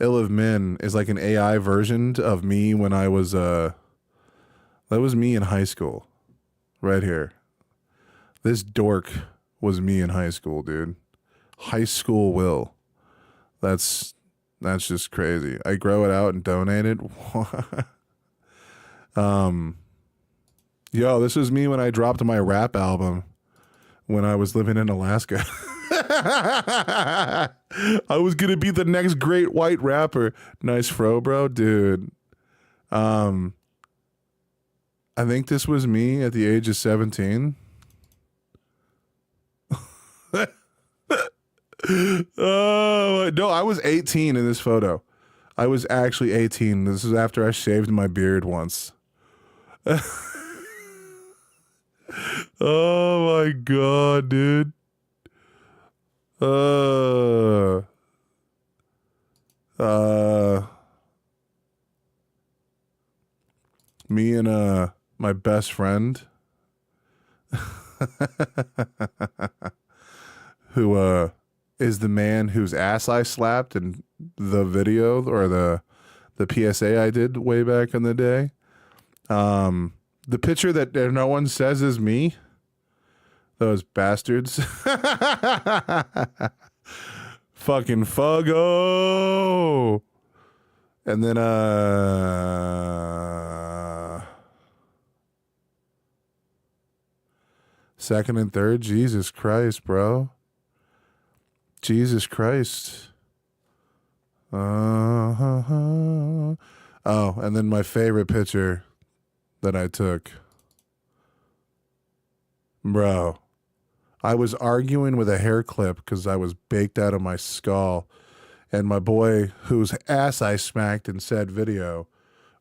Ill of Min is like an AI version of me when I was that was me in high school. Right here. This dork was me in high school, dude. High school Will. That's just crazy. I grow it out and donate it. Yo, this was me when I dropped my rap album when I was living in Alaska. I was gonna be the next great white rapper. Nice fro, bro, dude. I think this was me at the age of 17. Oh no, I was 18 in this photo. I was actually 18. This is after I shaved my beard once. Oh my god, dude. Me and my best friend who is the man whose ass I slapped in the video or the PSA I did way back in the day. The picture that no one says is me. Those bastards. Fucking Fuggo. And then second and third, Jesus Christ, bro. Jesus Christ. Oh, and then my favorite picture that I took. Bro, I was arguing with a hair clip because I was baked out of my skull. And my boy, whose ass I smacked in said video,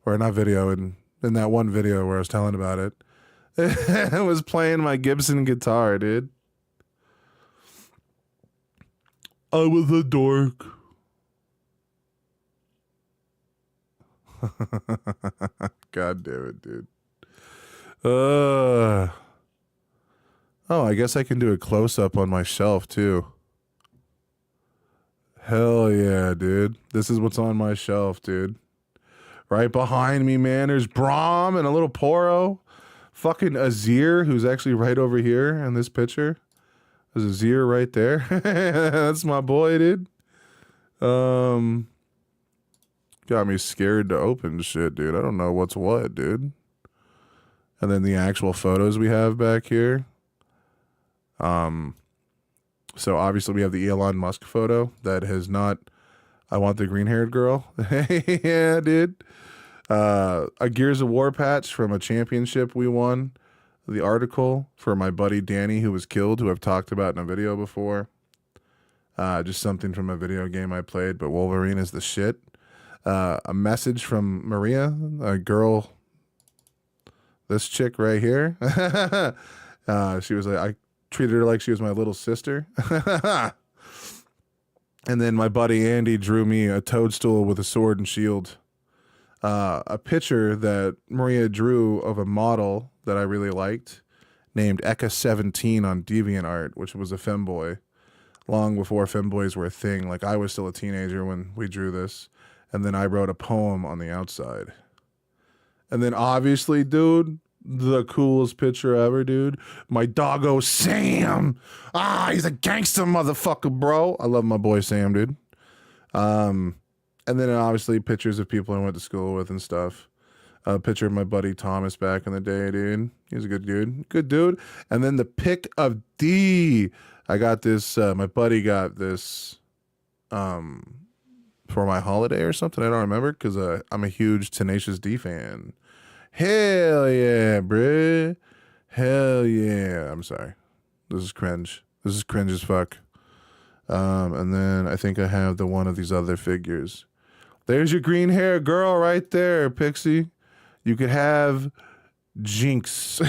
or not video, in that one video where I was telling about it, was playing my Gibson guitar, dude. I was a dork. God damn it, dude. Oh, I guess I can do a close-up on my shelf, too. Hell yeah, dude. This is what's on my shelf, dude. Right behind me, man, there's Braum and a little Poro. Fucking Azir, who's actually right over here in this picture. There's Azir right there. That's my boy, dude. Got me scared to open shit, dude. I don't know what's what, dude. And then the actual photos we have back here. So obviously we have the Elon Musk photo that has not, I want the green-haired girl. Yeah, dude. A Gears of War patch from a championship we won. The article for my buddy Danny, who was killed, who I've talked about in a video before. Just something from a video game I played, but Wolverine is the shit. A message from Maria, a girl, this chick right here. She was like, I treated her like she was my little sister. And then my buddy Andy drew me a toadstool with a sword and shield. A picture that Maria drew of a model that I really liked named Eka17 on DeviantArt, which was a femboy long before femboys were a thing. Like, I was still a teenager when we drew this. And then I wrote a poem on the outside. And then obviously, dude, the coolest picture ever, dude. My doggo Sam. He's a gangster motherfucker, bro. I love my boy Sam, dude. And then obviously pictures of people I went to school with and stuff. A picture of my buddy Thomas back in the day, dude. He was a good dude. Good dude. And then the pic of D. I got this, my buddy got this for my holiday or something. I don't remember because I'm a huge Tenacious D fan. Hell yeah, bruh. Hell yeah. I'm sorry. This is cringe. This is cringe as fuck. And then I think I have the one of these other figures. There's your green hair girl right there, Pixie. You could have Jinx.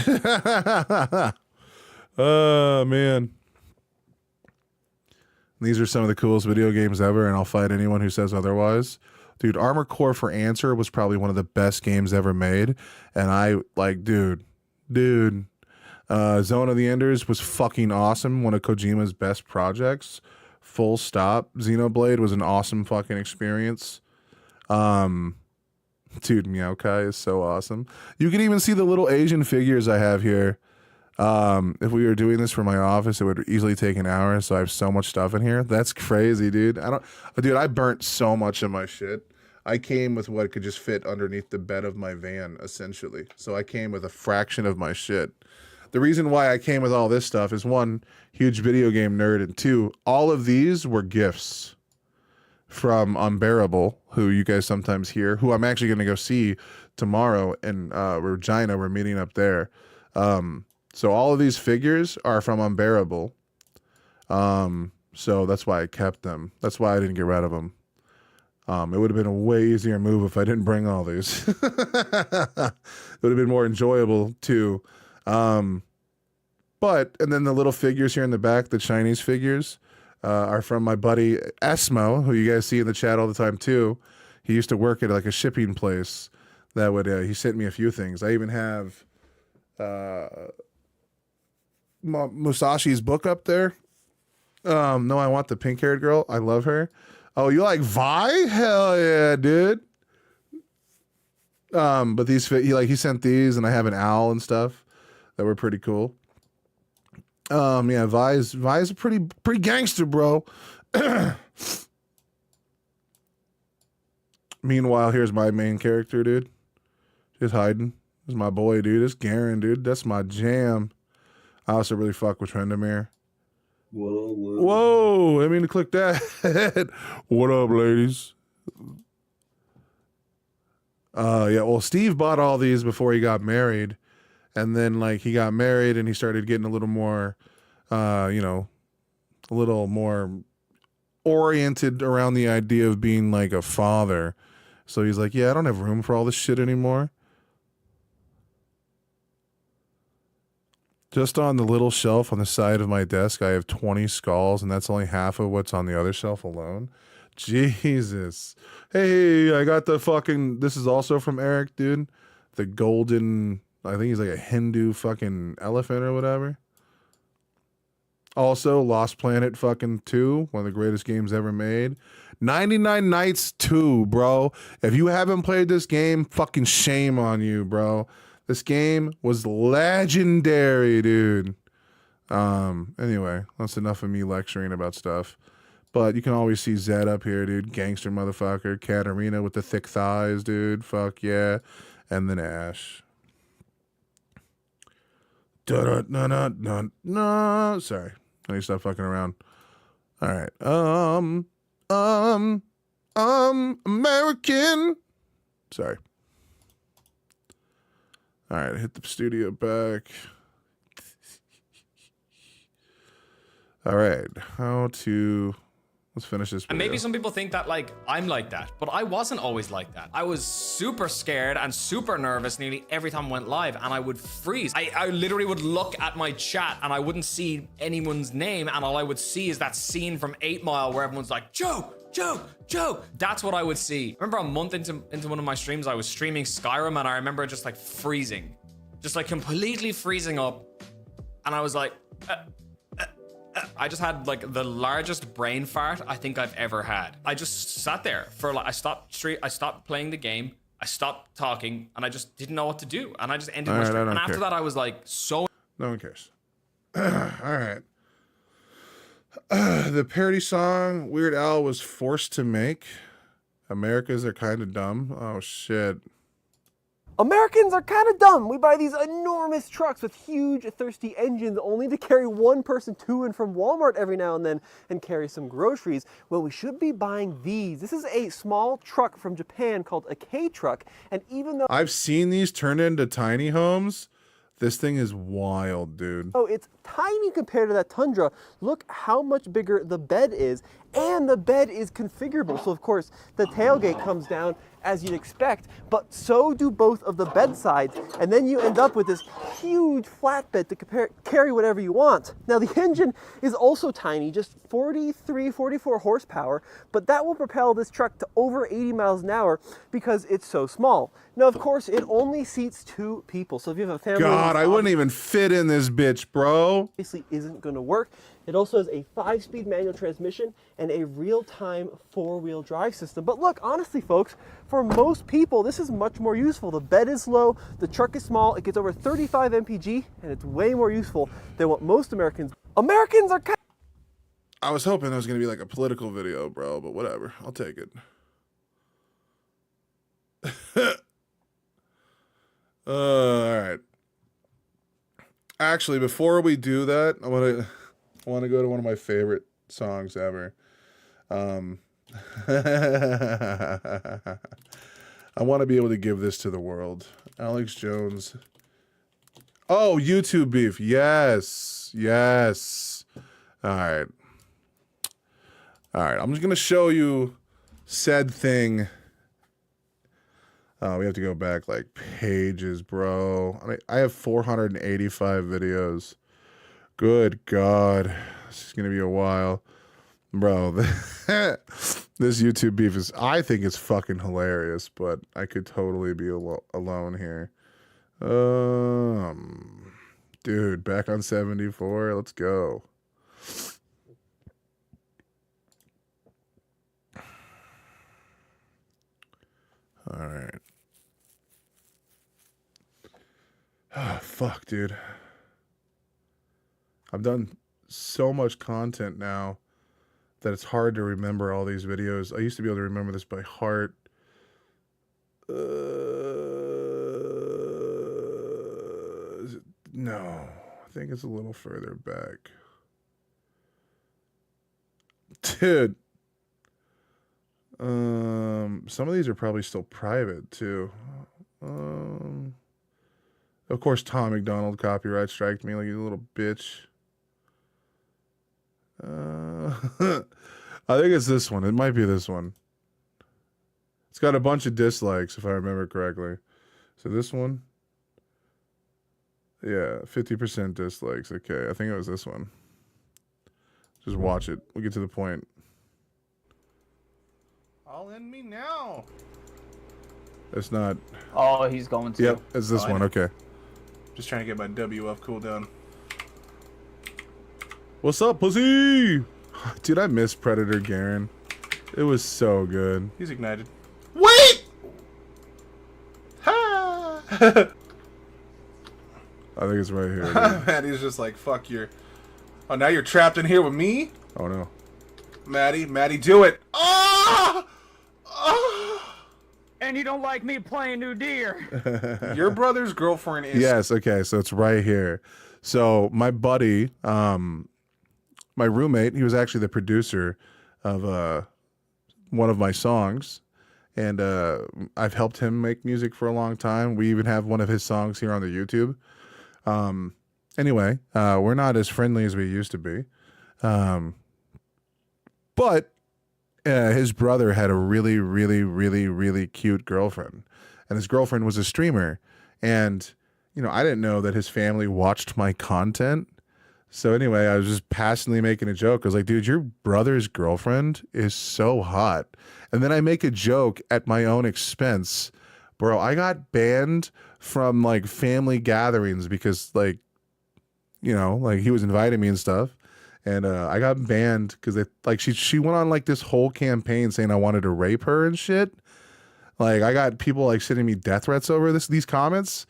Oh, man. These are some of the coolest video games ever, and I'll fight anyone who says otherwise. Dude, Armored Core for Answer was probably one of the best games ever made. And I, like, dude. Zone of the Enders was fucking awesome. One of Kojima's best projects. Full stop. Xenoblade was an awesome fucking experience. Dude, Meowkai is so awesome. You can even see the little Asian figures I have here. If we were doing this for my office, it would easily take an hour. So I have so much stuff in here. That's crazy, dude. I burnt so much of my shit. I came with what could just fit underneath the bed of my van, essentially. So I came with a fraction of my shit. The reason why I came with all this stuff is, one, huge video game nerd, and two, all of these were gifts from Unbearable, who you guys sometimes hear, who I'm actually going to go see tomorrow in Regina. We're meeting up there. So all of these figures are from Unbearable. So that's why I kept them. That's why I didn't get rid of them. It would have been a way easier move if I didn't bring all these. It would have been more enjoyable too. But, and then the little figures here in the back, the Chinese figures, are from my buddy Esmo, who you guys see in the chat all the time too. He used to work at like a shipping place that would, he sent me a few things. I even have Musashi's book up there. No, I want the pink-haired girl. I love her. Oh, you like Vi? Hell yeah, dude. But these he sent these, and I have an owl and stuff that were pretty cool. Yeah, Vi's a pretty gangster, bro. Meanwhile, here's my main character, dude. Just hiding. This is my boy, dude. This Garen, dude. That's my jam. I also really fuck with Trendamere. Whoa, I mean to click that. What up, ladies? Yeah, well, Steve bought all these before he got married. And then, like, he got married and he started getting a little more, a little more oriented around the idea of being, like, a father. So he's like, yeah, I don't have room for all this shit anymore. Just on the little shelf on the side of my desk, I have 20 skulls, and that's only half of what's on the other shelf alone. Jesus. Hey, I got the fucking, this is also from Eric, dude. The golden, I think he's like a Hindu fucking elephant or whatever. Also, Lost Planet fucking 2, one of the greatest games ever made. 99 Nights 2, bro. If you haven't played this game, fucking shame on you, bro. This game was legendary, dude. Anyway, that's enough of me lecturing about stuff. But you can always see Zed up here, dude. Gangster motherfucker. Katarina with the thick thighs, dude. Fuck yeah. And then Ash. No. Sorry. I need to stop fucking around. All right. American. Sorry. All right. Hit the studio back. All right. Let's finish this video. And maybe some people think that, like, I'm like that, but I wasn't always like that. I was super scared and super nervous nearly every time I went live, and I would freeze. I literally would look at my chat and I wouldn't see anyone's name, and all I would see is that scene from 8 Mile where everyone's like, Joe. That's what I would see. I remember a month into one of my streams, I was streaming Skyrim, and I remember just like freezing. Just like completely freezing up. And I was like, I just had like the largest brain fart I think I've ever had. I just sat there for like, I stopped playing the game, I stopped talking, and I just didn't know what to do. And I just ended my stream. And after that, I was like, so. No one cares. All right. The parody song Weird Al was forced to make. Americans are kind of dumb. Oh, shit. Americans are kind of dumb. We buy these enormous trucks with huge, thirsty engines only to carry one person to and from Walmart every now and then and carry some groceries when we should be buying these. This is a small truck from Japan called a K-truck, and even though I've seen these turned into tiny homes, this thing is wild, dude. oh, it's tiny compared to that Tundra, look how much bigger the bed is, and the bed is configurable. So of course, the tailgate comes down as you'd expect, but so do both of the bed sides, and then you end up with this huge flatbed to carry whatever you want. Now the engine is also tiny, just 44 horsepower, but that will propel this truck to over 80 miles an hour because it's so small. Now of course, it only seats 2 people, so if you have a family... God, I wouldn't even fit in this bitch, bro. Obviously isn't going to work. It also has a 5-speed manual transmission and a real-time 4-wheel drive system. But look, honestly, folks, for most people, this is much more useful. The bed is low, the truck is small, it gets over 35 mpg, and it's way more useful than what most Americans are kind. I was hoping there was going to be like a political video, bro, but whatever. I'll take it. All right. Actually, before we do that, I want to go to one of my favorite songs ever. I want to be able to give this to the world. Alex Jones. Oh, YouTube beef. Yes. All right. I'm just going to show you said thing. We have to go back like pages, bro. I mean, I have 485 videos. Good God. This is going to be a while. Bro, this YouTube beef is, I think it's fucking hilarious, but I could totally be alone here. Dude, back on 74. Let's go. All right. Oh, fuck, dude. I've done so much content now that it's hard to remember all these videos. I used to be able to remember this by heart. No, I think it's a little further back. Dude. Some of these are probably still private too. Of course, Tom McDonald copyright striked me like you little bitch. I think it's this one. It might be this one. It's got a bunch of dislikes if I remember correctly. So this one. Yeah, 50% dislikes. Okay, I think it was this one. Just watch it. We'll get to the point. All in me now. It's not. Oh, he's going to. Yep, it's this Oh, I one. know. Okay. Just trying to get my WF cooldown. What's up, pussy? Dude, I miss Predator Garen. It was so good. He's ignited. Wait! Ha! I think it's right here. Dude. Maddie's just like, fuck your... Oh, now you're trapped in here with me? Oh, no. Maddie, do it. Oh! And you don't like me playing New Deer. Your brother's girlfriend is... Yes, okay, so it's right here. So my buddy, my roommate, he was actually the producer of one of my songs. And I've helped him make music for a long time. We even have one of his songs here on the YouTube. Anyway, we're not as friendly as we used to be. But his brother had a really, really, really, really cute girlfriend. And his girlfriend was a streamer. And, you know, I didn't know that his family watched my content. So anyway, I was just passionately making a joke. I was like, dude, your brother's girlfriend is so hot. And then I make a joke at my own expense. Bro, I got banned from like family gatherings because like, you know, like he was inviting me and stuff. And I got banned because like she went on like this whole campaign saying I wanted to rape her and shit. Like I got people like sending me death threats over these comments.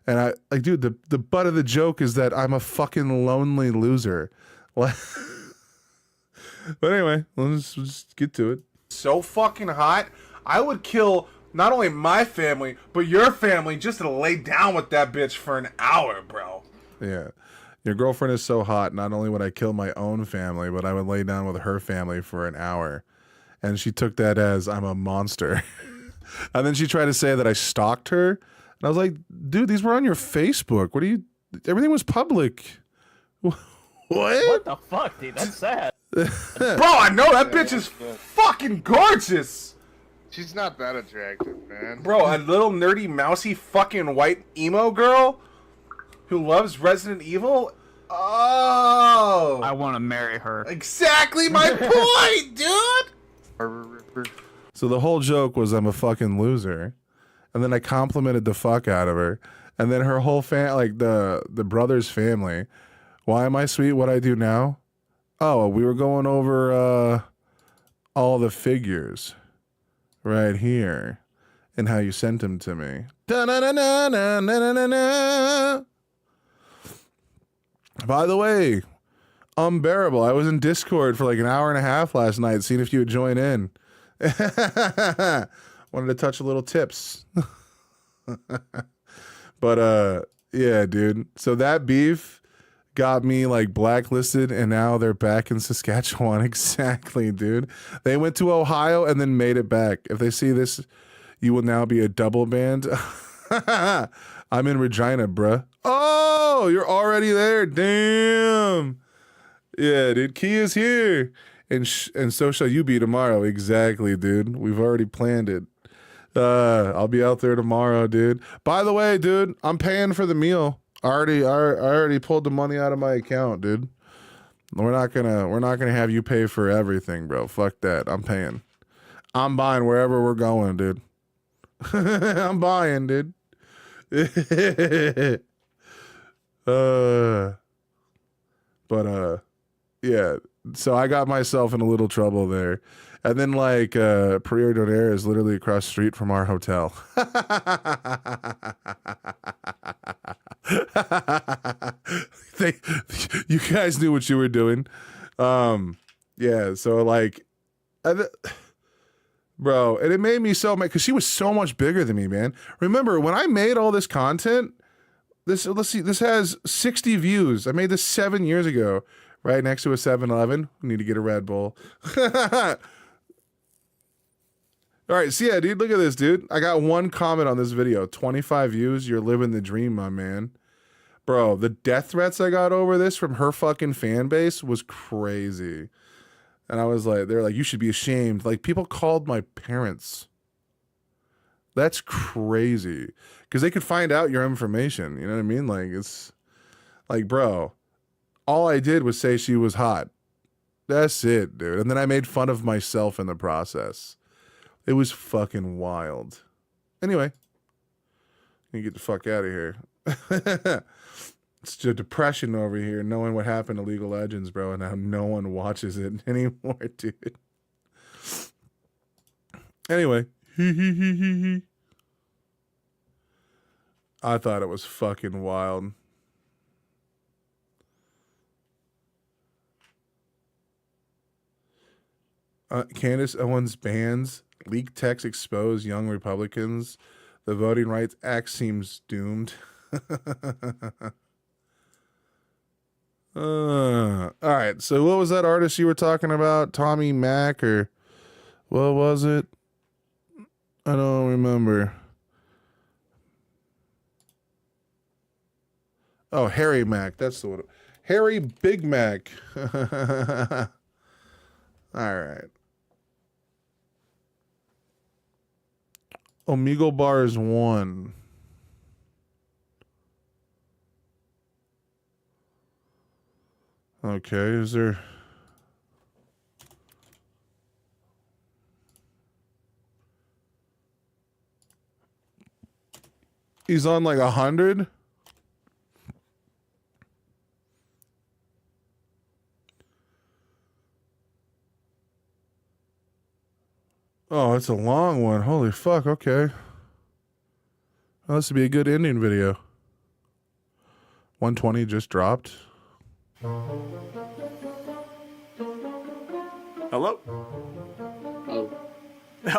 And I like, dude, the butt of the joke is that I'm a fucking lonely loser. But anyway, let's just get to it. So fucking hot. I would kill not only my family, but your family just to lay down with that bitch for an hour, bro. Yeah. Your girlfriend is so hot, not only would I kill my own family, but I would lay down with her family for an hour. And she took that as I'm a monster. And then she tried to say that I stalked her. And I was like, dude, these were on your Facebook. What are you... Everything was public. What? What the fuck, dude? That's sad. Bro, I know that bitch is fucking gorgeous. She's not that attractive, man. Bro, a little nerdy, mousy, fucking white emo girl who loves Resident Evil. Oh, I want to marry her. Exactly my point, dude. So the whole joke was I'm a fucking loser. And then I complimented the fuck out of her. And then her whole like the brother's family. Why am I sweet? What I do now? Oh, we were going over all the figures right here and how you sent them to me. Da-na-na-na-na-na-na-na. By the way, unbearable. I was in Discord for like an hour and a half last night, seeing if you would join in. Wanted to touch a little tips. But yeah, dude. So that beef got me like blacklisted, and now they're back in Saskatchewan. Exactly, dude. They went to Ohio and then made it back. If they see this, you will now be a double banned. I'm in Regina, bruh. Oh, you're already there. Damn. Yeah, dude. Key is here. And so shall you be tomorrow. Exactly, dude. We've already planned it. I'll be out there tomorrow, dude. By the way, dude, I'm paying for the meal. I already pulled the money out of my account, dude. We're not gonna have you pay for everything, bro. Fuck that. I'm paying. I'm buying wherever we're going, dude. I'm buying, dude. Yeah. So I got myself in a little trouble there. And then like Prior Donaire is literally across the street from our hotel. You guys knew what you were doing. Yeah, so like bro, and it made me so mad because she was so much bigger than me, man. Remember when I made all this content, this has 60 views. I made this 7 years ago, right next to a 7-Eleven. We need to get a Red Bull. All right, so yeah, dude, look at this, dude. I got one comment on this video. 25 views. You're living the dream, my man. Bro, the death threats I got over this from her fucking fan base was crazy. And I was like, they're like, you should be ashamed. Like, people called my parents. That's crazy. Because they could find out your information. You know what I mean? Like, it's like, bro, all I did was say she was hot. That's it, dude. And then I made fun of myself in the process. It was fucking wild. Anyway, you get the fuck out of here. It's the depression over here, knowing what happened to League of Legends, bro, and how no one watches it anymore, dude. Anyway, I thought it was fucking wild. Candace Owens bans leaked texts expose young Republicans. The Voting Rights Act seems doomed. All right, so what was that artist you were talking about? Tommy Mac or what was it? I don't remember. Oh, Harry Mac. That's the one. Harry Big Mac. All right. Omegle Bars 1. Okay, is there... He's on like 100? Oh, it's a long one. Holy fuck, okay. Well, this would be a good ending video. 120 just dropped. Hello? Oh.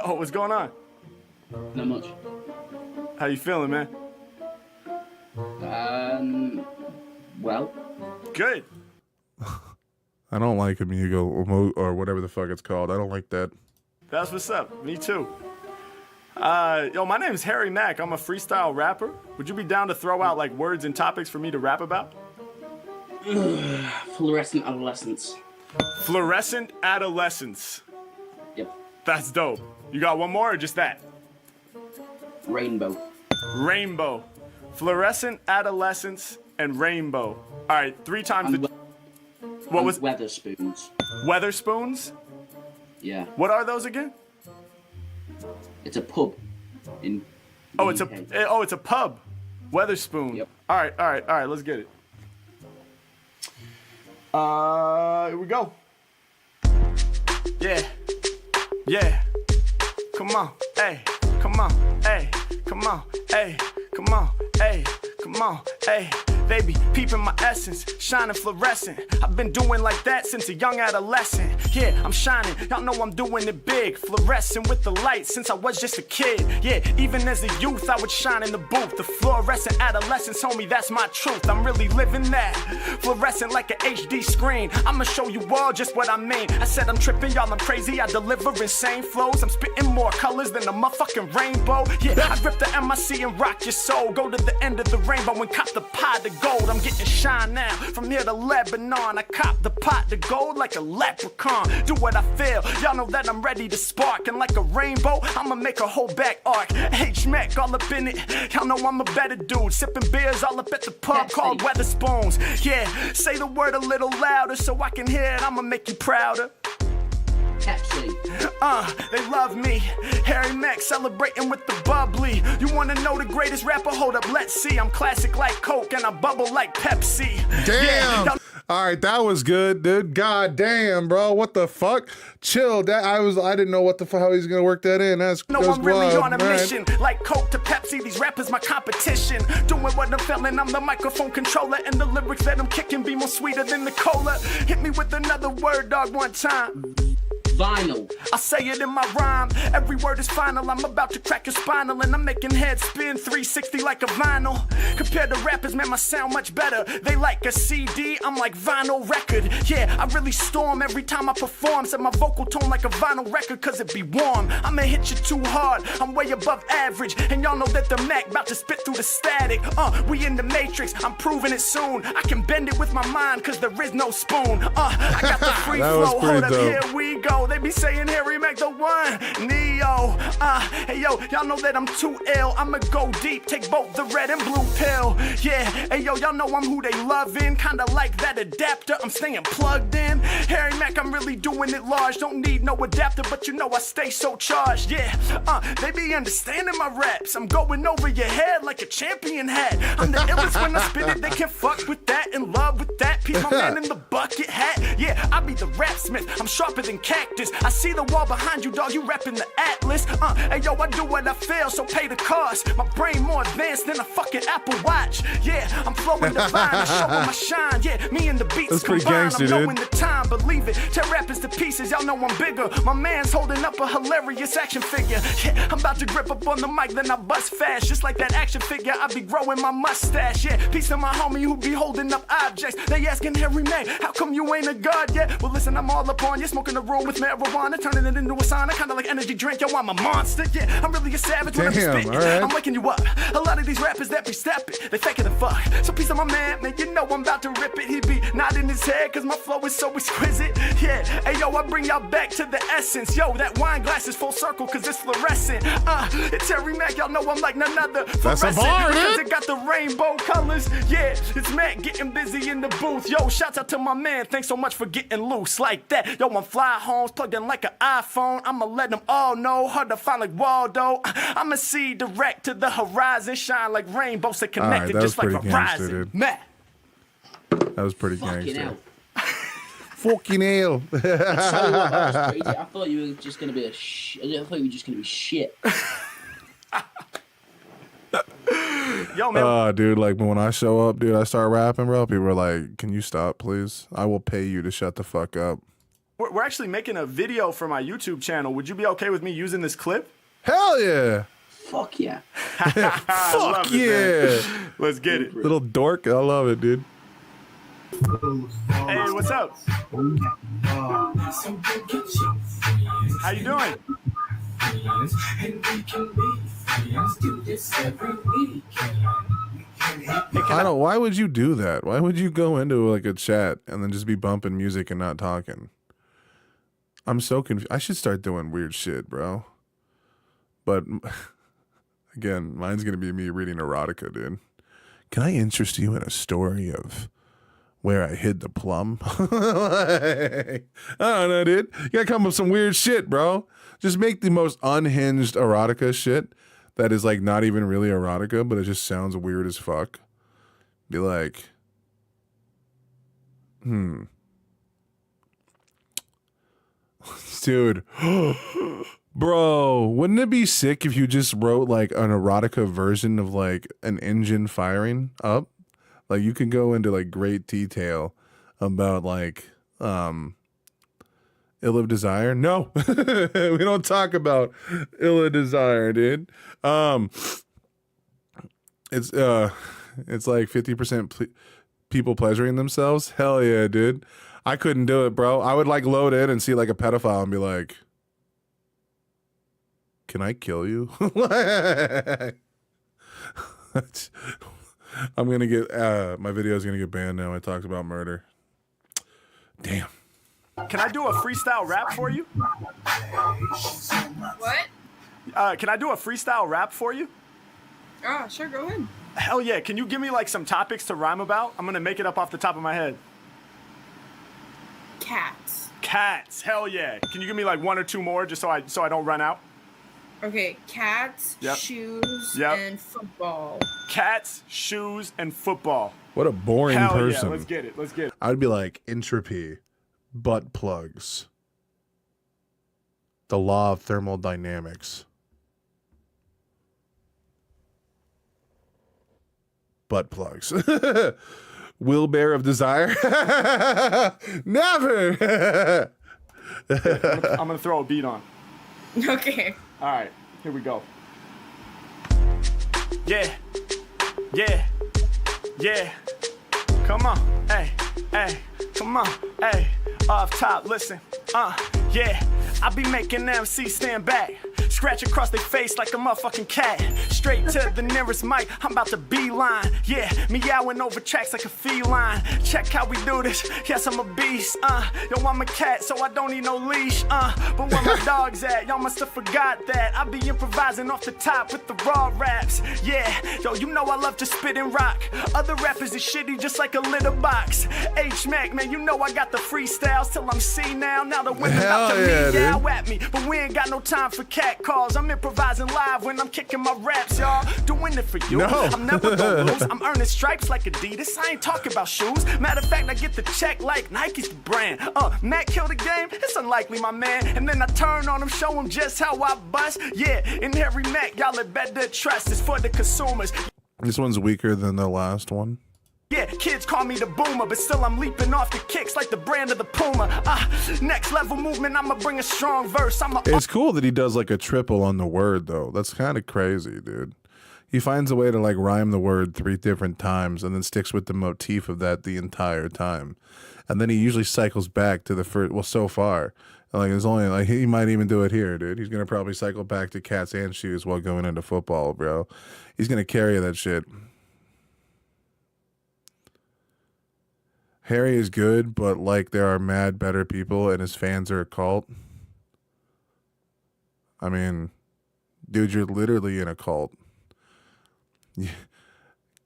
Oh, what's going on? Not much. How you feeling, man? Well. Good. I don't like Amigo or whatever the fuck it's called. I don't like that. That's what's up. Me too. Yo, my name's Harry Mack. I'm a freestyle rapper. Would you be down to throw out like words and topics for me to rap about? Fluorescent adolescence. Fluorescent adolescence. Yep. That's dope. You got one more or just that? Rainbow. Rainbow. Fluorescent adolescence and rainbow. All right, 3 times the... What was... Weatherspoons. Weatherspoons? Yeah. What are those again? It's a pub in... Oh, it's a pub. Weatherspoon. Yep. All right, let's get it. Here we go. Yeah. Come on, hey, come on, hey, come on, hey, come on, hey, come on, hey. They be peeping my essence, shining fluorescent. I've been doing like that since a young adolescent. Yeah, I'm shining, y'all know I'm doing it big. Fluorescent with the light since I was just a kid. Yeah, even as a youth, I would shine in the booth. The fluorescent adolescence, homie, that's my truth. I'm really living that. Fluorescent like an HD screen. I'ma show you all just what I mean. I said I'm tripping, y'all, I'm crazy. I deliver insane flows. I'm spitting more colors than a motherfucking rainbow. Yeah, I rip the MIC and rock your soul. Go to the end of the rainbow Go and cop the pot of gold, I'm getting shine now. From here to Lebanon, I cop the pot to gold like a leprechaun. Do what I feel, y'all know that I'm ready to spark. And like a rainbow, I'ma make a whole back arc. H-Mac all up in it, y'all know I'm a better dude. Sipping beers all up at the pub called Weatherspoons. Yeah, say the word a little louder so I can hear it, I'ma make you prouder. They love me. Harry Mack celebrating with the bubbly. You wanna know the greatest rapper? Hold up, let's see. I'm classic like Coke and I bubble like Pepsi. Damn. Yeah, all right, that was good, dude. God damn, bro. What the fuck? Chill. That I didn't know what the fuck how he's gonna work that in. That's I'm really wild. on a mission. Like Coke to Pepsi, these rappers my competition. Doing what I'm feeling, I'm the microphone controller. And the lyrics that I'm kicking be more sweeter than the cola. Hit me with another word, dog, one time. Vinyl. I say it in my rhyme. Every word is final. I'm about to crack your spinal, and I'm making heads spin 360 like a vinyl. Compared to rappers, man, my sound much better. They like a CD, I'm like vinyl record. Yeah, I really storm every time I perform. Set my vocal tone like a vinyl record, cause it be warm. I'ma hit you too hard, I'm way above average. And y'all know that the Mac about to spit through the static. We in the Matrix, I'm proving it soon. I can bend it with my mind, cause there is no spoon. I got the free flow, hold up, here we go. They be saying Harry Mack the one, Neo. Hey yo, y'all know that I'm too ill. I'ma go deep, take both the red and blue pill. Yeah, hey yo, y'all know I'm who they lovin'. Kinda like that adapter, I'm staying plugged in. Harry Mack, I'm really doing it large. Don't need no adapter, but you know I stay so charged. Yeah, they be understanding my raps. I'm going over your head like a champion hat. I'm the illest when I spit it. They can fuck with that, in love with that. Piece my man in the bucket hat. Yeah, I be the rap smith. I'm sharper than cactus. I see the wall behind you, dog. You rapping the Atlas. Hey yo, I do what I feel, so pay the cost. My brain more advanced than a fucking Apple Watch. Yeah, I'm flowing divine. I show 'em my shine. Yeah, me and the beats That's pretty combined. gangster, I'm knowing dude. the time, believe it. Tear rappers to pieces. Y'all know I'm bigger. My man's holding up a hilarious action figure. Yeah, I'm about to grip up on the mic, then I bust fast. Just like that action figure, I be growing my mustache. Yeah, peace to my homie who be holding up objects. They asking Harry Mack, how come you ain't a god yet? Well, listen, I'm all up on you. Smoking the room with marijuana, turning it into a sauna, kinda like energy drink. Yo, I'm a monster. Yeah, I'm really a savage when I'm Damn, spitting. alright. I'm waking you up. A lot of these rappers that be stepping, they faking the fuck. So peace of my man, you know I'm about to rip it. He be nodding his head, cause my flow is so exquisite. Yeah, hey yo, I bring y'all back to the essence. Yo, that wine glass is full circle, cause it's fluorescent. It's Harry Mack, y'all know I'm like none other. That's a Fluorescent, bar, because dude. it got the rainbow colors. Yeah, it's Matt getting busy in the booth. Yo, shouts out to my man, thanks so much for getting loose like that. Yo, I'm Fly Holmes, plugged in like an iPhone. I'ma let them all know, hard to find like Waldo. I'ma see direct to the horizon, shine like rainbows that All right, connected that was just like pretty a gangster, rising. dude. Matt. That was pretty Fucking gangster. hell. Fucking hell. I tell you what, that was crazy. I thought you were just gonna be I thought you were just gonna be shit. Yo, man. Dude, like when I show up, dude, I start rapping, bro. People are like, "Can you stop, please? I will pay you to shut the fuck up." We're actually making a video for my YouTube channel. Would you be okay with me using this clip? Hell yeah. Fuck yeah. Fuck yeah. Let's get it. Little dork. I love it, dude. Hey, what's up? How you doing? I don't. Why would you do that? Why would you go into like a chat and then just be bumping music and not talking? I'm so confused. I should start doing weird shit, bro. But again, mine's gonna be me reading erotica, dude. Can I interest you in a story of where I hid the plum? I don't know, dude. You gotta come up with some weird shit, bro. Just make the most unhinged erotica shit that is like not even really erotica, but it just sounds weird as fuck. Be like, dude, bro, wouldn't it be sick if you just wrote like an erotica version of like an engine firing up? Like you could go into like great detail about like ill of desire. No, we don't talk about ill of desire, dude. It's like 50% people pleasuring themselves. Hell yeah, dude. I couldn't do it, bro. I would like load in and see like a pedophile and be like, "Can I kill you?" I'm gonna get my video is gonna get banned now. I talked about murder. Damn. Can I do a freestyle rap for you? What? Can I do a freestyle rap for you? Oh, sure, go ahead. Hell yeah. Can you give me like some topics to rhyme about? I'm gonna make it up off the top of my head. Cats. Cats. Hell yeah. Can you give me like one or two more just so I don't run out? Okay, cats, Yep. shoes, Yep. and football. Cats, shoes, and football. What a boring Hell person. yeah. Let's get it. Let's get it. I'd be like entropy, butt plugs, the law of thermodynamics, butt plugs, wheelbarrow of desire. Never. I'm gonna throw a beat on. Okay. All right, here we go. Yeah, yeah, yeah. Come on, hey, hey, come on, hey. Off top, listen, yeah. I be making MC stand back, scratch across their face like a motherfucking cat. Straight to the nearest mic, I'm about to beeline. Yeah, meowing over tracks like a feline. Check how we do this, yes I'm a beast. Yo, I'm a cat, so I don't need no leash. But where my dogs at? Y'all must have forgot that. I be improvising off the top with the raw raps. Yeah, yo, you know I love to spit and rock. Other rappers is shitty just like a litter box. H-Mac, man, you know I got the freestyles till I'm C now. Now the women about to meow at me, but we ain't got no time for cat calls. I'm improvising live when I'm kicking my raps, y'all. Doing it for you. No. I'm never gonna lose. I'm earning stripes like Adidas. I ain't talking about shoes. Matter of fact, I get the check like Nike's the brand. Matt killed the game. It's unlikely, my man. And then I turn on him, show him just how I bust. Yeah, in Harry Mack, y'all had better trust. It's for the consumers. This one's weaker than the last one. Yeah, kids call me the boomer, but still I'm leaping off the kicks like the brand of the Puma. Next level movement, I'ma bring a strong verse. It's cool that he does like a triple on the word though. That's kind of crazy, dude. He finds a way to like rhyme the word 3 different times and then sticks with the motif of that the entire time. And then he usually cycles back to the first, well, so far. Like it's only like he might even do it here, dude. He's gonna probably cycle back to cats and shoes while going into football, bro. He's gonna carry that shit. Harry is good, but like there are mad better people and his fans are a cult. I mean, dude, you're literally in a cult.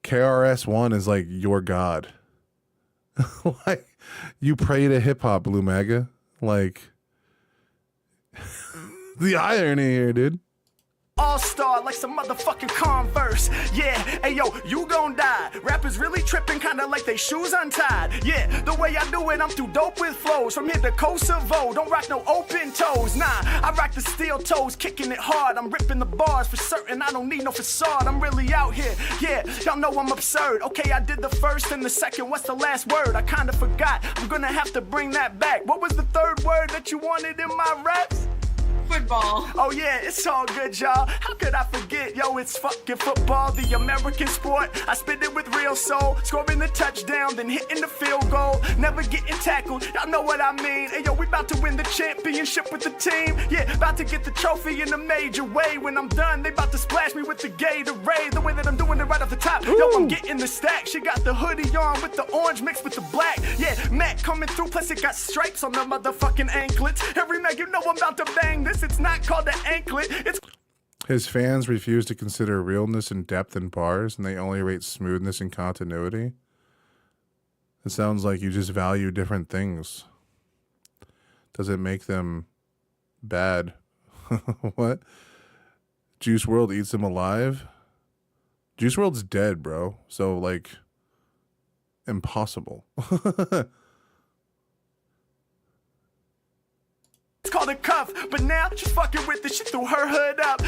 KRS-One is like your god. Like you pray to hip hop, Blue Maga. Like the irony here, dude. All-star like some motherfucking Converse. Yeah, hey yo, you gon' die. Rappers really tripping, kinda like they shoes untied. Yeah, the way I do it, I'm too dope with flows. From here to Kosovo, don't rock no open toes. Nah, I rock the steel toes, kicking it hard. I'm ripping the bars for certain, I don't need no facade. I'm really out here, yeah, y'all know I'm absurd. Okay, I did the first and the second, what's the last word? I kinda forgot, I'm gonna have to bring that back. What was the third word that you wanted in my raps? Football. Oh yeah, it's all good, y'all. How could I forget? Yo, it's fucking football, the American sport. I spit it with real soul, scoring the touchdown, then hitting the field goal. Never getting tackled, y'all know what I mean. Hey yo, we about to win the championship with the team. Yeah, about to get the trophy in a major way. When I'm done, they about to splash me with the Gatorade. The way that I'm doing it right off the top. Yo, I'm getting the stack. She got the hoodie on with the orange mixed with the black. Yeah, Matt coming through, plus it got stripes on the motherfucking anklets. Every night, you know I'm about to bang this. It's not called an anklet. It's His fans refuse to consider realness and depth in bars, and they only rate smoothness and continuity. It sounds like you just value different things. Does it make them bad? What? Juice WRLD eats them alive? Juice WRLD's dead, bro. So, like, impossible. It's called a cuff, but now she's fucking with it. She threw her hood up.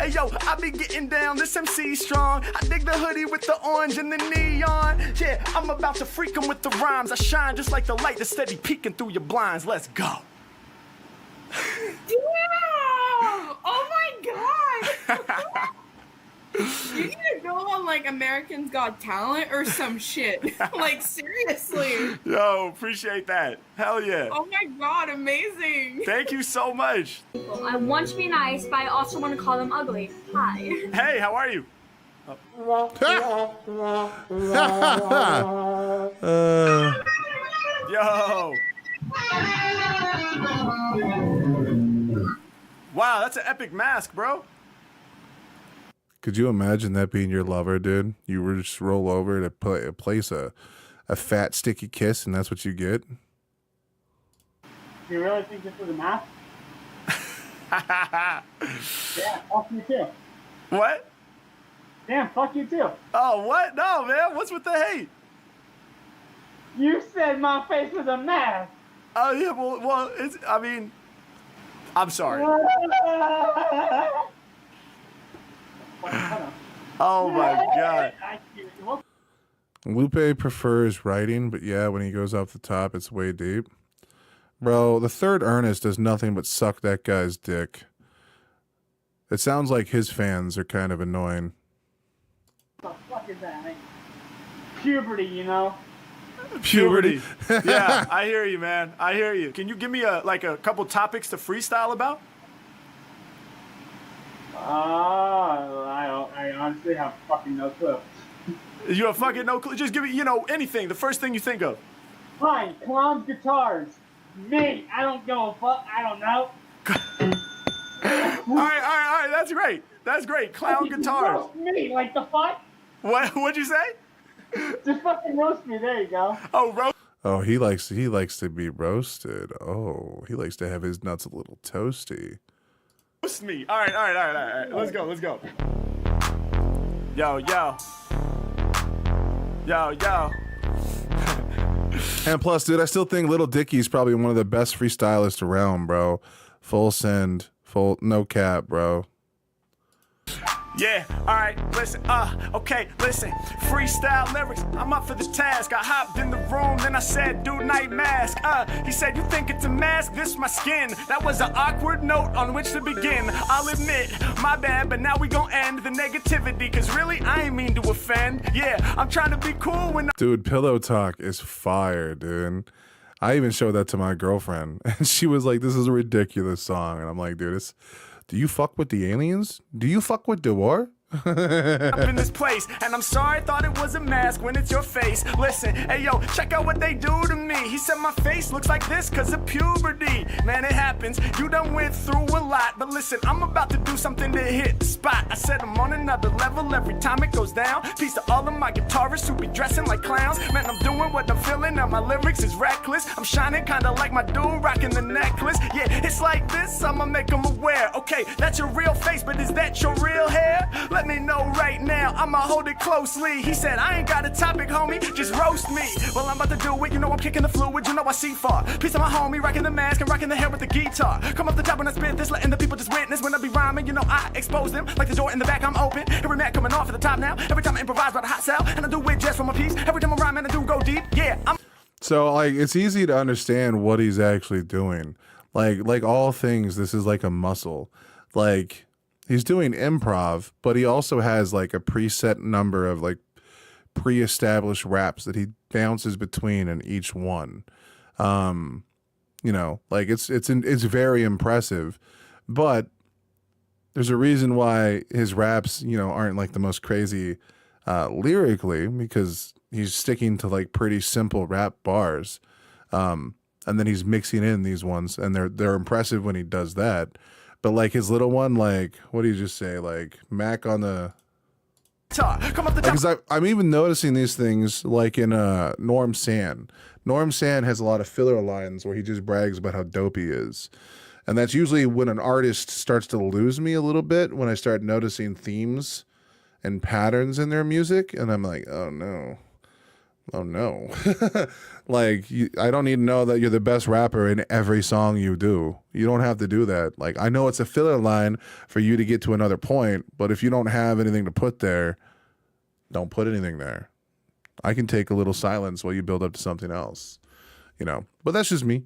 Hey yo, I be getting down. This MC strong. I dig the hoodie with the orange and the neon. Yeah, I'm about to freak 'em with the rhymes. I shine just like the light that's steady peeking through your blinds. Let's go. Damn! Oh my god! You need to go on like Americans Got Talent or some shit. Like seriously. Yo, appreciate that. Hell yeah. Oh my god, amazing. Thank you so much. I want to be nice, but I also want to call them ugly. Hi. Hey, how are you? Yo. Wow, that's an epic mask, bro. Could you imagine that being your lover, dude? You were just roll over to place a fat sticky kiss, and that's what you get. You really think this was a mask? Yeah, fuck you too. What? Damn, fuck you too. Oh, what? No, man. What's with the hate? You said my face was a mask. Oh, yeah, well, it's, I mean, I'm sorry. Oh, my God. Lupe prefers writing, but yeah, when he goes off the top, it's way deep. Bro, the third Ernest does nothing but suck that guy's dick. It sounds like his fans are kind of annoying. What the fuck is that? Like, puberty, you know? Puberty. Yeah, I hear you, man. I hear you. Can you give me a couple topics to freestyle about? I honestly have fucking no clue. You have fucking no clue? Just give me, anything. The first thing you think of. Fine, clowns, guitars. Me, I don't go a fuck. I don't know. All right. That's great. That's great. Clown guitars. Roast me, like the fuck? What'd you say? Just fucking roast me. There you go. Oh, roast. Oh, he likes to be roasted. Oh, he likes to have his nuts a little toasty. Roast me. All right. Let's go. Yo. And plus, dude, I still think Little Dicky's probably one of the best freestylists around, bro. Full send, no cap, bro. Yeah, alright, listen, okay, listen. Freestyle lyrics, I'm up for this task. I hopped in the room, then I said, do night mask. He said, you think it's a mask? This my skin. That was an awkward note on which to begin. I'll admit, my bad, but now we gon' end the negativity. Cause really, I ain't mean to offend. Yeah, I'm trying to be cool when Dude, Pillow Talk is fire, dude. I even showed that to my girlfriend, and she was like, this is a ridiculous song. And I'm like, dude, do you fuck with the aliens? Do you fuck with the war? up in this place, and I'm sorry, thought it was a mask when it's your face. Listen, hey yo, check out what they do to me. He said my face looks like this cause of puberty. Man, it happens, you done went through a lot. But listen, I'm about to do something to hit the spot. I said I'm on another level every time it goes down. Peace to all of my guitarists who be dressing like clowns. Man, I'm doing what I'm feeling, now my lyrics is reckless. I'm shining kinda like my dude rocking the necklace. Yeah, it's like this, I'ma make them aware. Okay, that's your real face, but is that your real hair? Let me know right now, I'ma hold it closely. He said, I ain't got a topic, homie, just roast me. Well, I'm about to do it, you know I'm kicking the fluid, you know I see far. Peace to my homie, rocking the mask and rocking the hair with the guitar. Come up the top when I spit this, letting the people just witness. When I be rhyming, you know I expose them. Like the door in the back, I'm open. Every man coming off at the top now. Every time I improvise about a hot cell, and I do it just for my piece. Every time I rhyme and I do go deep, yeah, I'm... So, like, it's easy to understand what he's actually doing. Like all things, this is like a muscle. Like, he's doing improv, but he also has like a preset number of like pre-established raps that he bounces between in each one. You know, like it's very impressive, but there's a reason why his raps, you know, aren't like the most crazy lyrically, because he's sticking to like pretty simple rap bars. And then he's mixing in these ones, and they're impressive when he does that. But like his little one, like, what do you just say? Like Mac on the... Because I'm even noticing these things like in Norm San. Norm San has a lot of filler lines where he just brags about how dope he is. And that's usually when an artist starts to lose me a little bit, when I start noticing themes and patterns in their music. And I'm like, oh no. Oh no. Like, I don't need to know that you're the best rapper in every song you do. You don't have to do that. Like, I know it's a filler line for you to get to another point, but if you don't have anything to put there, don't put anything there. I can take a little silence while you build up to something else, you know, but that's just me.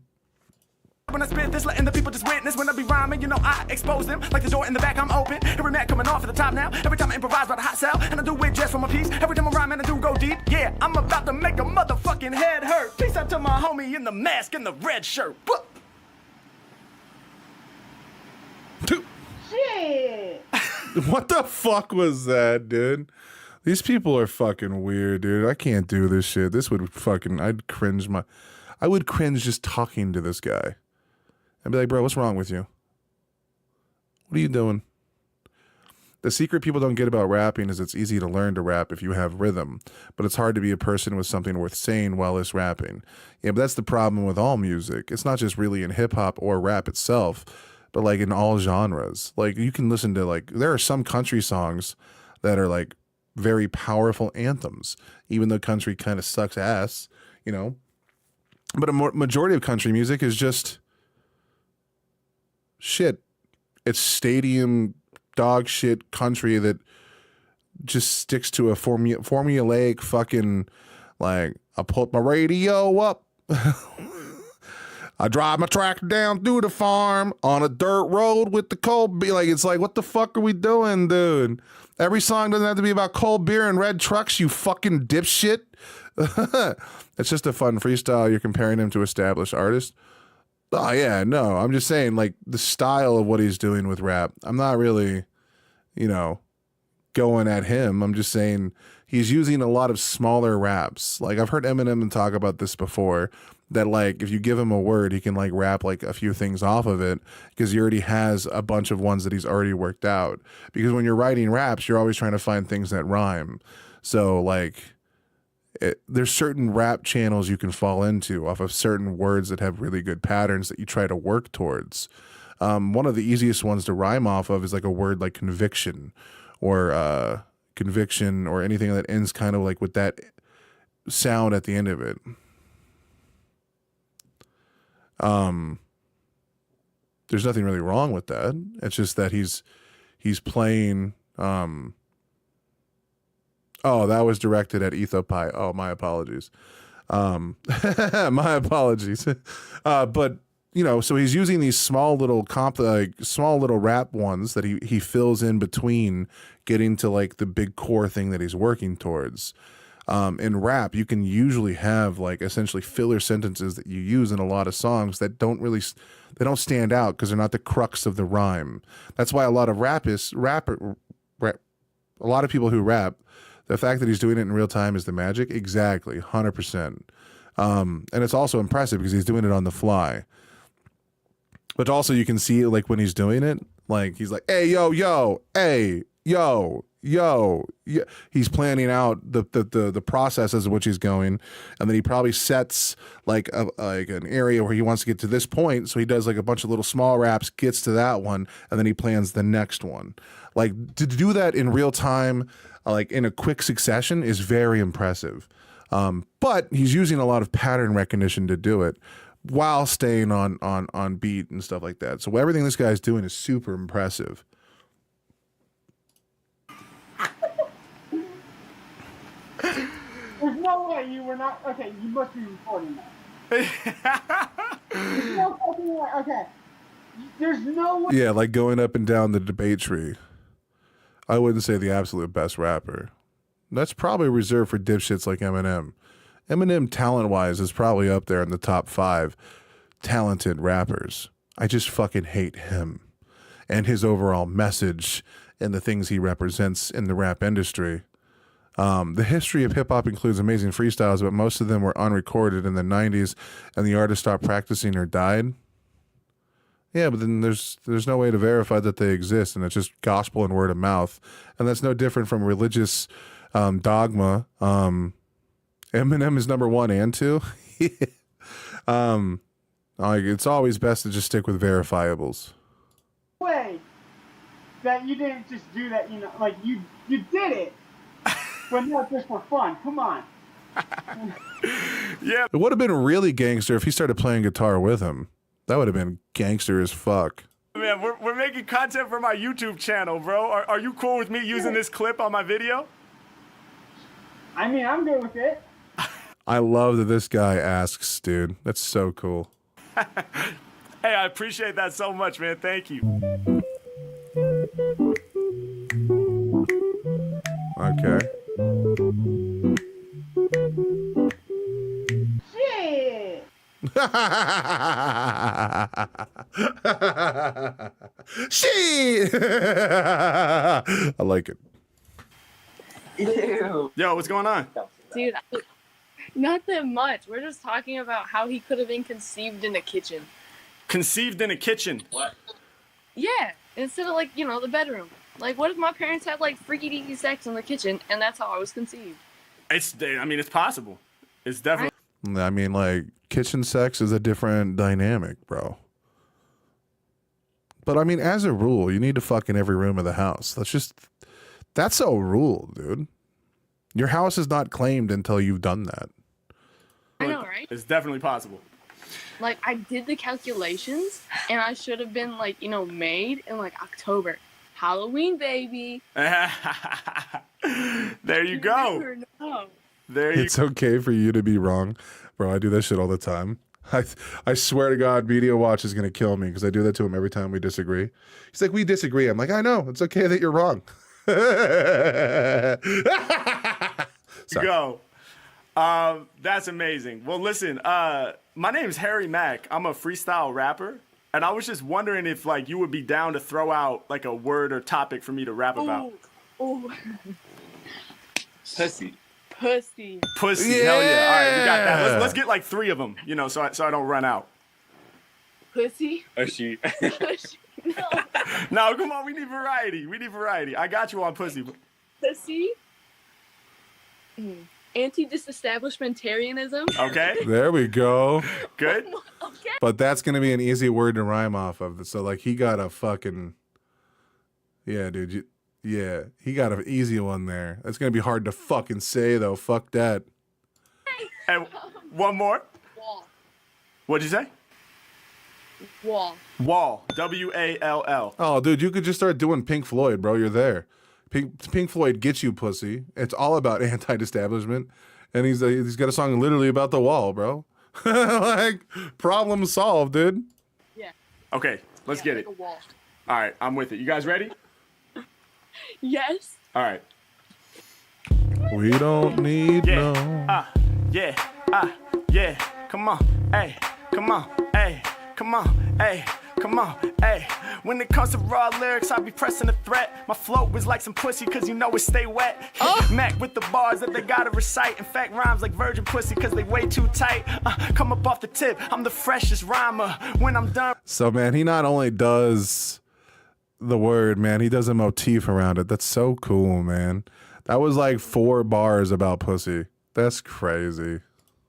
When I spit this, letting the people just witness. When I be rhyming, you know I expose them. Like the door in the back, I'm open. Every man coming off at the top now. Every time I improvise about a hot cell, and I do it just for my piece. Every time I rhyme and I do go deep. Yeah, I'm about to make a motherfucking head hurt. Peace out to my homie in the mask and the red shirt. Shit! What the fuck was that, dude? These people are fucking weird, dude. I can't do this shit. This would fucking, I would cringe just talking to this guy. I'd be like, bro, what's wrong with you? What are you doing? The secret people don't get about rapping is it's easy to learn to rap if you have rhythm, but it's hard to be a person with something worth saying while it's rapping. Yeah, but that's the problem with all music. It's not just really in hip hop or rap itself, but like in all genres. Like you can listen to like, there are some country songs that are like very powerful anthems, even though country kind of sucks ass, you know? But a majority of country music is just shit. It's stadium dog shit country that just sticks to a formulaic fucking, like, I put my radio up. I drive my tractor down through the farm on a dirt road with the cold beer. Like, it's like, what the fuck are we doing, dude? Every song doesn't have to be about cold beer and red trucks, you fucking dipshit. It's just a fun freestyle. You're comparing him to established artists. Oh, yeah, no. I'm just saying, like, the style of what he's doing with rap, I'm not really, you know, going at him. I'm just saying he's using a lot of smaller raps. Like, I've heard Eminem talk about this before, that, like, if you give him a word, he can, like, rap, like, a few things off of it because he already has a bunch of ones that he's already worked out. Because when you're writing raps, you're always trying to find things that rhyme. So, like, there's certain rap channels you can fall into off of certain words that have really good patterns that you try to work towards. One of the easiest ones to rhyme off of is like a word like conviction or anything that ends kind of like with that sound at the end of it. There's nothing really wrong with that. It's just that he's playing, oh, that was directed at Ethopie. Oh, my apologies. My apologies. But, you know, so he's using these small little rap ones that he fills in between getting to like the big core thing that he's working towards. In rap, you can usually have like essentially filler sentences that you use in a lot of songs that don't stand out because they're not the crux of the rhyme. That's why a lot of a lot of people who rap, the fact that he's doing it in real time is the magic. Exactly, 100%. And it's also impressive because he's doing it on the fly. But also you can see like when he's doing it, like he's like, hey, yo, hey, yo. He's planning out the processes of which he's going, and then he probably sets like an area where he wants to get to this point. So he does like a bunch of little small raps, gets to that one, and then he plans the next one. Like to do that in real time, like in a quick succession, is very impressive. But he's using a lot of pattern recognition to do it while staying on beat and stuff like that. So everything this guy's doing is super impressive. There's no way you were not. Okay, you must be recording that. There's no fucking way. Okay. There's no way. Yeah, like going up and down the debate tree. I wouldn't say the absolute best rapper. That's probably reserved for dipshits like Eminem. Eminem, talent-wise, is probably up there in the top 5 talented rappers. I just fucking hate him and his overall message and the things he represents in the rap industry. The history of hip-hop includes amazing freestyles, but most of them were unrecorded in the 90s, and the artist stopped practicing or died. Yeah, but then there's no way to verify that they exist, and it's just gospel and word of mouth. And that's no different from religious dogma. Eminem is number 1 and 2. Like, it's always best to just stick with verifiables. Way that you didn't just do that, you know, like you did it, but not just for fun. Come on. Yeah. It would have been really gangster if he started playing guitar with him. That would have been gangster as fuck. Man, we're making content for my YouTube channel, bro. Are you cool with me using this clip on my video? I mean, I'm good with it. I love that this guy asks, dude. That's so cool. Hey, I appreciate that so much, man. Thank you. Okay. Shit. Shit. I like it. Ew. Yo, what's going on? Dude, not that much. We're just talking about how he could have been conceived in a kitchen. Conceived in a kitchen. What? Yeah, instead of, like, you know, the bedroom. Like, what if my parents had, like, freaky-deaky sex in the kitchen, and that's how I was conceived? I mean, it's possible. It's definitely. I mean, like, kitchen sex is a different dynamic, bro. But I mean, as a rule, you need to fuck in every room of the house. That's a rule, dude. Your house is not claimed until you've done that. I know, right? It's definitely possible. Like, I did the calculations, and I should have been, like, you know, made in, like, October. Halloween, baby. There you go. Never know. There you It's okay for you to be wrong, bro. I do that shit all the time. I swear to God, Media Watch is gonna kill me because I do that to him every time we disagree. He's like, "We disagree." I'm like, "I know. It's okay that you're wrong." You go. That's amazing. Well, listen, my name is Harry Mack. I'm a freestyle rapper, and I was just wondering if, like, you would be down to throw out, like, a word or topic for me to rap about. Oh. Pussy. Pussy. Pussy, hell yeah. All right, we got that. Let's get, like, 3 of them, you know, so I don't run out. Pussy. Pussy. No. No, come on, we need variety. I got you on pussy. Pussy. Anti-disestablishmentarianism. Okay. There we go. Good. Okay. But that's gonna be an easy word to rhyme off of. So like, he got a fucking, yeah, dude. Yeah, he got an easy one there. That's gonna be hard to fucking say though. Fuck that. And one more. Wall. What'd you say? Wall. Wall. W-A-L-L. Oh, dude, you could just start doing Pink Floyd, bro. You're there. Pink Floyd gets you, pussy. It's all about anti-establishment, and he's got a song literally about the wall, bro. Like, problem solved, dude. Yeah. Okay, let's get like it. a wall. All right, I'm with it. You guys ready? Yes. All right. We don't need no. Yeah. Yeah. Come on. Hey. Come on. Hey. Come on. Hey. Come on, hey. When it comes to raw lyrics, I be pressing a threat. My flow is like some pussy, cause you know it stay wet. Mac with the bars that they gotta recite. In fact, rhymes like virgin pussy, cause they way too tight. Come up off the tip, I'm the freshest rhymer. When I'm done. So, man, he not only does the word, man, he does a motif around it. That's so cool, man. That was like 4 bars about pussy. That's crazy.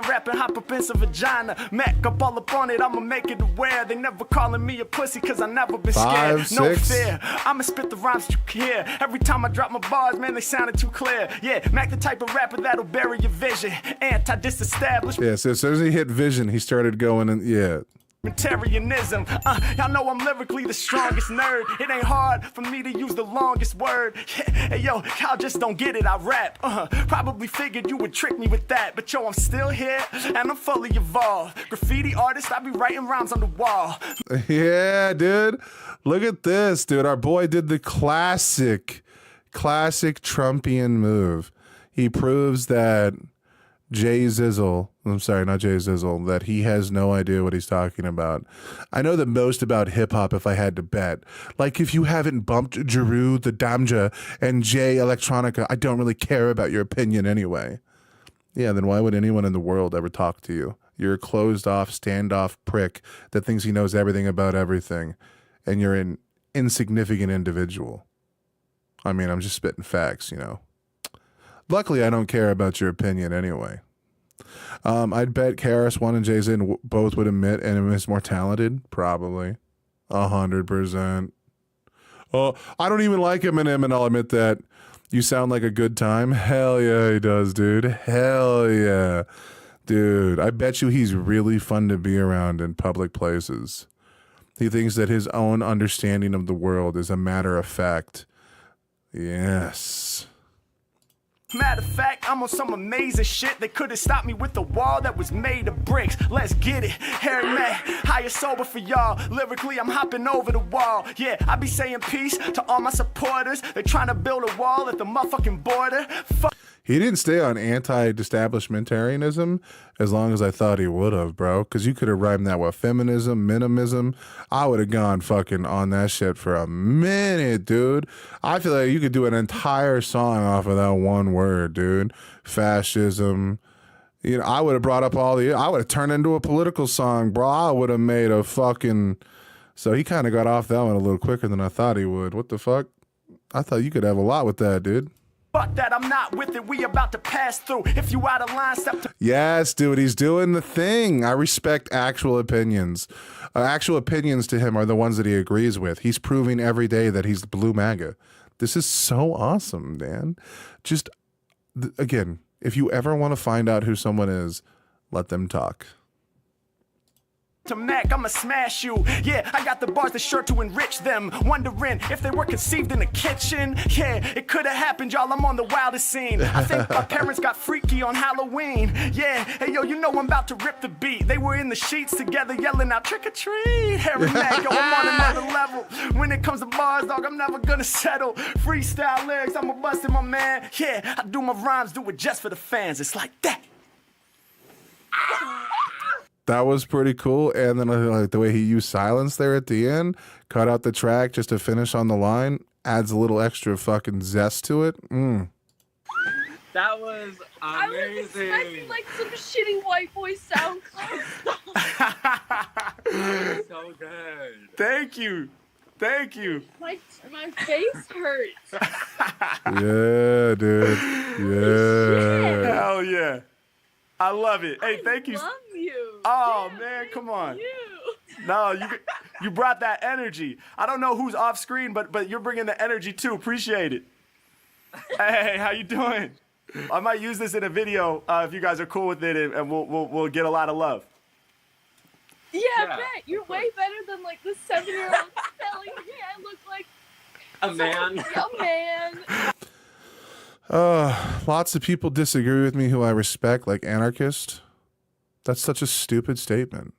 Rapping, hop up in some vagina. Mac up all up on it, I'ma make it aware. They never calling me a pussy, cause I never been scared. 5, No 6. fear, I'ma spit the rhymes that you can hear. Every time I drop my bars, man, they sounded too clear. Yeah, Mac the type of rapper that'll bury your vision. Anti-disestablishment. Yeah, so as soon as he hit vision, he started going and yeah. Vegetarianism. Y'all know I'm lyrically the strongest nerd. It ain't hard for me to use the longest word. Hey, yo, y'all just don't get it. I rap. Probably figured you would trick me with that. But yo, I'm still here and I'm fully evolved. Graffiti artist, I be writing rhymes on the wall. Yeah, dude. Look at this, dude. Our boy did the classic Trumpian move. He proves that Jay Zizzle, I'm sorry, not Jay Zizzle, that he has no idea what he's talking about. I know the most about hip-hop if I had to bet. Like, if you haven't bumped Jeru, the Damja, and Jay Electronica, I don't really care about your opinion anyway. Yeah, then why would anyone in the world ever talk to you? You're a closed-off, standoff prick that thinks he knows everything about everything, and you're an insignificant individual. I mean, I'm just spitting facts, you know. Luckily, I don't care about your opinion anyway. I'd bet KRS-One and Jay-Z both would admit Eminem is more talented. Probably. 100%. Oh, I don't even like Eminem, and I'll admit that. You sound like a good time. Hell yeah, he does, dude. Hell yeah. Dude, I bet you he's really fun to be around in public places. He thinks that his own understanding of the world is a matter of fact. Yes. Matter of fact, I'm on some amazing shit. They couldn't stop me with the wall that was made of bricks. Let's get it. Harry Mack, higher sober for y'all. Lyrically, I'm hopping over the wall. Yeah, I be saying peace to all my supporters. They trying to build a wall at the motherfucking border. Fuck. He didn't stay on anti-establishmentarianism as long as I thought he would have, bro. Because you could have rhymed that with feminism, minimism. I would have gone fucking on that shit for a minute, dude. I feel like you could do an entire song off of that one word, dude. Fascism. You know, I would have brought up I would have turned into a political song, bro. I would have made a fucking... So he kind of got off that one a little quicker than I thought he would. What the fuck? I thought you could have a lot with that, dude. Fuck that, I'm not with it. We about to pass through. If you out of line, step to. Yes, dude, he's doing the thing. I respect actual opinions. Actual opinions to him are the ones that he agrees with. He's proving every day that he's the blue MAGA. This is so awesome, man. Just, again, if you ever want to find out who someone is, let them talk. To Mac, I'ma smash you. Yeah, I got the bars that sure to enrich them. Wondering if they were conceived in the kitchen. Yeah, it could have happened, y'all. I'm on the wildest scene. I think my parents got freaky on Halloween. Yeah, hey yo, you know I'm about to rip the beat. They were in the sheets together yelling out trick or treat. Harry Mac, yo, I'm on another level. When it comes to bars, dog, I'm never gonna settle. Freestyle lyrics, I'ma bust it, my man. Yeah, I do my rhymes, do it just for the fans. It's like that. That was pretty cool. And then like the way he used silence there at the end, cut out the track just to finish on the line, adds a little extra fucking zest to it. That was amazing. I was expecting like some shitty white boy sound. So good. Thank you. Thank you. My face hurts. Yeah, dude. Yeah. Hell yeah. I love it. Hey, thank you. I love you. Oh, man, come on. No, you brought that energy. I don't know who's off screen, but you're bringing the energy too. Appreciate it. Hey, how you doing? I might use this in a video if you guys are cool with it, and we'll get a lot of love. Yeah, I bet. You're way better than like the 7-year-old telling me I look like a man. A man. Lots of people disagree with me who I respect, like anarchist. That's such a stupid statement.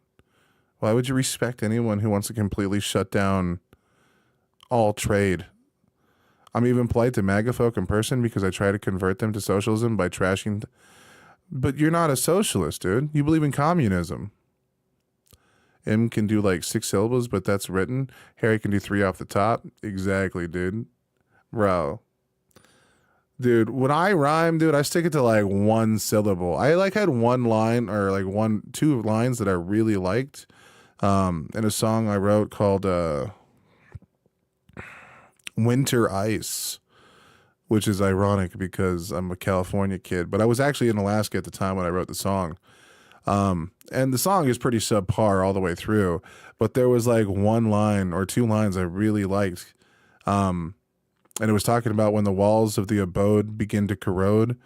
Why would you respect anyone who wants to completely shut down all trade? I'm even polite to MAGA folk in person because I try to convert them to socialism by trashing. But you're not a socialist, dude. You believe in communism. M can do like 6 syllables, but that's written. Harry can do 3 off the top. Exactly, dude. Bro. Dude, when I rhyme, dude, I stick it to like 1 syllable. I like had 1 line or like 2 lines that I really liked in a song I wrote called Winter Ice, which is ironic because I'm a California kid, but I was actually in Alaska at the time when I wrote the song. And the song is pretty subpar all the way through, but there was like 1 line or 2 lines I really liked. And it was talking about when the walls of the abode begin to corrode,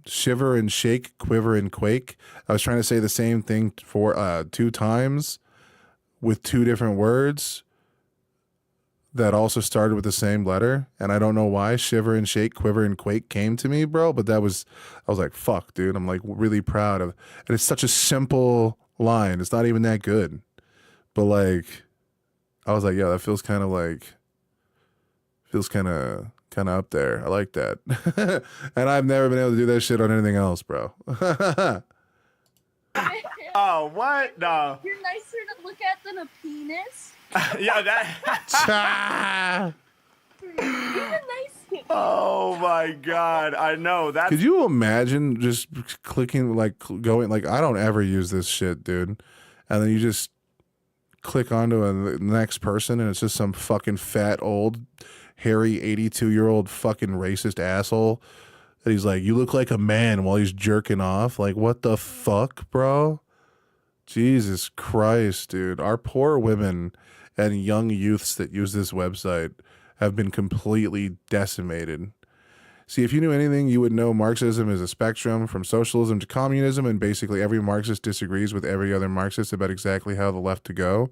shiver and shake, quiver and quake. I was trying to say the same thing for 2 times with 2 different words that also started with the same letter. And I don't know why shiver and shake, quiver and quake came to me, bro. But I was like, fuck, dude. I'm like really proud of, and it's such a simple line. It's not even that good. But like, I was like, yeah, that feels kind of up there. I like that. And I've never been able to do that shit on anything else, bro. Oh, what? No. You're nicer to look at than a penis. Yeah, that. You're nice. Oh my God. I know. That's. Could you imagine just clicking, like going, like, I don't ever use this shit, dude. And then you just click onto the next person and it's just some fucking fat, old, hairy, 82-year-old fucking racist asshole. And he's like, you look like a man while he's jerking off. Like, what the fuck, bro? Jesus Christ, dude. Our poor women and young youths that use this website have been completely decimated. See, if you knew anything, you would know Marxism is a spectrum from socialism to communism, and basically every Marxist disagrees with every other Marxist about exactly how the left to go.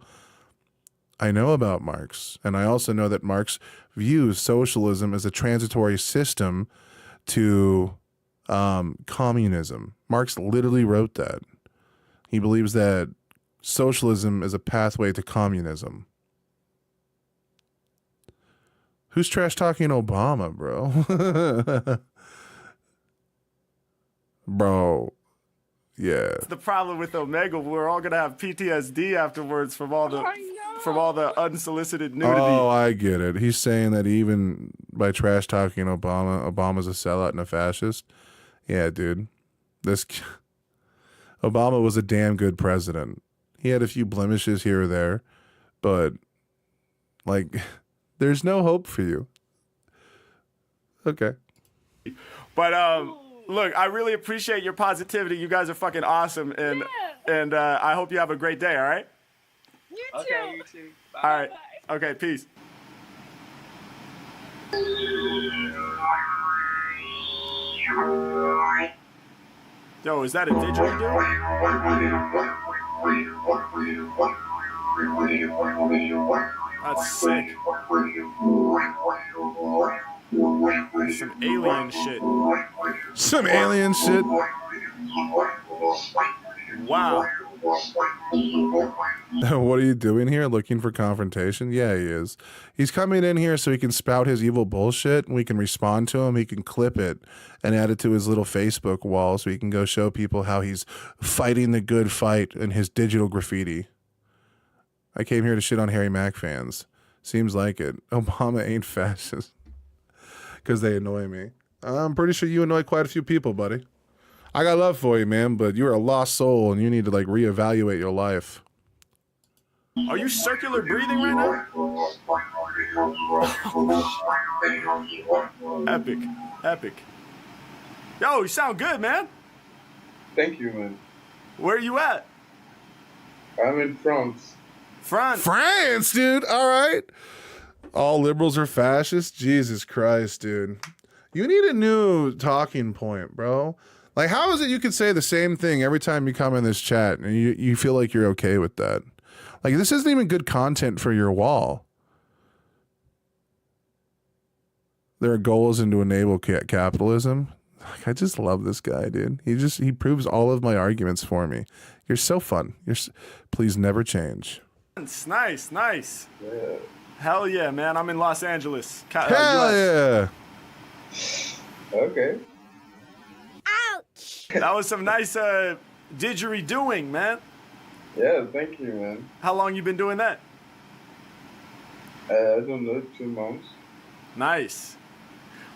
I know about Marx, and I also know that Marx views socialism as a transitory system to communism. Marx literally wrote that. He believes that socialism is a pathway to communism. Who's trash talking Obama, bro? Bro. Yeah. That's the problem with Omega. We're all gonna have PTSD afterwards from all the unsolicited nudity. Oh, I get it. He's saying that even by trash talking Obama's a sellout and a fascist. Yeah, dude. Obama was a damn good president. He had a few blemishes here or there, but like there's no hope for you. Okay. But look, I really appreciate your positivity. You guys are fucking awesome, and I hope you have a great day. All right. You too. Okay, you too. Bye. All right. Okay. Peace. Yo, is that a didgeridoo? That's sick. Some alien shit. Some alien shit. Wow. What are you doing here? Looking for confrontation? Yeah, he is. He's coming in here so he can spout his evil bullshit and we can respond to him. He can clip it and add it to his little Facebook wall so he can go show people how he's fighting the good fight in his digital graffiti. I came here to shit on Harry Mack fans. Seems like it. Obama ain't fascist. Because they annoy me. I'm pretty sure you annoy quite a few people, buddy. I got love for you, man, but you're a lost soul and you need to like reevaluate your life. Are you circular breathing right now? Epic. Epic. Yo, you sound good, man. Thank you, man. Where are you at? I'm in France. France, dude. All right. All liberals are fascists. Jesus Christ, dude. You need a new talking point, bro. Like, how is it you can say the same thing every time you come in this chat and you feel like you're okay with that? Like, this isn't even good content for your wall. Their goal isn't to enable capitalism. Like, I just love this guy, dude. He proves all of my arguments for me. You're so fun. Please never change. Nice. Yeah. Hell yeah, man. I'm in Los Angeles. Hell US. yeah. Okay. That was some nice didgeridooing, man. Yeah, thank you, man. How long you been doing that? I don't know, 2 months. Nice.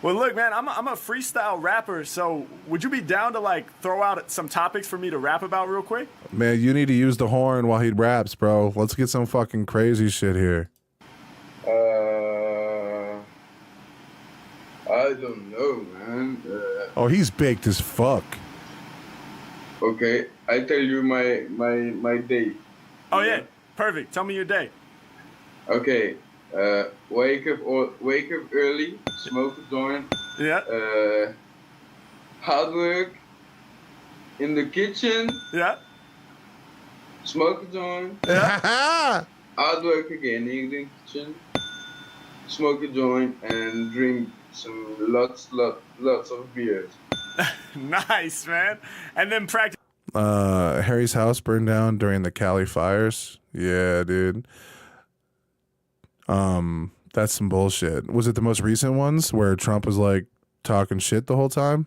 Well, look, man, I'm a freestyle rapper, so would you be down to like throw out some topics for me to rap about real quick? Man, you need to use the horn while he raps, bro. Let's get some fucking crazy shit here. I don't know, man. Oh, he's baked as fuck. Okay, I tell you my day. Oh yeah, perfect. Tell me your day. Okay, wake up early, smoke a joint. Yeah. Hard work in the kitchen. Yeah. Smoke a joint. Yeah. Hard work again in the kitchen. Smoke a joint and drink some lots of beers. Nice, man. And then practice. Harry's house burned down during the Cali fires. Yeah, dude. That's some bullshit. Was it the most recent ones where Trump was like talking shit the whole time?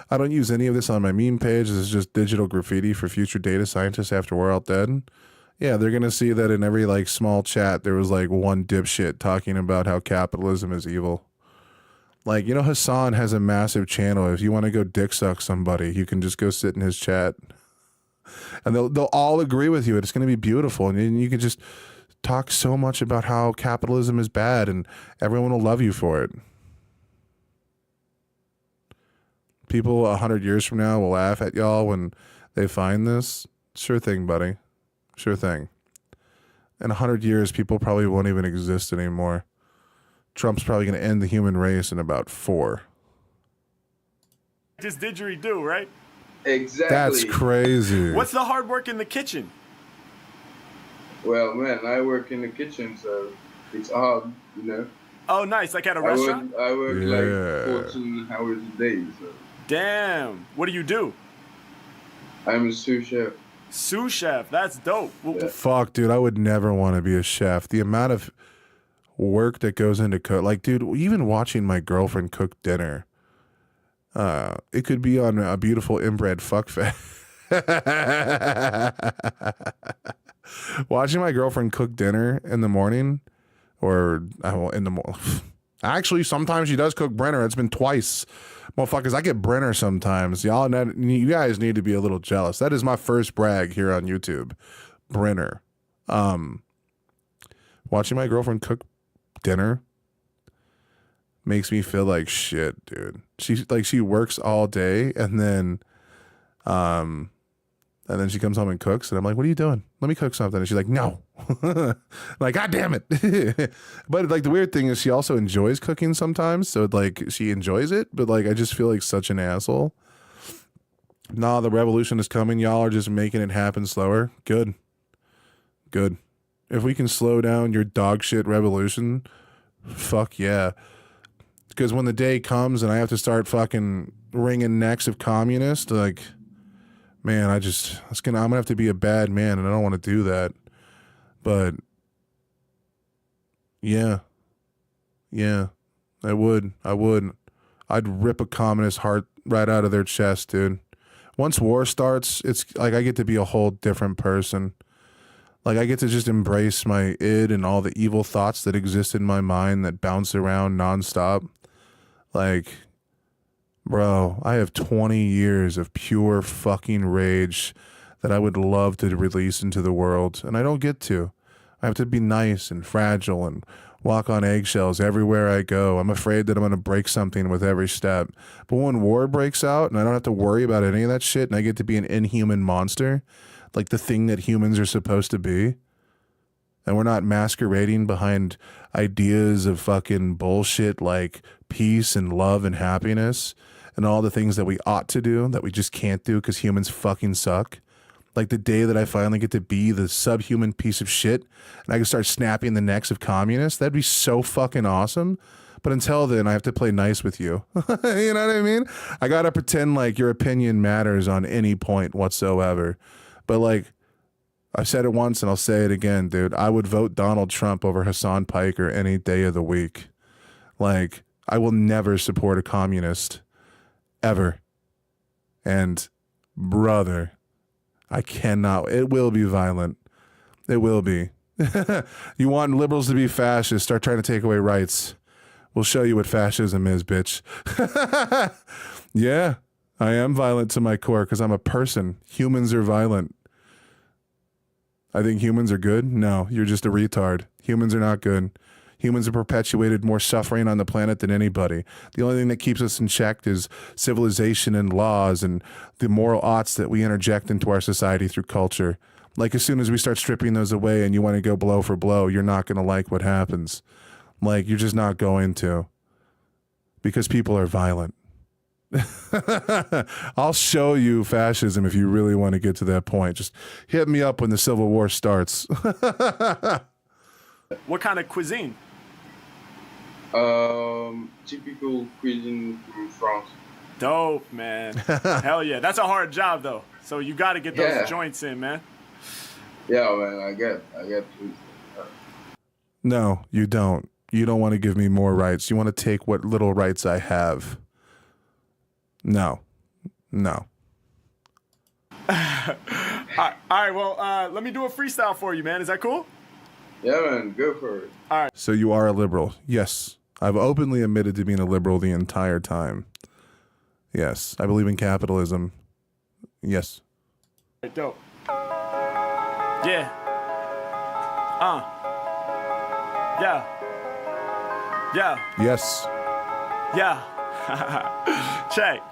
I don't use any of this on my meme page. This is just digital graffiti for future data scientists after we're all dead. Yeah, they're gonna see that in every like small chat there was like one dipshit talking about how capitalism is evil. Like, you know, Hassan has a massive channel. If you want to go dick suck somebody, you can just go sit in his chat. And they'll all agree with you. It's going to be beautiful. And you can just talk so much about how capitalism is bad and everyone will love you for it. People 100 years from now will laugh at y'all when they find this. Sure thing, buddy. Sure thing. In 100 years, people probably won't even exist anymore. Trump's probably going to end the human race in about 4. Just didgeridoo, right? Exactly. That's crazy. What's the hard work in the kitchen? Well, man, I work in the kitchen, so it's hard, you know. Oh, nice. Like at a restaurant? I work like 14 hours a day. So. Damn. What do you do? I'm a sous chef. Sous chef. That's dope. Yeah. Fuck, dude. I would never want to be a chef. The amount of work that goes into cook. Like, dude, even watching my girlfriend cook dinner, It could be on a beautiful inbred fuckfest. Watching my girlfriend cook dinner in the morning, or in the morning. Actually, sometimes she does cook Brenner. It's been twice. Motherfuckers, I get Brenner sometimes. You guys need to be a little jealous. That is my first brag here on YouTube. Brenner. Watching my girlfriend cook dinner makes me feel like shit, dude. She works all day and then she comes home and cooks, and I'm like, what are you doing? Let me cook something. And she's like, no. Like, God damn it. But like the weird thing is she also enjoys cooking sometimes. So like she enjoys it, but like I just feel like such an asshole. Nah, the revolution is coming. Y'all are just making it happen slower. Good. If we can slow down your dog shit revolution, fuck yeah. Because when the day comes and I have to start fucking wringing necks of communists, like, man, I'm gonna have to be a bad man, and I don't want to do that. But yeah, I would. I'd rip a communist heart right out of their chest, dude. Once war starts, it's like I get to be a whole different person. Like I get to just embrace my id and all the evil thoughts that exist in my mind that bounce around nonstop. Like, bro, I have 20 years of pure fucking rage that I would love to release into the world, and I don't get to. I have to be nice and fragile and walk on eggshells everywhere I go. I'm afraid that I'm going to break something with every step. But when war breaks out and I don't have to worry about any of that shit and I get to be an inhuman monster, like the thing that humans are supposed to be, and we're not masquerading behind ideas of fucking bullshit like peace and love and happiness and all the things that we ought to do that we just can't do because humans fucking suck. Like the day that I finally get to be the subhuman piece of shit and I can start snapping the necks of communists, that'd be so fucking awesome. But until then, I have to play nice with you. You know what I mean? I gotta pretend like your opinion matters on any point whatsoever. But like, I've said it once and I'll say it again, dude. I would vote Donald Trump over Hassan Piker any day of the week. Like, I will never support a communist. Ever. And, brother, I cannot. It will be violent. It will be. You want liberals to be fascists, start trying to take away rights. We'll show you what fascism is, bitch. Yeah, I am violent to my core because I'm a person. Humans are violent. I think humans are good? No, you're just a retard. Humans are not good. Humans have perpetuated more suffering on the planet than anybody. The only thing that keeps us in check is civilization and laws and the moral oughts that we interject into our society through culture. Like as soon as we start stripping those away and you want to go blow for blow, you're not going to like what happens. Like you're just not going to. Because people are violent. I'll show you fascism if you really want to get to that point. Just hit me up when the Civil War starts. What kind of cuisine? Typical cuisine from France. Dope, man. Hell yeah. That's a hard job, though. So you got to get those joints in, man. Yeah, man. I get to. No, you don't. You don't want to give me more rights. You want to take what little rights I have. No. All right, well, let me do a freestyle for you, man. Is that cool? Yeah, man, go for it. All right. So you are a liberal. Yes. I've openly admitted to being a liberal the entire time. Yes. I believe in capitalism. Yes. Dope. Yeah. Yeah. Yeah. Yes. Yeah. Check.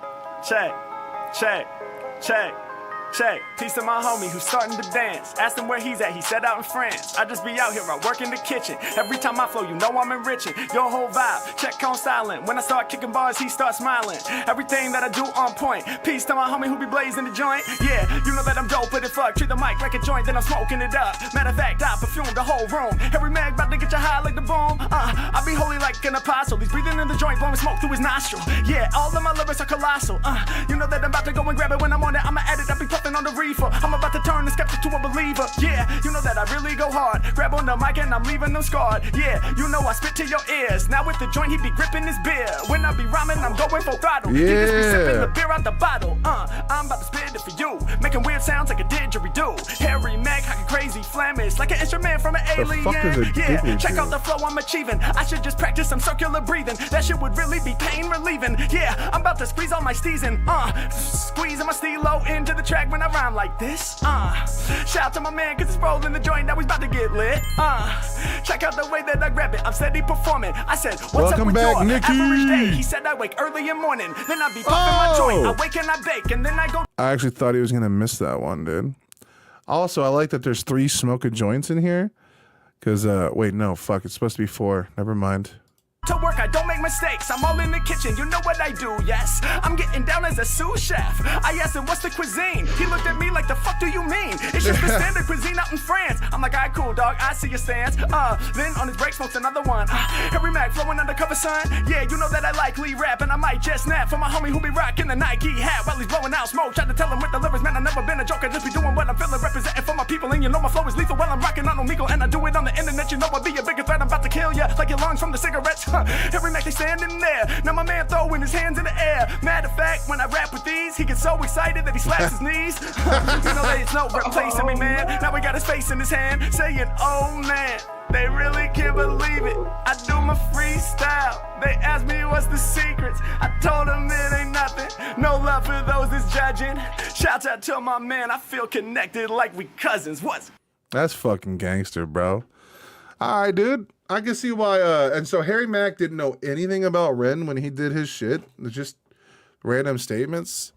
Peace to my homie who's starting to dance. Asked him where he's at, he said out in France. I just be out here, I work in the kitchen. Every time I flow, you know I'm enriching your whole vibe. Check on silent. When I start kicking bars, he starts smiling. Everything that I do on point. Peace to my homie who be blazing the joint. Yeah, you know that I'm dope with it, fuck. Treat the mic like a joint, then I'm smoking it up. Matter of fact, I perfume the whole room. Every mag about to get you high like the boom. I be holy like an apostle. He's breathing in the joint, blowing smoke through his nostril. Yeah, all of my lyrics are colossal. You know that I'm about to go and grab it when I'm on it. I'ma edit, I be puffing on the reefer. I'm about to turn the skeptic to to a believer. Yeah, you know that I really go hard. Grab on the mic and I'm leaving them scarred. Yeah, you know I spit to your ears. Now with the joint, he be gripping his beer. When I be rhyming, I'm going for throttle. He just be sipping the beer out the bottle. I'm about to spit it for you. Making weird sounds like a didgeridoo. Harry Mack, hocking crazy flamish. Like an instrument from an alien. Yeah, check out the flow I'm achieving. I should just practice some circular breathing. That shit would really be pain relieving. Yeah, I'm about to squeeze all my steez in. Squeezing my stilo into the track when I rhyme like this. Shout out to my man, cause it's rolling the joint, now he's about to get lit. Check out the way that I grab it, I'm steady performing. I said, what's up with your average day? He said I wake early in morning, then I be pumping my joint. I wake and I bake, and then I go. I actually thought he was gonna miss that one, dude. Also, I like that there's 3 smoking joints in here. Cause wait, no, fuck, it's supposed to be 4. Never mind. To work, I don't make mistakes. I'm all in the kitchen, you know what I do, yes. I'm getting down as a sous chef. I asked him, what's the cuisine? He looked at me like, the fuck do you mean? It's just the standard cuisine out in France. I'm like, alright, cool, dog, I see your stance. Then on his break, smokes another one. Harry Mack, flowing undercover, son. Yeah, you know that I likely rap, and I might just snap for my homie who be rocking the Nike hat while he's blowing out smoke. Tried to tell him with the lyrics, man, I never been a joker. Just be doing what I'm feeling, representing for my people. And you know my flow is lethal while I'm rocking on Omegle. And I do it on the internet, you know I'll be a bigger threat. I'm about to kill ya, like your lungs from the cigarettes. Every Mac they standing there. Now my man throwing his hands in the air. Matter of fact, when I rap with these, he gets so excited that he slaps his knees. You know there's no replacing me, man. Now we got his face in his hand, saying, oh man, they really can't believe it. I do my freestyle. They asked me what's the secrets. I told them it ain't nothing. No love for those that's judging. Shouts out to my man. I feel connected like we cousins. What's That's fucking gangster, bro. All right, dude. I can see why. And so Harry Mack didn't know anything about Ren when he did his shit. It's just random statements.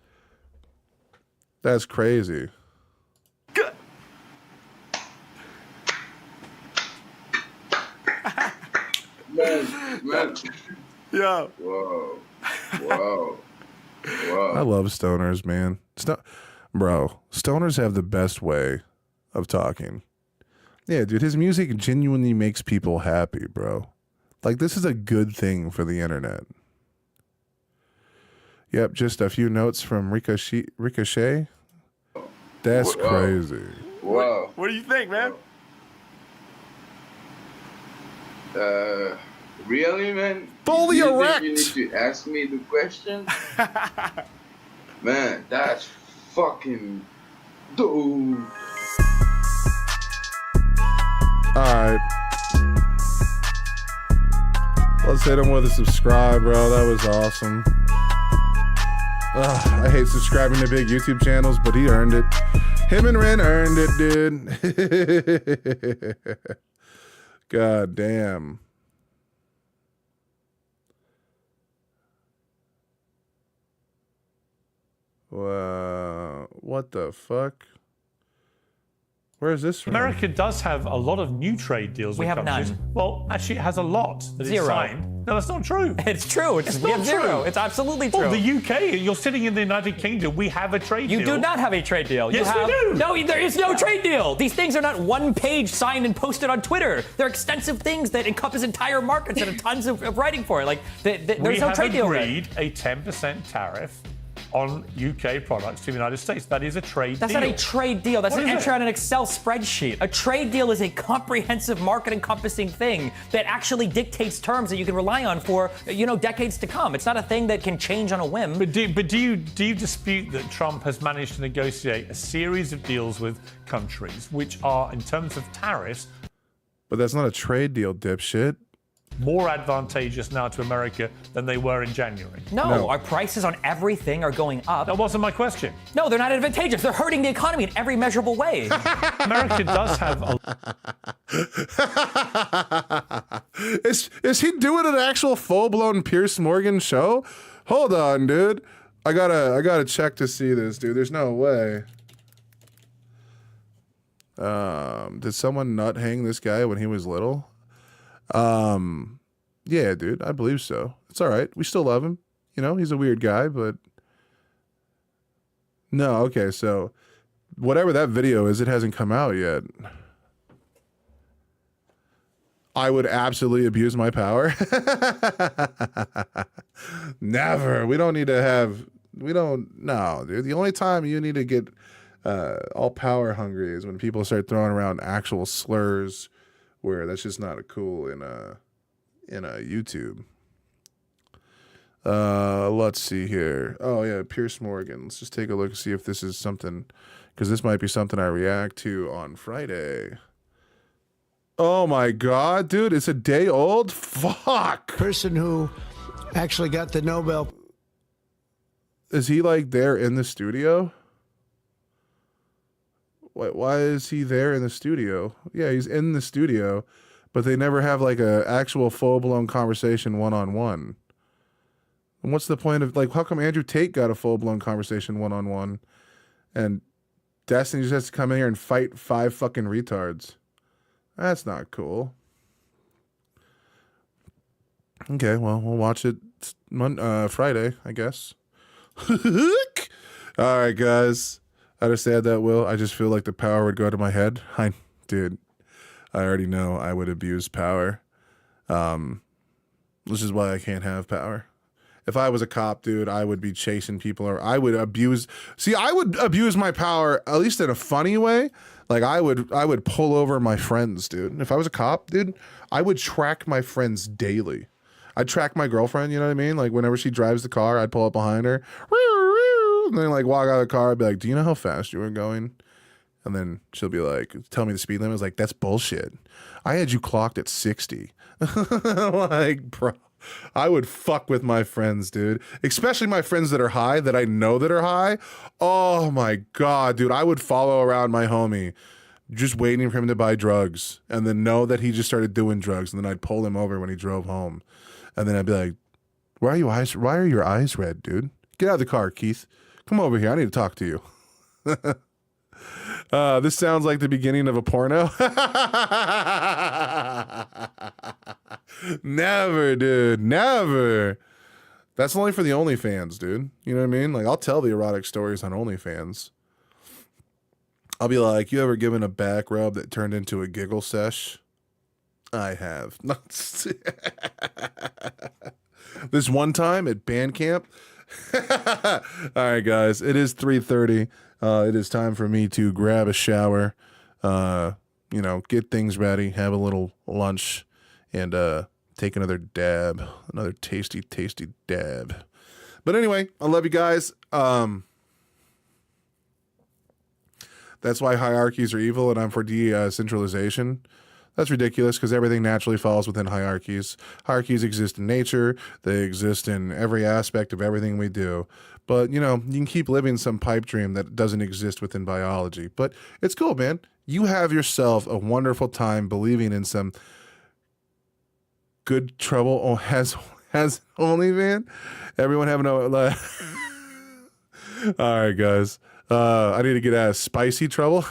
That's crazy. Good. Man. Yo. Whoa. Whoa. I love stoners, man. Bro, stoners have the best way of talking. Yeah, dude, his music genuinely makes people happy, bro. Like, this is a good thing for the internet. Yep, just a few notes from Ricochet. That's crazy. Whoa. What do you think, man? Really, man? Fully you erect. You need to ask me the question? Man, that's fucking dope. Alright. Let's hit him with a subscribe, bro. That was awesome. Ugh, I hate subscribing to big YouTube channels, but he earned it. Him and Ren earned it, dude. God damn. Wow. What the fuck? Where is this from? America does have a lot of new trade deals We with have countries. none. Well, actually, it has a lot that Zero. is signed. No, that's not true. It's true. We have not zero. true. It's absolutely true. Well, the UK, you're sitting in the United Kingdom. We have a trade deal. You do not have a trade deal. Yes, you have, we do. No, there is no trade deal. These things are not one page signed and posted on Twitter. They're extensive things that encompass entire markets and have tons of writing for it. Like, there's no trade deal. We have agreed a 10% tariff on UK products to the United States. That is a trade That's deal. not a trade deal. That's What an is entry it? on an Excel spreadsheet. A trade deal is a comprehensive market encompassing thing that actually dictates terms that you can rely on for, decades to come. It's not a thing that can change on a whim. But do you dispute that Trump has managed to negotiate a series of deals with countries which are, in terms of tariffs, But that's not a trade deal, dipshit. more advantageous now to America than they were in January? No, our prices on everything are going up. That wasn't my question. No, they're not advantageous. They're hurting the economy in every measurable way. America does have a... Is he doing an actual full-blown Pierce Morgan show? Hold on, dude. I gotta check to see this, dude. There's no way. Did someone nut hang this guy when he was little? Yeah, dude, I believe so. It's all right. We still love him. He's a weird guy, but no, okay, so whatever that video is, it hasn't come out yet. I would absolutely abuse my power. Never. No, dude. The only time you need to get all power hungry is when people start throwing around actual slurs, where that's just not cool in a YouTube. Let's see here. Oh yeah, Pierce Morgan. Let's just take a look and see if this is something, because this might be something I react to on Friday. Oh my God, dude, it's a day old? Fuck. Person who actually got the Nobel. Is he like there in the studio? Why is he there in the studio? Yeah, he's in the studio, but they never have like a actual full-blown conversation one-on-one. And what's the point of, like, how come Andrew Tate got a full-blown conversation one-on-one and Destiny just has to come in here and fight 5 fucking retards? That's not cool. Okay, well, we'll watch it Friday, I guess. All right, guys. I understand that, Will. I just feel like the power would go to my head. Dude, I already know I would abuse power. Which is why I can't have power. If I was a cop, dude, I would be chasing people, or I would abuse. See, I would abuse my power, at least in a funny way. Like I would pull over my friends, dude. If I was a cop, dude, I would track my friends daily. I'd track my girlfriend, you know what I mean? Like whenever she drives the car, I'd pull up behind her, and then like walk out of the car. I'd be like, "Do you know how fast you were going?" And then she'll be like, "Tell me the speed limit." I was like, "That's bullshit. I had you clocked at 60." Like, bro. I would fuck with my friends, dude. Especially my friends that are high, that I know that are high. Oh my God, dude. I would follow around my homie, just waiting for him to buy drugs, and then know that he just started doing drugs, and then I'd pull him over when he drove home. And then I'd be like, why are your eyes red, dude? Get out of the car, Keith. Come over here. I need to talk to you. This sounds like the beginning of a porno. Never, dude. Never. That's only for the OnlyFans, dude. You know what I mean? Like, I'll tell the erotic stories on OnlyFans. I'll be like, you ever given a back rub that turned into a giggle sesh? I have. This one time at band camp. All right, guys. It is 3:30. It is time for me to grab a shower, get things ready, have a little lunch, and take another dab, another tasty, tasty dab. But anyway, I love you guys. That's why hierarchies are evil, and I'm for decentralization. That's ridiculous because everything naturally falls within hierarchies. Hierarchies exist in nature. They exist in every aspect of everything we do. But, you can keep living some pipe dream that doesn't exist within biology. But it's cool, man. You have yourself a wonderful time believing in some good trouble has only, man. Everyone having a... All right, guys. I need to get out of spicy trouble.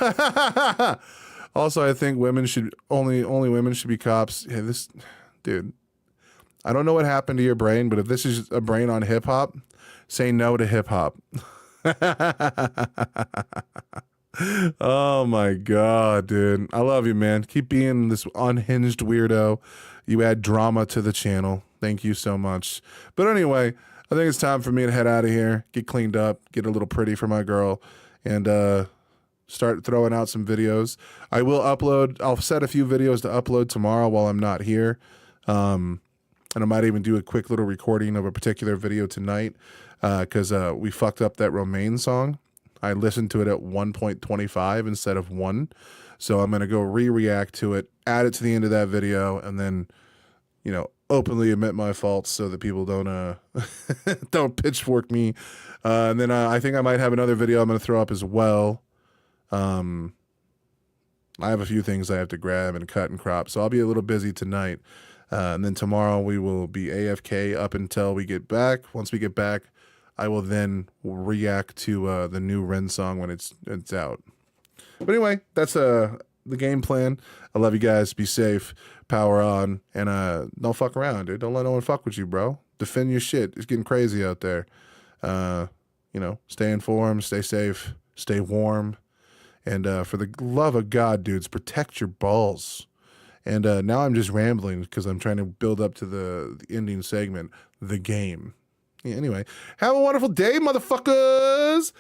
Also, I think women should only women should be cops. Hey, dude, I don't know what happened to your brain, but if this is a brain on hip hop, say no to hip hop. Oh my God, dude. I love you, man. Keep being this unhinged weirdo. You add drama to the channel. Thank you so much. But anyway, I think it's time for me to head out of here, get cleaned up, get a little pretty for my girl, and start throwing out some videos. I will upload. I'll set a few videos to upload tomorrow while I'm not here. And I might even do a quick little recording of a particular video tonight because we fucked up that Romaine song. I listened to it at 1.25 instead of 1. So I'm going to go re-react to it, add it to the end of that video, and then, openly admit my faults so that people don't don't pitchfork me. And then I think I might have another video I'm going to throw up as well. I have a few things I have to grab and cut and crop, so I'll be a little busy tonight. And then tomorrow we will be AFK up until we get back. Once we get back, I will then react to the new Ren song when it's out. But anyway, that's the game plan. I love you guys. Be safe. Power on. And don't fuck around, dude. Don't let no one fuck with you, bro. Defend your shit. It's getting crazy out there. Stay informed. Stay safe. Stay warm. And for the love of God, dudes, protect your balls. And now I'm just rambling because I'm trying to build up to the ending segment, the game. Yeah, anyway, have a wonderful day, motherfuckers.